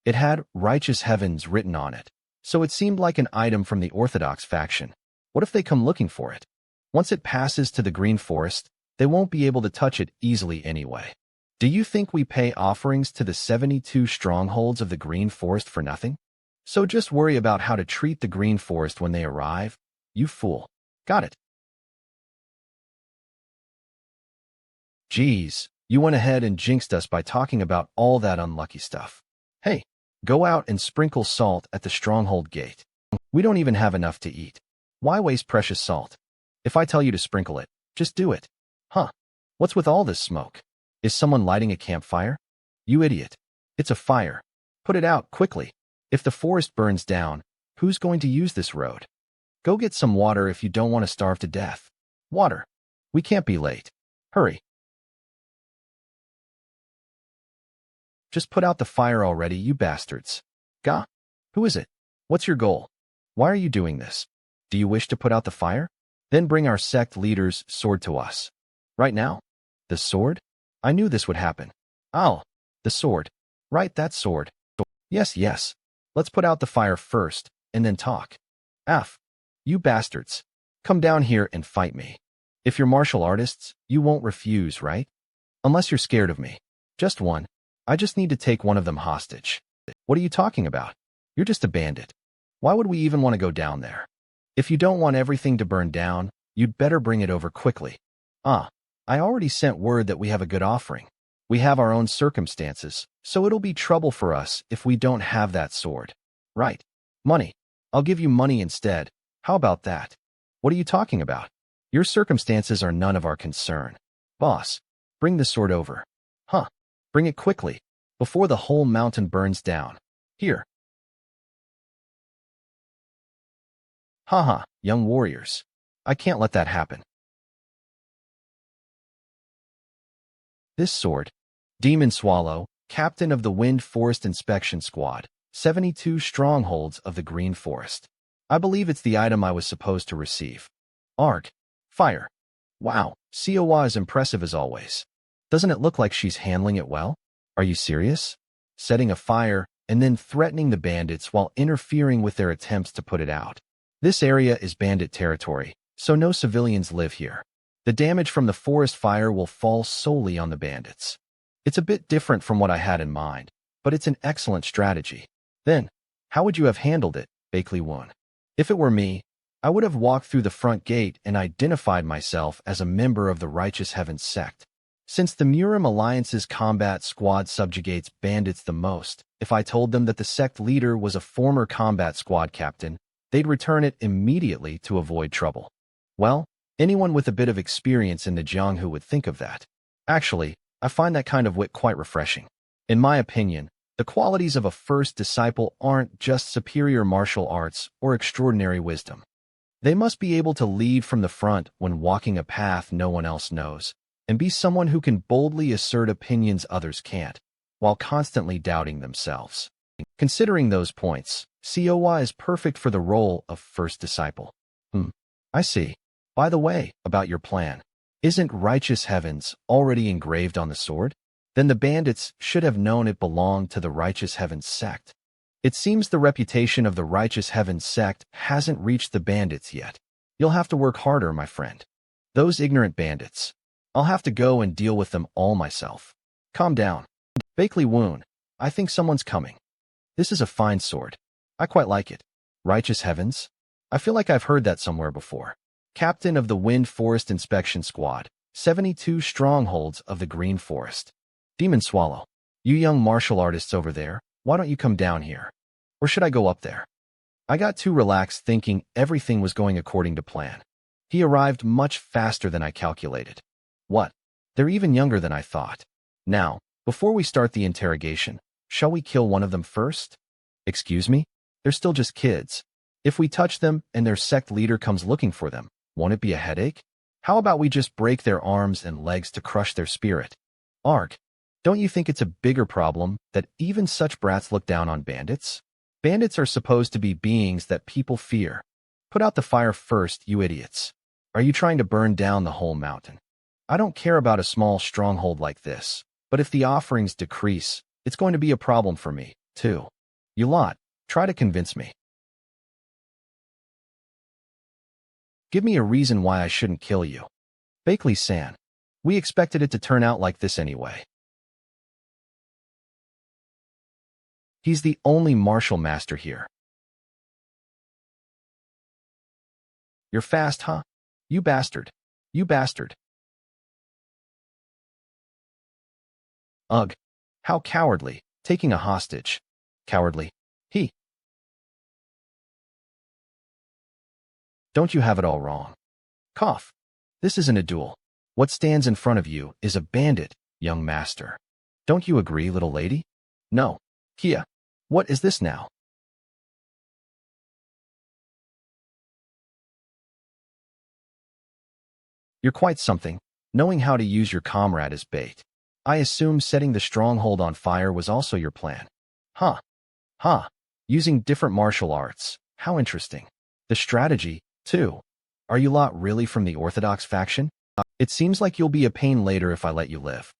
It had righteous heavens written on it, so it seemed like an item from the Orthodox faction. What if they come looking for it? Once it passes to the Green Forest, they won't be able to touch it easily anyway. Do you think we pay offerings to the 72 strongholds of the Green Forest for nothing? So just worry about how to treat the Green Forest when they arrive. You fool. Got it. Geez, you went ahead and jinxed us by talking about all that unlucky stuff. Hey, go out and sprinkle salt at the stronghold gate. We don't even have enough to eat. Why waste precious salt? If I tell you to sprinkle it, just do it. Huh? What's with all this smoke? Is someone lighting a campfire? You idiot. It's a fire. Put it out quickly. If the forest burns down, who's going to use this road? Go get some water if you don't want to starve to death. Water. We can't be late. Hurry. Just put out the fire already, you bastards. Gah? Who is it? What's your goal? Why are you doing this? Do you wish to put out the fire? Then bring our sect leader's sword to us. Right now? The sword? I knew this would happen. Oh, the sword. Right, that sword. Yes, yes. Let's put out the fire first, and then talk. F. You bastards. Come down here and fight me. If you're martial artists, you won't refuse, right? Unless you're scared of me. Just one. I just need to take one of them hostage. What are you talking about? You're just a bandit. Why would we even want to go down there? If you don't want everything to burn down, you'd better bring it over quickly. I already sent word that we have a good offering. We have our own circumstances, so it'll be trouble for us if we don't have that sword. Right. Money. I'll give you money instead. How about that? What are you talking about? Your circumstances are none of our concern. Boss, bring the sword over. Huh. Bring it quickly, before the whole mountain burns down. Here. Haha, young warriors. I can't let that happen. This sword, Demon Swallow, captain of the Wind Forest Inspection Squad, 72 strongholds of the Green Forest. I believe it's the item I was supposed to receive. Arc. Fire. Wow, Siwa is impressive as always. Doesn't it look like she's handling it well? Are you serious? Setting a fire and then threatening the bandits while interfering with their attempts to put it out. This area is bandit territory, so no civilians live here. The damage from the forest fire will fall solely on the bandits. It's a bit different from what I had in mind, but it's an excellent strategy. Then, how would you have handled it, Bakley Woon? If it were me, I would have walked through the front gate and identified myself as a member of the Righteous Heavens Sect. Since the Murim Alliance's combat squad subjugates bandits the most, if I told them that the sect leader was a former combat squad captain, they'd return it immediately to avoid trouble. Well, anyone with a bit of experience in the Jianghu would think of that. Actually, I find that kind of wit quite refreshing. In my opinion, the qualities of a first disciple aren't just superior martial arts or extraordinary wisdom. They must be able to lead from the front when walking a path no one else knows, and be someone who can boldly assert opinions others can't, while constantly doubting themselves. Considering those points, Siwa is perfect for the role of first disciple. I see. By the way, about your plan. Isn't Righteous Heavens already engraved on the sword? Then the bandits should have known it belonged to the Righteous Heavens sect. It seems the reputation of the Righteous Heavens sect hasn't reached the bandits yet. You'll have to work harder, my friend. Those ignorant bandits. I'll have to go and deal with them all myself. Calm down. Bakley Woon, I think someone's coming. This is a fine sword. I quite like it. Righteous Heavens? I feel like I've heard that somewhere before. Captain of the Wind Forest Inspection Squad, 72 strongholds of the Green Forest. Demon Swallow, you young martial artists over there, why don't you come down here? Or should I go up there? I got too relaxed thinking everything was going according to plan. He arrived much faster than I calculated. What? They're even younger than I thought. Now, before we start the interrogation, shall we kill one of them first? Excuse me? They're still just kids. If we touch them and their sect leader comes looking for them, won't it be a headache? How about we just break their arms and legs to crush their spirit? Arg, don't you think it's a bigger problem that even such brats look down on bandits? Bandits are supposed to be beings that people fear. Put out the fire first, you idiots. Are you trying to burn down the whole mountain? I don't care about a small stronghold like this, but if the offerings decrease, it's going to be a problem for me, too. You lot, try to convince me. Give me a reason why I shouldn't kill you. Bakley-san, we expected it to turn out like this anyway. He's the only martial master here. You're fast, huh? You bastard. You bastard. Ugh. How cowardly. Taking a hostage. Cowardly. He. Don't you have it all wrong? Cough. This isn't a duel. What stands in front of you is a bandit, young master. Don't you agree, little lady? No. Kia. What is this now? You're quite something, knowing how to use your comrade as bait. I assume setting the stronghold on fire was also your plan. Huh. Huh. Using different martial arts. How interesting. The strategy, too. Are you lot really from the Orthodox faction? It seems like you'll be a pain later if I let you live.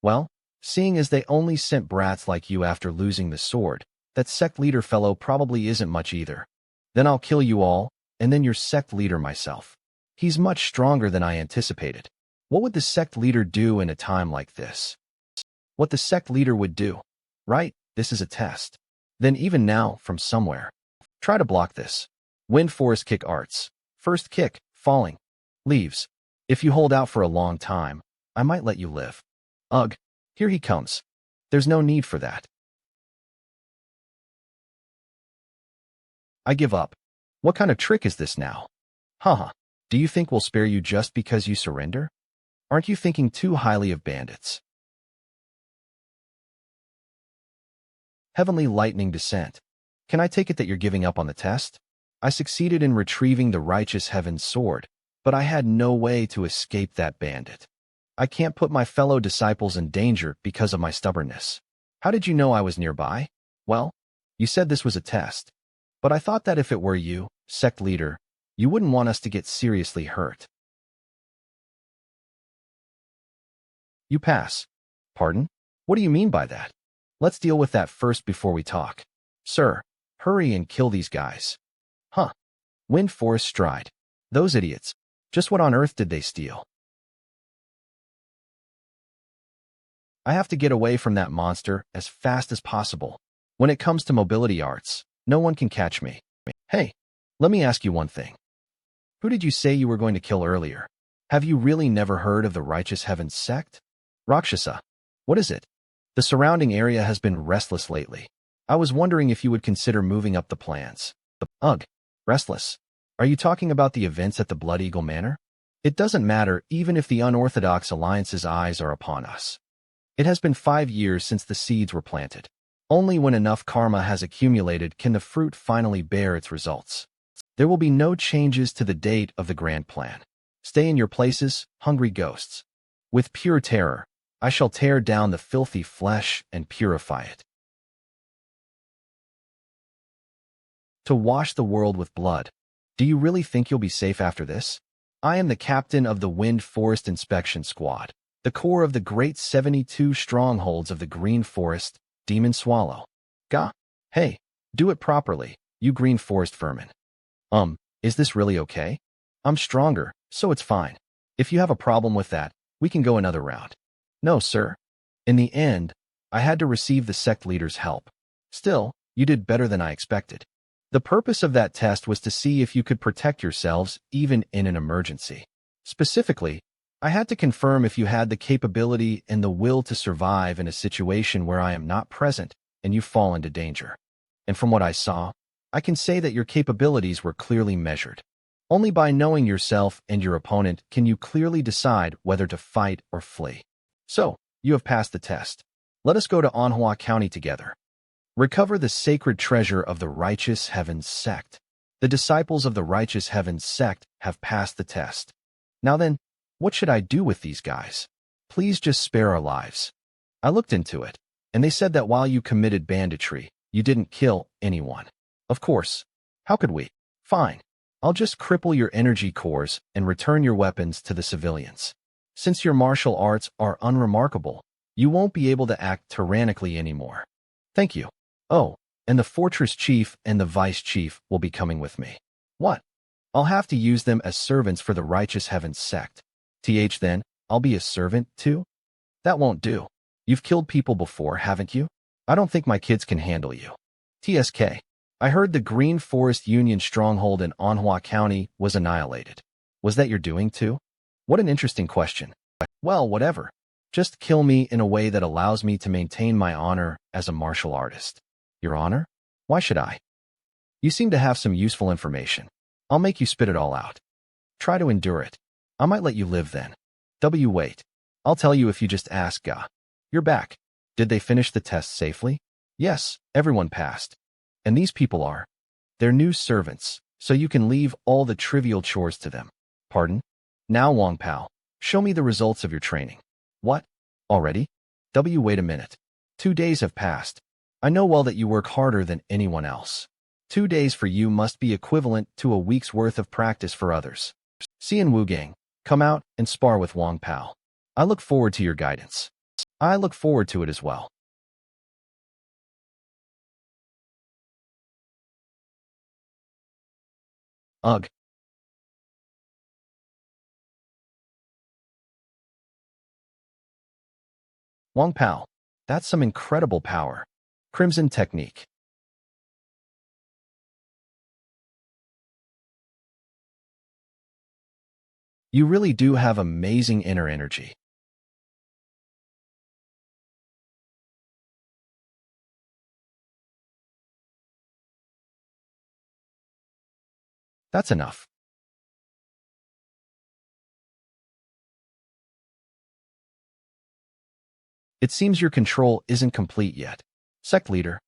Well, seeing as they only sent brats like you after losing the sword, that sect leader fellow probably isn't much either. Then I'll kill you all, and then your sect leader myself. He's much stronger than I anticipated. What would the sect leader do in a time like this? What the sect leader would do. Right, this is a test. Then even now, from somewhere. Try to block this. Wind forest kick arts. First kick, falling. Leaves. If you hold out for a long time, I might let you live. Ugh, here he comes. There's no need for that. I give up. What kind of trick is this now? Haha. Do you think we'll spare you just because you surrender? Aren't you thinking too highly of bandits? Heavenly lightning descent. Can I take it that you're giving up on the test? I succeeded in retrieving the righteous heaven's sword, but I had no way to escape that bandit. I can't put my fellow disciples in danger because of my stubbornness. How did you know I was nearby? Well, you said this was a test, but I thought that if it were you, sect leader, you wouldn't want us to get seriously hurt. You pass. Pardon? What do you mean by that? Let's deal with that first before we talk. Sir, hurry and kill these guys. Huh. Wind forest stride. Those idiots. Just what on earth did they steal? I have to get away from that monster as fast as possible. When it comes to mobility arts, no one can catch me. Hey, let me ask you one thing. Who did you say you were going to kill earlier? Have you really never heard of the Righteous Heavens Sect? Rakshasa. What is it? The surrounding area has been restless lately. I was wondering if you would consider moving up the plans. Ugh. Restless. Are you talking about the events at the Blood Eagle Manor? It doesn't matter even if the unorthodox alliance's eyes are upon us. It has been 5 years since the seeds were planted. Only when enough karma has accumulated can the fruit finally bear its results. There will be no changes to the date of the grand plan. Stay in your places, hungry ghosts. With pure terror, I shall tear down the filthy flesh and purify it. To wash the world with blood. Do you really think you'll be safe after this? I am the captain of the Wind Forest Inspection Squad, the core of the great 72 strongholds of the Green Forest, Demon Swallow. Gah! Hey, do it properly, you Green Forest vermin. Is this really okay? I'm stronger, so it's fine. If you have a problem with that, we can go another round. No, sir. In the end, I had to receive the sect leader's help. Still, you did better than I expected. The purpose of that test was to see if you could protect yourselves even in an emergency. Specifically, I had to confirm if you had the capability and the will to survive in a situation where I am not present and you fall into danger. And from what I saw, I can say that your capabilities were clearly measured. Only by knowing yourself and your opponent can you clearly decide whether to fight or flee. So, you have passed the test. Let us go to Manhua County together. Recover the sacred treasure of the Righteous Heavens Sect. The disciples of the righteous heavens sect have passed the test. Now then, what should I do with these guys? Please just spare our lives. I looked into it, and they said that while you committed banditry, you didn't kill anyone. Of course. How could we? Fine. I'll just cripple your energy cores and return your weapons to the civilians. Since your martial arts are unremarkable, you won't be able to act tyrannically anymore. Thank you. Oh, and the fortress chief and the vice chief will be coming with me. What? I'll have to use them as servants for the righteous heavens sect. Then, I'll be a servant too? That won't do. You've killed people before, haven't you? I don't think my kids can handle you. TSK. I heard the Green Forest Union stronghold in Manhwa County was annihilated. Was that your doing too? What an interesting question. Well, whatever. Just kill me in a way that allows me to maintain my honor as a martial artist. Your honor? Why should I? You seem to have some useful information. I'll make you spit it all out. Try to endure it. I might let you live then. Wait. I'll tell you if you just ask. You're back. Did they finish the test safely? Yes, everyone passed. And these people are. They're new servants, so you can leave all the trivial chores to them. Pardon? Now, Wong Pao, show me the results of your training. What? Already? Wait a minute. 2 days have passed. I know well that you work harder than anyone else. 2 days for you must be equivalent to a week's worth of practice for others. Xian Wugang, come out and spar with Wong Pao. I look forward to your guidance. I look forward to it as well. Ugh. Wong Pao, that's some incredible power. Crimson technique. You really do have amazing inner energy. That's enough. It seems your control isn't complete yet. Sect leader,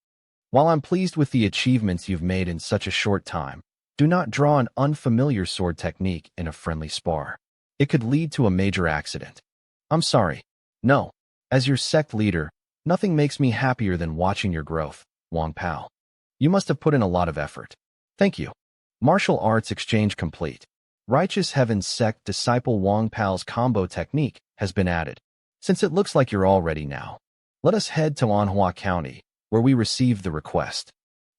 while I'm pleased with the achievements you've made in such a short time, do not draw an unfamiliar sword technique in a friendly spar. It could lead to a major accident. I'm sorry. No. As your sect leader, nothing makes me happier than watching your growth, Wong Pao. You must have put in a lot of effort. Thank you. Martial arts exchange complete. Righteous Heavens Sect disciple Wong Pao's combo technique has been added. Since it looks like you're all ready now, let us head to Manhua County, where we received the request.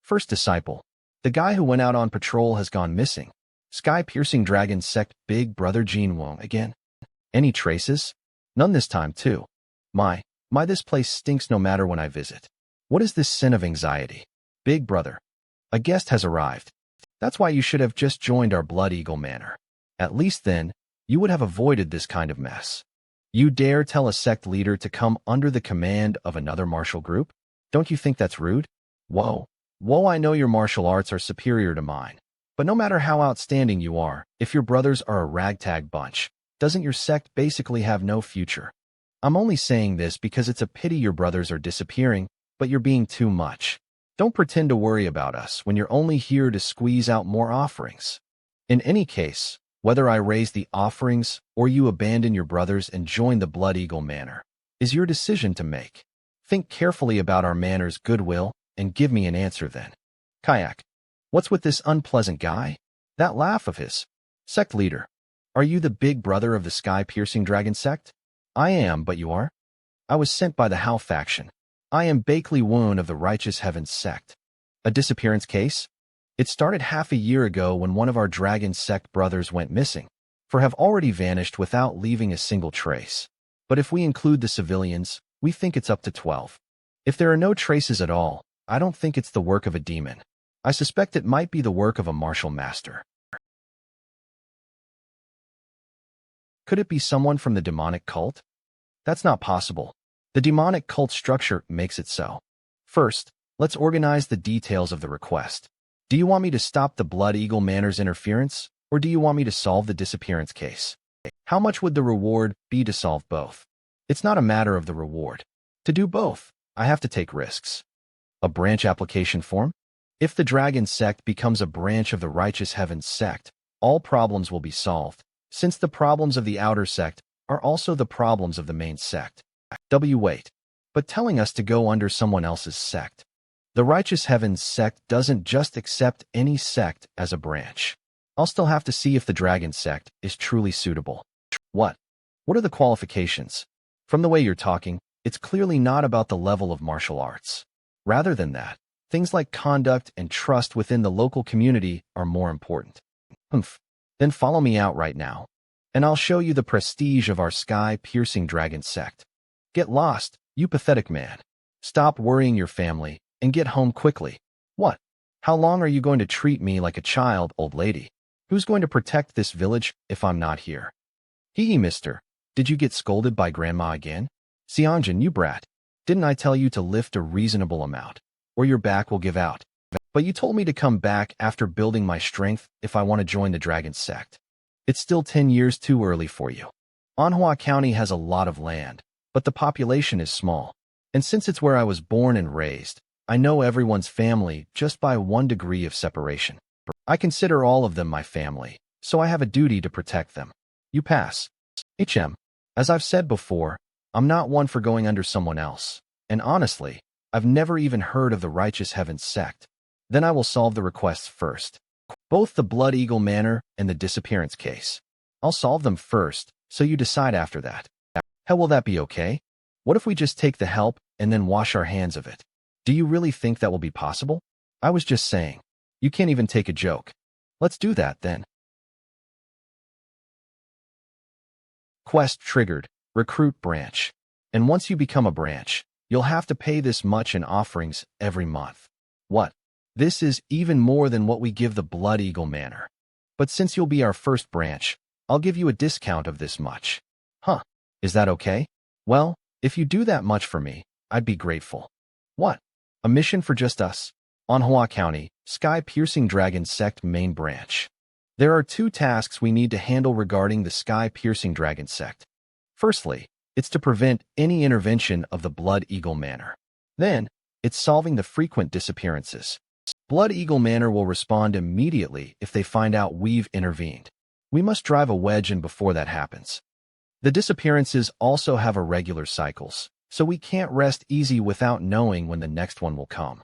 First disciple. The guy who went out on patrol has gone missing. Sky-piercing dragon sect Big Brother Jin Wong again. Any traces? None this time too. My, this place stinks no matter when I visit. What is this sin of anxiety? Big Brother. A guest has arrived. That's why you should have just joined our Blood Eagle Manor. At least then, you would have avoided this kind of mess. You dare tell a sect leader to come under the command of another martial group? Don't you think that's rude? Whoa, I know your martial arts are superior to mine. But no matter how outstanding you are, if your brothers are a ragtag bunch, doesn't your sect basically have no future? I'm only saying this because it's a pity your brothers are disappearing, but you're being too much. Don't pretend to worry about us when you're only here to squeeze out more offerings. In any case, whether I raise the offerings or you abandon your brothers and join the Blood Eagle Manor, is your decision to make. Think carefully about our manor's goodwill and give me an answer then. Kayak. What's with this unpleasant guy? That laugh of his. Sect leader. Are you the big brother of the sky-piercing dragon sect? I am, but you are? I was sent by the Hao faction. I am Bakley Woon of the Righteous Heavens sect. A disappearance case? It started half a year ago when one of our dragon sect brothers went missing, for have already vanished without leaving a single trace. But if we include the civilians, we think it's up to 12. If there are no traces at all, I don't think it's the work of a demon. I suspect it might be the work of a martial master. Could it be someone from the demonic cult? That's not possible. The demonic cult structure makes it so. First, let's organize the details of the request. Do you want me to stop the Blood Eagle Manor's interference, or do you want me to solve the disappearance case? How much would the reward be to solve both? It's not a matter of the reward. To do both, I have to take risks. A branch application form? If the dragon sect becomes a branch of the righteous heavens sect, all problems will be solved, since the problems of the outer sect are also the problems of the main sect. Wait. But telling us to go under someone else's sect. The righteous heavens sect doesn't just accept any sect as a branch. I'll still have to see if the dragon sect is truly suitable. What? What are the qualifications? From the way you're talking, it's clearly not about the level of martial arts. Rather than that, things like conduct and trust within the local community are more important. Then follow me out right now, and I'll show you the prestige of our sky-piercing dragon sect. Get lost, you pathetic man. Stop worrying your family, and get home quickly. What? How long are you going to treat me like a child, old lady? Who's going to protect this village if I'm not here? Hee mister. Did you get scolded by grandma again? Seonjin, you brat. Didn't I tell you to lift a reasonable amount, or your back will give out? But you told me to come back after building my strength if I want to join the dragon sect. It's still 10 years too early for you. Manhua County has a lot of land, but the population is small. And since it's where I was born and raised, I know everyone's family just by 1 degree of separation. I consider all of them my family, so I have a duty to protect them. You pass. As I've said before, I'm not one for going under someone else, and honestly, I've never even heard of the Righteous Heavens sect. Then I will solve the requests first. Both the Blood Eagle Manor and the disappearance case. I'll solve them first, so you decide after that. Hell, will that be okay? What if we just take the help and then wash our hands of it? Do you really think that will be possible? I was just saying. You can't even take a joke. Let's do that then. Quest triggered. Recruit branch. And once you become a branch, you'll have to pay this much in offerings every month. What? This is even more than what we give the Blood Eagle Manor. But since you'll be our first branch, I'll give you a discount of this much. Huh? Is that okay? Well, if you do that much for me, I'd be grateful. What? A mission for just us? Manhua County, Sky-Piercing Dragon Sect Main Branch. There are 2 tasks we need to handle regarding the Sky-Piercing Dragon Sect. Firstly, it's to prevent any intervention of the Blood Eagle Manor. Then, it's solving the frequent disappearances. Blood Eagle Manor will respond immediately if they find out we've intervened. We must drive a wedge in before that happens. The disappearances also have irregular cycles, so we can't rest easy without knowing when the next one will come.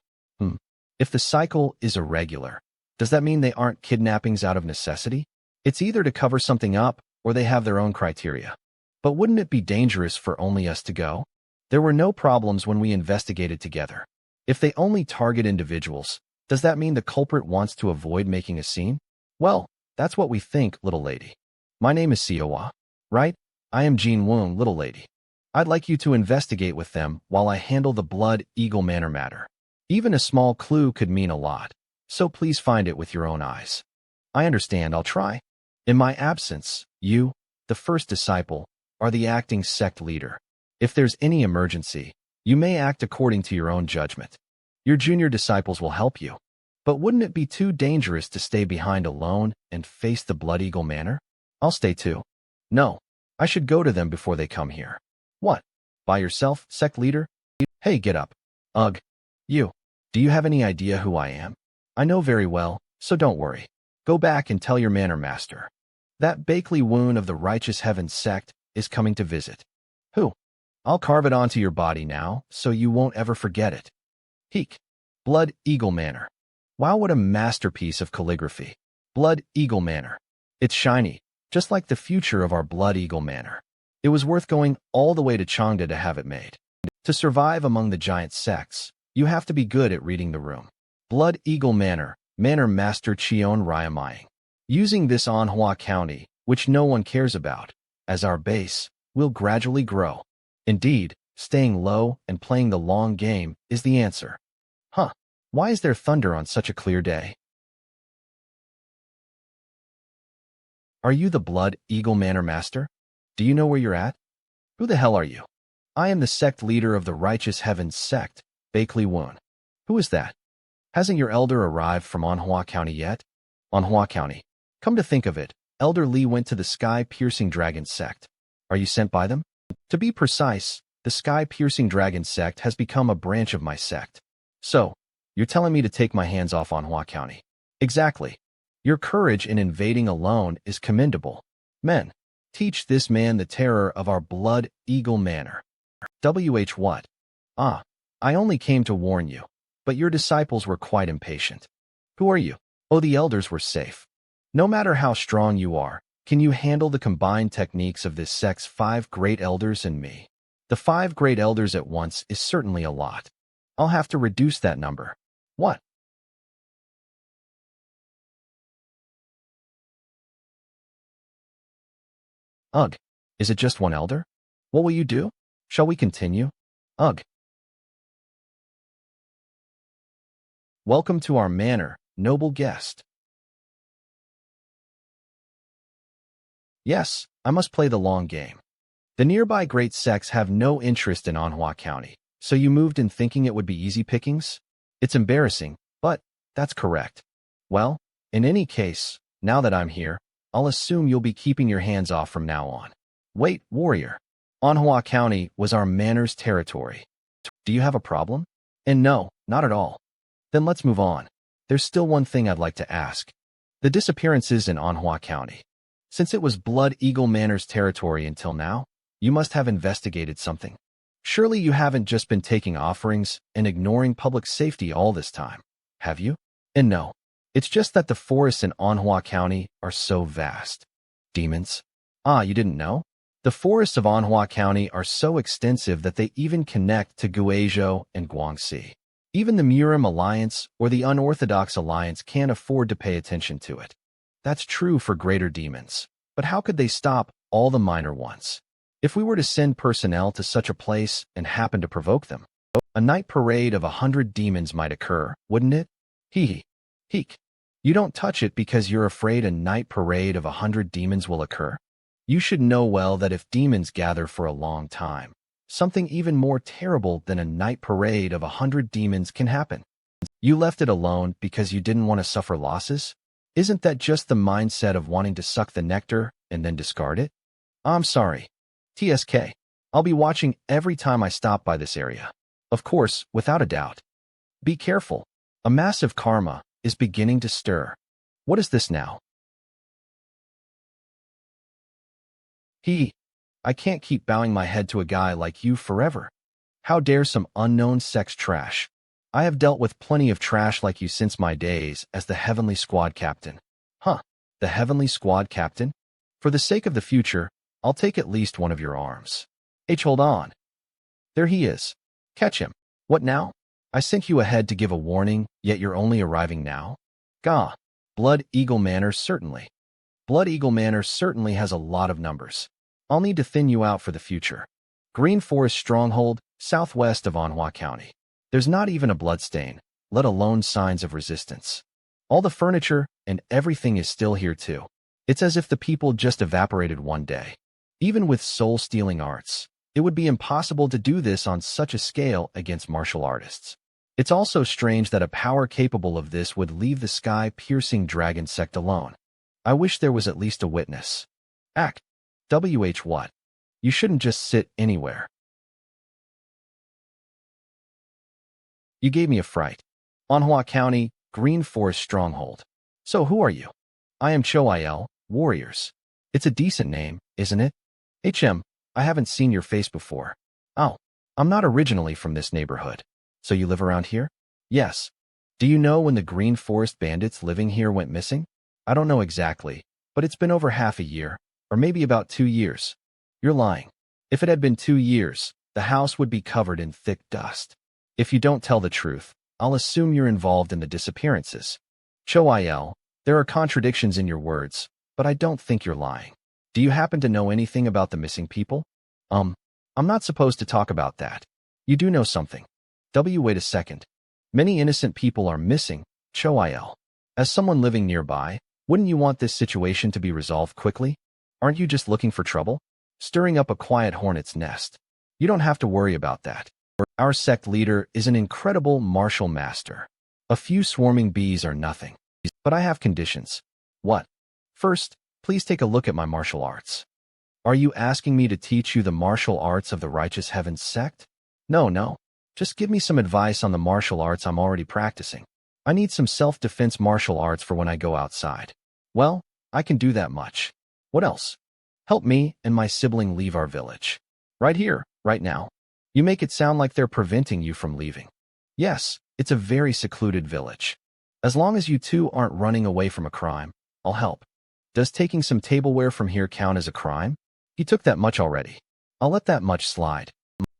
If the cycle is irregular, does that mean they aren't kidnappings out of necessity? It's either to cover something up or they have their own criteria. But wouldn't it be dangerous for only us to go? There were no problems when we investigated together. If they only target individuals, does that mean the culprit wants to avoid making a scene? Well, that's what we think, little lady. My name is Siowa, right? I am Jean Woong, little lady. I'd like you to investigate with them while I handle the Blood Eagle Manor matter. Even a small clue could mean a lot, so please find it with your own eyes. I understand, I'll try. In my absence, you, the first disciple, are the acting sect leader. If there's any emergency, you may act according to your own judgment. Your junior disciples will help you. But wouldn't it be too dangerous to stay behind alone and face the Blood Eagle Manor? I'll stay too. No, I should go to them before they come here. What? By yourself, sect leader? Hey, get up. Ugh. You. Do you have any idea who I am? I know very well, so don't worry. Go back and tell your manor master. That Bakley Woon of the Righteous Heavens sect is coming to visit. Who? I'll carve it onto your body now, so you won't ever forget it. Heek. Blood Eagle Manor. Wow, what a masterpiece of calligraphy. Blood Eagle Manor. It's shiny, just like the future of our Blood Eagle Manor. It was worth going all the way to Changda to have it made. To survive among the giant sects, you have to be good at reading the room. Blood Eagle Manor, Manor Master Cheon Ryamaying. Using this Manhwa County, which no one cares about, as our base, will gradually grow. Indeed, staying low and playing the long game is the answer. Huh, why is there thunder on such a clear day? Are you the Blood Eagle Manor Master? Do you know where you're at? Who the hell are you? I am the sect leader of the Righteous Heavens sect, Bakley Woon. Who is that? Hasn't your elder arrived from Manhua County yet? Manhua County. Come to think of it, Elder Lee went to the Sky-Piercing Dragon sect. Are you sent by them? To be precise, the Sky-Piercing Dragon sect has become a branch of my sect. So, You're telling me to take my hands off Manhua County. Exactly. Your courage in invading alone is commendable. Men, teach this man the terror of our Blood Eagle Manor. What? Ah, I only came to warn you, but your disciples were quite impatient. Who are you? Oh, the elders were safe. No matter how strong you are, can you handle the combined techniques of this sect's 5 great elders and me? The 5 great elders at once is certainly a lot. I'll have to reduce that number. What? Ugh. Is it just one elder? What will you do? Shall we continue? Ugh. Welcome to our manor, noble guest. Yes, I must play the long game. The nearby great sects have no interest in Manhua County, so you moved in thinking it would be easy pickings? It's embarrassing, but that's correct. Well, in any case, now that I'm here, I'll assume you'll be keeping your hands off from now on. Wait, warrior. Manhua County was our manor's territory. Do you have a problem? And no, not at all. Then let's move on. There's still one thing I'd like to ask. The disappearances in Manhua County. Since it was Blood Eagle Manor's territory until now, you must have investigated something. Surely you haven't just been taking offerings and ignoring public safety all this time, have you? And no, it's just that the forests in Manhua County are so vast. Demons? Ah, you didn't know? The forests of Manhua County are so extensive that they even connect to Guizhou and Guangxi. Even the Murim Alliance or the Unorthodox Alliance can't afford to pay attention to it. That's true for greater demons, but how could they stop all the minor ones? If we were to send personnel to such a place and happen to provoke them, a night parade of 100 demons might occur, wouldn't it? Hee. Heek. You don't touch it because you're afraid a night parade of 100 demons will occur? You should know well that if demons gather for a long time, something even more terrible than a night parade of 100 demons can happen. You left it alone because you didn't want to suffer losses? Isn't that just the mindset of wanting to suck the nectar and then discard it? I'm sorry. TSK. I'll be watching every time I stop by this area. Of course, without a doubt. Be careful. A massive karma is beginning to stir. What is this now? I can't keep bowing my head to a guy like you forever. How dare some unknown sex trash? I have dealt with plenty of trash like you since my days as the Heavenly Squad Captain. Huh, the Heavenly Squad Captain? For the sake of the future, I'll take at least one of your arms. Hold on. There he is. Catch him. What now? I sent you ahead to give a warning, yet you're only arriving now? Gah. Blood Eagle Manor certainly. Blood Eagle Manor certainly has a lot of numbers. I'll need to thin you out for the future. Green Forest Stronghold, southwest of Manhua County. There's not even a bloodstain, let alone signs of resistance. All the furniture and everything is still here too. It's as if the people just evaporated one day. Even with soul-stealing arts, it would be impossible to do this on such a scale against martial artists. It's also strange that a power capable of this would leave the sky-piercing dragon sect alone. I wish there was at least a witness. What? You shouldn't just sit anywhere. You gave me a fright. Manhua County, Green Forest Stronghold. So who are you? I am Cho Warriors. It's a decent name, isn't it? I haven't seen your face before. Oh, I'm not originally from this neighborhood. So you live around here? Yes. Do you know when the Green Forest bandits living here went missing? I don't know exactly, but it's been over half a year, or maybe about 2 years. You're lying. If it had been 2 years, the house would be covered in thick dust. If you don't tell the truth, I'll assume you're involved in the disappearances. Cho, there are contradictions in your words, but I don't think you're lying. Do you happen to know anything about the missing people? I'm not supposed to talk about that. You do know something. Wait a second. Many innocent people are missing, Cho. As someone living nearby, wouldn't you want this situation to be resolved quickly? Aren't you just looking for trouble? Stirring up a quiet hornet's nest. You don't have to worry about that. Our sect leader is an incredible martial master. A few swarming bees are nothing. But I have conditions. What? First, please take a look at my martial arts. Are you asking me to teach you the martial arts of the Righteous Heavens sect? No. Just give me some advice on the martial arts I'm already practicing. I need some self-defense martial arts for when I go outside. Well, I can do that much. What else? Help me and my sibling leave our village. Right here, right now. You make it sound like they're preventing you from leaving. Yes, it's a very secluded village. As long as you two aren't running away from a crime, I'll help. Does taking some tableware from here count as a crime? He took that much already. I'll let that much slide.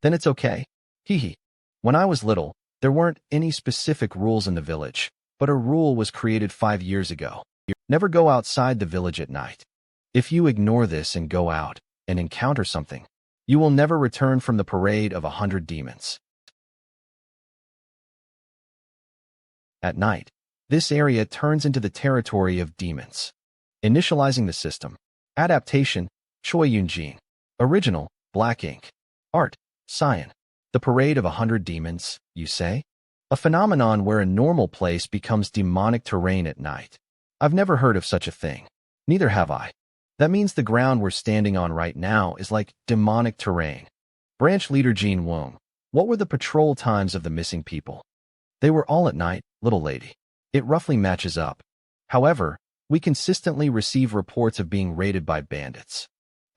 Then it's okay. Hee hee. When I was little, there weren't any specific rules in the village, but a rule was created 5 years ago. Never go outside the village at night. If you ignore this and go out and encounter something, you will never return from the parade of 100 demons. At night, this area turns into the territory of demons. Initializing the system. Adaptation, Choi Yoon-jin. Original, black ink. Art, cyan. The parade of 100 demons, you say? A phenomenon where a normal place becomes demonic terrain at night. I've never heard of such a thing. Neither have I. That means the ground we're standing on right now is like demonic terrain. Branch leader Jean Wong. What were the patrol times of the missing people? They were all at night, little lady. It roughly matches up. However, we consistently receive reports of being raided by bandits.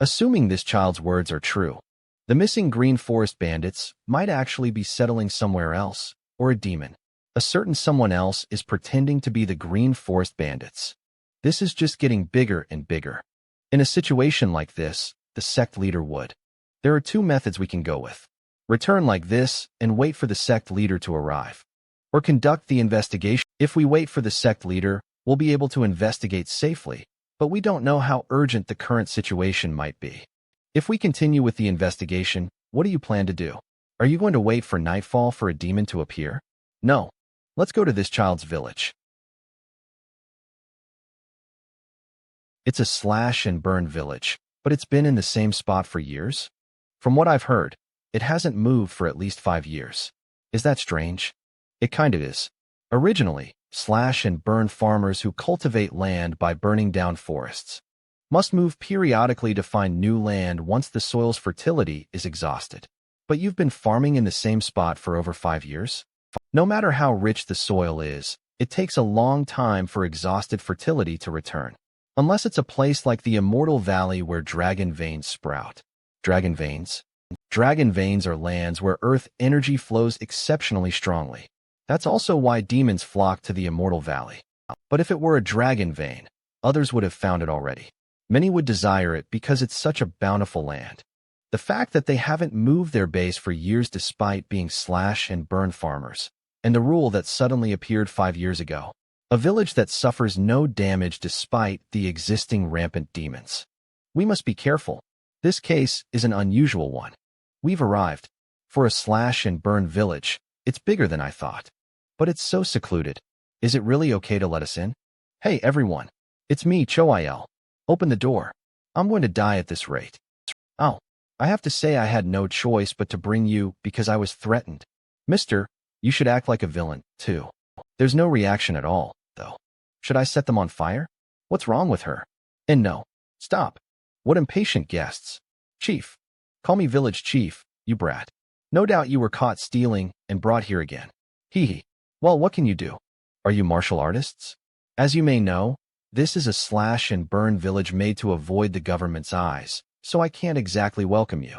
Assuming this child's words are true, the missing Green Forest bandits might actually be settling somewhere else, or a demon. A certain someone else is pretending to be the Green Forest bandits. This is just getting bigger and bigger. In a situation like this, the sect leader would. There are 2 methods we can go with. Return like this and wait for the sect leader to arrive. Or conduct the investigation. If we wait for the sect leader, we'll be able to investigate safely, but we don't know how urgent the current situation might be. If we continue with the investigation, what do you plan to do? Are you going to wait for nightfall for a demon to appear? No. Let's go to this child's village. It's a slash and burn village, but it's been in the same spot for years? From what I've heard, it hasn't moved for at least 5 years. Is that strange? It kind of is. Originally, slash and burn farmers who cultivate land by burning down forests must move periodically to find new land once the soil's fertility is exhausted. But you've been farming in the same spot for over 5 years? No matter how rich the soil is, it takes a long time for exhausted fertility to return. Unless it's a place like the Immortal Valley where dragon veins sprout. Dragon veins? Dragon veins are lands where earth energy flows exceptionally strongly. That's also why demons flock to the Immortal Valley. But if it were a dragon vein, others would have found it already. Many would desire it because it's such a bountiful land. The fact that they haven't moved their base for years despite being slash and burn farmers, and the rule that suddenly appeared 5 years ago. A village that suffers no damage despite the existing rampant demons. We must be careful. This case is an unusual one. We've arrived. For a slash and burn village, it's bigger than I thought. But it's so secluded. Is it really okay to let us in? Hey everyone. It's me, Choil. Open the door. I'm going to die at this rate. Oh, I have to say I had no choice but to bring you because I was threatened. Mister, you should act like a villain, too. There's no reaction at all, though. Should I set them on fire? What's wrong with her? And no. Stop. What impatient guests. Chief. Call me village chief, you brat. No doubt you were caught stealing and brought here again. Hee hee. Well, what can you do? Are you martial artists? As you may know, this is a slash and burn village made to avoid the government's eyes, so I can't exactly welcome you.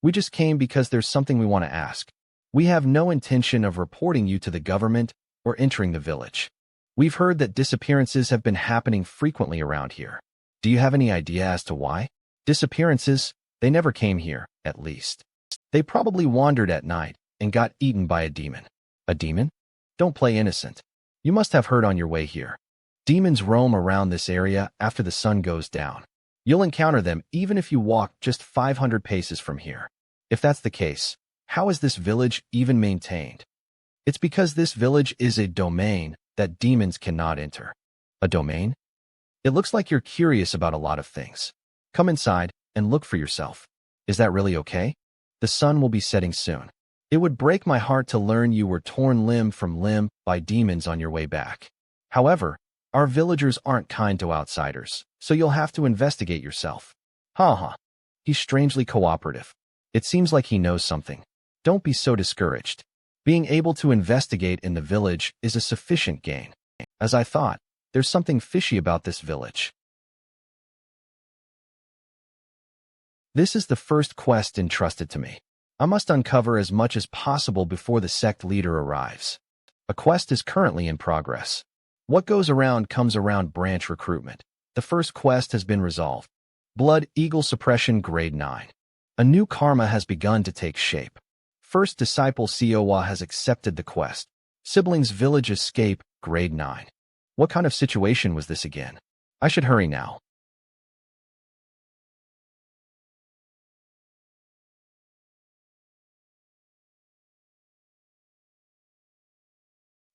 We just came because there's something we want to ask. We have no intention of reporting you to the government or entering the village. We've heard that disappearances have been happening frequently around here. Do you have any idea as to why? Disappearances? They never came here, at least. They probably wandered at night and got eaten by a demon. A demon? Don't play innocent. You must have heard on your way here. Demons roam around this area after the sun goes down. You'll encounter them even if you walk just 500 paces from here. If that's the case, how is this village even maintained? It's because this village is a domain that demons cannot enter. A domain? It looks like you're curious about a lot of things. Come inside and look for yourself. Is that really okay? The sun will be setting soon. It would break my heart to learn you were torn limb from limb by demons on your way back. However, our villagers aren't kind to outsiders, so you'll have to investigate yourself. Ha ha. He's strangely cooperative. It seems like he knows something. Don't be so discouraged. Being able to investigate in the village is a sufficient gain. As I thought, there's something fishy about this village. This is the first quest entrusted to me. I must uncover as much as possible before the sect leader arrives. A quest is currently in progress. What goes around comes around branch recruitment. The first quest has been resolved. Blood Eagle Suppression Grade 9. A new karma has begun to take shape. First disciple Siowa has accepted the quest. Siblings Village Escape Grade 9. What kind of situation was this again? I should hurry now.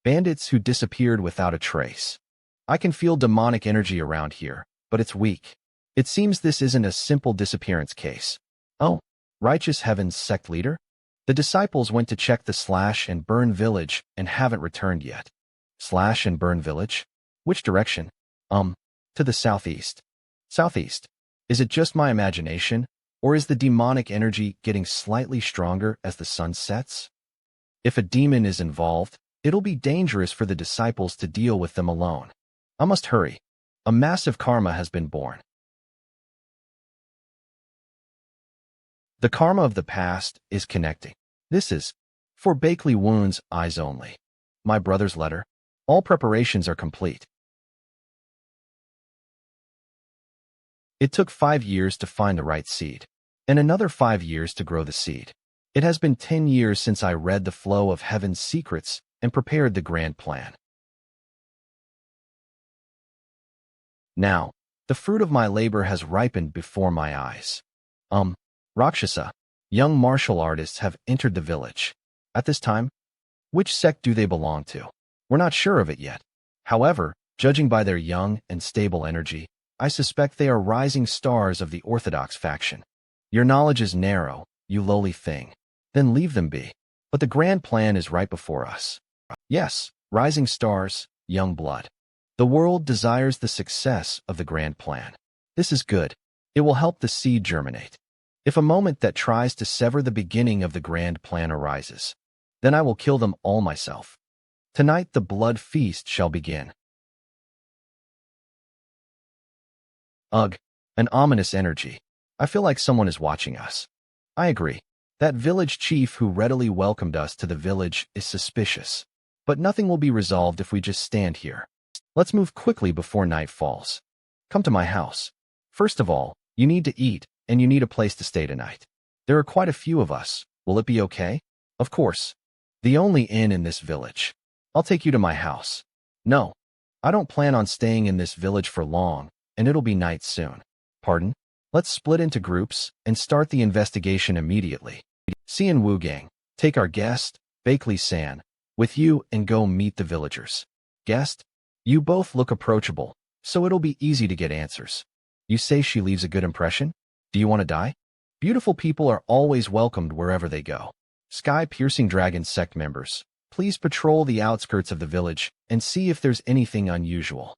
Bandits who disappeared without a trace. I can feel demonic energy around here, but it's weak. It seems this isn't a simple disappearance case. Oh, Righteous Heaven's sect leader? The disciples went to check the Slash and Burn village and haven't returned yet. Slash and Burn village? Which direction? To the southeast. Southeast. Is it just my imagination, or is the demonic energy getting slightly stronger as the sun sets? If a demon is involved, it'll be dangerous for the disciples to deal with them alone. I must hurry. A massive karma has been born. The karma of the past is connecting. This is for Bakley Wounds, eyes only. My brother's letter. All preparations are complete. It took 5 years to find the right seed, and another 5 years to grow the seed. It has been 10 years since I read the flow of heaven's secrets and prepared the grand plan. Now, the fruit of my labor has ripened before my eyes. Rakshasa, young martial artists have entered the village. At this time, which sect do they belong to? We're not sure of it yet. However, judging by their young and stable energy, I suspect they are rising stars of the orthodox faction. Your knowledge is narrow, you lowly thing. Then leave them be. But the grand plan is right before us. Yes, rising stars, young blood. The world desires the success of the grand plan. This is good. It will help the seed germinate. If a moment that tries to sever the beginning of the grand plan arises, then I will kill them all myself. Tonight the blood feast shall begin. Ugh, an ominous energy. I feel like someone is watching us. I agree. That village chief who readily welcomed us to the village is suspicious. But nothing will be resolved if we just stand here. Let's move quickly before night falls. Come to my house. First of all, you need to eat, and you need a place to stay tonight. There are quite a few of us. Will it be okay? Of course. The only inn in this village. I'll take you to my house. No, I don't plan on staying in this village for long, and it'll be night soon. Pardon? Let's split into groups and start the investigation immediately. Cian Wu Gang, take our guest, Bakley-san, with you and go meet the villagers. Guest? You both look approachable, so it'll be easy to get answers. You say she leaves a good impression? Do you want to die? Beautiful people are always welcomed wherever they go. Sky-piercing dragon sect members, please patrol the outskirts of the village and see if there's anything unusual.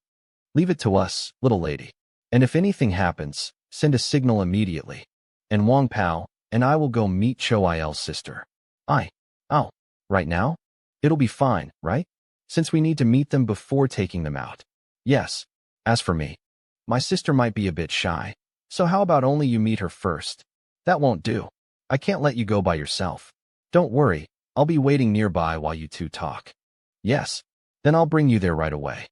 Leave it to us, little lady. And if anything happens, send a signal immediately. And Wang Pao and I will go meet Cho Il's sister. Oh, right now? It'll be fine, right? Since we need to meet them before taking them out. Yes. As for me, my sister might be a bit shy, so how about only you meet her first? That won't do. I can't let you go by yourself. Don't worry, I'll be waiting nearby while you two talk. Yes, then I'll bring you there right away.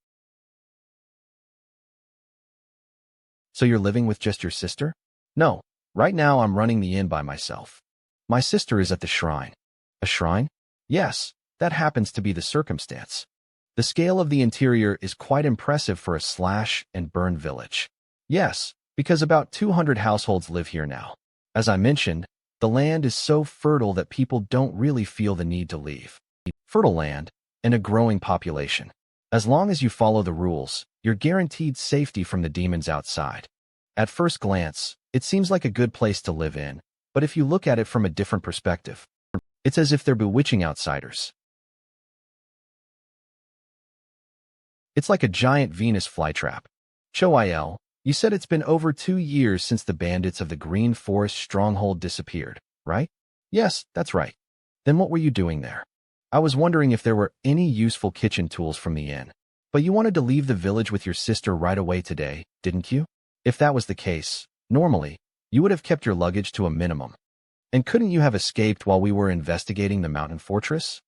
So you're living with just your sister? No, right now I'm running the inn by myself. My sister is at the shrine. A shrine? Yes, that happens to be the circumstance. The scale of the interior is quite impressive for a slash and burn village. Yes, because about 200 households live here now. As I mentioned, the land is so fertile that people don't really feel the need to leave. Fertile land and a growing population. As long as you follow the rules, you're guaranteed safety from the demons outside. At first glance, it seems like a good place to live in, but if you look at it from a different perspective, it's as if they're bewitching outsiders. It's like a giant Venus flytrap. Cho Il, you said it's been over 2 years since the bandits of the Green Forest stronghold disappeared, right? Yes, that's right. Then what were you doing there? I was wondering if there were any useful kitchen tools from the inn. But you wanted to leave the village with your sister right away today, didn't you? If that was the case, normally, you would have kept your luggage to a minimum. And couldn't you have escaped while we were investigating the mountain fortress?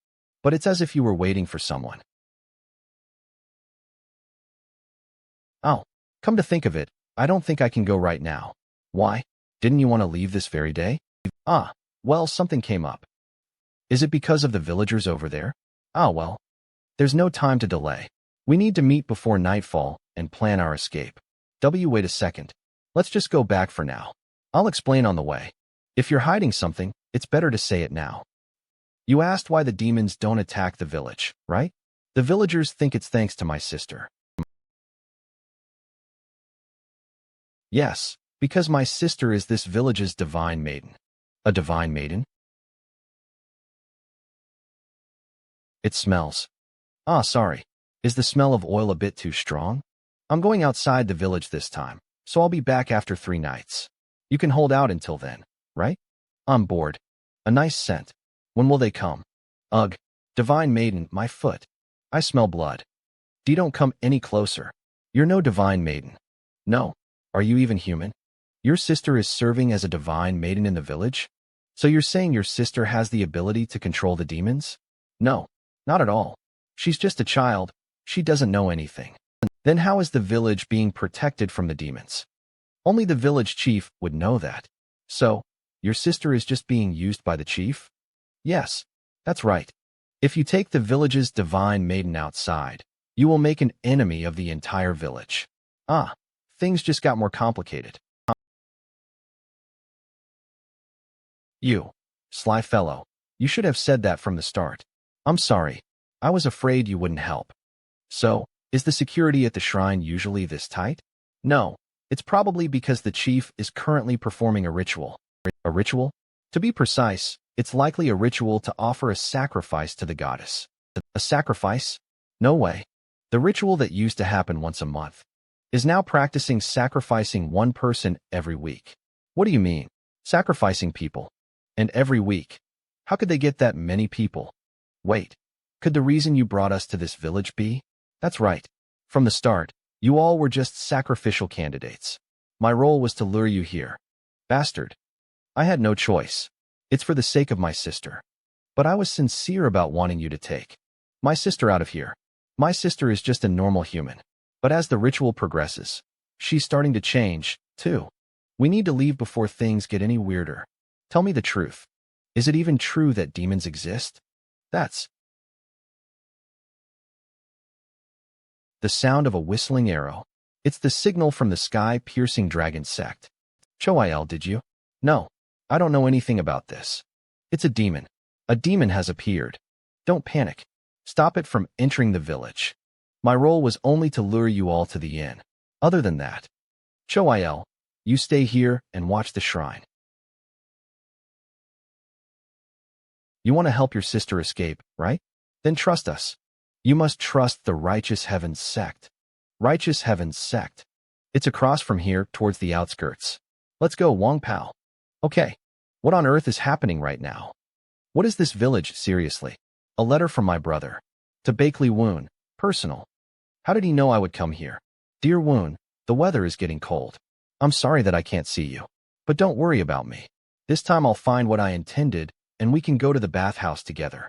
But it's as if you were waiting for someone. Oh, come to think of it, I don't think I can go right now. Why? Didn't you want to leave this very day? Ah, well, something came up. Is it because of the villagers over there? Ah, well, there's no time to delay. We need to meet before nightfall and plan our escape. Wait a second. Let's just go back for now. I'll explain on the way. If you're hiding something, it's better to say it now. You asked why the demons don't attack the village, right? The villagers think it's thanks to my sister. Yes, because my sister is this village's divine maiden. A divine maiden? It smells. Ah, sorry. Is the smell of oil a bit too strong? I'm going outside the village this time, so I'll be back after 3 nights. You can hold out until then, right? I'm bored. A nice scent. When will they come? Ugh, divine maiden, my foot. I smell blood. Don't come any closer. You're no divine maiden. No. Are you even human? Your sister is serving as a divine maiden in the village? So you're saying your sister has the ability to control the demons? No, not at all. She's just a child. She doesn't know anything. Then how is the village being protected from the demons? Only the village chief would know that. So, your sister is just being used by the chief? Yes, that's right. If you take the village's divine maiden outside, you will make an enemy of the entire village. Ah, things just got more complicated. You, sly fellow, you should have said that from the start. I'm sorry. I was afraid you wouldn't help. So, is the security at the shrine usually this tight? No, it's probably because the chief is currently performing a ritual. A ritual? To be precise, it's likely a ritual to offer a sacrifice to the goddess. A sacrifice? No way. The ritual that used to happen once a month is now practicing sacrificing one person every week. What do you mean? Sacrificing people? And every week? How could they get that many people? Wait, could the reason you brought us to this village be? That's right. From the start, you all were just sacrificial candidates. My role was to lure you here. Bastard. I had no choice. It's for the sake of my sister. But I was sincere about wanting you to take my sister out of here. My sister is just a normal human. But as the ritual progresses, she's starting to change, too. We need to leave before things get any weirder. Tell me the truth. Is it even true that demons exist? That's the sound of a whistling arrow. It's the signal from the sky-piercing dragon sect. Choil, did you? No, I don't know anything about this. It's a demon. A demon has appeared. Don't panic. Stop it from entering the village. My role was only to lure you all to the inn. Other than that, Choil, you stay here and watch the shrine. You want to help your sister escape, right? Then trust us. You must trust the Righteous Heavens Sect. Righteous Heavens Sect. It's across from here towards the outskirts. Let's go, Wong Pao. Okay. What on earth is happening right now? What is this village, seriously? A letter from my brother. To Bakley Woon. Personal. How did he know I would come here? Dear Woon, the weather is getting cold. I'm sorry that I can't see you. But don't worry about me. This time I'll find what I intended, and we can go to the bathhouse together.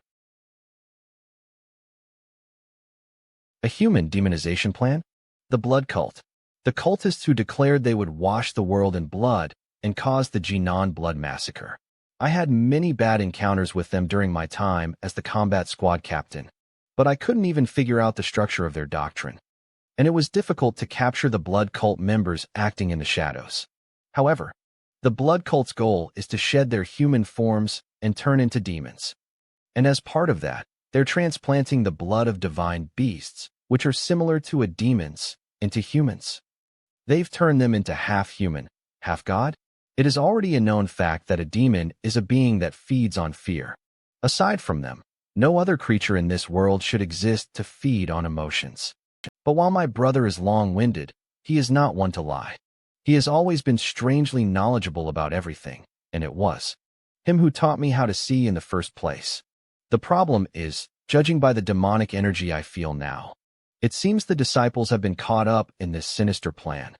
A human demonization plan? The blood cult. The cultists who declared they would wash the world in blood and cause the Jinan blood massacre. I had many bad encounters with them during my time as the combat squad captain, but I couldn't even figure out the structure of their doctrine. And it was difficult to capture the blood cult members acting in the shadows. However, the blood cult's goal is to shed their human forms and turn into demons. And as part of that, they're transplanting the blood of divine beasts, which are similar to a demon's, into humans. They've turned them into half-human, half-god. It is already a known fact that a demon is a being that feeds on fear. Aside from them, no other creature in this world should exist to feed on emotions. But while my brother is long-winded, he is not one to lie. He has always been strangely knowledgeable about everything, and it was Him who taught me how to see in the first place. The problem is, judging by the demonic energy I feel now, it seems the disciples have been caught up in this sinister plan.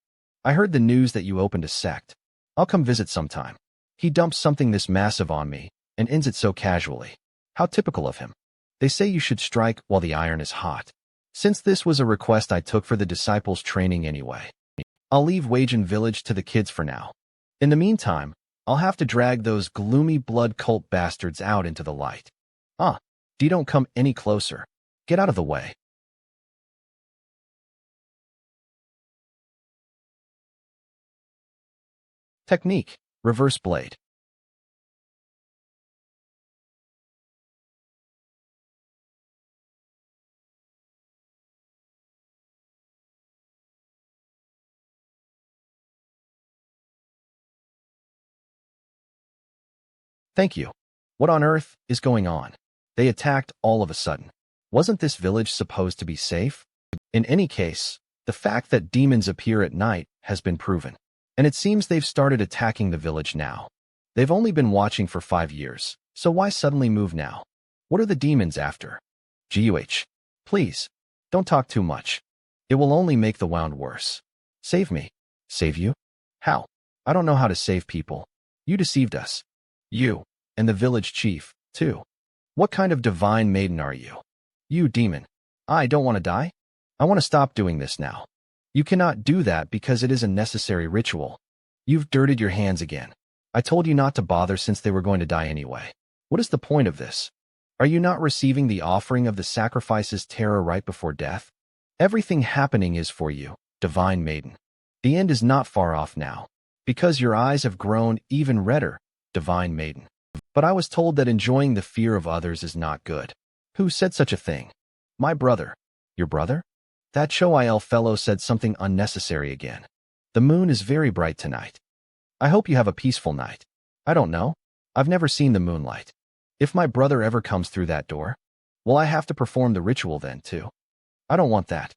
I heard the news that you opened a sect. I'll come visit sometime. He dumps something this massive on me and ends it so casually. How typical of him. They say you should strike while the iron is hot. Since this was a request I took for the disciples' training anyway, I'll leave Wajan village to the kids for now. In the meantime, I'll have to drag those gloomy blood cult bastards out into the light. Don't come any closer. Get out of the way. Technique: reverse blade. Thank you. What on earth is going on? They attacked all of a sudden. Wasn't this village supposed to be safe? In any case, the fact that demons appear at night has been proven. And it seems they've started attacking the village now. They've only been watching for 5 years, so why suddenly move now? What are the demons after? Guh. Please, don't talk too much. It will only make the wound worse. Save me. Save you? How? I don't know how to save people. You deceived us. You, and the village chief, too. What kind of divine maiden are you? You demon. I don't want to die. I want to stop doing this now. You cannot do that because it is a necessary ritual. You've dirtied your hands again. I told you not to bother since they were going to die anyway. What is the point of this? Are you not receiving the offering of the sacrifice's terror right before death? Everything happening is for you, divine maiden. The end is not far off now, because your eyes have grown even redder, divine maiden. But I was told that enjoying the fear of others is not good. Who said such a thing? My brother. Your brother? That Choil fellow said something unnecessary again. The moon is very bright tonight. I hope you have a peaceful night. I don't know. I've never seen the moonlight. If my brother ever comes through that door, will I have to perform the ritual then, too? I don't want that.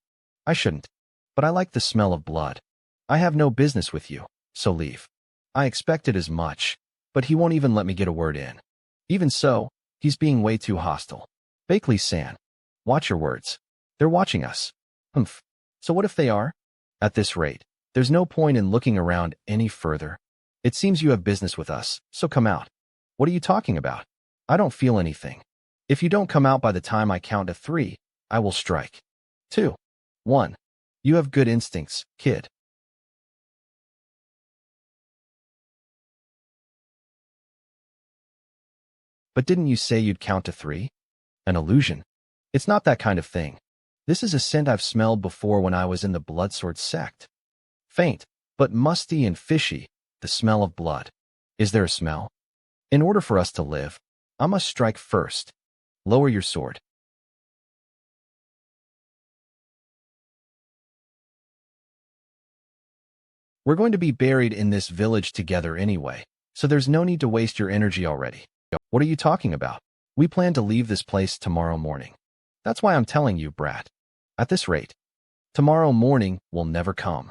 I shouldn't. But I like the smell of blood. I have no business with you, so leave. I expected as much, but he won't even let me get a word in. Even so, he's being way too hostile. Bakley-san, watch your words. They're watching us. Humph. So what if they are? At this rate, there's no point in looking around any further. It seems you have business with us, so come out. What are you talking about? I don't feel anything. If you don't come out by the time I count to 3, I will strike. 2. 1. You have good instincts, kid. But didn't you say you'd count to 3? An illusion. It's not that kind of thing. This is a scent I've smelled before when I was in the Bloodsword sect. Faint, but musty and fishy, the smell of blood. Is there a smell? In order for us to live, I must strike first. Lower your sword. We're going to be buried in this village together anyway, so there's no need to waste your energy already. What are you talking about? We plan to leave this place tomorrow morning. That's why I'm telling you, brat. At this rate, tomorrow morning will never come.